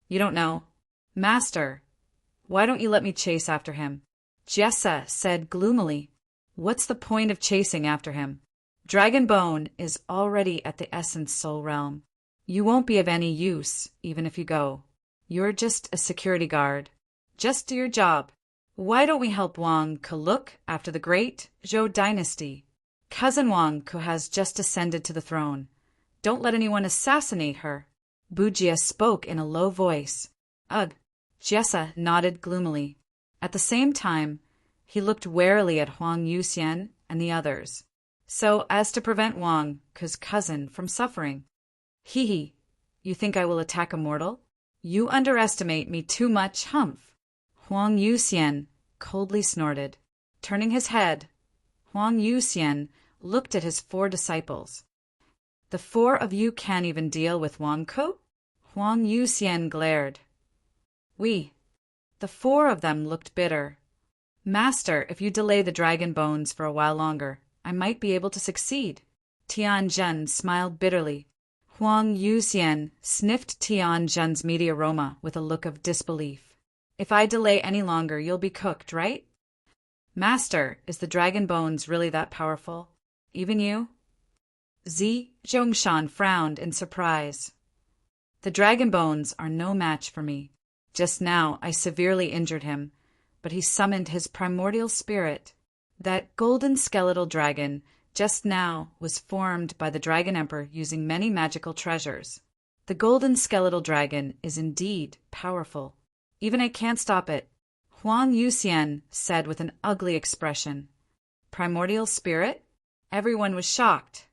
You don't know? Master, why don't you let me chase after him? Jessa said gloomily. What's the point of chasing after him? Dragon Bone is already at the Essence Soul Realm. You won't be of any use, even if you go. You're just a security guard. Just do your job. Why don't we help Wang Ku look after the great Zhou dynasty? Cousin Wang Ku has just ascended to the throne. Don't let anyone assassinate her. Bu Jie spoke in a low voice. Ugh. Jessa nodded gloomily. At the same time, he looked warily at Huang Yuxian and the others, so as to prevent Wang Ku's cousin from suffering. Hee, you think I will attack a mortal? You underestimate me too much, humph. Huang Yuxian coldly snorted. Turning his head, Huang Yuxian looked at his 4 disciples. The 4 of you can't even deal with Wang Ku? Huang Yuxian glared. The 4 of them looked bitter. Master, if you delay the dragon bones for a while longer, I might be able to succeed. Tianzhen smiled bitterly. Huang Yuxian sniffed Tianzhen's meaty aroma with a look of disbelief. If I delay any longer, you'll be cooked, right? Master, is the dragon bones really that powerful? Even you? Zi Zhongshan frowned in surprise. The dragon bones are no match for me. Just now I severely injured him, but he summoned his primordial spirit. That golden skeletal dragon just now was formed by the Dragon Emperor using many magical treasures. The golden skeletal dragon is indeed powerful. Even I can't stop it, Huang Yuxian said with an ugly expression. Primordial spirit? Everyone was shocked.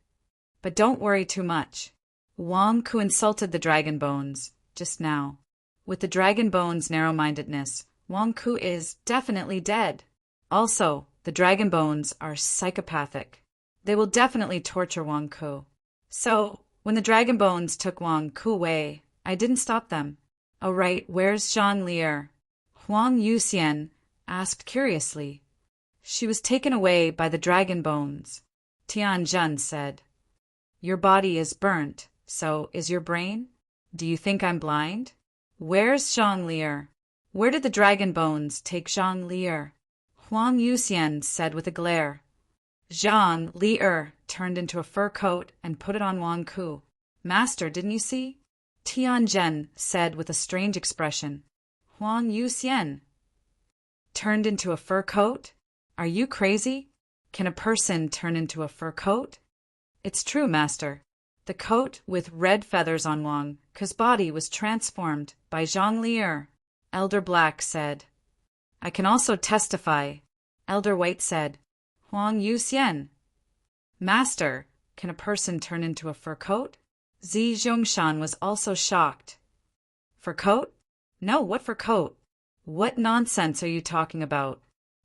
But don't worry too much. Wang Ku insulted the dragon bones just now. With the dragon bones' narrow-mindedness, Wang Ku is definitely dead. Also, the dragon bones are psychopathic. They will definitely torture Wang Ku. So, when the dragon bones took Wang Ku away, I didn't stop them. Oh right, where's Zhang Lier? Huang Yuxian asked curiously. She was taken away by the dragon bones, Tianzhen said. Your body is burnt, so is your brain? Do you think I'm blind? Where's Zhang Lier? Where did the dragon bones take Zhang Lier? Huang Yuxian said with a glare. Zhang Lier turned into a fur coat and put it on Wang Ku. Master, didn't you see? Tianzhen said with a strange expression. Huang Yuxian turned into a fur coat? Are you crazy? Can a person turn into a fur coat? It's true, Master. The coat with red feathers on Wang Ku's body was transformed by Zhang Lier, Elder Black said. I can also testify, Elder White said. Huang Yuxian. Master, can a person turn into a fur coat? Zi Zhongshan was also shocked. Fur coat? No, what fur coat? What nonsense are you talking about?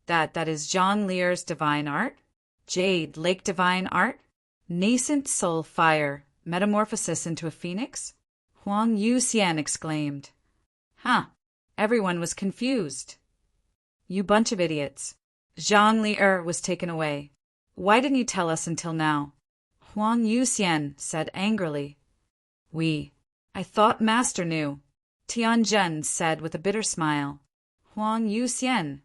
That is Zhang Lier's divine art? Jade Lake divine art? Nascent soul fire, metamorphosis into a phoenix? Huang Yuxian exclaimed. Huh, everyone was confused. You bunch of idiots. Zhang Lier was taken away. Why didn't you tell us until now? Huang Yuxian said angrily. I thought Master knew, Tianzhen said with a bitter smile. Huang Yuxian.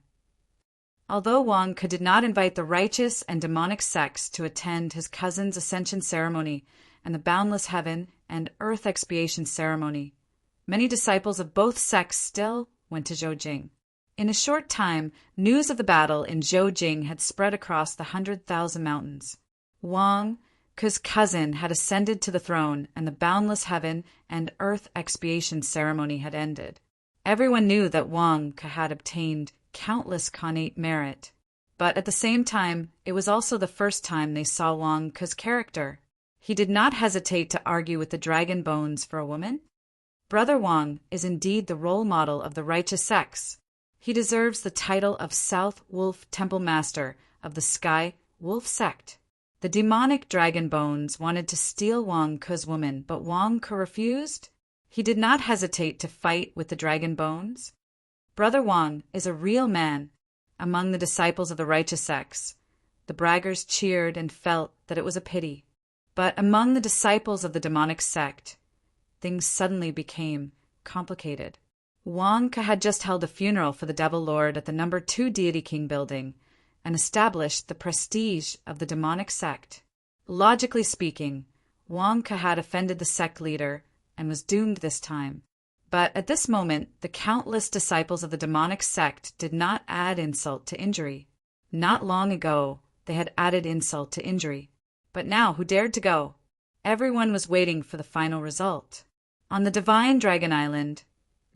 Although Wang Ku did not invite the righteous and demonic sects to attend his cousin's ascension ceremony and the boundless heaven and earth expiation ceremony, Many disciples of both sects still went to Zhoujing. In a short time, news of the battle in Zhoujing had spread across the 100,000 mountains. Wang Ke's cousin had ascended to the throne, and the boundless heaven and earth expiation ceremony had ended. Everyone knew that Wang Ke had obtained countless Khanate merit, but at the same time, it was also the first time they saw Wang Ke's character. He did not hesitate to argue with the dragon bones for a woman. Brother Wang is indeed the role model of the righteous sects. He deserves the title of South Wolf Temple Master of the Sky Wolf sect. The demonic dragon bones wanted to steal Wang Ke's woman, but Wang Ke refused. He did not hesitate to fight with the dragon bones. Brother Wang is a real man. Among the disciples of the righteous sects, the braggers cheered and felt that it was a pity. But among the disciples of the demonic sect, things suddenly became complicated. Wang Ke had just held a funeral for the Devil Lord at the No. 2 Deity King building and established the prestige of the demonic sect. Logically speaking, Wang Ke had offended the sect leader and was doomed this time. But at this moment, the countless disciples of the demonic sect did not add insult to injury. Not long ago, they had added insult to injury. But now, who dared to go? Everyone was waiting for the final result. On the divine Dragon Island,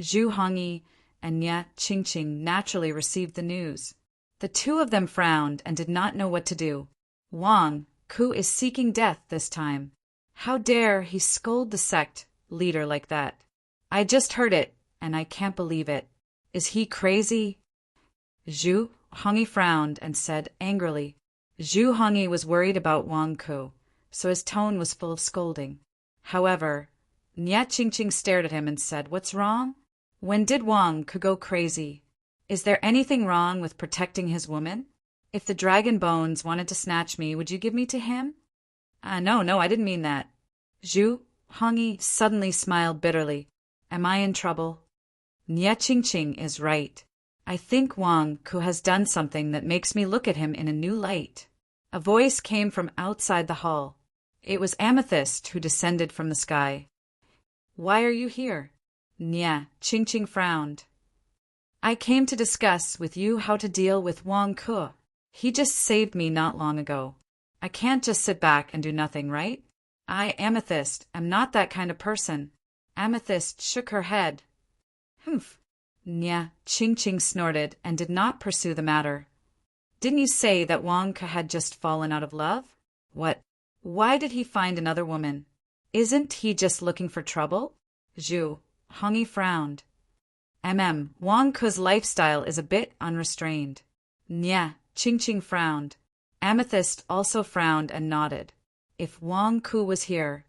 Zhu Hongyi and Nie Qingqing naturally received the news. The two of them frowned and did not know what to do. Wang Ke is seeking death this time. How dare he scold the sect leader like that? I just heard it, and I can't believe it. Is he crazy? Zhu Hongyi frowned and said angrily. Zhu Hongyi was worried about Wang Ke, so his tone was full of scolding. However, Nie Qingqing stared at him and said, "What's wrong? When did Wang Ke go crazy? Is there anything wrong with protecting his woman? If the dragon bones wanted to snatch me, would you give me to him?" No, I didn't mean that." Zhu Hongyi suddenly smiled bitterly. "Am I in trouble?" Nie Qingqing is right. I think Wang Ke has done something that makes me look at him in a new light. A voice came from outside the hall. It was Amethyst who descended from the sky. "Why are you here?" Nie Qingqing frowned. "I came to discuss with you how to deal with Wang Ke. He just saved me not long ago. I can't just sit back and do nothing, right? I, Amethyst, am not that kind of person." Amethyst shook her head. "Humph." Nie Qingqing snorted and did not pursue the matter. "Didn't you say that Wang Ke had just fallen out of love? What? Why did he find another woman? Isn't he just looking for trouble?" Zhu Hongyi frowned. Wang Ke's lifestyle is a bit unrestrained." Nie Qingqing frowned. Amethyst also frowned and nodded. If Wang Ke was here,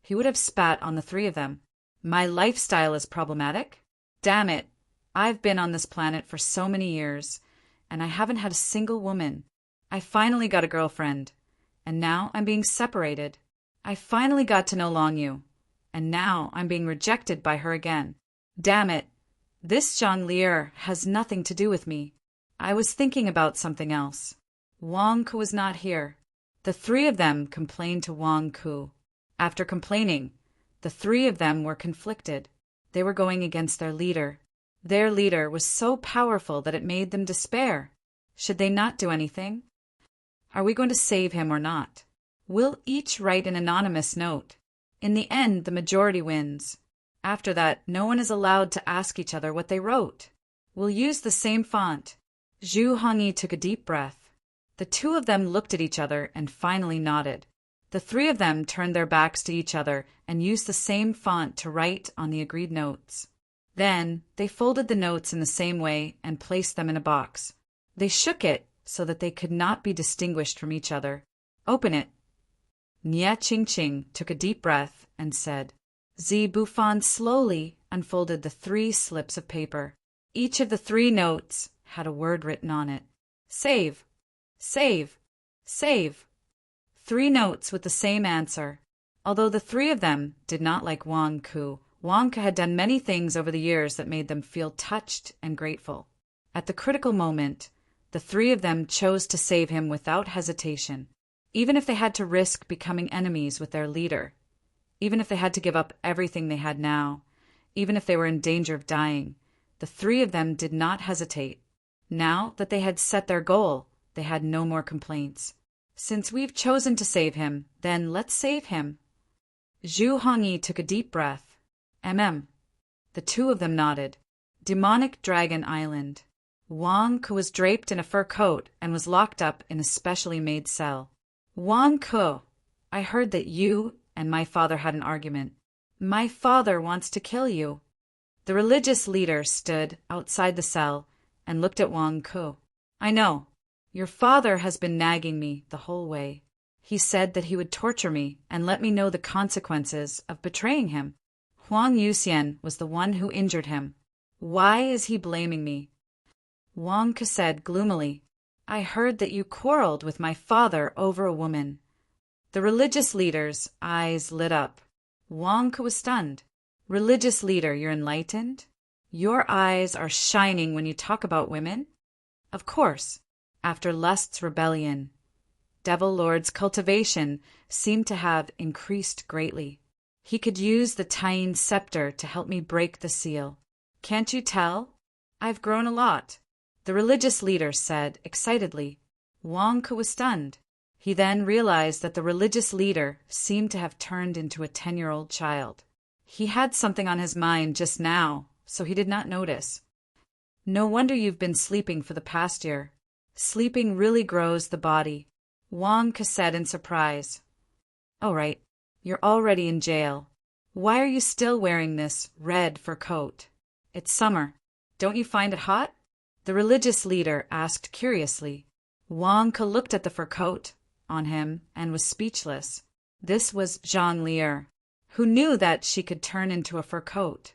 he would have spat on the three of them. "My lifestyle is problematic? Damn it, I've been on this planet for so many years, and I haven't had a single woman. I finally got a girlfriend, and now I'm being separated. I finally got to know Longyu, and now I'm being rejected by her again. Damn it, this Zhang has nothing to do with me. I was thinking about something else." Wang Ke was not here. The three of them complained to Wang Ke. After complaining, the three of them were conflicted. They were going against their leader. Their leader was so powerful that it made them despair. Should they not do anything? Are we going to save him or not? We'll each write an anonymous note. In the end, the majority wins. After that, no one is allowed to ask each other what they wrote. We'll use the same font. Zhu Hongyi took a deep breath. The two of them looked at each other and finally nodded. The three of them turned their backs to each other and used the same font to write on the agreed notes. Then they folded the notes in the same way and placed them in a box. They shook it so that they could not be distinguished from each other. "Open it." Nie Qingqing took a deep breath and said. Zi Bufan slowly unfolded the 3 slips of paper. Each of the 3 notes had a word written on it. Save, save, save. 3 notes with the same answer. Although the 3 of them did not like Wang Ke had done many things over the years that made them feel touched and grateful. At the critical moment, the 3 of them chose to save him without hesitation, even if they had to risk becoming enemies with their leader, even if they had to give up everything they had now, even if they were in danger of dying. The three of them did not hesitate. Now that they had set their goal, they had no more complaints. Since we've chosen to save him, then let's save him. Zhu Hongyi took a deep breath. The two of them nodded. Demonic Dragon Island. Wang Ke was draped in a fur coat and was locked up in a specially made cell. Wang Ke, I heard that you and my father had an argument. My father wants to kill you. The religious leader stood outside the cell and looked at Wang Ke. I know. Your father has been nagging me the whole way. He said that he would torture me and let me know the consequences of betraying him. Huang Yuxian was the one who injured him. Why is he blaming me? Wang Ke said gloomily, I heard that you quarreled with my father over a woman. The religious leader's eyes lit up. Wang Ke was stunned. Religious leader, you're enlightened? Your eyes are shining when you talk about women? Of course, after Lust's rebellion, Devil Lord's cultivation seemed to have increased greatly. He could use the Tying scepter to help me break the seal. Can't you tell? I've grown a lot, the religious leader said excitedly. Wang Ke was stunned. He then realized that the religious leader seemed to have turned into a 10-year-old child. He had something on his mind just now, so he did not notice. No wonder you've been sleeping for the past year. Sleeping really grows the body, Wang Ke said in surprise. Oh right, you're already in jail. Why are you still wearing this red fur coat? It's summer. Don't you find it hot? The religious leader asked curiously. Wang Ke looked at the fur coat on him and was speechless. This was Zhang Lier, who knew that she could turn into a fur coat.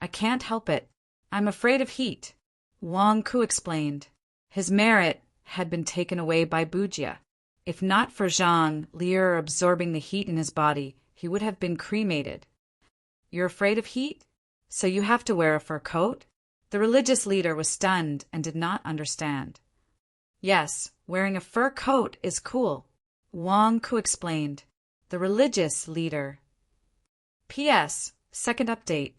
I can't help it. I'm afraid of heat, Wang Ke explained. His merit had been taken away by Bujia. If not for Zhang Lier absorbing the heat in his body, he would have been cremated. You're afraid of heat? So you have to wear a fur coat? The religious leader was stunned and did not understand. Yes, wearing a fur coat is cool, Wang Ke explained. The religious leader. P.S. Second update.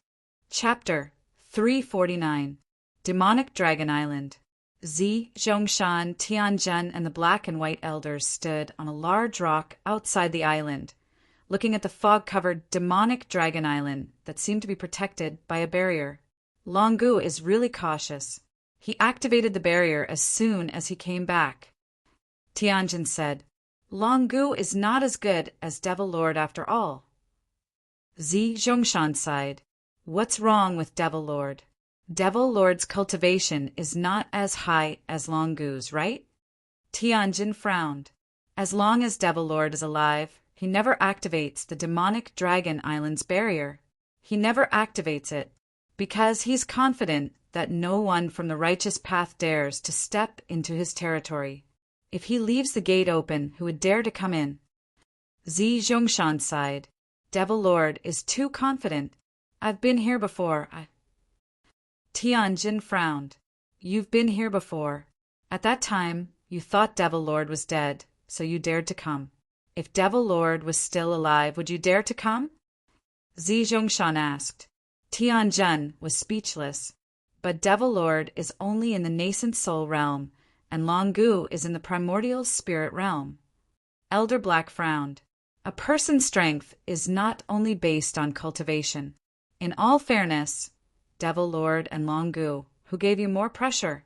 Chapter 349. Demonic Dragon Island. Zi, Zhongshan, Tianjin, and the black and white elders stood on a large rock outside the island, looking at the fog-covered demonic dragon island that seemed to be protected by a barrier. Longu is really cautious. He activated the barrier as soon as he came back. Tianjin said, Longu is not as good as Devil Lord after all. Zi Zhongshan sighed. What's wrong with Devil Lord? Devil Lord's cultivation is not as high as Longu's, right? Tianjin frowned. As long as Devil Lord is alive, he never activates the demonic dragon island's barrier. He never activates it because he's confident that no one from the righteous path dares to step into his territory. If he leaves the gate open, who would dare to come in? Zi Zhongshan sighed. Devil Lord is too confident. I've been here before. Tianjin frowned. You've been here before. At that time, you thought Devil Lord was dead, so you dared to come. If Devil Lord was still alive, would you dare to come? Zi Zhongshan asked. Tianjin was speechless. But Devil Lord is only in the nascent soul realm, and Longu is in the primordial spirit realm. Elder Black frowned. A person's strength is not only based on cultivation. In all fairness, Devil Lord and Longu, who gave you more pressure?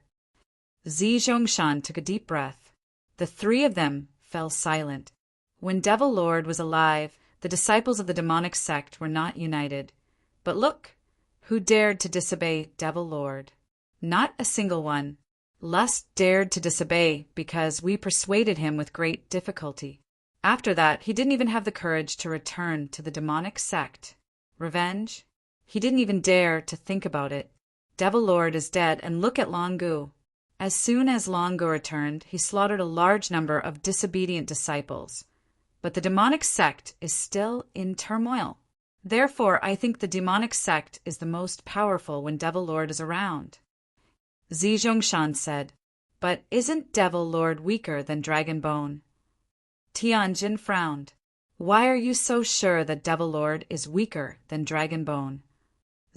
Zi Zhongshan took a deep breath. The three of them fell silent. When Devil Lord was alive, the disciples of the demonic sect were not united. But look, who dared to disobey Devil Lord? Not a single one. Lust dared to disobey because we persuaded him with great difficulty. After that, he didn't even have the courage to return to the demonic sect. Revenge? He didn't even dare to think about it. Devil Lord is dead, and look at Longu. As soon as Longu returned, he slaughtered a large number of disobedient disciples. But the demonic sect is still in turmoil. Therefore, I think the demonic sect is the most powerful when Devil Lord is around. Zi Zhongshan said, But isn't Devil Lord weaker than Dragon Bone? Tianjin frowned. Why are you so sure that Devil Lord is weaker than Dragon Bone?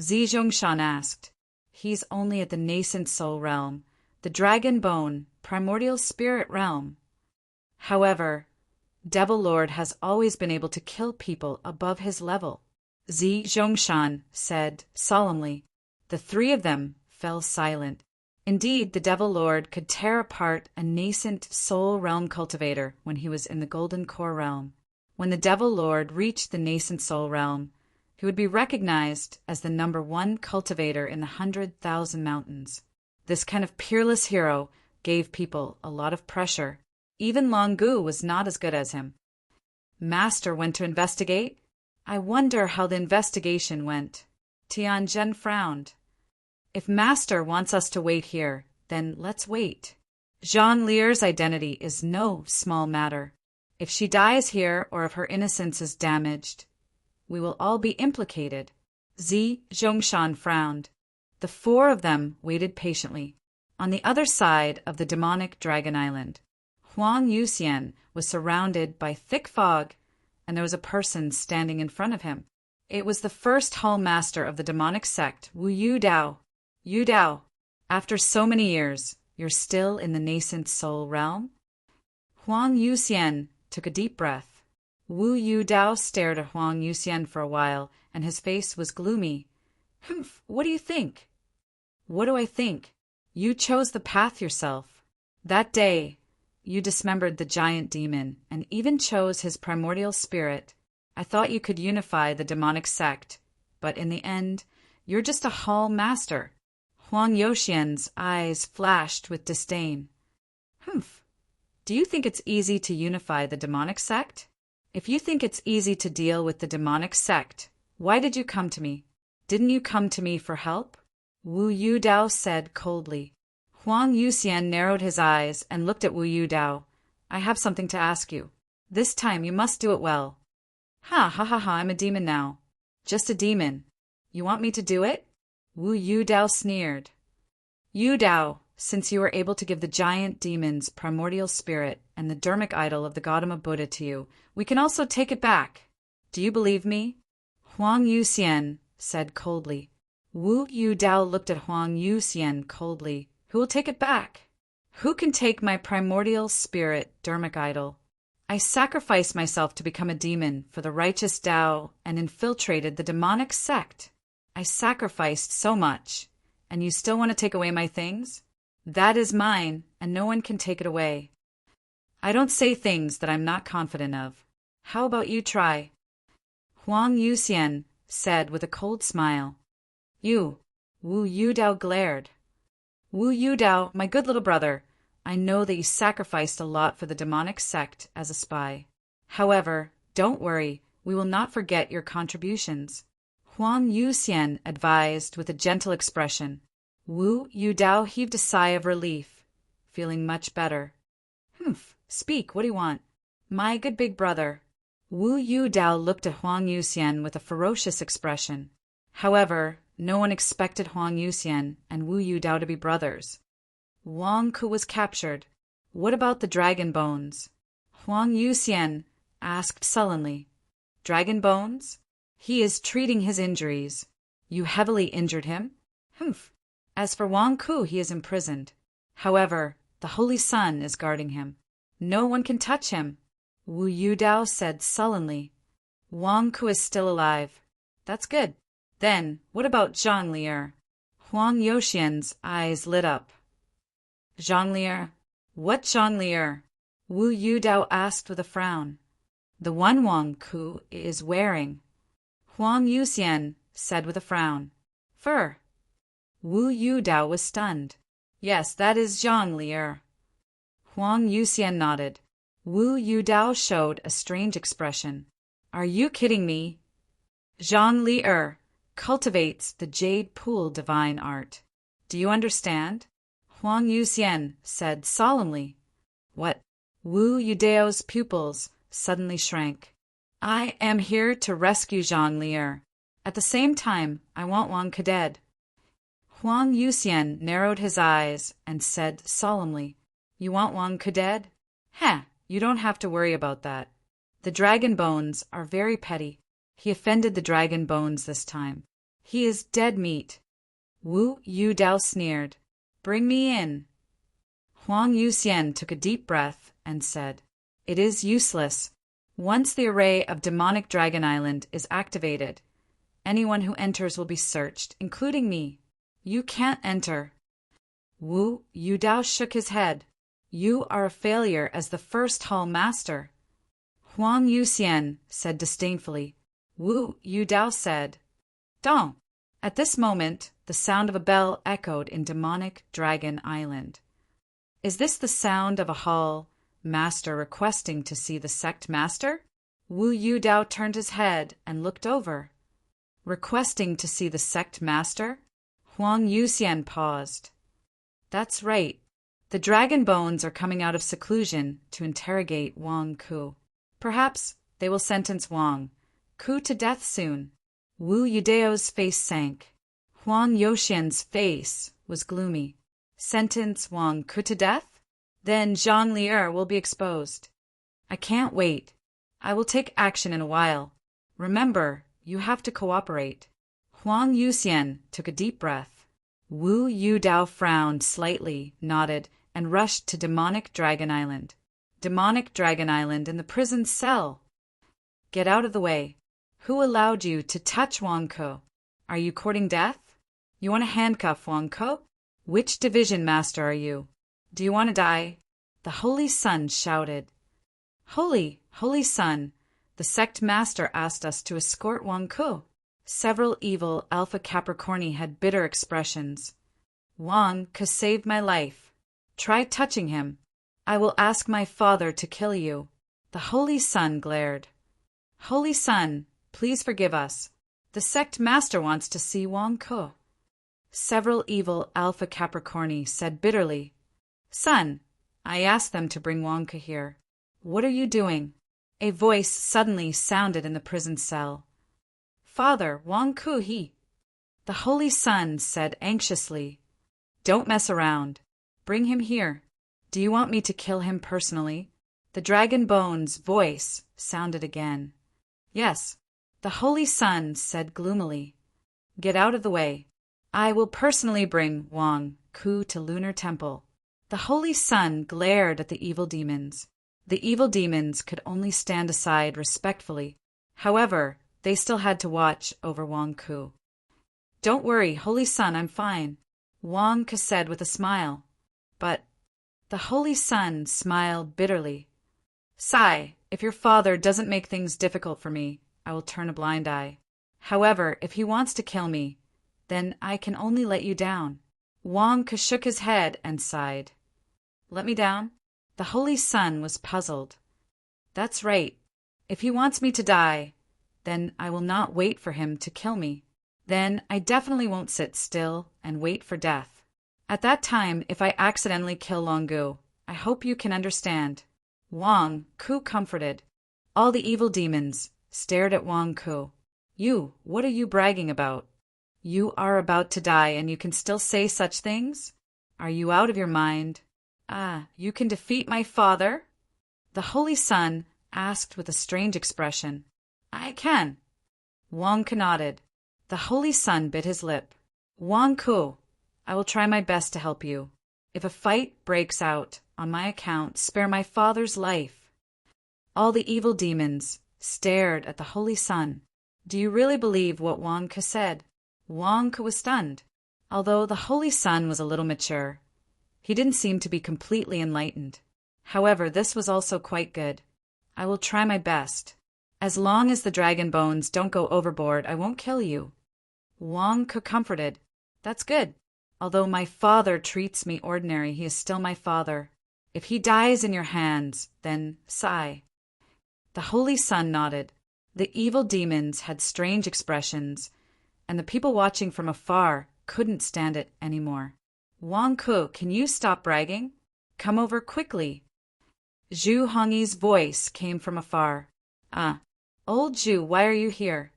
Zi Zhongshan asked. He's only at the nascent soul realm, the dragon bone, primordial spirit realm. However, Devil Lord has always been able to kill people above his level, Zi Zhongshan said solemnly. The three of them fell silent. Indeed, the Devil Lord could tear apart a nascent soul realm cultivator when he was in the Golden Core realm. When the Devil Lord reached the nascent soul realm, he would be recognized as the #1 cultivator in the 100,000 mountains. This kind of peerless hero gave people a lot of pressure. Even Long Gu was not as good as him. Master went to investigate? I wonder how the investigation went. Tian Zhen frowned. If Master wants us to wait here, then let's wait. Zhang Lier's identity is no small matter. If she dies here or if her innocence is damaged, we will all be implicated. Zi Zhongshan frowned. The four of them waited patiently. On the other side of the demonic Dragon Island, Huang Yuxian was surrounded by thick fog, and there was a person standing in front of him. It was the first hall master of the demonic sect, Wu Yudao. Yudao, after so many years, you're still in the nascent soul realm? Huang Yuxian took a deep breath. Wu Yudao stared at Huang Yuxian for a while, and his face was gloomy. Humph, what do you think? What do I think? You chose the path yourself. That day, you dismembered the giant demon, and even chose his primordial spirit. I thought you could unify the demonic sect, but in the end, you're just a hall master. Huang Yuxian's eyes flashed with disdain. Humph. Do you think it's easy to unify the demonic sect? If you think it's easy to deal with the demonic sect, why did you come to me? Didn't you come to me for help? Wu Yudao said coldly. Huang Yuxian narrowed his eyes and looked at Wu Yudao. I have something to ask you. This time you must do it well. Ha ha ha ha, I'm a demon now. Just a demon. You want me to do it? Wu Yudao sneered. Yudao, since you were able to give the giant demon's primordial spirit and the dermic idol of the Gautama Buddha to you, we can also take it back. Do you believe me? Huang Yuxian said coldly. Wu Yudao looked at Huang Yuxian coldly. Who will take it back? Who can take my primordial spirit, dermic idol? I sacrificed myself to become a demon for the righteous Tao and infiltrated the demonic sect. I sacrificed so much, and you still want to take away my things? That is mine, and no one can take it away. I don't say things that I'm not confident of. How about you try? Huang Yuxian said with a cold smile. You, Wu Yudao glared. Wu Yudao, my good little brother, I know that you sacrificed a lot for the demonic sect as a spy. However, don't worry, we will not forget your contributions. Huang Yuxian advised with a gentle expression. Wu Yudao heaved a sigh of relief, feeling much better. Humph, speak, what do you want? My good big brother. Wu Yudao looked at Huang Yuxian with a ferocious expression. However, no one expected Huang Yuxian and Wu Yudao to be brothers. Wang Ku was captured. What about the dragon bones? Huang Yuxian asked sullenly. Dragon bones? He is treating his injuries. You heavily injured him? Humph. As for Wang Ku, he is imprisoned. However, the Holy Sun is guarding him. No one can touch him. Wu Yudao said sullenly. Wang Ku is still alive. That's good. Then, what about Zhang Lier? Huang Yuxian's eyes lit up. Zhang Lier? What Zhang Lier? Wu Yudao asked with a frown. The one Wang Ku is wearing. Huang Yuxian said with a frown. Fur. Wu Yudao was stunned. Yes, that is Zhang Lier. Huang Yuxian nodded. Wu Yudao showed a strange expression. Are you kidding me? Zhang Lier cultivates the jade pool divine art. Do you understand? Huang Yuxian said solemnly. What? Wu Yudao's pupils suddenly shrank. I am here to rescue Zhang Lier. At the same time, I want Wang Ku dead. Huang Yuxian narrowed his eyes and said solemnly, You want Wang Ku dead? Heh, you don't have to worry about that. The dragon bones are very petty. He offended the dragon bones this time. He is dead meat. Wu Yudao sneered. Bring me in. Huang Yuxian took a deep breath and said, It is useless. Once the array of demonic Dragon Island is activated, anyone who enters will be searched, including me. You can't enter. Wu Yudao shook his head. You are a failure as the first hall master. Huang Yuxian said disdainfully. Wu Yudao said, Don't. At this moment, the sound of a bell echoed in demonic Dragon Island. Is this the sound of a hall master requesting to see the sect master? Wu Yudao turned his head and looked over. Requesting to see the sect master? Huang Yuxian paused. That's right. The dragon bones are coming out of seclusion to interrogate Wang Ku. Perhaps they will sentence Wang Ku to death soon. Wu Yudao's face sank. Huang Yuxian's face was gloomy. Sentence Wang Ku to death? Then Zhang Li'er will be exposed. I can't wait. I will take action in a while. Remember, you have to cooperate. Huang Yuxian took a deep breath. Wu Yudao frowned slightly, nodded, and rushed to Demonic Dragon Island. Demonic Dragon Island in the prison cell. Get out of the way. Who allowed you to touch Wang Ku? Are you courting death? You want to handcuff Wang Ku? Which division master are you? Do you want to die? The Holy Sun shouted. Holy Sun, the sect master asked us to escort Wang Ku. Several evil Alpha Capricorni had bitter expressions. Wang Ku saved my life. Try touching him. I will ask my father to kill you. The Holy Sun glared. Holy Sun, please forgive us. The sect master wants to see Wang Ku. Several evil Alpha Capricorni said bitterly, Sun, I asked them to bring Wang Ku here. What are you doing? A voice suddenly sounded in the prison cell. Father, Wang Ku he. The Holy Sun said anxiously, Don't mess around. Bring him here. Do you want me to kill him personally? The Dragon Bone's voice sounded again. Yes. The Holy Sun said gloomily, Get out of the way. I will personally bring Wang Ku to Lunar Temple. The Holy Sun glared at the evil demons. The evil demons could only stand aside respectfully. However, they still had to watch over Wang Ku. Don't worry, Holy Sun, I'm fine, Wang Ku said with a smile. But the Holy Sun smiled bitterly. Sigh, if your father doesn't make things difficult for me, I will turn a blind eye. However, if he wants to kill me, then I can only let you down. Wang Ku shook his head and sighed. Let me down? The Holy Sun was puzzled. That's right. If he wants me to die, then I will not wait for him to kill me. Then I definitely won't sit still and wait for death. At that time, if I accidentally kill Longu, I hope you can understand. Wang Ku comforted. All the evil demons stared at Wang Ku. You, what are you bragging about? You are about to die and you can still say such things? Are you out of your mind? Ah, you can defeat my father? The Holy Sun asked with a strange expression. I can. Wang Ku nodded. The Holy Sun bit his lip. Wang Ku, I will try my best to help you. If a fight breaks out on my account, spare my father's life. All the evil demons stared at the Holy Sun. Do you really believe what Wang Ku said? Wang Ku was stunned. Although the Holy Sun was a little mature, he didn't seem to be completely enlightened. However, this was also quite good. I will try my best. As long as the dragon bones don't go overboard, I won't kill you. Wang Ku comforted. That's good. Although my father treats me ordinary, he is still my father. If he dies in your hands, then sigh. The Holy Sun nodded. The evil demons had strange expressions, and the people watching from afar couldn't stand it anymore. Wang Ku, can you stop bragging? Come over quickly. Zhu Hongyi's voice came from afar. Ah, old Zhu, why are you here?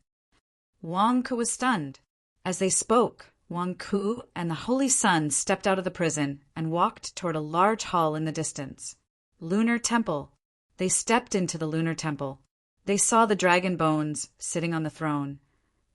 Wang Ku was stunned. As they spoke, Wang Ku and the Holy Sun stepped out of the prison and walked toward a large hall in the distance. Lunar Temple. They stepped into the Lunar Temple. They saw the dragon bones sitting on the throne.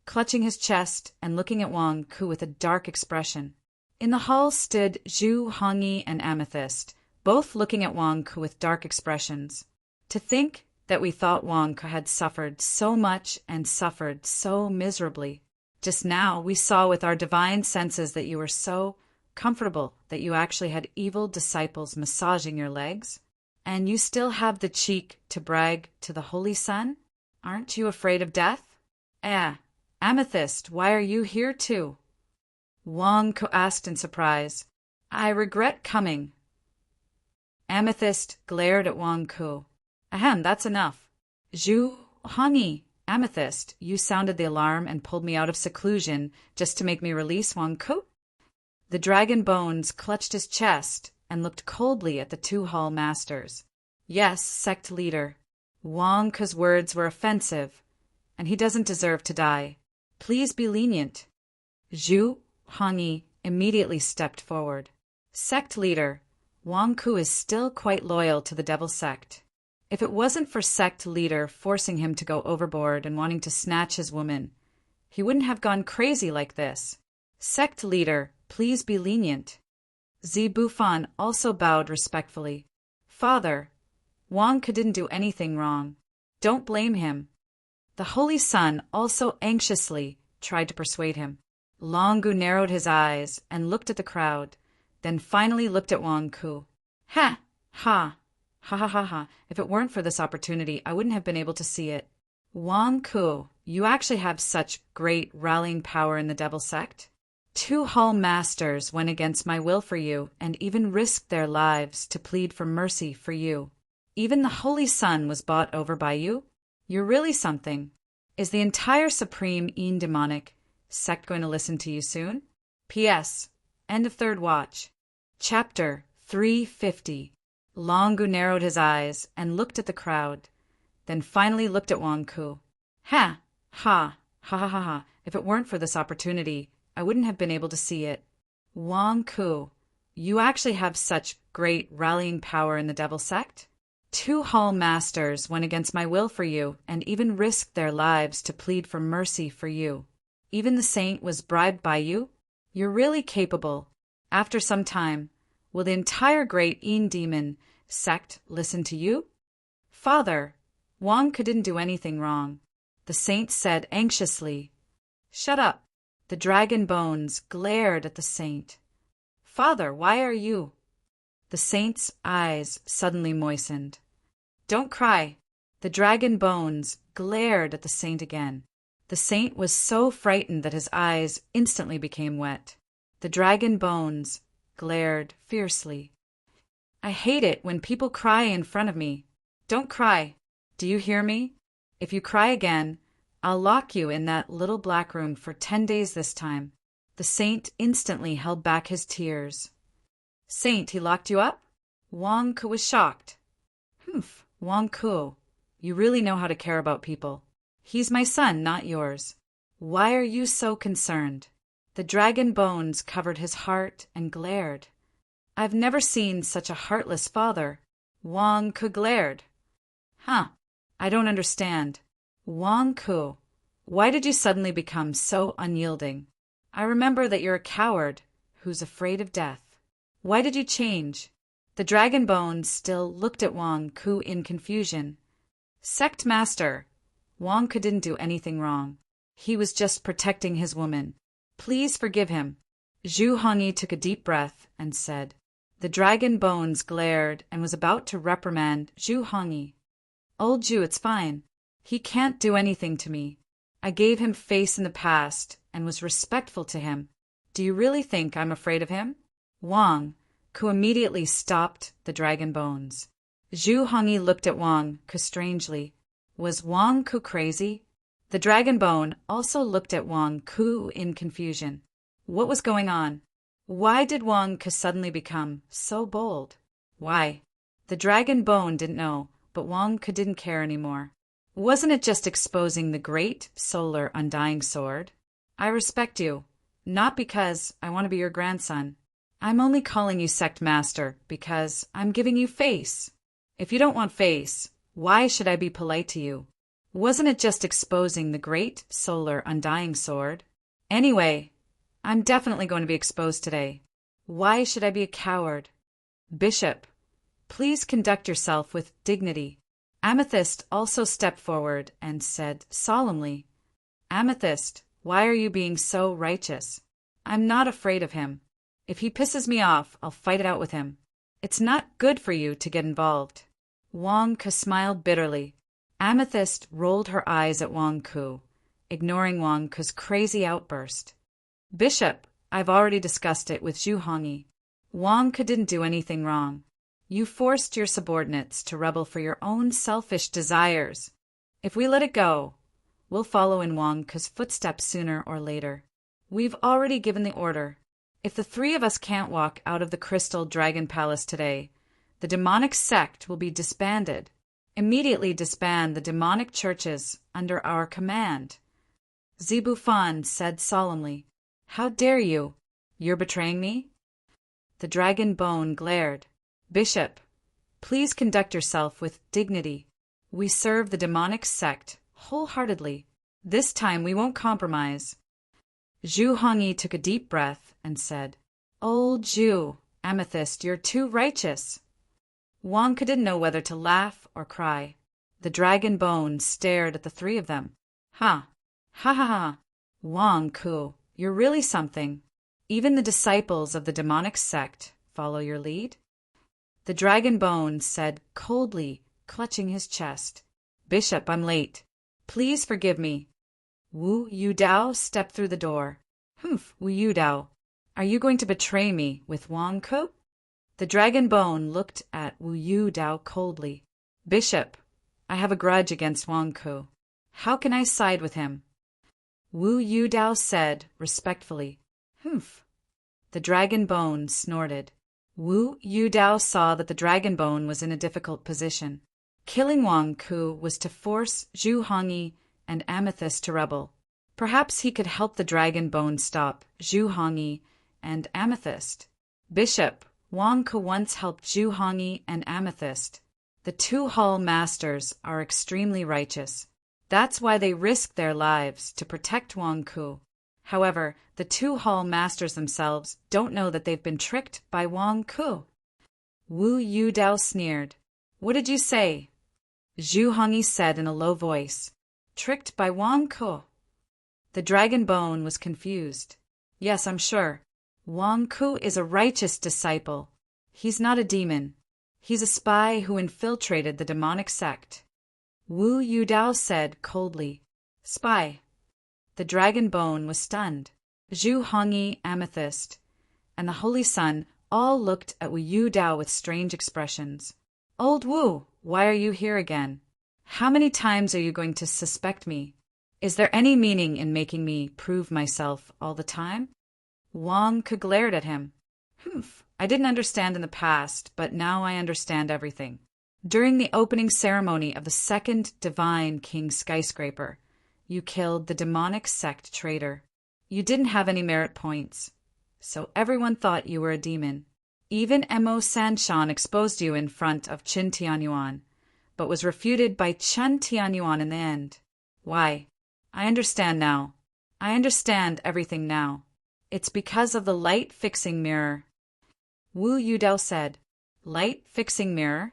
clutching his chest and looking at Wang Ku with a dark expression. In the hall stood Zhu Hongyi and Amethyst, both looking at Wang Ku with dark expressions. To think that we thought Wang Ku had suffered so much and suffered so miserably. Just now we saw with our divine senses that you were so comfortable that you actually had evil disciples massaging your legs. And you still have the cheek to brag to the Holy Sun? Aren't you afraid of death? Amethyst, why are you here too? Wang Ku asked in surprise. I regret coming. Amethyst glared at Wang Ku. Ahem, that's enough. Zhu Hongyi, Amethyst, you sounded the alarm and pulled me out of seclusion just to make me release Wang Ku? The dragon Bones clutched his chest and looked coldly at the two hall masters. Yes, sect leader. Wang Ku's words were offensive, and he doesn't deserve to die. Please be lenient. Zhu Hongyi immediately stepped forward. Sect leader, Wang Ku is still quite loyal to the devil sect. If it wasn't for sect leader forcing him to go overboard and wanting to snatch his woman, he wouldn't have gone crazy like this. Sect leader, please be lenient. Zibufan also bowed respectfully. Father, Wang Ku didn't do anything wrong. Don't blame him. The Holy Sun also anxiously tried to persuade him. Longu narrowed his eyes and looked at the crowd, then finally looked at Wang Ku. Ha! Ha! Ha ha ha ha. If it weren't for this opportunity, I wouldn't have been able to see it. Wang Ku, you actually have such great rallying power in the devil sect? 2 hall masters went against my will for you and even risked their lives to plead for mercy for you. Even the Holy Sun was bought over by you? You're really something. Is the entire Supreme Een Demonic sect going to listen to you soon? P.S. End of 3rd watch. Chapter 350. Longu narrowed his eyes and looked at the crowd, then finally looked at Wang Ku. Ha! Ha! Ha ha ha ha. If it weren't for this opportunity, I wouldn't have been able to see it. Wang Ku, you actually have such great rallying power in the devil sect? 2 hall masters went against my will for you and even risked their lives to plead for mercy for you. Even the saint was bribed by you? You're really capable. After some time, will the entire great Een Demon sect listen to you? Father, Wang Ku didn't do anything wrong. The saint said anxiously. Shut up. The dragon Bones glared at the saint. Father, why are you? The saint's eyes suddenly moistened. Don't cry. The dragon Bones glared at the saint again. The saint was so frightened that his eyes instantly became wet. The dragon Bones glared fiercely. I hate it when people cry in front of me. Don't cry. Do you hear me? If you cry again, I'll lock you in that little black room for 10 days this time. The saint instantly held back his tears. Saint, he locked you up? Wang Ku was shocked. Humph, Wang Ku, you really know how to care about people. He's my son, not yours. Why are you so concerned? The dragon Bones covered his heart and glared. I've never seen such a heartless father. Wang Ku glared. Huh, I don't understand. Wang Ku, why did you suddenly become so unyielding? I remember that you're a coward who's afraid of death. Why did you change? The dragon Bones still looked at Wang Ku in confusion. Sect Master, Wang Ku didn't do anything wrong. He was just protecting his woman. Please forgive him. Zhu Hongyi took a deep breath and said. The dragon Bones glared and was about to reprimand Zhu Hongyi. Old Zhu, it's fine. He can't do anything to me. I gave him face in the past and was respectful to him. Do you really think I'm afraid of him? Wang Ku immediately stopped the dragon Bones. Zhu Hongyi looked at Wang Ku strangely. Was Wang Ku crazy? The dragon Bone also looked at Wang Ku in confusion. What was going on? Why did Wang Ku suddenly become so bold? Why? The dragon Bone didn't know, but Wang Ku didn't care anymore. Wasn't it just exposing the great solar undying sword? I respect you, not because I want to be your grandson. I'm only calling you sect master because I'm giving you face. If you don't want face, why should I be polite to you? Wasn't it just exposing the great solar undying sword? Anyway, I'm definitely going to be exposed today. Why should I be a coward? Bishop, please conduct yourself with dignity. Amethyst also stepped forward and said solemnly, Amethyst, why are you being so righteous? I'm not afraid of him. If he pisses me off, I'll fight it out with him. It's not good for you to get involved. Wang Ke smiled bitterly. Amethyst rolled her eyes at Wang Ke, ignoring Wang Ke's crazy outburst. Bishop, I've already discussed it with Zhu Hongyi. Wang Ke didn't do anything wrong. You forced your subordinates to rebel for your own selfish desires. If we let it go, we'll follow in Wang Ke's footsteps sooner or later. We've already given the order. If the three of us can't walk out of the Crystal Dragon Palace today, the demonic sect will be disbanded. Immediately disband the demonic churches under our command. Zibu Fan said solemnly, How dare you? You're betraying me? The dragon bone glared. Bishop, please conduct yourself with dignity. We serve the demonic sect wholeheartedly. This time we won't compromise. Zhu Hongyi took a deep breath and said, Old Zhu, Amethyst, you're too righteous. Wang Ke didn't know whether to laugh or cry. The dragon bone stared at the three of them. Ha! Ha ha ha! Wang Ke, you're really something. Even the disciples of the demonic sect follow your lead? The dragon bone said coldly, clutching his chest. Bishop, I'm late. Please forgive me. Wu Yudao stepped through the door. Humph, Wu Yudao, are you going to betray me with Wang Ke? The dragon bone looked at Wu Yudao coldly. Bishop, I have a grudge against Wang Ke. How can I side with him? Wu Yudao said respectfully. Humph. The dragon bone snorted. Wu Yudao saw that the dragon bone was in a difficult position. Killing Wang Ke was to force Zhu Hongyi and Amethyst to rebel. Perhaps he could help the dragon bone stop Zhu Hongyi and Amethyst. Bishop, Wang Ke once helped Zhu Hongyi and Amethyst. The two hall masters are extremely righteous. That's why they risked their lives to protect Wang Ke. However, the two hall masters themselves don't know that they've been tricked by Wang Ke. Wu Yudao sneered. What did you say? Zhu Hongyi said in a low voice. Tricked by Wang Ke. The dragon bone was confused. Yes, I'm sure. Wang Ke is a righteous disciple. He's not a demon. He's a spy who infiltrated the demonic sect. Wu Yudao said coldly. Spy. The dragon bone was stunned. Zhu Hongyi, Amethyst, and the Holy Sun all looked at Wu Yudao with strange expressions. Old Wu, why are you here again? How many times are you going to suspect me? Is there any meaning in making me prove myself all the time? Wang Ke glared at him. Humph, I didn't understand in the past, but now I understand everything. During the opening ceremony of the second divine King Skyscraper, you killed the demonic sect traitor. You didn't have any merit points, so everyone thought you were a demon. Even Mo Sanshan exposed you in front of Qin Tianyuan, but was refuted by Chen Tianyuan in the end. Why? I understand now. I understand everything now. It's because of the light-fixing mirror. Wu Yudao said, Light-fixing mirror?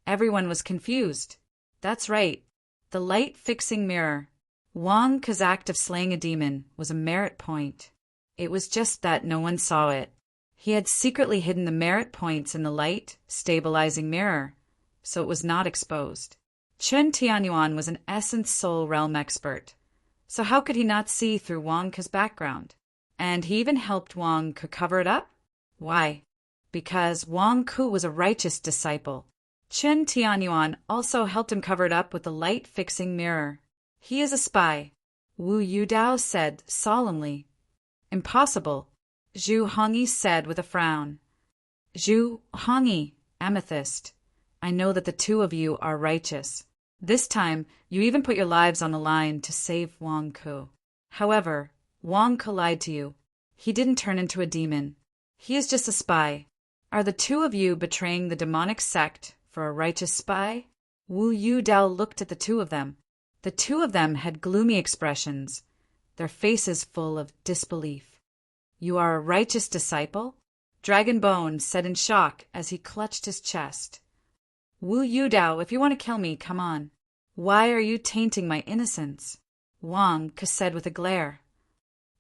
Everyone was confused. That's right. The light-fixing mirror. Wang Ke's act of slaying a demon was a merit point. It was just that no one saw it. He had secretly hidden the merit points in the light-stabilizing mirror, so it was not exposed. Chen Tianyuan was an Essence Soul Realm expert, so how could he not see through Wang Ke's background? And he even helped Wang Ke cover it up? Why? Because Wang Ke was a righteous disciple. Chen Tianyuan also helped him cover it up with the light-fixing mirror. He is a spy, Wu Yudao said solemnly. Impossible, Zhu Hongyi said with a frown. Zhu Hongyi, Amethyst, I know that the two of you are righteous. This time, you even put your lives on the line to save Wang Ke. However, Wang Ke lied to you. He didn't turn into a demon. He is just a spy. Are the two of you betraying the demonic sect for a righteous spy? Wu Yudao looked at the two of them. The two of them had gloomy expressions, their faces full of disbelief. "You are a righteous disciple?" Dragon Bone said in shock as he clutched his chest. "Wu Yudao, if you want to kill me, come on. Why are you tainting my innocence?" Wang Ke said with a glare.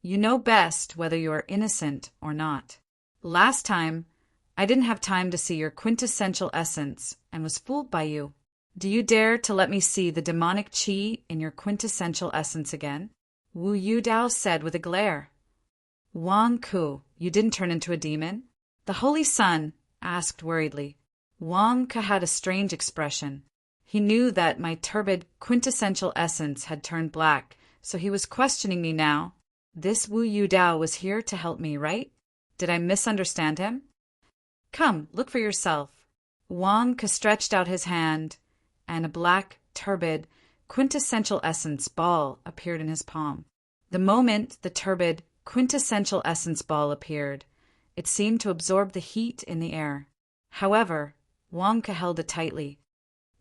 "You know best whether you are innocent or not. Last time, I didn't have time to see your quintessential essence and was fooled by you. Do you dare to let me see the demonic qi in your quintessential essence again?" Wu Yudao said with a glare. "Wang Ke, you didn't turn into a demon?" The Holy Sun asked worriedly. Wang Ke had a strange expression. He knew that my turbid quintessential essence had turned black, so he was questioning me now. This Wu Yudao was here to help me, right? Did I misunderstand him? "Come, look for yourself." Wang Ke stretched out his hand, and a black, turbid, quintessential essence ball appeared in his palm. The moment the turbid, quintessential essence ball appeared, it seemed to absorb the heat in the air. However, Wang Ke held it tightly.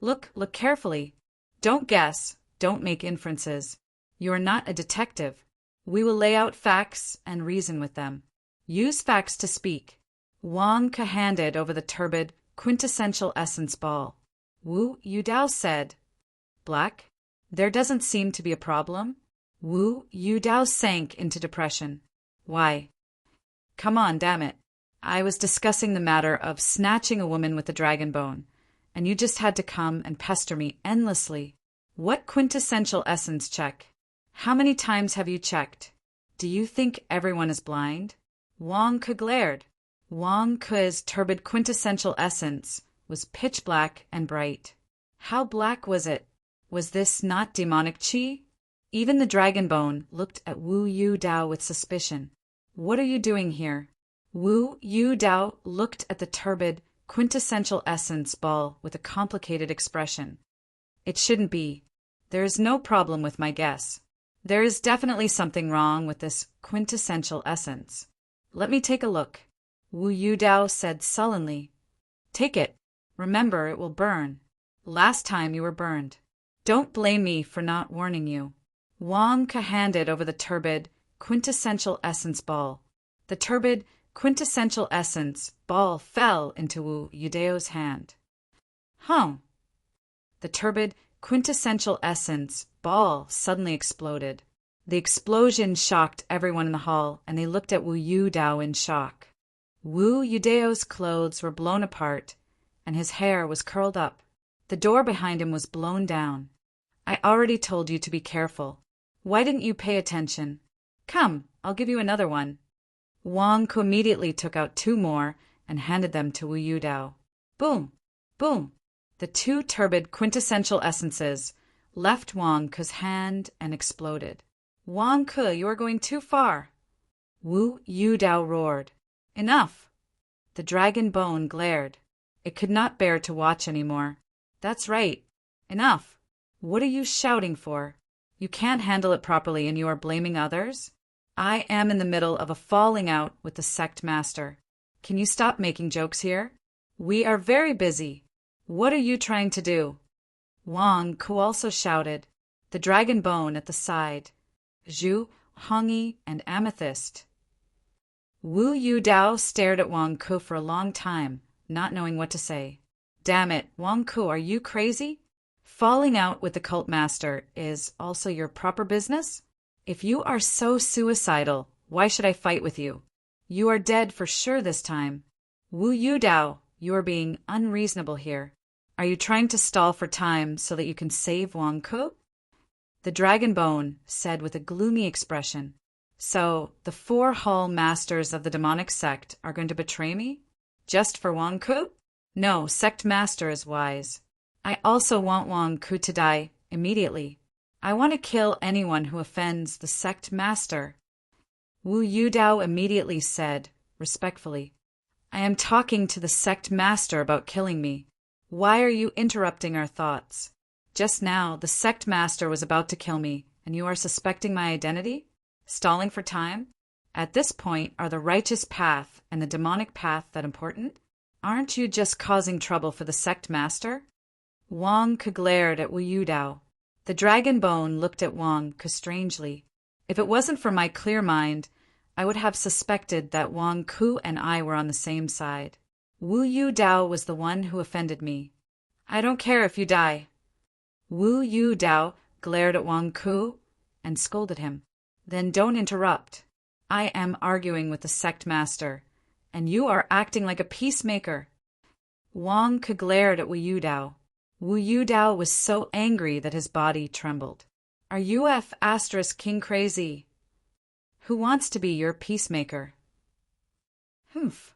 Look carefully. Don't guess, don't make inferences. You are not a detective. We will lay out facts and reason with them. Use facts to speak. Wang Ke handed over the turbid, quintessential essence ball. Wu Yudao said, "Black? There doesn't seem to be a problem." Wu Yudao sank into depression. "Why?" "Come on, damn it. I was discussing the matter of snatching a woman with a dragon bone, and you just had to come and pester me endlessly. What quintessential essence check? How many times have you checked? Do you think everyone is blind?" Wang Ke glared. Wang Ke's turbid quintessential essence was pitch black and bright. How black was it? Was this not demonic qi? Even the dragon bone looked at Wu Yudao with suspicion. "What are you doing here?" Wu Yudao looked at the turbid, quintessential essence ball with a complicated expression. "It shouldn't be. There is no problem with my guess. There is definitely something wrong with this quintessential essence. Let me take a look." Wu Yudao said sullenly. "Take it. Remember, it will burn. Last time you were burned. Don't blame me for not warning you." Wang Ke handed over the turbid, quintessential essence ball. The turbid, quintessential essence ball fell into Wu Yudao's hand. The turbid, quintessential essence ball suddenly exploded. The explosion shocked everyone in the hall, and they looked at Wu Yudao in shock. Wu Yudao's clothes were blown apart, and his hair was curled up. The door behind him was blown down. "I already told you to be careful. Why didn't you pay attention? Come, I'll give you another one." Wang Ke immediately took out two more and handed them to Wu Yudao. Boom! Boom! The two turbid quintessential essences left Wang Ke's hand and exploded. "Wang Ke, you are going too far!" Wu Yudao roared. "Enough!" The dragon bone glared. It could not bear to watch any more. "That's right. Enough! What are you shouting for? You can't handle it properly and you are blaming others? I am in the middle of a falling out with the sect master. Can you stop making jokes here? We are very busy. What are you trying to do?" Wang Ke also shouted. The dragon bone at the side. Zhu, Hongyi, and Amethyst. Wu Yudao stared at Wang Ke for a long time, not knowing what to say. "Damn it, Wang Ke, are you crazy? Falling out with the cult master is also your proper business? If you are so suicidal, why should I fight with you? You are dead for sure this time. Wu Yudao, you are being unreasonable here. Are you trying to stall for time so that you can save Wang Ke?" The dragon bone said with a gloomy expression. "So, the 4 hall masters of the demonic sect are going to betray me? Just for Wang Ke? No, sect master is wise. I also want Wang Ke to die immediately. I want to kill anyone who offends the sect master." Wu Yudao immediately said, respectfully, "I am talking to the sect master about killing me. Why are you interrupting our thoughts? Just now, the sect master was about to kill me, and you are suspecting my identity? Stalling for time? At this point, are the righteous path and the demonic path that important? Aren't you just causing trouble for the sect master?" Wang Ke glared at Wu Yudao. The dragon bone looked at Wang Ke strangely. If it wasn't for my clear mind, I would have suspected that Wang Ku and I were on the same side. Wu Yudao was the one who offended me. I don't care if you die. Wu Yudao glared at Wang Ku and scolded him. Then don't interrupt. I am arguing with the sect master, and you are acting like a peacemaker. Wang Ke glared at Wu Yudao. Wu Yudao was so angry that his body trembled. Are you King crazy? Who wants to be your peacemaker? Humph.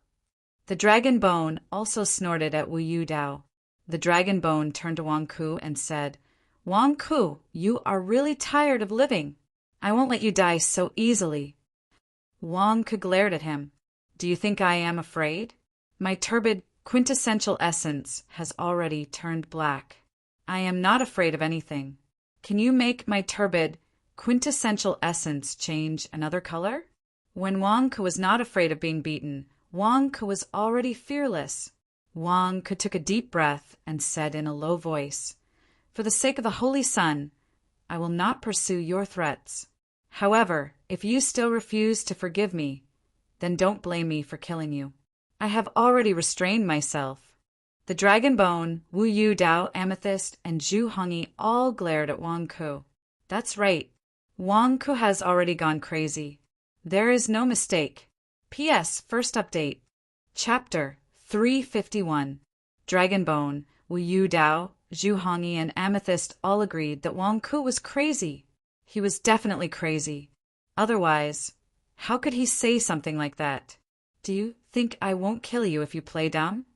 The dragon bone also snorted at Wu Yudao. The dragon bone turned to Wang Ku and said, Wang Ku, you are really tired of living. I won't let you die so easily. Wang Ke glared at him. Do you think I am afraid? My turbid, quintessential essence has already turned black. I am not afraid of anything. Can you make my turbid, quintessential essence change another color? When Wang Ke was not afraid of being beaten, Wang Ke was already fearless. Wang Ke took a deep breath and said in a low voice, For the sake of the Holy Sun, I will not pursue your threats. However, if you still refuse to forgive me, then don't blame me for killing you. I have already restrained myself. The dragon bone, Wu Yudao, Amethyst, and Zhu Hongyi all glared at Wang Ku. That's right. Wang Ku has already gone crazy. There is no mistake. P.S. First update. Chapter 351. Dragon bone, Wu Yudao, Zhu Hongyi, and Amethyst all agreed that Wang Ku was crazy. He was definitely crazy. Otherwise, how could he say something like that? Do you think I won't kill you if you play dumb?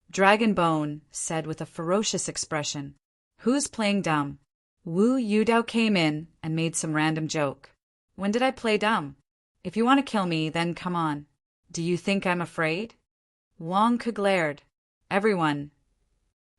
Dragon Bone said with a ferocious expression. Who's playing dumb? Wu Yudao came in and made some random joke. When did I play dumb? If you want to kill me, then come on. Do you think I'm afraid? Wang Ke glared. Everyone,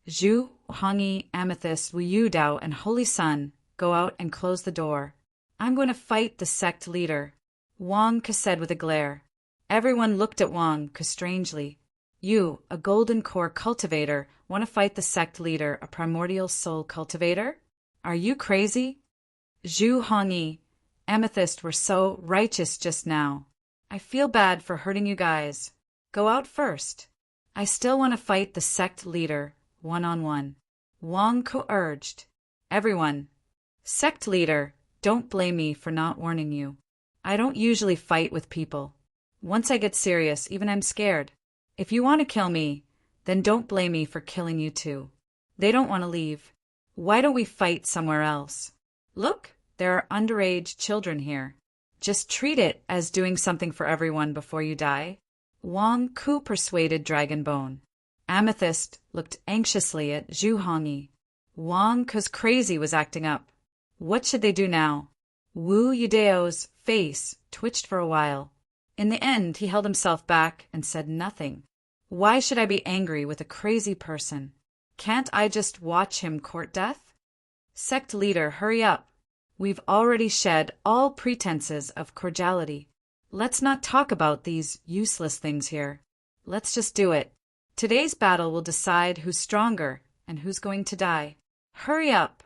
Zhu Hongyi, Amethyst, Wu Yudao, and Holy Sun, go out and close the door. I'm going to fight the sect leader, Wang Ke said with a glare. Everyone looked at Wang Ke strangely. You, a golden core cultivator, want to fight the sect leader, a primordial soul cultivator? Are you crazy? Zhu Hongyi, Amethyst were so righteous just now. I feel bad for hurting you guys. Go out first. I still want to fight the sect leader, one-on-one. Wang Ke urged. Everyone. Sect leader, don't blame me for not warning you. I don't usually fight with people. Once I get serious, even I'm scared. If you want to kill me, then don't blame me for killing you too. They don't want to leave. Why don't we fight somewhere else? Look, there are underage children here. Just treat it as doing something for everyone before you die. Wang Ku persuaded Dragon Bone. Amethyst looked anxiously at Zhu Hongyi. Wang Ke's crazy was acting up. What should they do now? Wu Yudao's face twitched for a while. In the end, he held himself back and said nothing. Why should I be angry with a crazy person? Can't I just watch him court death? Sect leader, hurry up. We've already shed all pretenses of cordiality. Let's not talk about these useless things here. Let's just do it. Today's battle will decide who's stronger and who's going to die. Hurry up.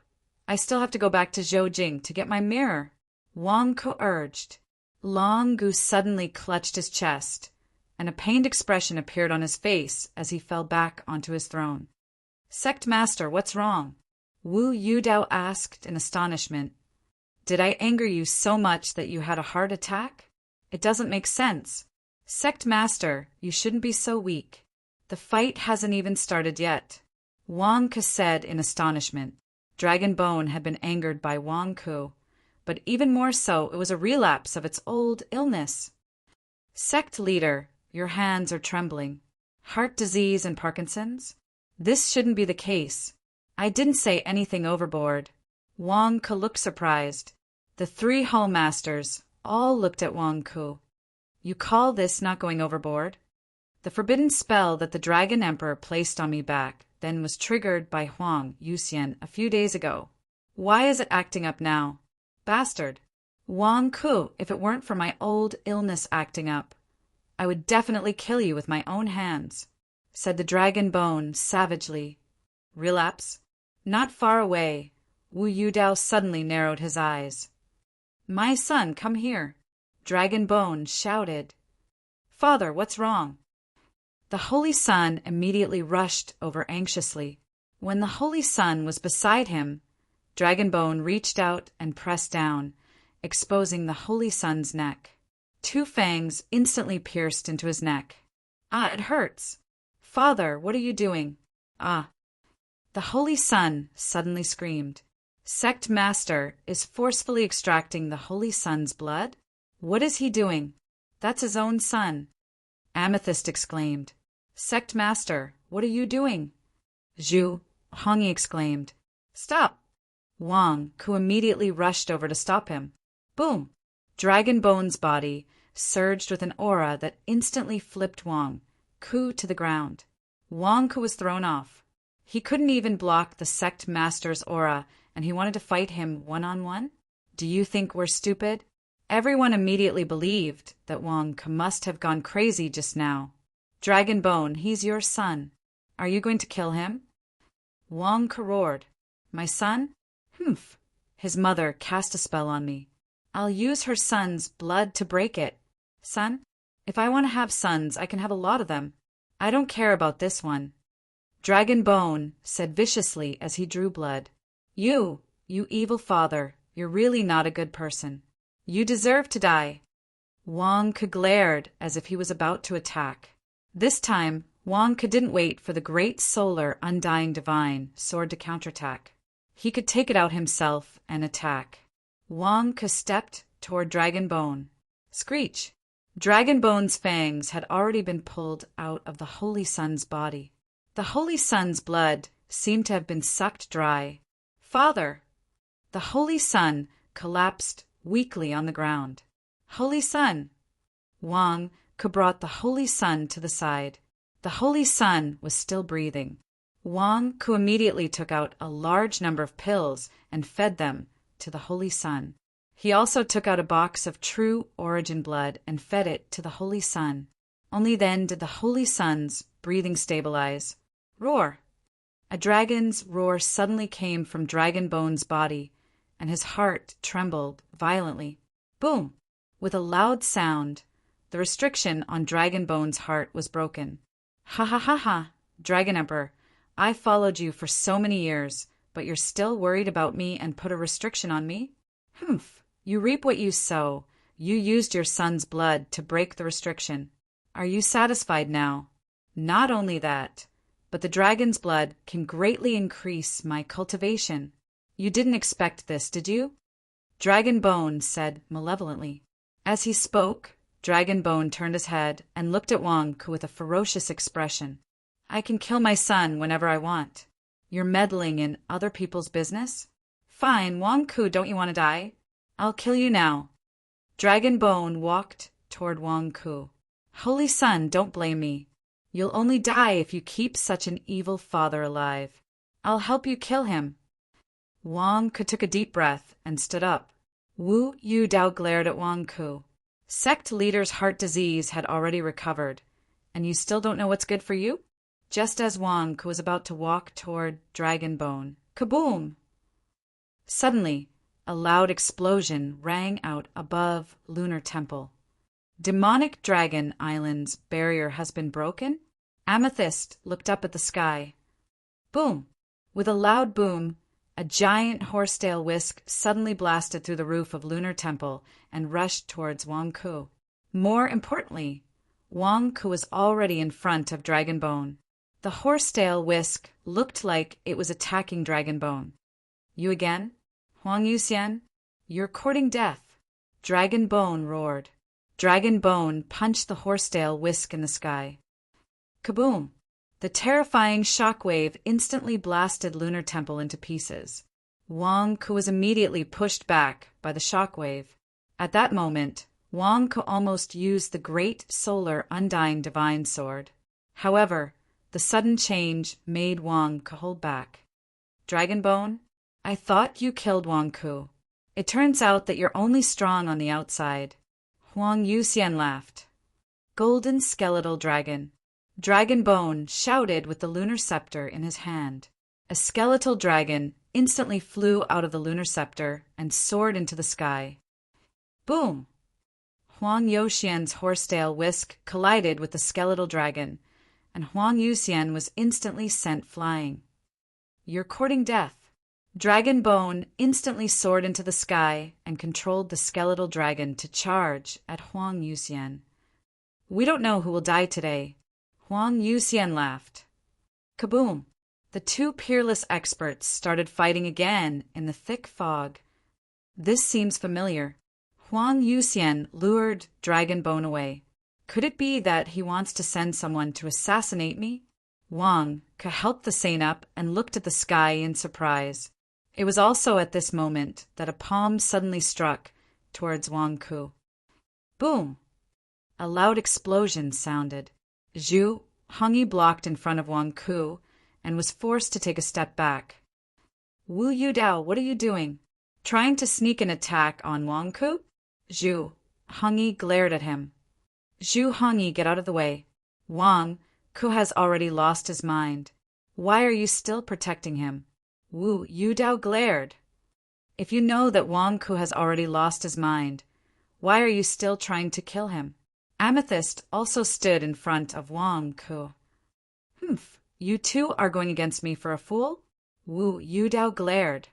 I still have to go back to Zhoujing to get my mirror. Wang Ke urged. Long Gu suddenly clutched his chest, and a pained expression appeared on his face as he fell back onto his throne. Sect Master, what's wrong? Wu Yudao asked in astonishment. Did I anger you so much that you had a heart attack? It doesn't make sense. Sect Master, you shouldn't be so weak. The fight hasn't even started yet. Wang Ke said in astonishment. Dragon Bone had been angered by Wang Ku, but even more so, it was a relapse of its old illness. Sect leader, your hands are trembling. Heart disease and Parkinson's? This shouldn't be the case. I didn't say anything overboard. Wang Ke looked surprised. The three Hall Masters all looked at Wang Ku. You call this not going overboard? The forbidden spell that the Dragon Emperor placed on me back then was triggered by Huang Yuxian a few days ago. Why is it acting up now? Bastard. Wang Ku, if it weren't for my old illness acting up, I would definitely kill you with my own hands, said the Dragon Bone savagely. Relapse? Not far away. Wu Yudao suddenly narrowed his eyes. My son, come here. Dragon Bone shouted. Father, what's wrong? The Holy Sun immediately rushed over anxiously. When the Holy Sun was beside him, Dragon Bone reached out and pressed down, exposing the Holy Sun's neck. Two fangs instantly pierced into his neck. Ah, it hurts. Father, what are you doing? Ah. The Holy Sun suddenly screamed. Sect Master is forcefully extracting the Holy Sun's blood? What is he doing? That's his own son. Amethyst exclaimed. Sect Master, what are you doing? Zhu, Hongi exclaimed. Stop! Wang, who immediately rushed over to stop him. Boom! Dragon Bone's body surged with an aura that instantly flipped Wang Ku to the ground. Wang Ku was thrown off. He couldn't even block the sect master's aura, and he wanted to fight him one-on-one? Do you think we're stupid? Everyone immediately believed that Wang Ku must have gone crazy just now. Dragon Bone, he's your son. Are you going to kill him? Wang Ku roared. My son? Humph. His mother cast a spell on me. I'll use her son's blood to break it. Son, if I want to have sons, I can have a lot of them. I don't care about this one. Dragon Bone said viciously as he drew blood. You evil father, you're really not a good person. You deserve to die. Wang Ku glared as if he was about to attack. This time, Wang Ku didn't wait for the great solar undying divine sword to counterattack. He could take it out himself and attack. Wang Ku stepped toward Dragon Bone. Screech! Dragon Bone's fangs had already been pulled out of the Holy Sun's body. The Holy Sun's blood seemed to have been sucked dry. Father! The Holy Sun collapsed weakly on the ground. Holy Sun! Wang Ku brought the Holy Sun to the side. The Holy Sun was still breathing. Wang Ku immediately took out a large number of pills and fed them to the Holy Sun. He also took out a box of true origin blood and fed it to the Holy Sun. Only then did the Holy Sun's breathing stabilize. Roar! A dragon's roar suddenly came from Dragon Bone's body, and his heart trembled violently. Boom! With a loud sound, the restriction on Dragon Bone's heart was broken. Ha ha ha ha, Dragon Emperor, I followed you for so many years, but you're still worried about me and put a restriction on me? Humph, you reap what you sow. You used your son's blood to break the restriction. Are you satisfied now? Not only that, but the dragon's blood can greatly increase my cultivation. You didn't expect this, did you? Dragon Bone said malevolently. As he spoke, Dragon Bone turned his head and looked at Wang Ku with a ferocious expression. I can kill my son whenever I want. You're meddling in other people's business? Fine, Wang Ku, don't you want to die? I'll kill you now. Dragon Bone walked toward Wang Ku. Holy Sun, don't blame me. You'll only die if you keep such an evil father alive. I'll help you kill him. Wang Ku took a deep breath and stood up. Wu Yudao glared at Wang Ku. Sect leader's heart disease had already recovered, and you still don't know what's good for you? Just as Wang Ku was about to walk toward Dragon Bone, kaboom! Suddenly, a loud explosion rang out above Lunar Temple. Demonic Dragon Island's barrier has been broken? Amethyst looked up at the sky. Boom! With a loud boom, a giant horsetail whisk suddenly blasted through the roof of Lunar Temple and rushed towards Wang Ku. More importantly, Wang Ku was already in front of Dragon Bone. The horsetail whisk looked like it was attacking Dragon Bone. You again? Huang Yuxian? You're courting death. Dragon Bone roared. Dragon Bone punched the horsetail whisk in the sky. Kaboom! The terrifying shockwave instantly blasted Lunar Temple into pieces. Wang Ku was immediately pushed back by the shockwave. At that moment, Wang Ku almost used the great solar undying divine sword. However, the sudden change made Wang Ku hold back. Dragon Bone, I thought you killed Wang Ku. It turns out that you're only strong on the outside. Huang Yuxian laughed. Golden skeletal dragon. Dragon Bone shouted with the lunar scepter in his hand. A skeletal dragon instantly flew out of the lunar scepter and soared into the sky. Boom! Huang Youxian's horsetail whisk collided with the skeletal dragon, and Huang Youxian was instantly sent flying. You're courting death. Dragon Bone instantly soared into the sky and controlled the skeletal dragon to charge at Huang Youxian. We don't know who will die today. Huang Youxian laughed. Kaboom! The two peerless experts started fighting again in the thick fog. This seems familiar. Huang Youxian lured Dragon Bone away. Could it be that he wants to send someone to assassinate me? Wang Ke helped the saint up and looked at the sky in surprise. It was also at this moment that a palm suddenly struck towards Wang Ke. Boom! A loud explosion sounded. Zhu Hongyi blocked in front of Wang Ke and was forced to take a step back. Wu Yudao, what are you doing? Trying to sneak an attack on Wang Ke? Zhu Hongyi glared at him. Zhu Hongyi, get out of the way. Wang Ke has already lost his mind. Why are you still protecting him? Wu Yudao glared. If you know that Wang Ke has already lost his mind, why are you still trying to kill him? Amethyst also stood in front of Wang Ke. Humph, you two are going against me for a fool? Wu Yudao glared.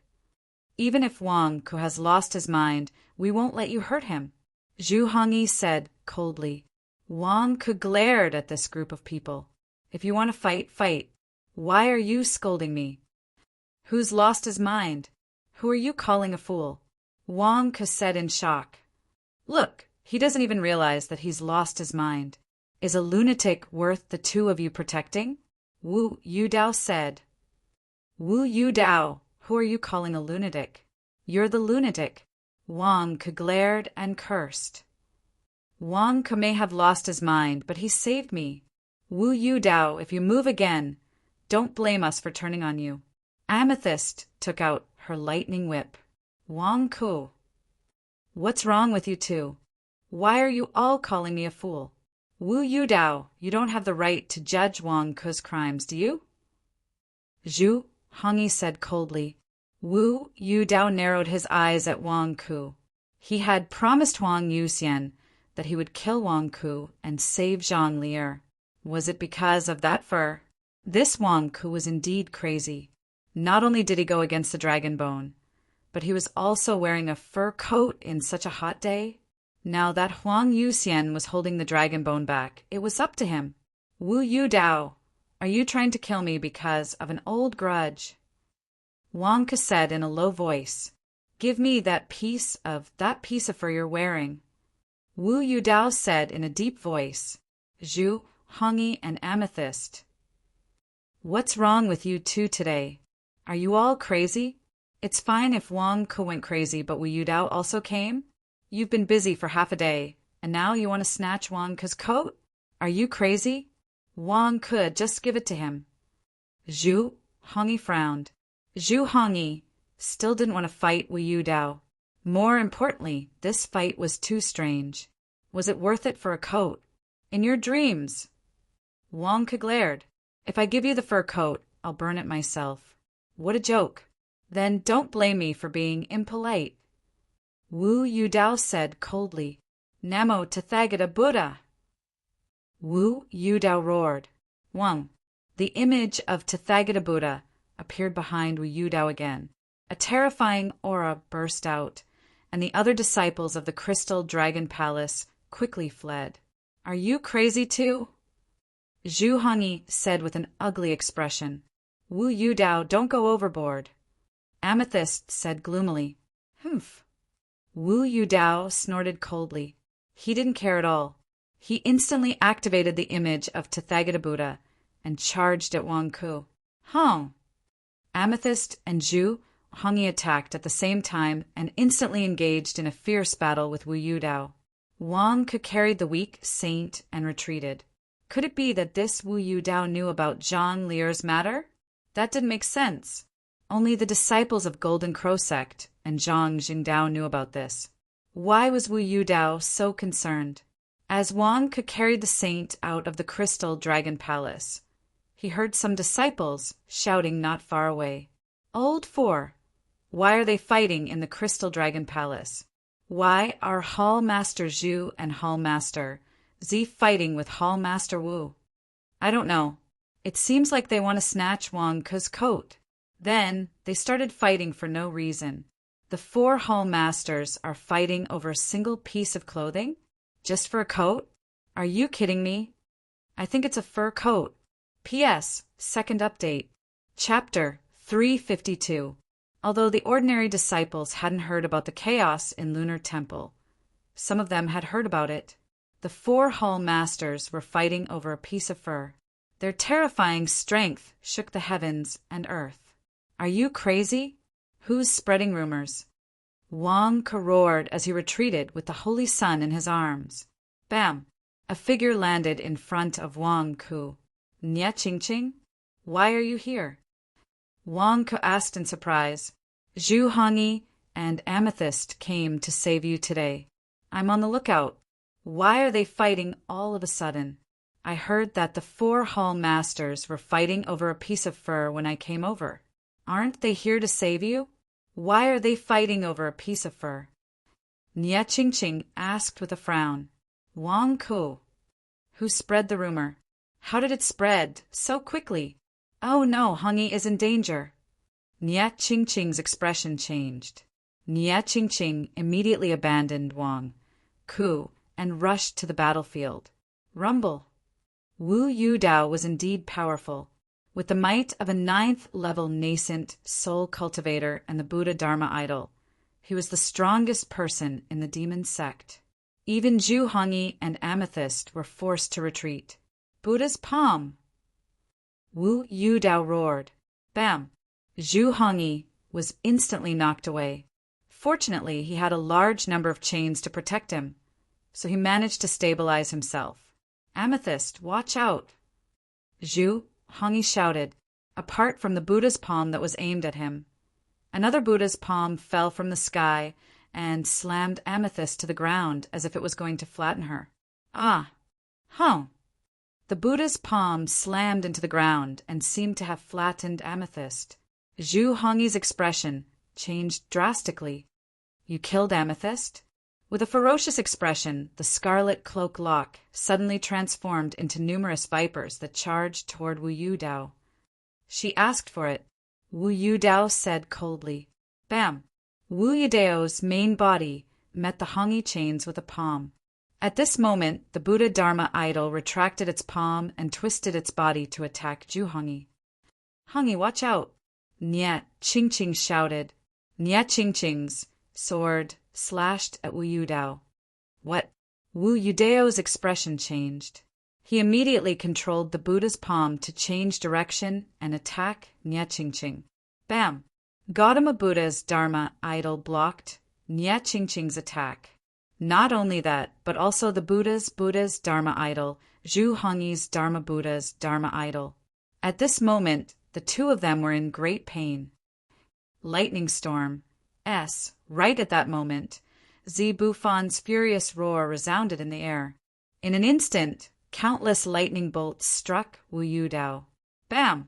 Even if Wang Ke has lost his mind, we won't let you hurt him, Zhu Hongyi said coldly. Wang Ke glared at this group of people. If you want to fight, fight. Why are you scolding me? Who's lost his mind? Who are you calling a fool? Wang Ke said in shock. Look, he doesn't even realize that he's lost his mind. Is a lunatic worth the two of you protecting? Wu Yudao said. Wu Yudao, who are you calling a lunatic? You're the lunatic. Wang Ke glared and cursed. Wang Ke may have lost his mind, but he saved me. Wu Yudao, if you move again, don't blame us for turning on you. Amethyst took out her lightning whip. Wang Ke, what's wrong with you two? Why are you all calling me a fool? Wu Yudao, you don't have the right to judge Wang Ke's crimes, do you? Zhu Hongyi said coldly. Wu Yudao narrowed his eyes at Wang Ke. He had promised Huang Youxian that he would kill Wang Ke and save Zhang Lier. Was it because of that fur? This Wang Ke was indeed crazy. Not only did he go against the Dragon Bone, but he was also wearing a fur coat in such a hot day. Now that Huang Youxian was holding the Dragon Bone back, it was up to him. Wu Yudao, are you trying to kill me because of an old grudge? Wang Ke said in a low voice, give me that piece of fur you're wearing. Wu Yudao said in a deep voice, Zhu Hongyi and Amethyst. What's wrong with you two today? Are you all crazy? It's fine if Wang Ke went crazy, but Wu Yudao also came? You've been busy for half a day, and now you want to snatch Wang Ke's coat? Are you crazy? Wang Ke, just give it to him. Zhu Hongyi frowned. Zhu Hongyi still didn't want to fight Wu Yudao. More importantly, this fight was too strange. Was it worth it for a coat? In your dreams. Wang Ke glared. If I give you the fur coat, I'll burn it myself. What a joke. Then don't blame me for being impolite. Wu Yudao said coldly. Namo Tathagata Buddha. Wu Yudao roared. Wang, the image of Tathagata Buddha, appeared behind Wu Yudao again. A terrifying aura burst out, and the other disciples of the Crystal Dragon Palace quickly fled. Are you crazy too? Zhu Hongyi said with an ugly expression. Wu Yudao, don't go overboard. Amethyst said gloomily. Humph. Wu Yudao snorted coldly. He didn't care at all. He instantly activated the image of Tathagata Buddha and charged at Wang Ke. Hong! Amethyst and Zhu Hongyi attacked at the same time and instantly engaged in a fierce battle with Wu Yudao. Wang Ke carried the weak saint and retreated. Could it be that this Wu Yudao knew about Zhang Lier's matter? That didn't make sense. Only the disciples of Golden Crow sect and Zhang Jingdao knew about this. Why was Wu Yudao so concerned? As Wang Ke carried the saint out of the Crystal Dragon Palace, he heard some disciples shouting not far away. Old Four, why are they fighting in the Crystal Dragon Palace? Why are Hall Master Zhu and Hall Master Z fighting with Hall Master Wu? I don't know. It seems like they want to snatch Wang Ke's coat. Then they started fighting for no reason. The 4 Hall Masters are fighting over a single piece of clothing? Just for a coat? Are you kidding me? I think it's a fur coat. P.S. Second update. Chapter 352. Although the ordinary disciples hadn't heard about the chaos in Lunar Temple, some of them had heard about it. The 4 Hall Masters were fighting over a piece of fur. Their terrifying strength shook the heavens and earth. Are you crazy? Who's spreading rumors? Wang Ke roared as he retreated with the Holy Sun in his arms. Bam! A figure landed in front of Wang Ke. Nye Qingqing? Why are you here? Wang Ke asked in surprise. Zhu Hongyi and Amethyst came to save you today. I'm on the lookout. Why are they fighting all of a sudden? I heard that the 4 Hall Masters were fighting over a piece of fur when I came over. Aren't they here to save you? Why are they fighting over a piece of fur? Nye Qingqing asked with a frown. Wang Ke. Who spread the rumor? How did it spread so quickly? Oh no, Hongyi is in danger. Nye Qingqing's expression changed. Nye Qingqing immediately abandoned Wang Ke and rushed to the battlefield. Rumble. Wu Yudao was indeed powerful. With the might of a 9th-level nascent soul cultivator and the Buddha Dharma idol, he was the strongest person in the demon sect. Even Zhu Hongyi and Amethyst were forced to retreat. Buddha's palm! Wu Yudao roared. Bam! Zhu Hongyi was instantly knocked away. Fortunately, he had a large number of chains to protect him, so he managed to stabilize himself. Amethyst, watch out! Zhu Hongyi shouted, apart from the Buddha's palm that was aimed at him. Another Buddha's palm fell from the sky and slammed Amethyst to the ground as if it was going to flatten her. Ah! Huh! The Buddha's palm slammed into the ground and seemed to have flattened Amethyst. Zhu Hongyi's expression changed drastically. You killed Amethyst? With a ferocious expression, the scarlet cloak lock suddenly transformed into numerous vipers that charged toward Wu Yudao. She asked for it. Wu Yudao said coldly. Bam! Wu Yudao's main body met the Hongyi chains with a palm. At this moment, the Buddha Dharma idol retracted its palm and twisted its body to attack Zhu Hongyi. Hongyi, watch out! Nye Qingqing shouted. Nye Qingqing's sword slashed at Wu Yudao. What? Wu Yudao's expression changed. He immediately controlled the Buddha's palm to change direction and attack Nye Qingqing. Bam! Gautama Buddha's Dharma idol blocked Nye Qingqing's attack. Not only that, but also the Buddha's Dharma idol, Zhu Hongyi's Buddha's Dharma idol. At this moment, the two of them were in great pain. Lightning storm. Right at that moment, Zi Bufan's furious roar resounded in the air. In an instant, countless lightning bolts struck Wu Yudao. Bam!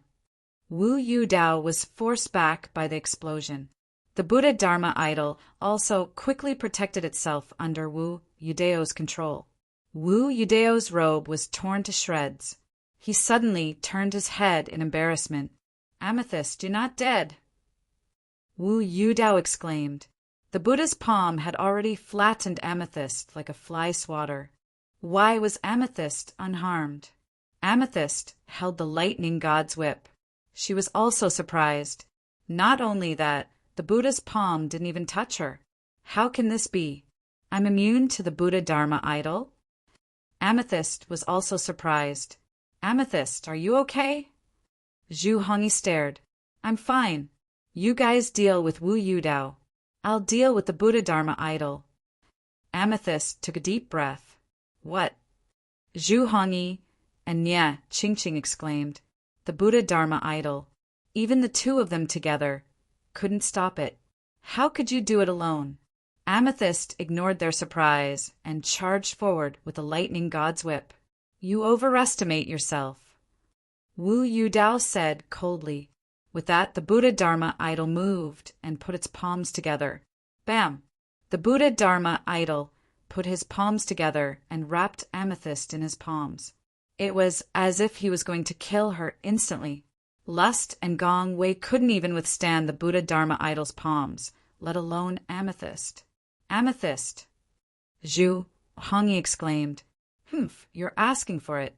Wu Yudao was forced back by the explosion. The Buddha Dharma idol also quickly protected itself under Wu Yudao's control. Wu Yudao's robe was torn to shreds. He suddenly turned his head in embarrassment. Amethyst, you're not dead! Wu Yudao exclaimed. The Buddha's palm had already flattened Amethyst like a fly swatter. Why was Amethyst unharmed? Amethyst held the lightning god's whip. She was also surprised. Not only that, the Buddha's palm didn't even touch her. How can this be? I'm immune to the Buddha Dharma idol? Amethyst was also surprised. Amethyst, are you okay? Zhu Hongyi stared. I'm fine. You guys deal with Wu Yudao. I'll deal with the Buddha Dharma idol. Amethyst took a deep breath. What? Zhu Hongyi and Nye Qingqing exclaimed. The Buddha Dharma idol. Even the two of them together couldn't stop it. How could you do it alone? Amethyst ignored their surprise and charged forward with the lightning god's whip. You overestimate yourself. Wu Yudao said coldly. With that, the Buddha Dharma idol moved and put its palms together. Bam! The Buddha Dharma idol put his palms together and wrapped Amethyst in his palms. It was as if he was going to kill her instantly. Lust and Gong Wei couldn't even withstand the Buddha Dharma idol's palms, let alone Amethyst. Amethyst! Zhu Hongyi exclaimed. Humph, you're asking for it.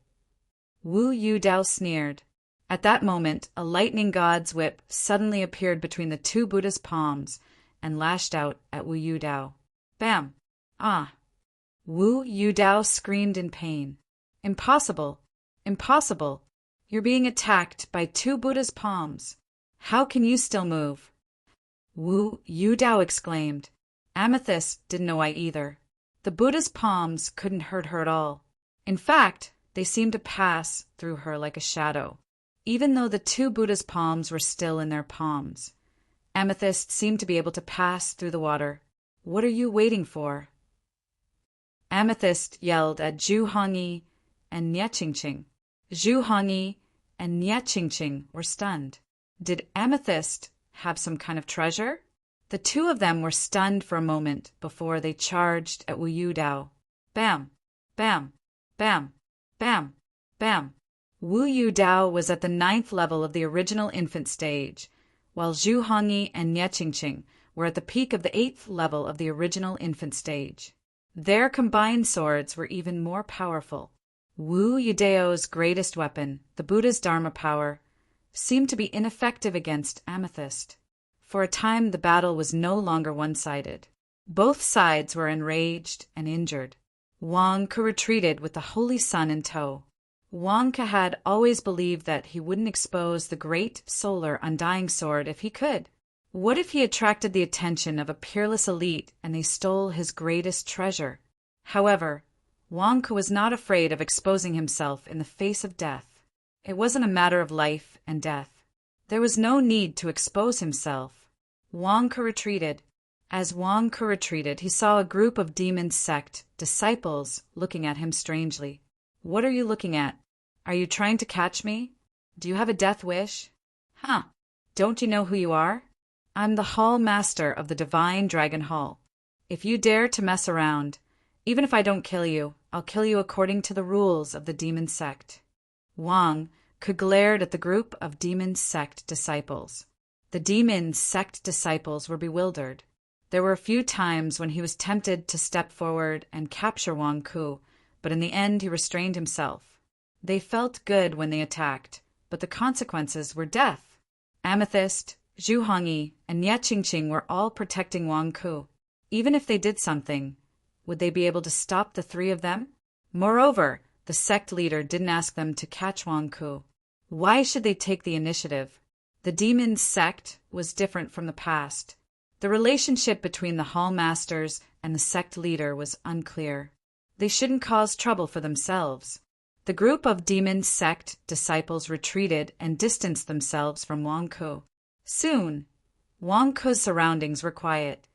Wu Yudao sneered. At that moment, a lightning god's whip suddenly appeared between the two Buddha's palms and lashed out at Wu Yudao. Bam! Ah! Wu Yudao screamed in pain. Impossible! Impossible! You're being attacked by two Buddha's palms. How can you still move? Wu Yudao exclaimed. Amethyst didn't know why either. The Buddha's palms couldn't hurt her at all. In fact, they seemed to pass through her like a shadow. Even though the two Buddha's palms were still in their palms, Amethyst seemed to be able to pass through the water. What are you waiting for? Amethyst yelled at Zhu Hongyi and Nie Qingqing. Zhu Hongyi and Nie Qingqing were stunned. Did Amethyst have some kind of treasure? The two of them were stunned for a moment before they charged at Wu Yudao. Bam! Bam! Bam! Bam! Bam! Wu Yudao was at the 9th level of the original infant stage, while Zhu Hongyi and Nie Qingqing were at the peak of the 8th level of the original infant stage. Their combined swords were even more powerful. Wu Yudao's greatest weapon, the Buddha's Dharma power, seemed to be ineffective against Amethyst. For a time, the battle was no longer one-sided. Both sides were enraged and injured. Wang Ke retreated with the Holy Sun in tow. Wang Ke had always believed that he wouldn't expose the great solar undying sword if he could. What if he attracted the attention of a peerless elite and they stole his greatest treasure? However, Wang Ke was not afraid of exposing himself in the face of death. It wasn't a matter of life and death. There was no need to expose himself. Wang Ke retreated. As Wang Ke retreated, he saw a group of demon sect disciples looking at him strangely. What are you looking at? Are you trying to catch me? Do you have a death wish? Huh. Don't you know who you are? I'm the Hall Master of the Divine Dragon Hall. If you dare to mess around, even if I don't kill you, I'll kill you according to the rules of the demon sect. Wang Ke glared at the group of demon sect disciples. The demon sect disciples were bewildered. There were a few times when he was tempted to step forward and capture Wang Ke, but in the end he restrained himself. They felt good when they attacked, but the consequences were death. Amethyst, Zhu Hongyi, and Nie Qingqing were all protecting Wang Ke. Even if they did something, would they be able to stop the three of them? Moreover, the sect leader didn't ask them to catch Wang Ke. Why should they take the initiative? The demon sect was different from the past. The relationship between the hall masters and the sect leader was unclear. They shouldn't cause trouble for themselves. The group of demon sect disciples retreated and distanced themselves from Wang Ke. Soon, Wang Ke's surroundings were quiet.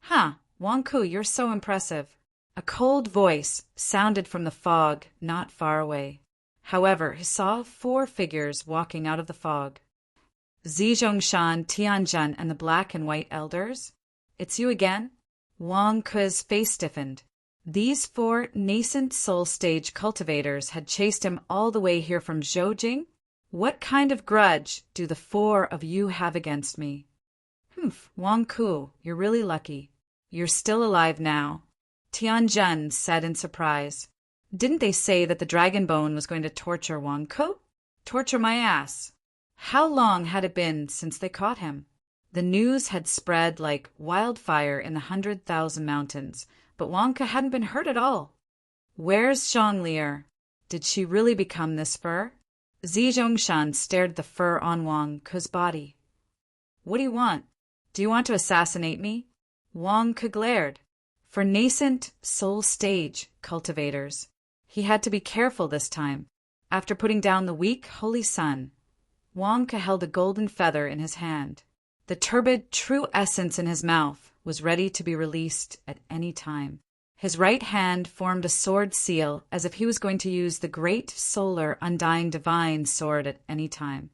Huh, Wang Ke, you're so impressive. A cold voice sounded from the fog not far away. However, he saw 4 figures walking out of the fog. Zizhongshan, Tianjun, and the black and white elders? It's you again? Wang Ke's face stiffened. These 4 nascent soul stage cultivators had chased him all the way here from Zhoujing? What kind of grudge do the 4 of you have against me? Humph, Wang Ke, you're really lucky. You're still alive now. Tianjun said in surprise. Didn't they say that the dragon bone was going to torture Wang Ke? Torture my ass. How long had it been since they caught him? The news had spread like wildfire in the 100,000 mountains, but Wang Ke hadn't been hurt at all. Where's Zhonglir? Did she really become this fur? Zizhongshan stared at the fur on Wang Ke's body. What do you want? Do you want to assassinate me? Wang Ke glared. For nascent soul stage cultivators, he had to be careful this time. After putting down the weak holy sun, Wang Ke held a golden feather in his hand. The turbid true essence in his mouth was ready to be released at any time. His right hand formed a sword seal as if he was going to use the great solar undying divine sword at any time.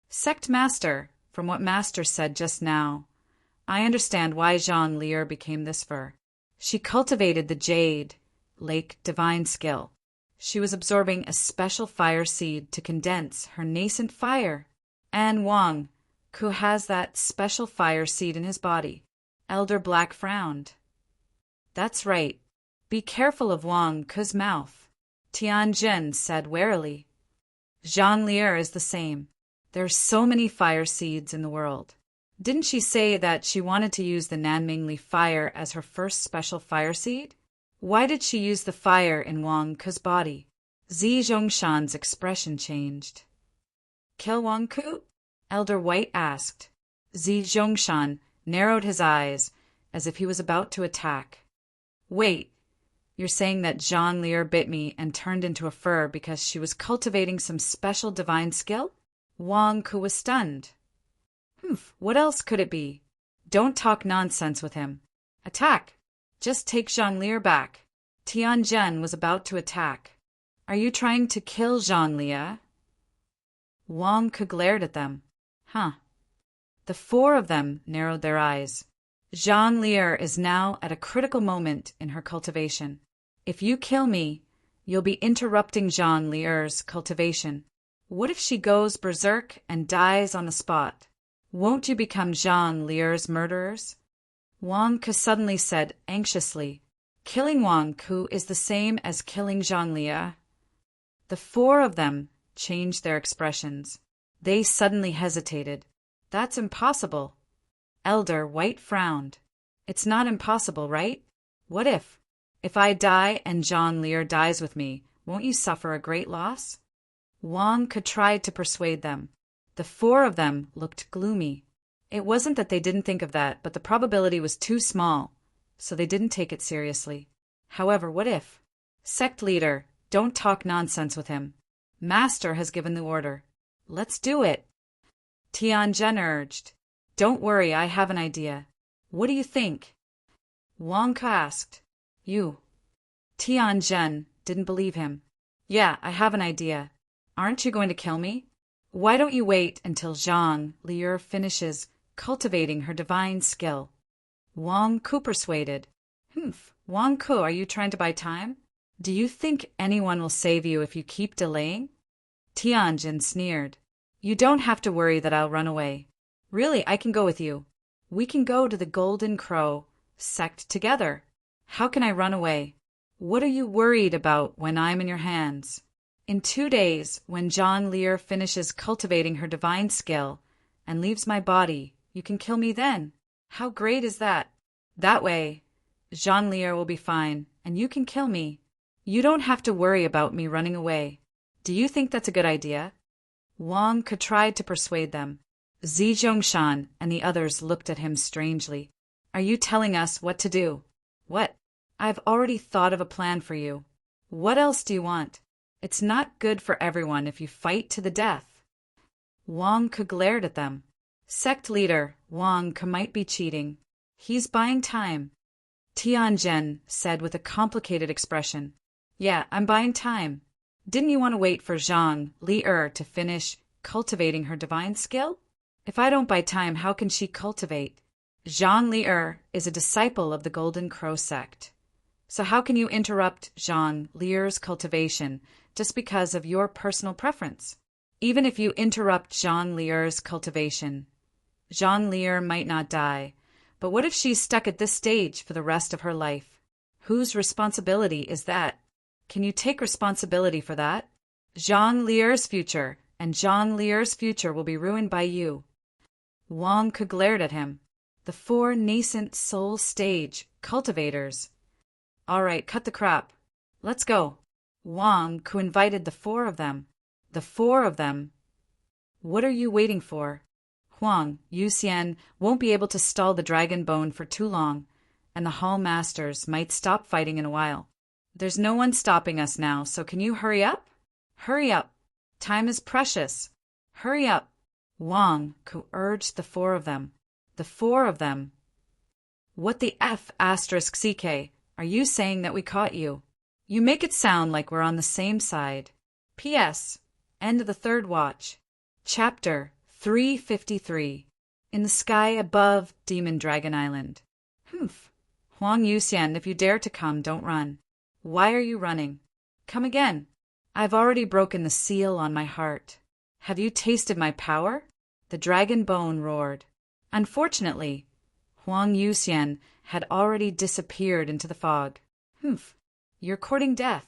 Sect Master, from what Master said just now, I understand why Jean Lear became this fur. She cultivated the jade, lake divine skill. She was absorbing a special fire seed to condense her nascent fire. And Wang, who has that special fire seed in his body. Elder Black frowned. That's right. Be careful of Wang Ke's mouth, Tianjin said warily. Jean Lear is the same. There are so many fire seeds in the world. Didn't she say that she wanted to use the Nanmingli fire as her first special fire seed? Why did she use the fire in Wang Ke's body? Zi Zhongshan's expression changed. Kill Wang Ke? Elder White asked. Zi Zhongshan narrowed his eyes as if he was about to attack. Wait, you're saying that Jean Lear bit me and turned into a fur because she was cultivating some special divine skill? Wang Ke was stunned. What else could it be? Don't talk nonsense with him. Attack! Just take Jean Lear back. Tianjin was about to attack. Are you trying to kill Jean Lear? Wang Ke glared at them. The four of them narrowed their eyes. Jean Lear is now at a critical moment in her cultivation. If you kill me, you'll be interrupting Jean Lear's cultivation. What if she goes berserk and dies on the spot? Won't you become Jean Lear's murderers? Wang Ke suddenly said anxiously, Killing Wang Ke is the same as killing Jean Lear. The four of them changed their expressions. They suddenly hesitated. That's impossible. Elder White frowned. It's not impossible, right? What if? If I die and Jean Lear dies with me, won't you suffer a great loss? Wang Ke tried to persuade them. The four of them looked gloomy. It wasn't that they didn't think of that, but the probability was too small, so they didn't take it seriously. However, what if? Sect leader, don't talk nonsense with him. Master has given the order. Let's do it. Tianjin urged. Don't worry, I have an idea. What do you think? Wang Ke asked. You. Tianjin didn't believe him. Yeah, I have an idea. Aren't you going to kill me? Why don't you wait until Jean Lear finishes cultivating her divine skill? Wang Ke persuaded. Wang Ke, are you trying to buy time? Do you think anyone will save you if you keep delaying? Tianjin sneered. You don't have to worry that I'll run away. Really, I can go with you. We can go to the Golden Crow sect together. How can I run away? What are you worried about when I'm in your hands? In 2 days, when Jean Lear finishes cultivating her divine skill and leaves my body, you can kill me then. How great is that? That way, Jean Lear will be fine, and you can kill me. You don't have to worry about me running away. Do you think that's a good idea? Wang Ke tried to persuade them. Zi Zhongshan and the others looked at him strangely. Are you telling us what to do? What? I've already thought of a plan for you. What else do you want? It's not good for everyone if you fight to the death. Wang Ke glared at them. Sect leader, Wang Ke might be cheating. He's buying time. Tianjin said with a complicated expression. Yeah, I'm buying time. Didn't you want to wait for Jean Lear to finish cultivating her divine skill? If I don't buy time, how can she cultivate? Jean Lear is a disciple of the Golden Crow sect. So how can you interrupt Jean Lear's cultivation just because of your personal preference? Even if you interrupt Jean Lear's cultivation, Jean Lear might not die, but what if she's stuck at this stage for the rest of her life? Whose responsibility is that? Can you take responsibility for that? Jean Lear's future, and Jean Lear's future will be ruined by you. Wang Ke glared at him. The four nascent soul stage cultivators. All right, cut the crap. Let's go. Wang Ke invited the four of them. The four of them. What are you waiting for? Huang, Yuxian won't be able to stall the dragon bone for too long, and the hall masters might stop fighting in a while. There's no one stopping us now, so can you hurry up? Hurry up. Time is precious. Hurry up. Wang Ke urged the four of them. The four of them. What the F***, CK? Are you saying that we caught you? You make it sound like we're on the same side. P.S. End of the third watch. Chapter 353. In the sky above Demon Dragon Island. Humph. Huang Yuxian, if you dare to come, don't run. Why are you running? Come again. I've already broken the seal on my heart. Have you tasted my power? The dragon bone roared. Unfortunately, Huang Yuxian had already disappeared into the fog. Humph. You're courting death.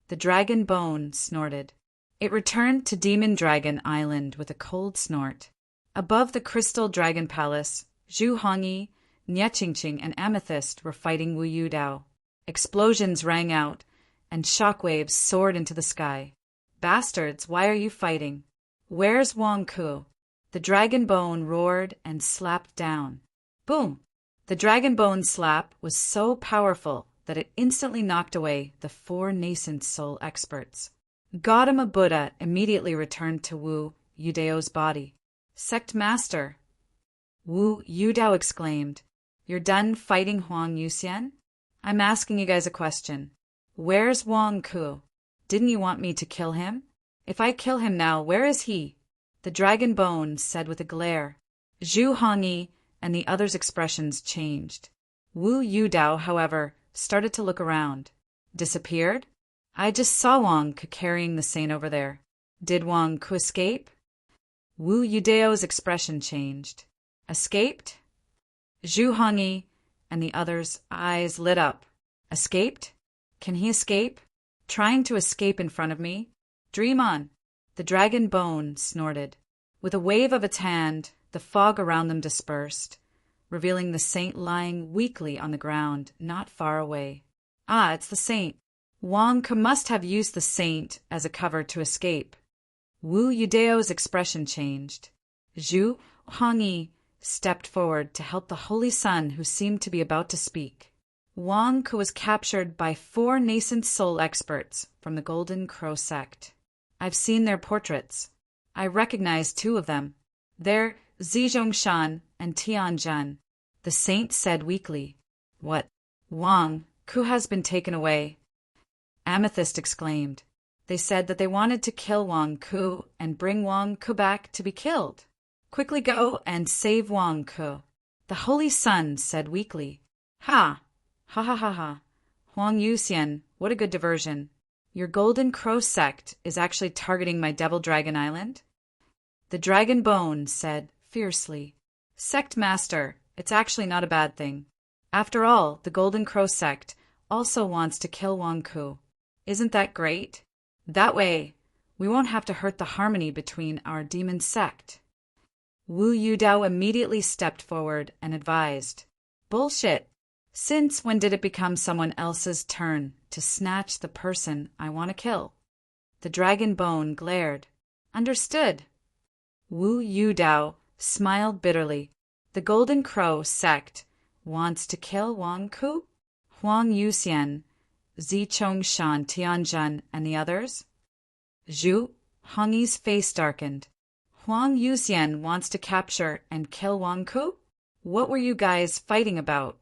The dragon bone snorted. It returned to Demon Dragon Island with a cold snort. Above the crystal dragon palace, Zhu Hongyi, Niechingqing, and Amethyst were fighting Wu Yudao. Explosions rang out, and shockwaves soared into the sky. Bastards, why are you fighting? Where's Wang Ku? The dragon bone roared and slapped down. Boom! The dragon bone slap was so powerful that it instantly knocked away the 4 nascent soul experts. Gautama Buddha immediately returned to Wu Yudao's body. Sect Master, Wu Yudao exclaimed, you're done fighting Huang Yuxian? I'm asking you guys a question. Where's Wang Ku? Didn't you want me to kill him? If I kill him now, where is he? The dragon bone said with a glare. Zhu Hongyi and the others' expressions changed. Wu Yudao, however, started to look around. Disappeared? I just saw Wang Ku carrying the saint over there. Did Wang Ku escape? Wu Yudao's expression changed. Escaped? Zhu Hongyi and the others' eyes lit up. Escaped? Can he escape? Trying to escape in front of me? Dream on. The dragon bone snorted. With a wave of its hand, the fog around them dispersed, revealing the saint lying weakly on the ground not far away. Ah, it's the saint. Wang Ku must have used the saint as a cover to escape. Wu Yudao's expression changed. Zhu Hongyi stepped forward to help the Holy Sun, who seemed to be about to speak. Wang Ku was captured by 4 nascent soul experts from the Golden Crow sect. I've seen their portraits. I recognize 2 of them. They're Zizhongshan and Tianjun. The saint said weakly. What? Wang Ku has been taken away. Amethyst exclaimed. They said that they wanted to kill Wang Ku and bring Wang Ku back to be killed. Quickly go and save Wang Ku. The Holy Sun said weakly. Ha! Ha ha ha ha. Huang Yuxian, what a good diversion. Your Golden Crow sect is actually targeting my Devil Dragon Island? The dragon bone said fiercely. Sect Master, it's actually not a bad thing. After all, the Golden Crow sect also wants to kill Wang Ku. Isn't that great? That way, we won't have to hurt the harmony between our demon sect. Wu Yudao immediately stepped forward and advised. Bullshit. Since when did it become someone else's turn to snatch the person I want to kill? The dragon bone glared. Understood. Wu Yudao smiled bitterly. The Golden Crow sect wants to kill Wang Ku? Huang Yuxian, Zizhongshan, Tianjun, and the others? Zhu Hongyi's face darkened. Huang Yuxian wants to capture and kill Wang Ku? What were you guys fighting about?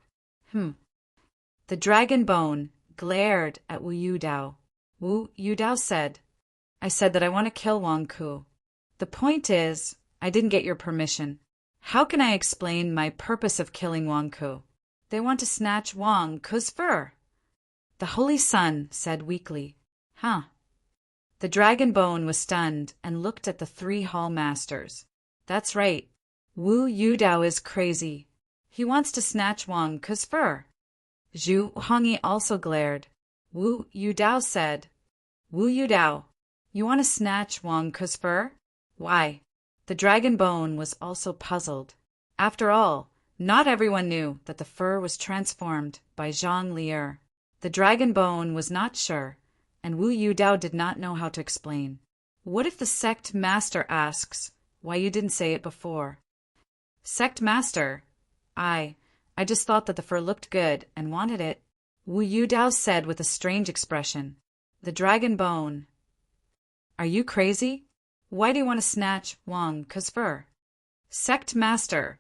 The dragon bone glared at Wu Yudao. Wu Yudao said, I said that I want to kill Wang Ku. The point is, I didn't get your permission. How can I explain my purpose of killing Wang Ku? They want to snatch Wang Ku's fur. The Holy Sun said weakly. Huh. The dragon bone was stunned and looked at the 3 hall masters. That's right. Wu Yudao is crazy. He wants to snatch Wang Ku's fur. Zhu Hongyi also glared. Wu Yudao said, Wu Yudao, you want to snatch Wang Ku's fur? Why? The dragon bone was also puzzled. After all, not everyone knew that the fur was transformed by Zhang Lier. The dragon bone was not sure, and Wu Yudao did not know how to explain. What if the sect master asks why you didn't say it before? Sect master, I just thought that the fur looked good and wanted it. Wu Yudao said with a strange expression. The dragon bone. Are you crazy? Why do you want to snatch Wang Ku's fur? Sect master,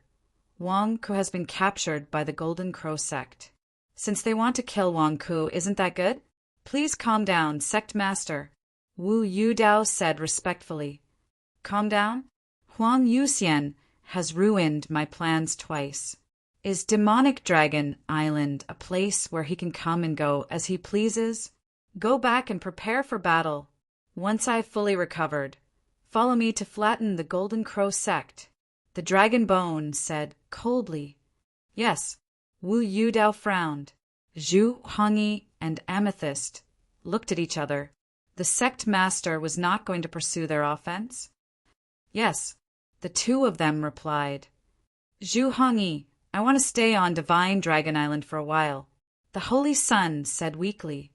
Wang Ku has been captured by the Golden Crow sect. Since they want to kill Wang Ku, isn't that good? Please calm down, sect master, Wu Yudao said respectfully. Calm down? Huang Yuxian has ruined my plans twice. Is Demonic Dragon Island a place where he can come and go as he pleases? Go back and prepare for battle. Once I've fully recovered, follow me to flatten the Golden Crow sect. The Dragon Bone said coldly. Yes. Wu Yudao frowned. Zhu Hongyi and Amethyst looked at each other. The sect master was not going to pursue their offense? Yes, the two of them replied. Zhu Hongyi, I want to stay on Divine Dragon Island for a while. The Holy Sun said weakly.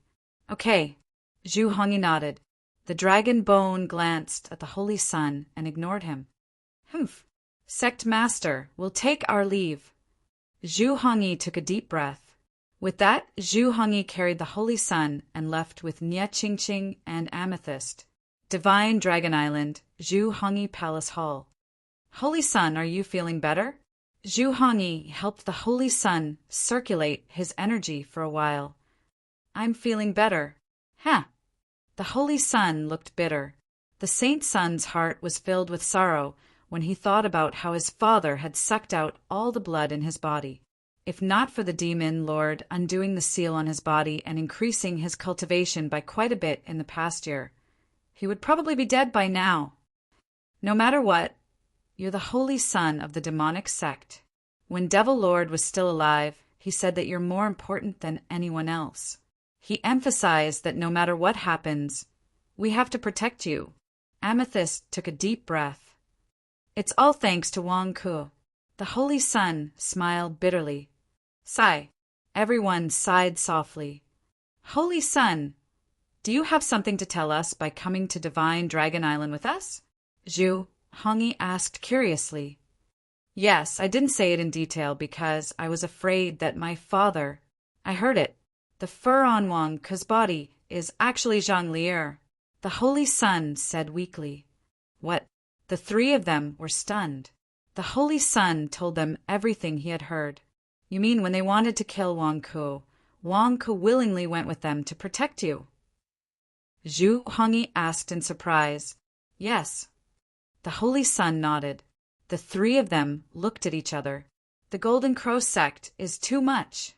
Okay. Zhu Hongyi nodded. The Dragon Bone glanced at the Holy Sun and ignored him. Humph. Sect master, we'll take our leave. Zhu Hongyi took a deep breath. With that, Zhu Hongyi carried the Holy Sun and left with Nie Qingqing and Amethyst. Divine Dragon Island, Zhu Hongyi Palace Hall. Holy Sun, are you feeling better? Zhu Hongyi helped the Holy Sun circulate his energy for a while. I'm feeling better. Huh. The Holy Sun looked bitter. The Saint Sun's heart was filled with sorrow when he thought about how his father had sucked out all the blood in his body. If not for the demon lord undoing the seal on his body and increasing his cultivation by quite a bit in the past year, he would probably be dead by now. No matter what, you're the holy son of the demonic sect. When Devil Lord was still alive, he said that you're more important than anyone else. He emphasized that no matter what happens, we have to protect you. Amethyst took a deep breath. It's all thanks to Wang Ku. The Holy Sun smiled bitterly. Sigh. Everyone sighed softly. Holy Sun, do you have something to tell us by coming to Divine Dragon Island with us? Zhu Hongyi asked curiously. Yes, I didn't say it in detail because I was afraid that my father... I heard it. The fur on Wang Ku's body is actually Zhonglier. The Holy Sun said weakly. What? The three of them were stunned. The Holy Sun told them everything he had heard. You mean when they wanted to kill Wang Ku willingly went with them to protect you? Zhu Hongyi asked in surprise. Yes. The Holy Sun nodded. The three of them looked at each other. The Golden Crow sect is too much.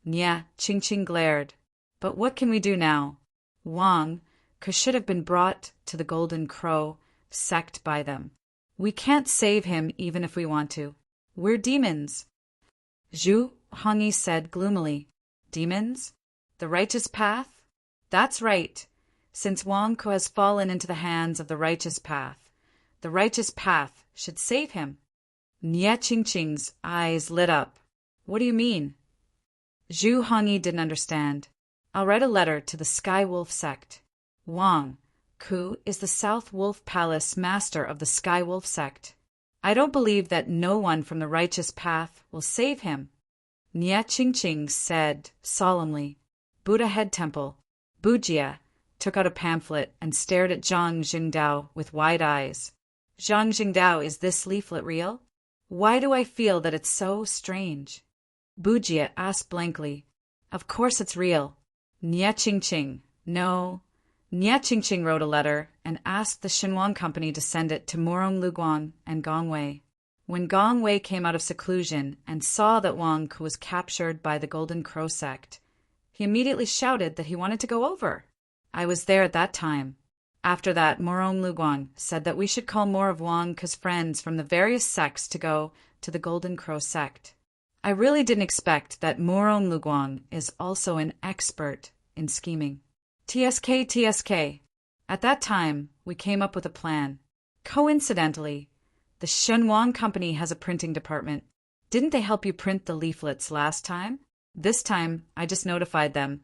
Nie Qingqing glared. But what can we do now? Wang Ku should have been brought to the Golden Crow sect by them. We can't save him even if we want to. We're demons. Zhu Hongyi said gloomily. Demons? The righteous path? That's right. Since Wang Ku has fallen into the hands of the righteous path should save him. Nie Qingqing's eyes lit up. What do you mean? Zhu Hongyi didn't understand. I'll write a letter to the Sky Wolf sect. Wang Ku is the South Wolf Palace master of the Sky Wolf sect. I don't believe that no one from the righteous path will save him. Nie Qingqing said solemnly. Buddha Head Temple. Bujia took out a pamphlet and stared at Zhang Jingdao with wide eyes. Zhang Jingdao, is this leaflet real? Why do I feel that it's so strange? Bujia asked blankly. Of course it's real. Nie Qingqing. No. Nie Qingqing wrote a letter and asked the Xinhuang Company to send it to Morong Luguang and Gong Wei. When Gong Wei came out of seclusion and saw that Wang Ku was captured by the Golden Crow sect, he immediately shouted that he wanted to go over. I was there at that time. After that, Morong Luguang said that we should call more of Wang Ku's friends from the various sects to go to the Golden Crow sect. I really didn't expect that Morong Luguang is also an expert in scheming. TSK. At that time, we came up with a plan. Coincidentally, the Xinhuang Company has a printing department. Didn't they help you print the leaflets last time? This time, I just notified them,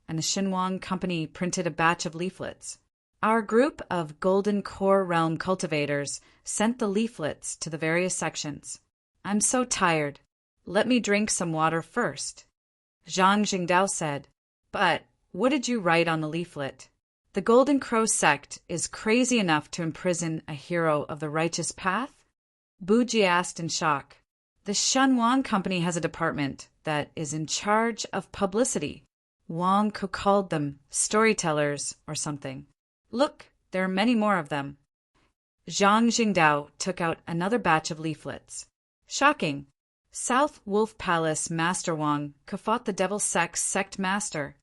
and the Xinhuang Company printed a batch of leaflets. Our group of Golden Core Realm cultivators sent the leaflets to the various sections. I'm so tired. Let me drink some water first. Zhang Jingdao said. But what did you write on the leaflet? The Golden Crow sect is crazy enough to imprison a hero of the righteous path? Buji asked in shock. The Xinhuang Company has a department that is in charge of publicity. Wang Ke called them storytellers or something. Look, there are many more of them. Zhang Jingdao took out another batch of leaflets. Shocking! South Wolf Palace Master Wang Ke fought the Devil Sex Sect Master.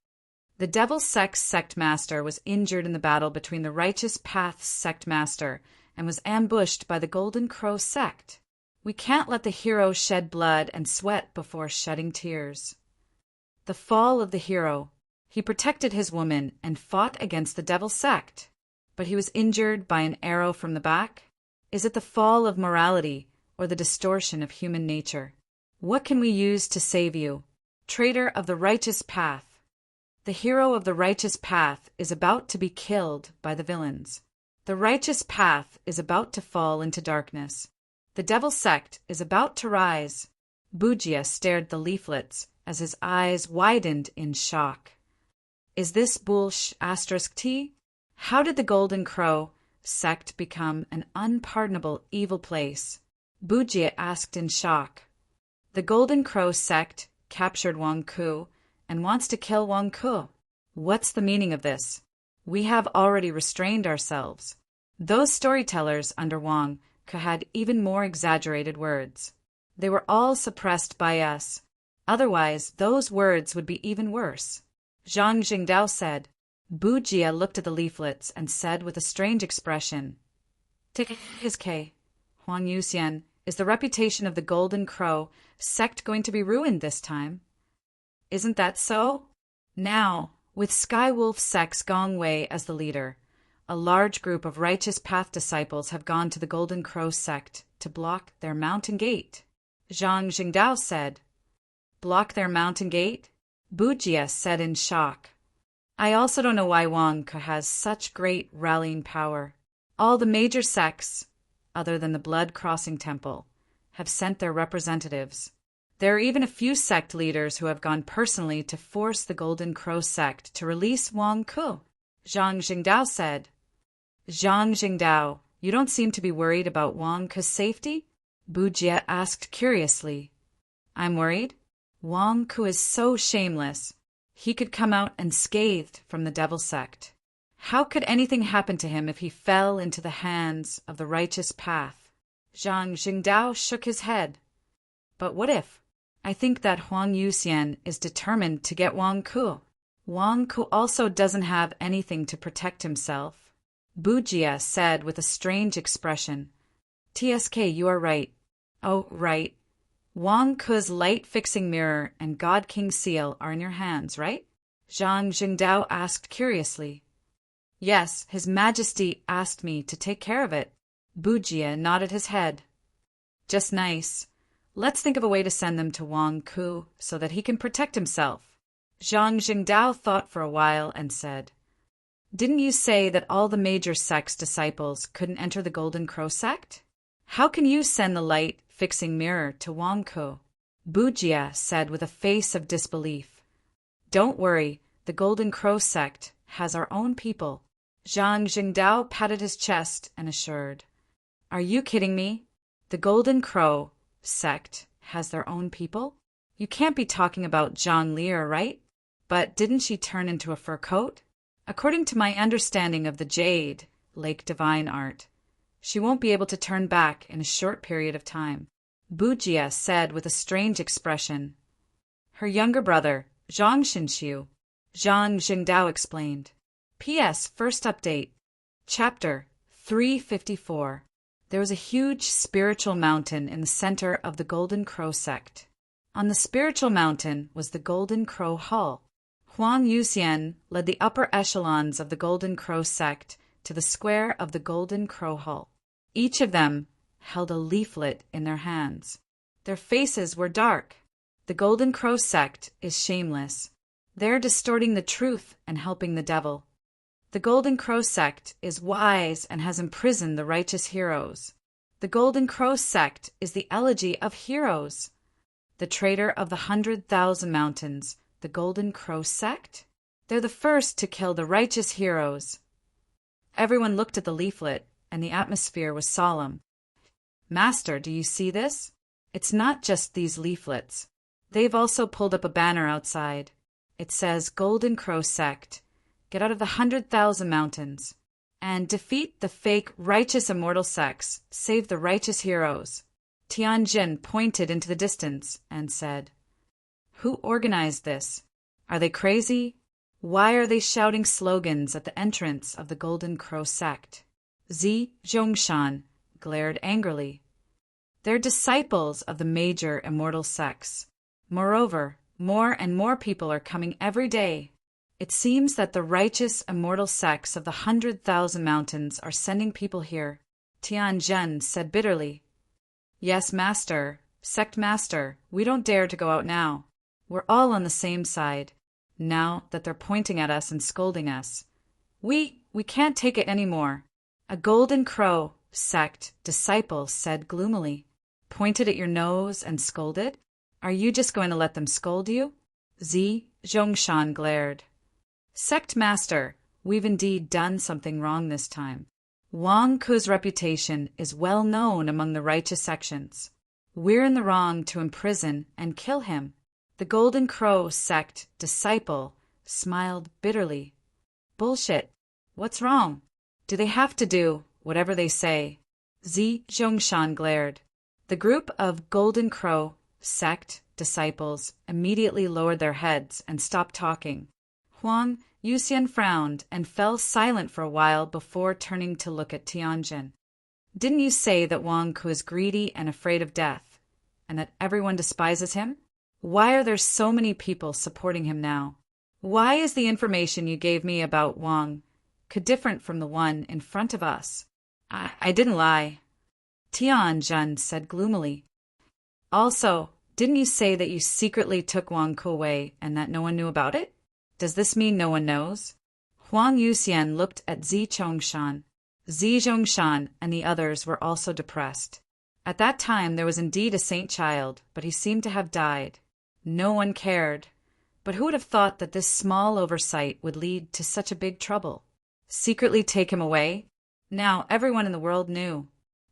The Devil Sex Sect Master was injured in the battle between the Righteous Path Sect Master and was ambushed by the Golden Crow Sect. We can't let the hero shed blood and sweat before shedding tears. The fall of the hero. He protected his woman and fought against the Devil Sect, but he was injured by an arrow from the back. Is it the fall of morality or the distortion of human nature? What can we use to save you? Traitor of the Righteous Path. The hero of the Righteous Path is about to be killed by the villains. The Righteous Path is about to fall into darkness. The Devil Sect is about to rise. Bujia stared at the leaflets as his eyes widened in shock. Is this T? How did the Golden Crow Sect become an unpardonable evil place? Bujia asked in shock. The Golden Crow Sect captured Wang Ke and wants to kill Wang Ke. What's the meaning of this? We have already restrained ourselves. Those storytellers under Wang Ke had even more exaggerated words. They were all suppressed by us. Otherwise, those words would be even worse. Zhang Jingdao said. Bujia looked at the leaflets and said with a strange expression, "Take his K. Huang Yuxian, is the reputation of the Golden Crow Sect going to be ruined this time? Isn't that so?" Now, with Skywolf Sect's Gong Wei as the leader, a large group of Righteous Path disciples have gone to the Golden Crow Sect to block their mountain gate. Zhang Jingdao said. Block their mountain gate? Bujia said in shock. I also don't know why Wang Ke has such great rallying power. All the major sects, other than the Blood Crossing Temple, have sent their representatives. There are even a few sect leaders who have gone personally to force the Golden Crow Sect to release Wang Ke. Zhang Jingdao said. Zhang Jingdao, you don't seem to be worried about Wang Ke's safety? Bujia asked curiously. I'm worried. Wang Ke is so shameless. He could come out unscathed from the Devil Sect. How could anything happen to him if he fell into the hands of the Righteous Path? Zhang Jingdao shook his head. But what if? I think that Huang Yuxian is determined to get Wang Ke. Wang Ke also doesn't have anything to protect himself. Bujia said with a strange expression. TSK, you are right. Oh, right. Wang Ke's light-fixing mirror and God King seal are in your hands, right? Zhang Jingdao asked curiously. Yes, His Majesty asked me to take care of it. Bujia nodded his head. Just nice. Let's think of a way to send them to Wang Ke so that he can protect himself. Zhang Jingdao thought for a while and said, Didn't you say that all the major sect's disciples couldn't enter the Golden Crow Sect? How can you send the light-fixing mirror to Wang Ke? Bujia said with a face of disbelief. Don't worry, the Golden Crow Sect has our own people. Zhang Jingdao patted his chest and assured. Are you kidding me? The Golden Crow Sect has their own people? You can't be talking about Zhang Lear, right? But didn't she turn into a fur coat? According to my understanding of the Jade Lake Divine Art, she won't be able to turn back in a short period of time. Bujia said with a strange expression. Her younger brother, Zhang Xinxiu. Zhang Jingdao explained. P.S. First update. Chapter 354. There was a huge spiritual mountain in the center of the Golden Crow Sect. On the spiritual mountain was the Golden Crow Hall. Huang Yuxian led the upper echelons of the Golden Crow Sect to the square of the Golden Crow Hall. Each of them held a leaflet in their hands. Their faces were dark. The Golden Crow Sect is shameless. They're distorting the truth and helping the devil. The Golden Crow Sect is wise and has imprisoned the righteous heroes. The Golden Crow Sect is the elegy of heroes. The traitor of the 100,000 mountains, the Golden Crow Sect? They're the first to kill the righteous heroes. Everyone looked at the leaflet, and the atmosphere was solemn. Master, do you see this? It's not just these leaflets. They've also pulled up a banner outside. It says Golden Crow Sect. Get out of the 100,000 mountains. And defeat the fake righteous immortal sects. Save the righteous heroes. Tianjin pointed into the distance and said, "Who organized this? Are they crazy? Why are they shouting slogans at the entrance of the Golden Crow Sect?" Zi Zhongshan glared angrily. "They're disciples of the major immortal sects. Moreover, more and more people are coming every day. It seems that the righteous immortal sects of the 100,000 mountains are sending people here," Tianjin said bitterly. "Yes, master, sect master, we don't dare to go out now. We're all on the same side, now that they're pointing at us and scolding us. We can't take it anymore." A Golden Crow Sect disciple said gloomily. "Pointed at your nose and scolded? Are you just going to let them scold you?" Zi Zhongshan glared. "Sect master, we've indeed done something wrong this time. Wang Ku's reputation is well known among the righteous sections. We're in the wrong to imprison and kill him." The Golden Crow Sect disciple smiled bitterly. "Bullshit. What's wrong? Do they have to do whatever they say?" Zi Zhongshan glared. The group of Golden Crow Sect disciples immediately lowered their heads and stopped talking. Huang Yuxian frowned and fell silent for a while before turning to look at Tianjin. "Didn't you say that Wang Ku is greedy and afraid of death, and that everyone despises him? Why are there so many people supporting him now? Why is the information you gave me about Wang Ku different from the one in front of us?" I didn't lie," Tianjin said gloomily. "Also, didn't you say that you secretly took Wang Ku away and that no one knew about it? Does this mean no one knows?" Huang Yuxian looked at Zi Zhongshan. Zi Zhongshan and the others were also depressed. At that time there was indeed a saint child, but he seemed to have died. No one cared. But who would have thought that this small oversight would lead to such a big trouble? Secretly take him away? Now everyone in the world knew.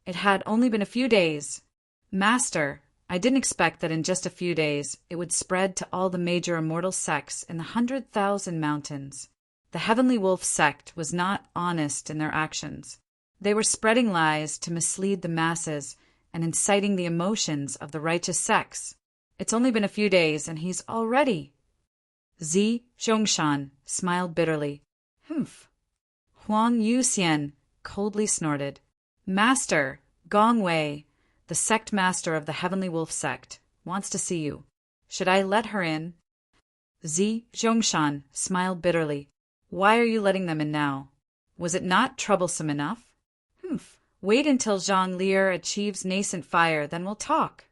It had only been a few days. "Master, I didn't expect that in just a few days it would spread to all the major immortal sects in the 100,000 mountains. The Heavenly Wolf sect was not honest in their actions. They were spreading lies to mislead the masses and inciting the emotions of the righteous sects. It's only been a few days and he's already—" Zi Zhongshan smiled bitterly. "Humph." Huang Yuxian coldly snorted. "Master, Gong Wei, the sect master of the Heavenly Wolf sect, wants to see you. Should I let her in?" Zi Zhongshan smiled bitterly. "Why are you letting them in now? Was it not troublesome enough?" "Humph. Wait until Zhang Lier achieves nascent fire, then we'll talk."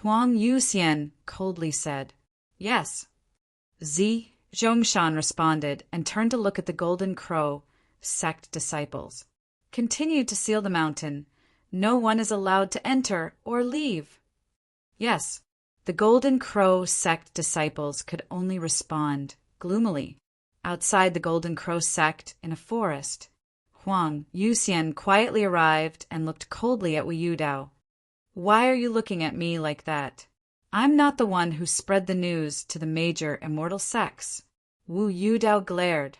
Huang Yuxian coldly said. "Yes." Zi Zhongshan responded and turned to look at the Golden Crow sect disciples. "Continue to seal the mountain. No one is allowed to enter or leave." "Yes." The Golden Crow sect disciples could only respond gloomily. Outside the Golden Crow sect, in a forest, Huang Yuxian quietly arrived and looked coldly at Wu Yudao. "Why are you looking at me like that? I'm not the one who spread the news to the major immortal sects." Wu Yudao glared.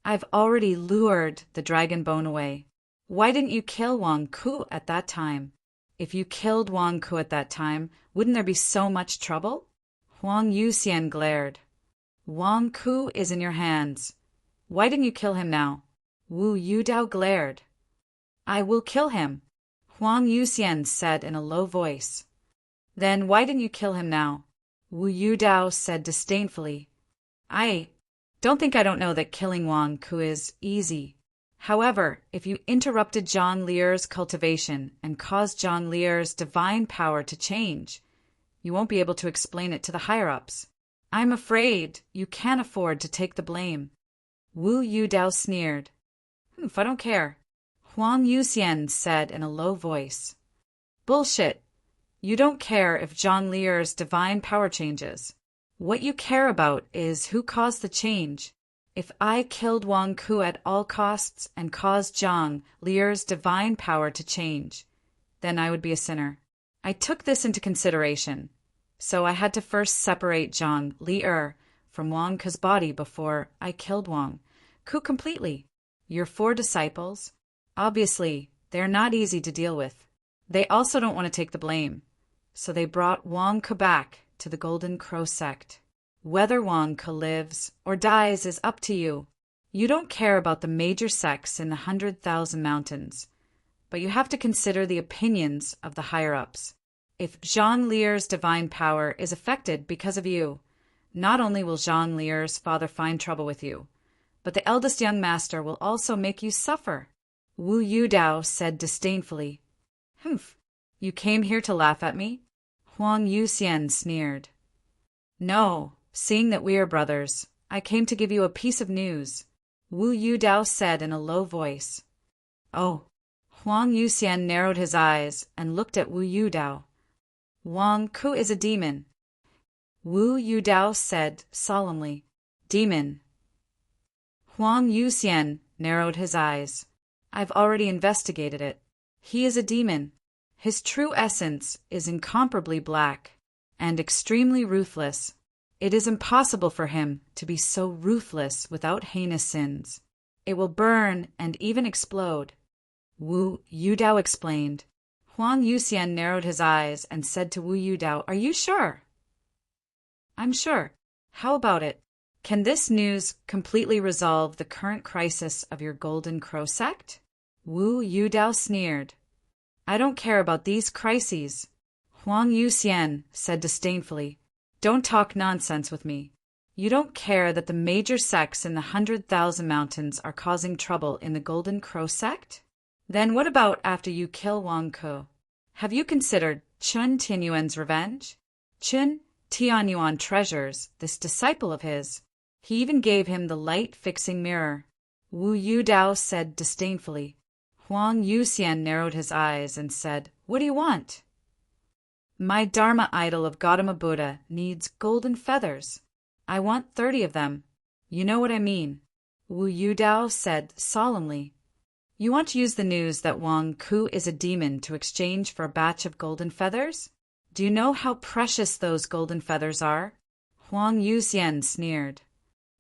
"I've already lured the dragon bone away. Why didn't you kill Wang Ku at that time? If you killed Wang Ku at that time, wouldn't there be so much trouble?" Huang Yuxian glared. "Wang Ku is in your hands. Why didn't you kill him now?" Wu Yudao glared. "I will kill him," Huang Yuxian said in a low voice. "Then why didn't you kill him now?" Wu Yudao said disdainfully. I don't know that killing Wang Ku is easy. However, if you interrupted Zhang Lier's cultivation and caused Zhang Lier's divine power to change, you won't be able to explain it to the higher-ups. I'm afraid you can't afford to take the blame." Wu Yudao sneered. "If I don't care," Huang Yuxian said in a low voice. "Bullshit. You don't care if Zhang Lier's divine power changes. What you care about is who caused the change. If I killed Wang Ku at all costs and caused Zhang Lier's divine power to change, then I would be a sinner. I took this into consideration. So I had to first separate Zhang Li'er from Wang Ke's body before I killed Wang Ku completely. Your 4 disciples, obviously, they're not easy to deal with. They also don't want to take the blame. So they brought Wang Ke back to the Golden Crow sect. Whether Wang Ke lives or dies is up to you. You don't care about the major sects in the 100,000 mountains, but you have to consider the opinions of the higher-ups. If Zhang Lier's divine power is affected because of you, not only will Zhang Lier's father find trouble with you, but the eldest young master will also make you suffer. Wu Yudao said disdainfully. Humph, you came here to laugh at me? Huang Yuxian sneered. No, seeing that we are brothers, I came to give you a piece of news, Wu Yudao said in a low voice. Oh. Huang Yuxian narrowed his eyes and looked at Wu Yudao. Wang Ku is a demon, Wu Yudao said solemnly. Demon. Huang Yuxian narrowed his eyes. I've already investigated it. He is a demon. His true essence is incomparably black and extremely ruthless. It is impossible for him to be so ruthless without heinous sins. It will burn and even explode. Wu Yudao explained. Huang Yuxian narrowed his eyes and said to Wu Yudao, Are you sure? I'm sure. How about it? Can this news completely resolve the current crisis of your Golden Crow sect? Wu Yudao sneered. I don't care about these crises. Huang Yuxian said disdainfully. Don't talk nonsense with me. You don't care that the major sects in the 100,000 mountains are causing trouble in the Golden Crow sect? Then what about after you kill Wang Ke? Have you considered Chun Tianyuan's revenge? Chun Tianyuan treasures this disciple of his. He even gave him the light-fixing mirror. Wu Yudao said disdainfully. Huang Yuxian narrowed his eyes and said, What do you want? My Dharma idol of Gautama Buddha needs golden feathers. I want 30 of them. You know what I mean. Wu Yudao said solemnly. You want to use the news that Wang Ku is a demon to exchange for a batch of golden feathers? Do you know how precious those golden feathers are? Huang Yuxian sneered.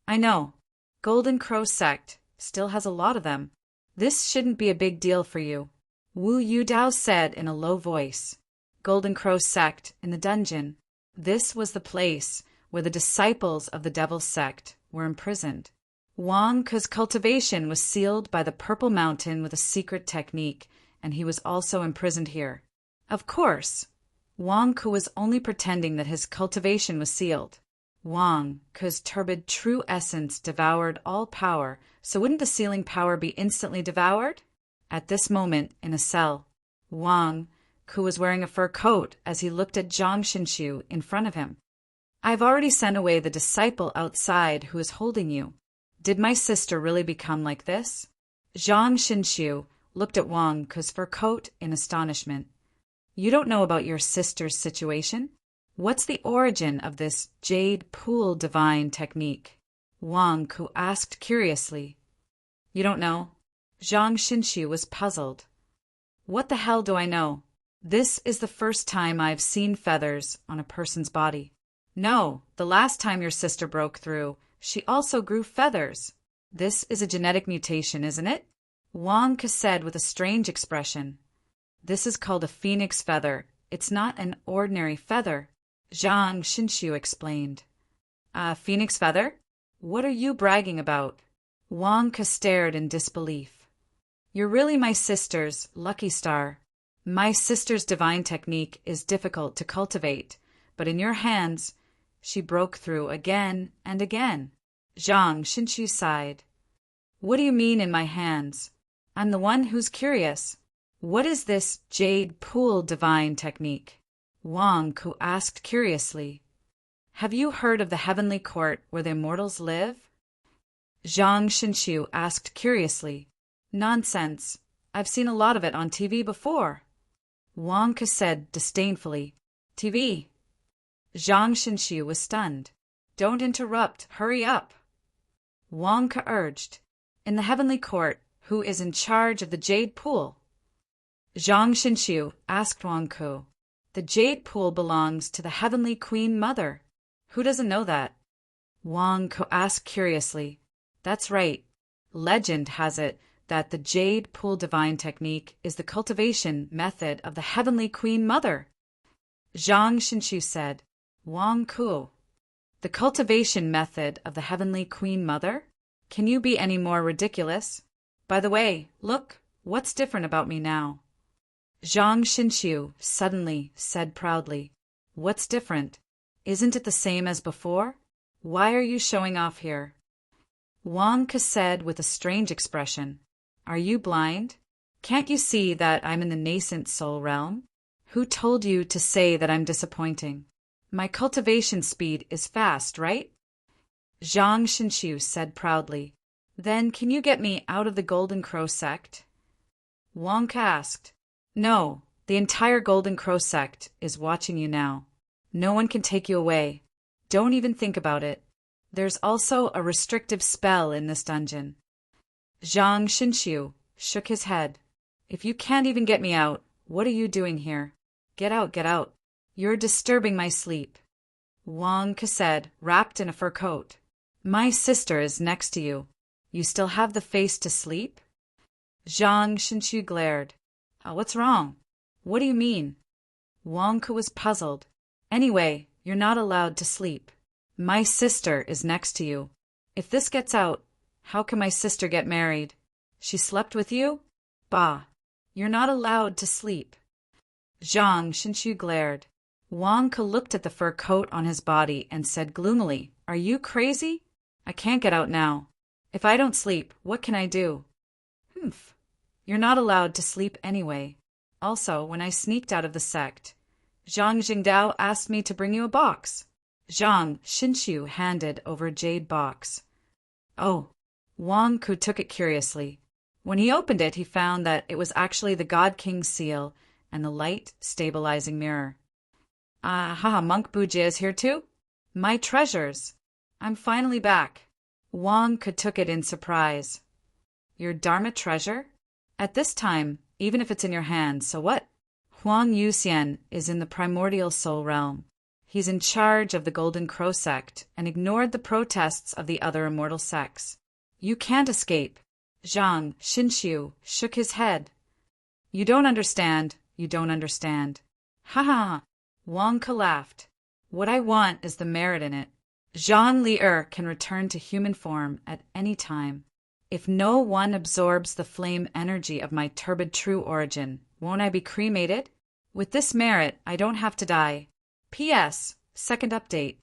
I know. Golden Crow sect still has a lot of them. This shouldn't be a big deal for you. Wu Yudao said in a low voice. Golden Crow sect in the dungeon. This was the place where the disciples of the Devil's sect were imprisoned. Wang Ke's cultivation was sealed by the Purple Mountain with a secret technique, and he was also imprisoned here. Of course, Wang Ke was only pretending that his cultivation was sealed. Wang Ke's turbid true essence devoured all power, so wouldn't the sealing power be instantly devoured? At this moment, in a cell, Wang Ke was wearing a fur coat as he looked at Zhang Xinshu in front of him. I've already sent away the disciple outside who is holding you. Did my sister really become like this? Zhang Xinshu looked at Wang Ke's fur coat in astonishment. You don't know about your sister's situation? What's the origin of this jade pool divine technique? Wang Ke asked curiously. You don't know? Zhang Xinshu was puzzled. What the hell do I know? This is the first time I've seen feathers on a person's body. No, the last time your sister broke through, she also grew feathers. This is a genetic mutation, isn't it? Wang Ke said with a strange expression. This is called a phoenix feather. It's not an ordinary feather, Zhang Xinshu explained. A phoenix feather? What are you bragging about? Wang Ke stared in disbelief. You're really my sister's lucky star. My sister's divine technique is difficult to cultivate, but in your hands, she broke through again and again. Zhang Xinshu sighed. What do you mean in my hands? I'm the one who's curious. What is this jade pool divine technique? Wang Ke asked curiously. Have you heard of the heavenly court where the immortals live? Zhang Xinshu asked curiously. Nonsense. I've seen a lot of it on TV before. Wang Ke said disdainfully. TV? Zhang Xinshu was stunned. Don't interrupt. Hurry up. Wang Ke urged. In the heavenly court, who is in charge of the jade pool? Zhang Xinshu asked Wang Ke. The jade pool belongs to the Heavenly Queen Mother. Who doesn't know that? Wang Ko asked curiously. That's right. Legend has it that the jade pool divine technique is the cultivation method of the Heavenly Queen Mother. Zhang Xinshu said. Wang Ko. The cultivation method of the Heavenly Queen Mother? Can you be any more ridiculous? By the way, look, what's different about me now? Zhang Xinshu suddenly said proudly. What's different? Isn't it the same as before? Why are you showing off here? Wang Ke said with a strange expression. Are you blind? Can't you see that I'm in the nascent soul realm? Who told you to say that I'm disappointing? My cultivation speed is fast, right? Zhang Xinshu said proudly. Then can you get me out of the Golden Crow sect? Wang Ke asked. No, the entire Golden Crow sect is watching you now. No one can take you away. Don't even think about it. There's also a restrictive spell in this dungeon. Zhang Xinshu shook his head. If you can't even get me out, what are you doing here? Get out, get out. You're disturbing my sleep. Wang Ke said, wrapped in a fur coat. My sister is next to you. You still have the face to sleep? Zhang Xinshu glared. What's wrong? What do you mean? Wang Ke was puzzled. Anyway, you're not allowed to sleep. My sister is next to you. If this gets out, how can my sister get married? She slept with you? Bah! You're not allowed to sleep. Zhang Xinshu glared. Wang Ke looked at the fur coat on his body and said gloomily, Are you crazy? I can't get out now. If I don't sleep, what can I do? Humph. You're not allowed to sleep anyway. Also, when I sneaked out of the sect, Zhang Jingdao asked me to bring you a box. Zhang Xinshu handed over a jade box. Oh. Wang Ke took it curiously. When he opened it, he found that it was actually the God King's seal and the light stabilizing mirror. Monk Bujie is here too? My treasures. I'm finally back. Wang Ke took it in surprise. Your Dharma treasure? At this time, even if it's in your hand, so what? Huang Yuxian is in the primordial soul realm. He's in charge of the Golden Crow sect and ignored the protests of the other immortal sects. You can't escape. Zhang Xinshu shook his head. You don't understand. You don't understand. Ha ha ha. Wang Ke laughed. What I want is the merit in it. Zhang Li'er can return to human form at any time. If no one absorbs the flame energy of my turbid true origin, won't I be cremated? With this merit, I don't have to die. P.S. Second update.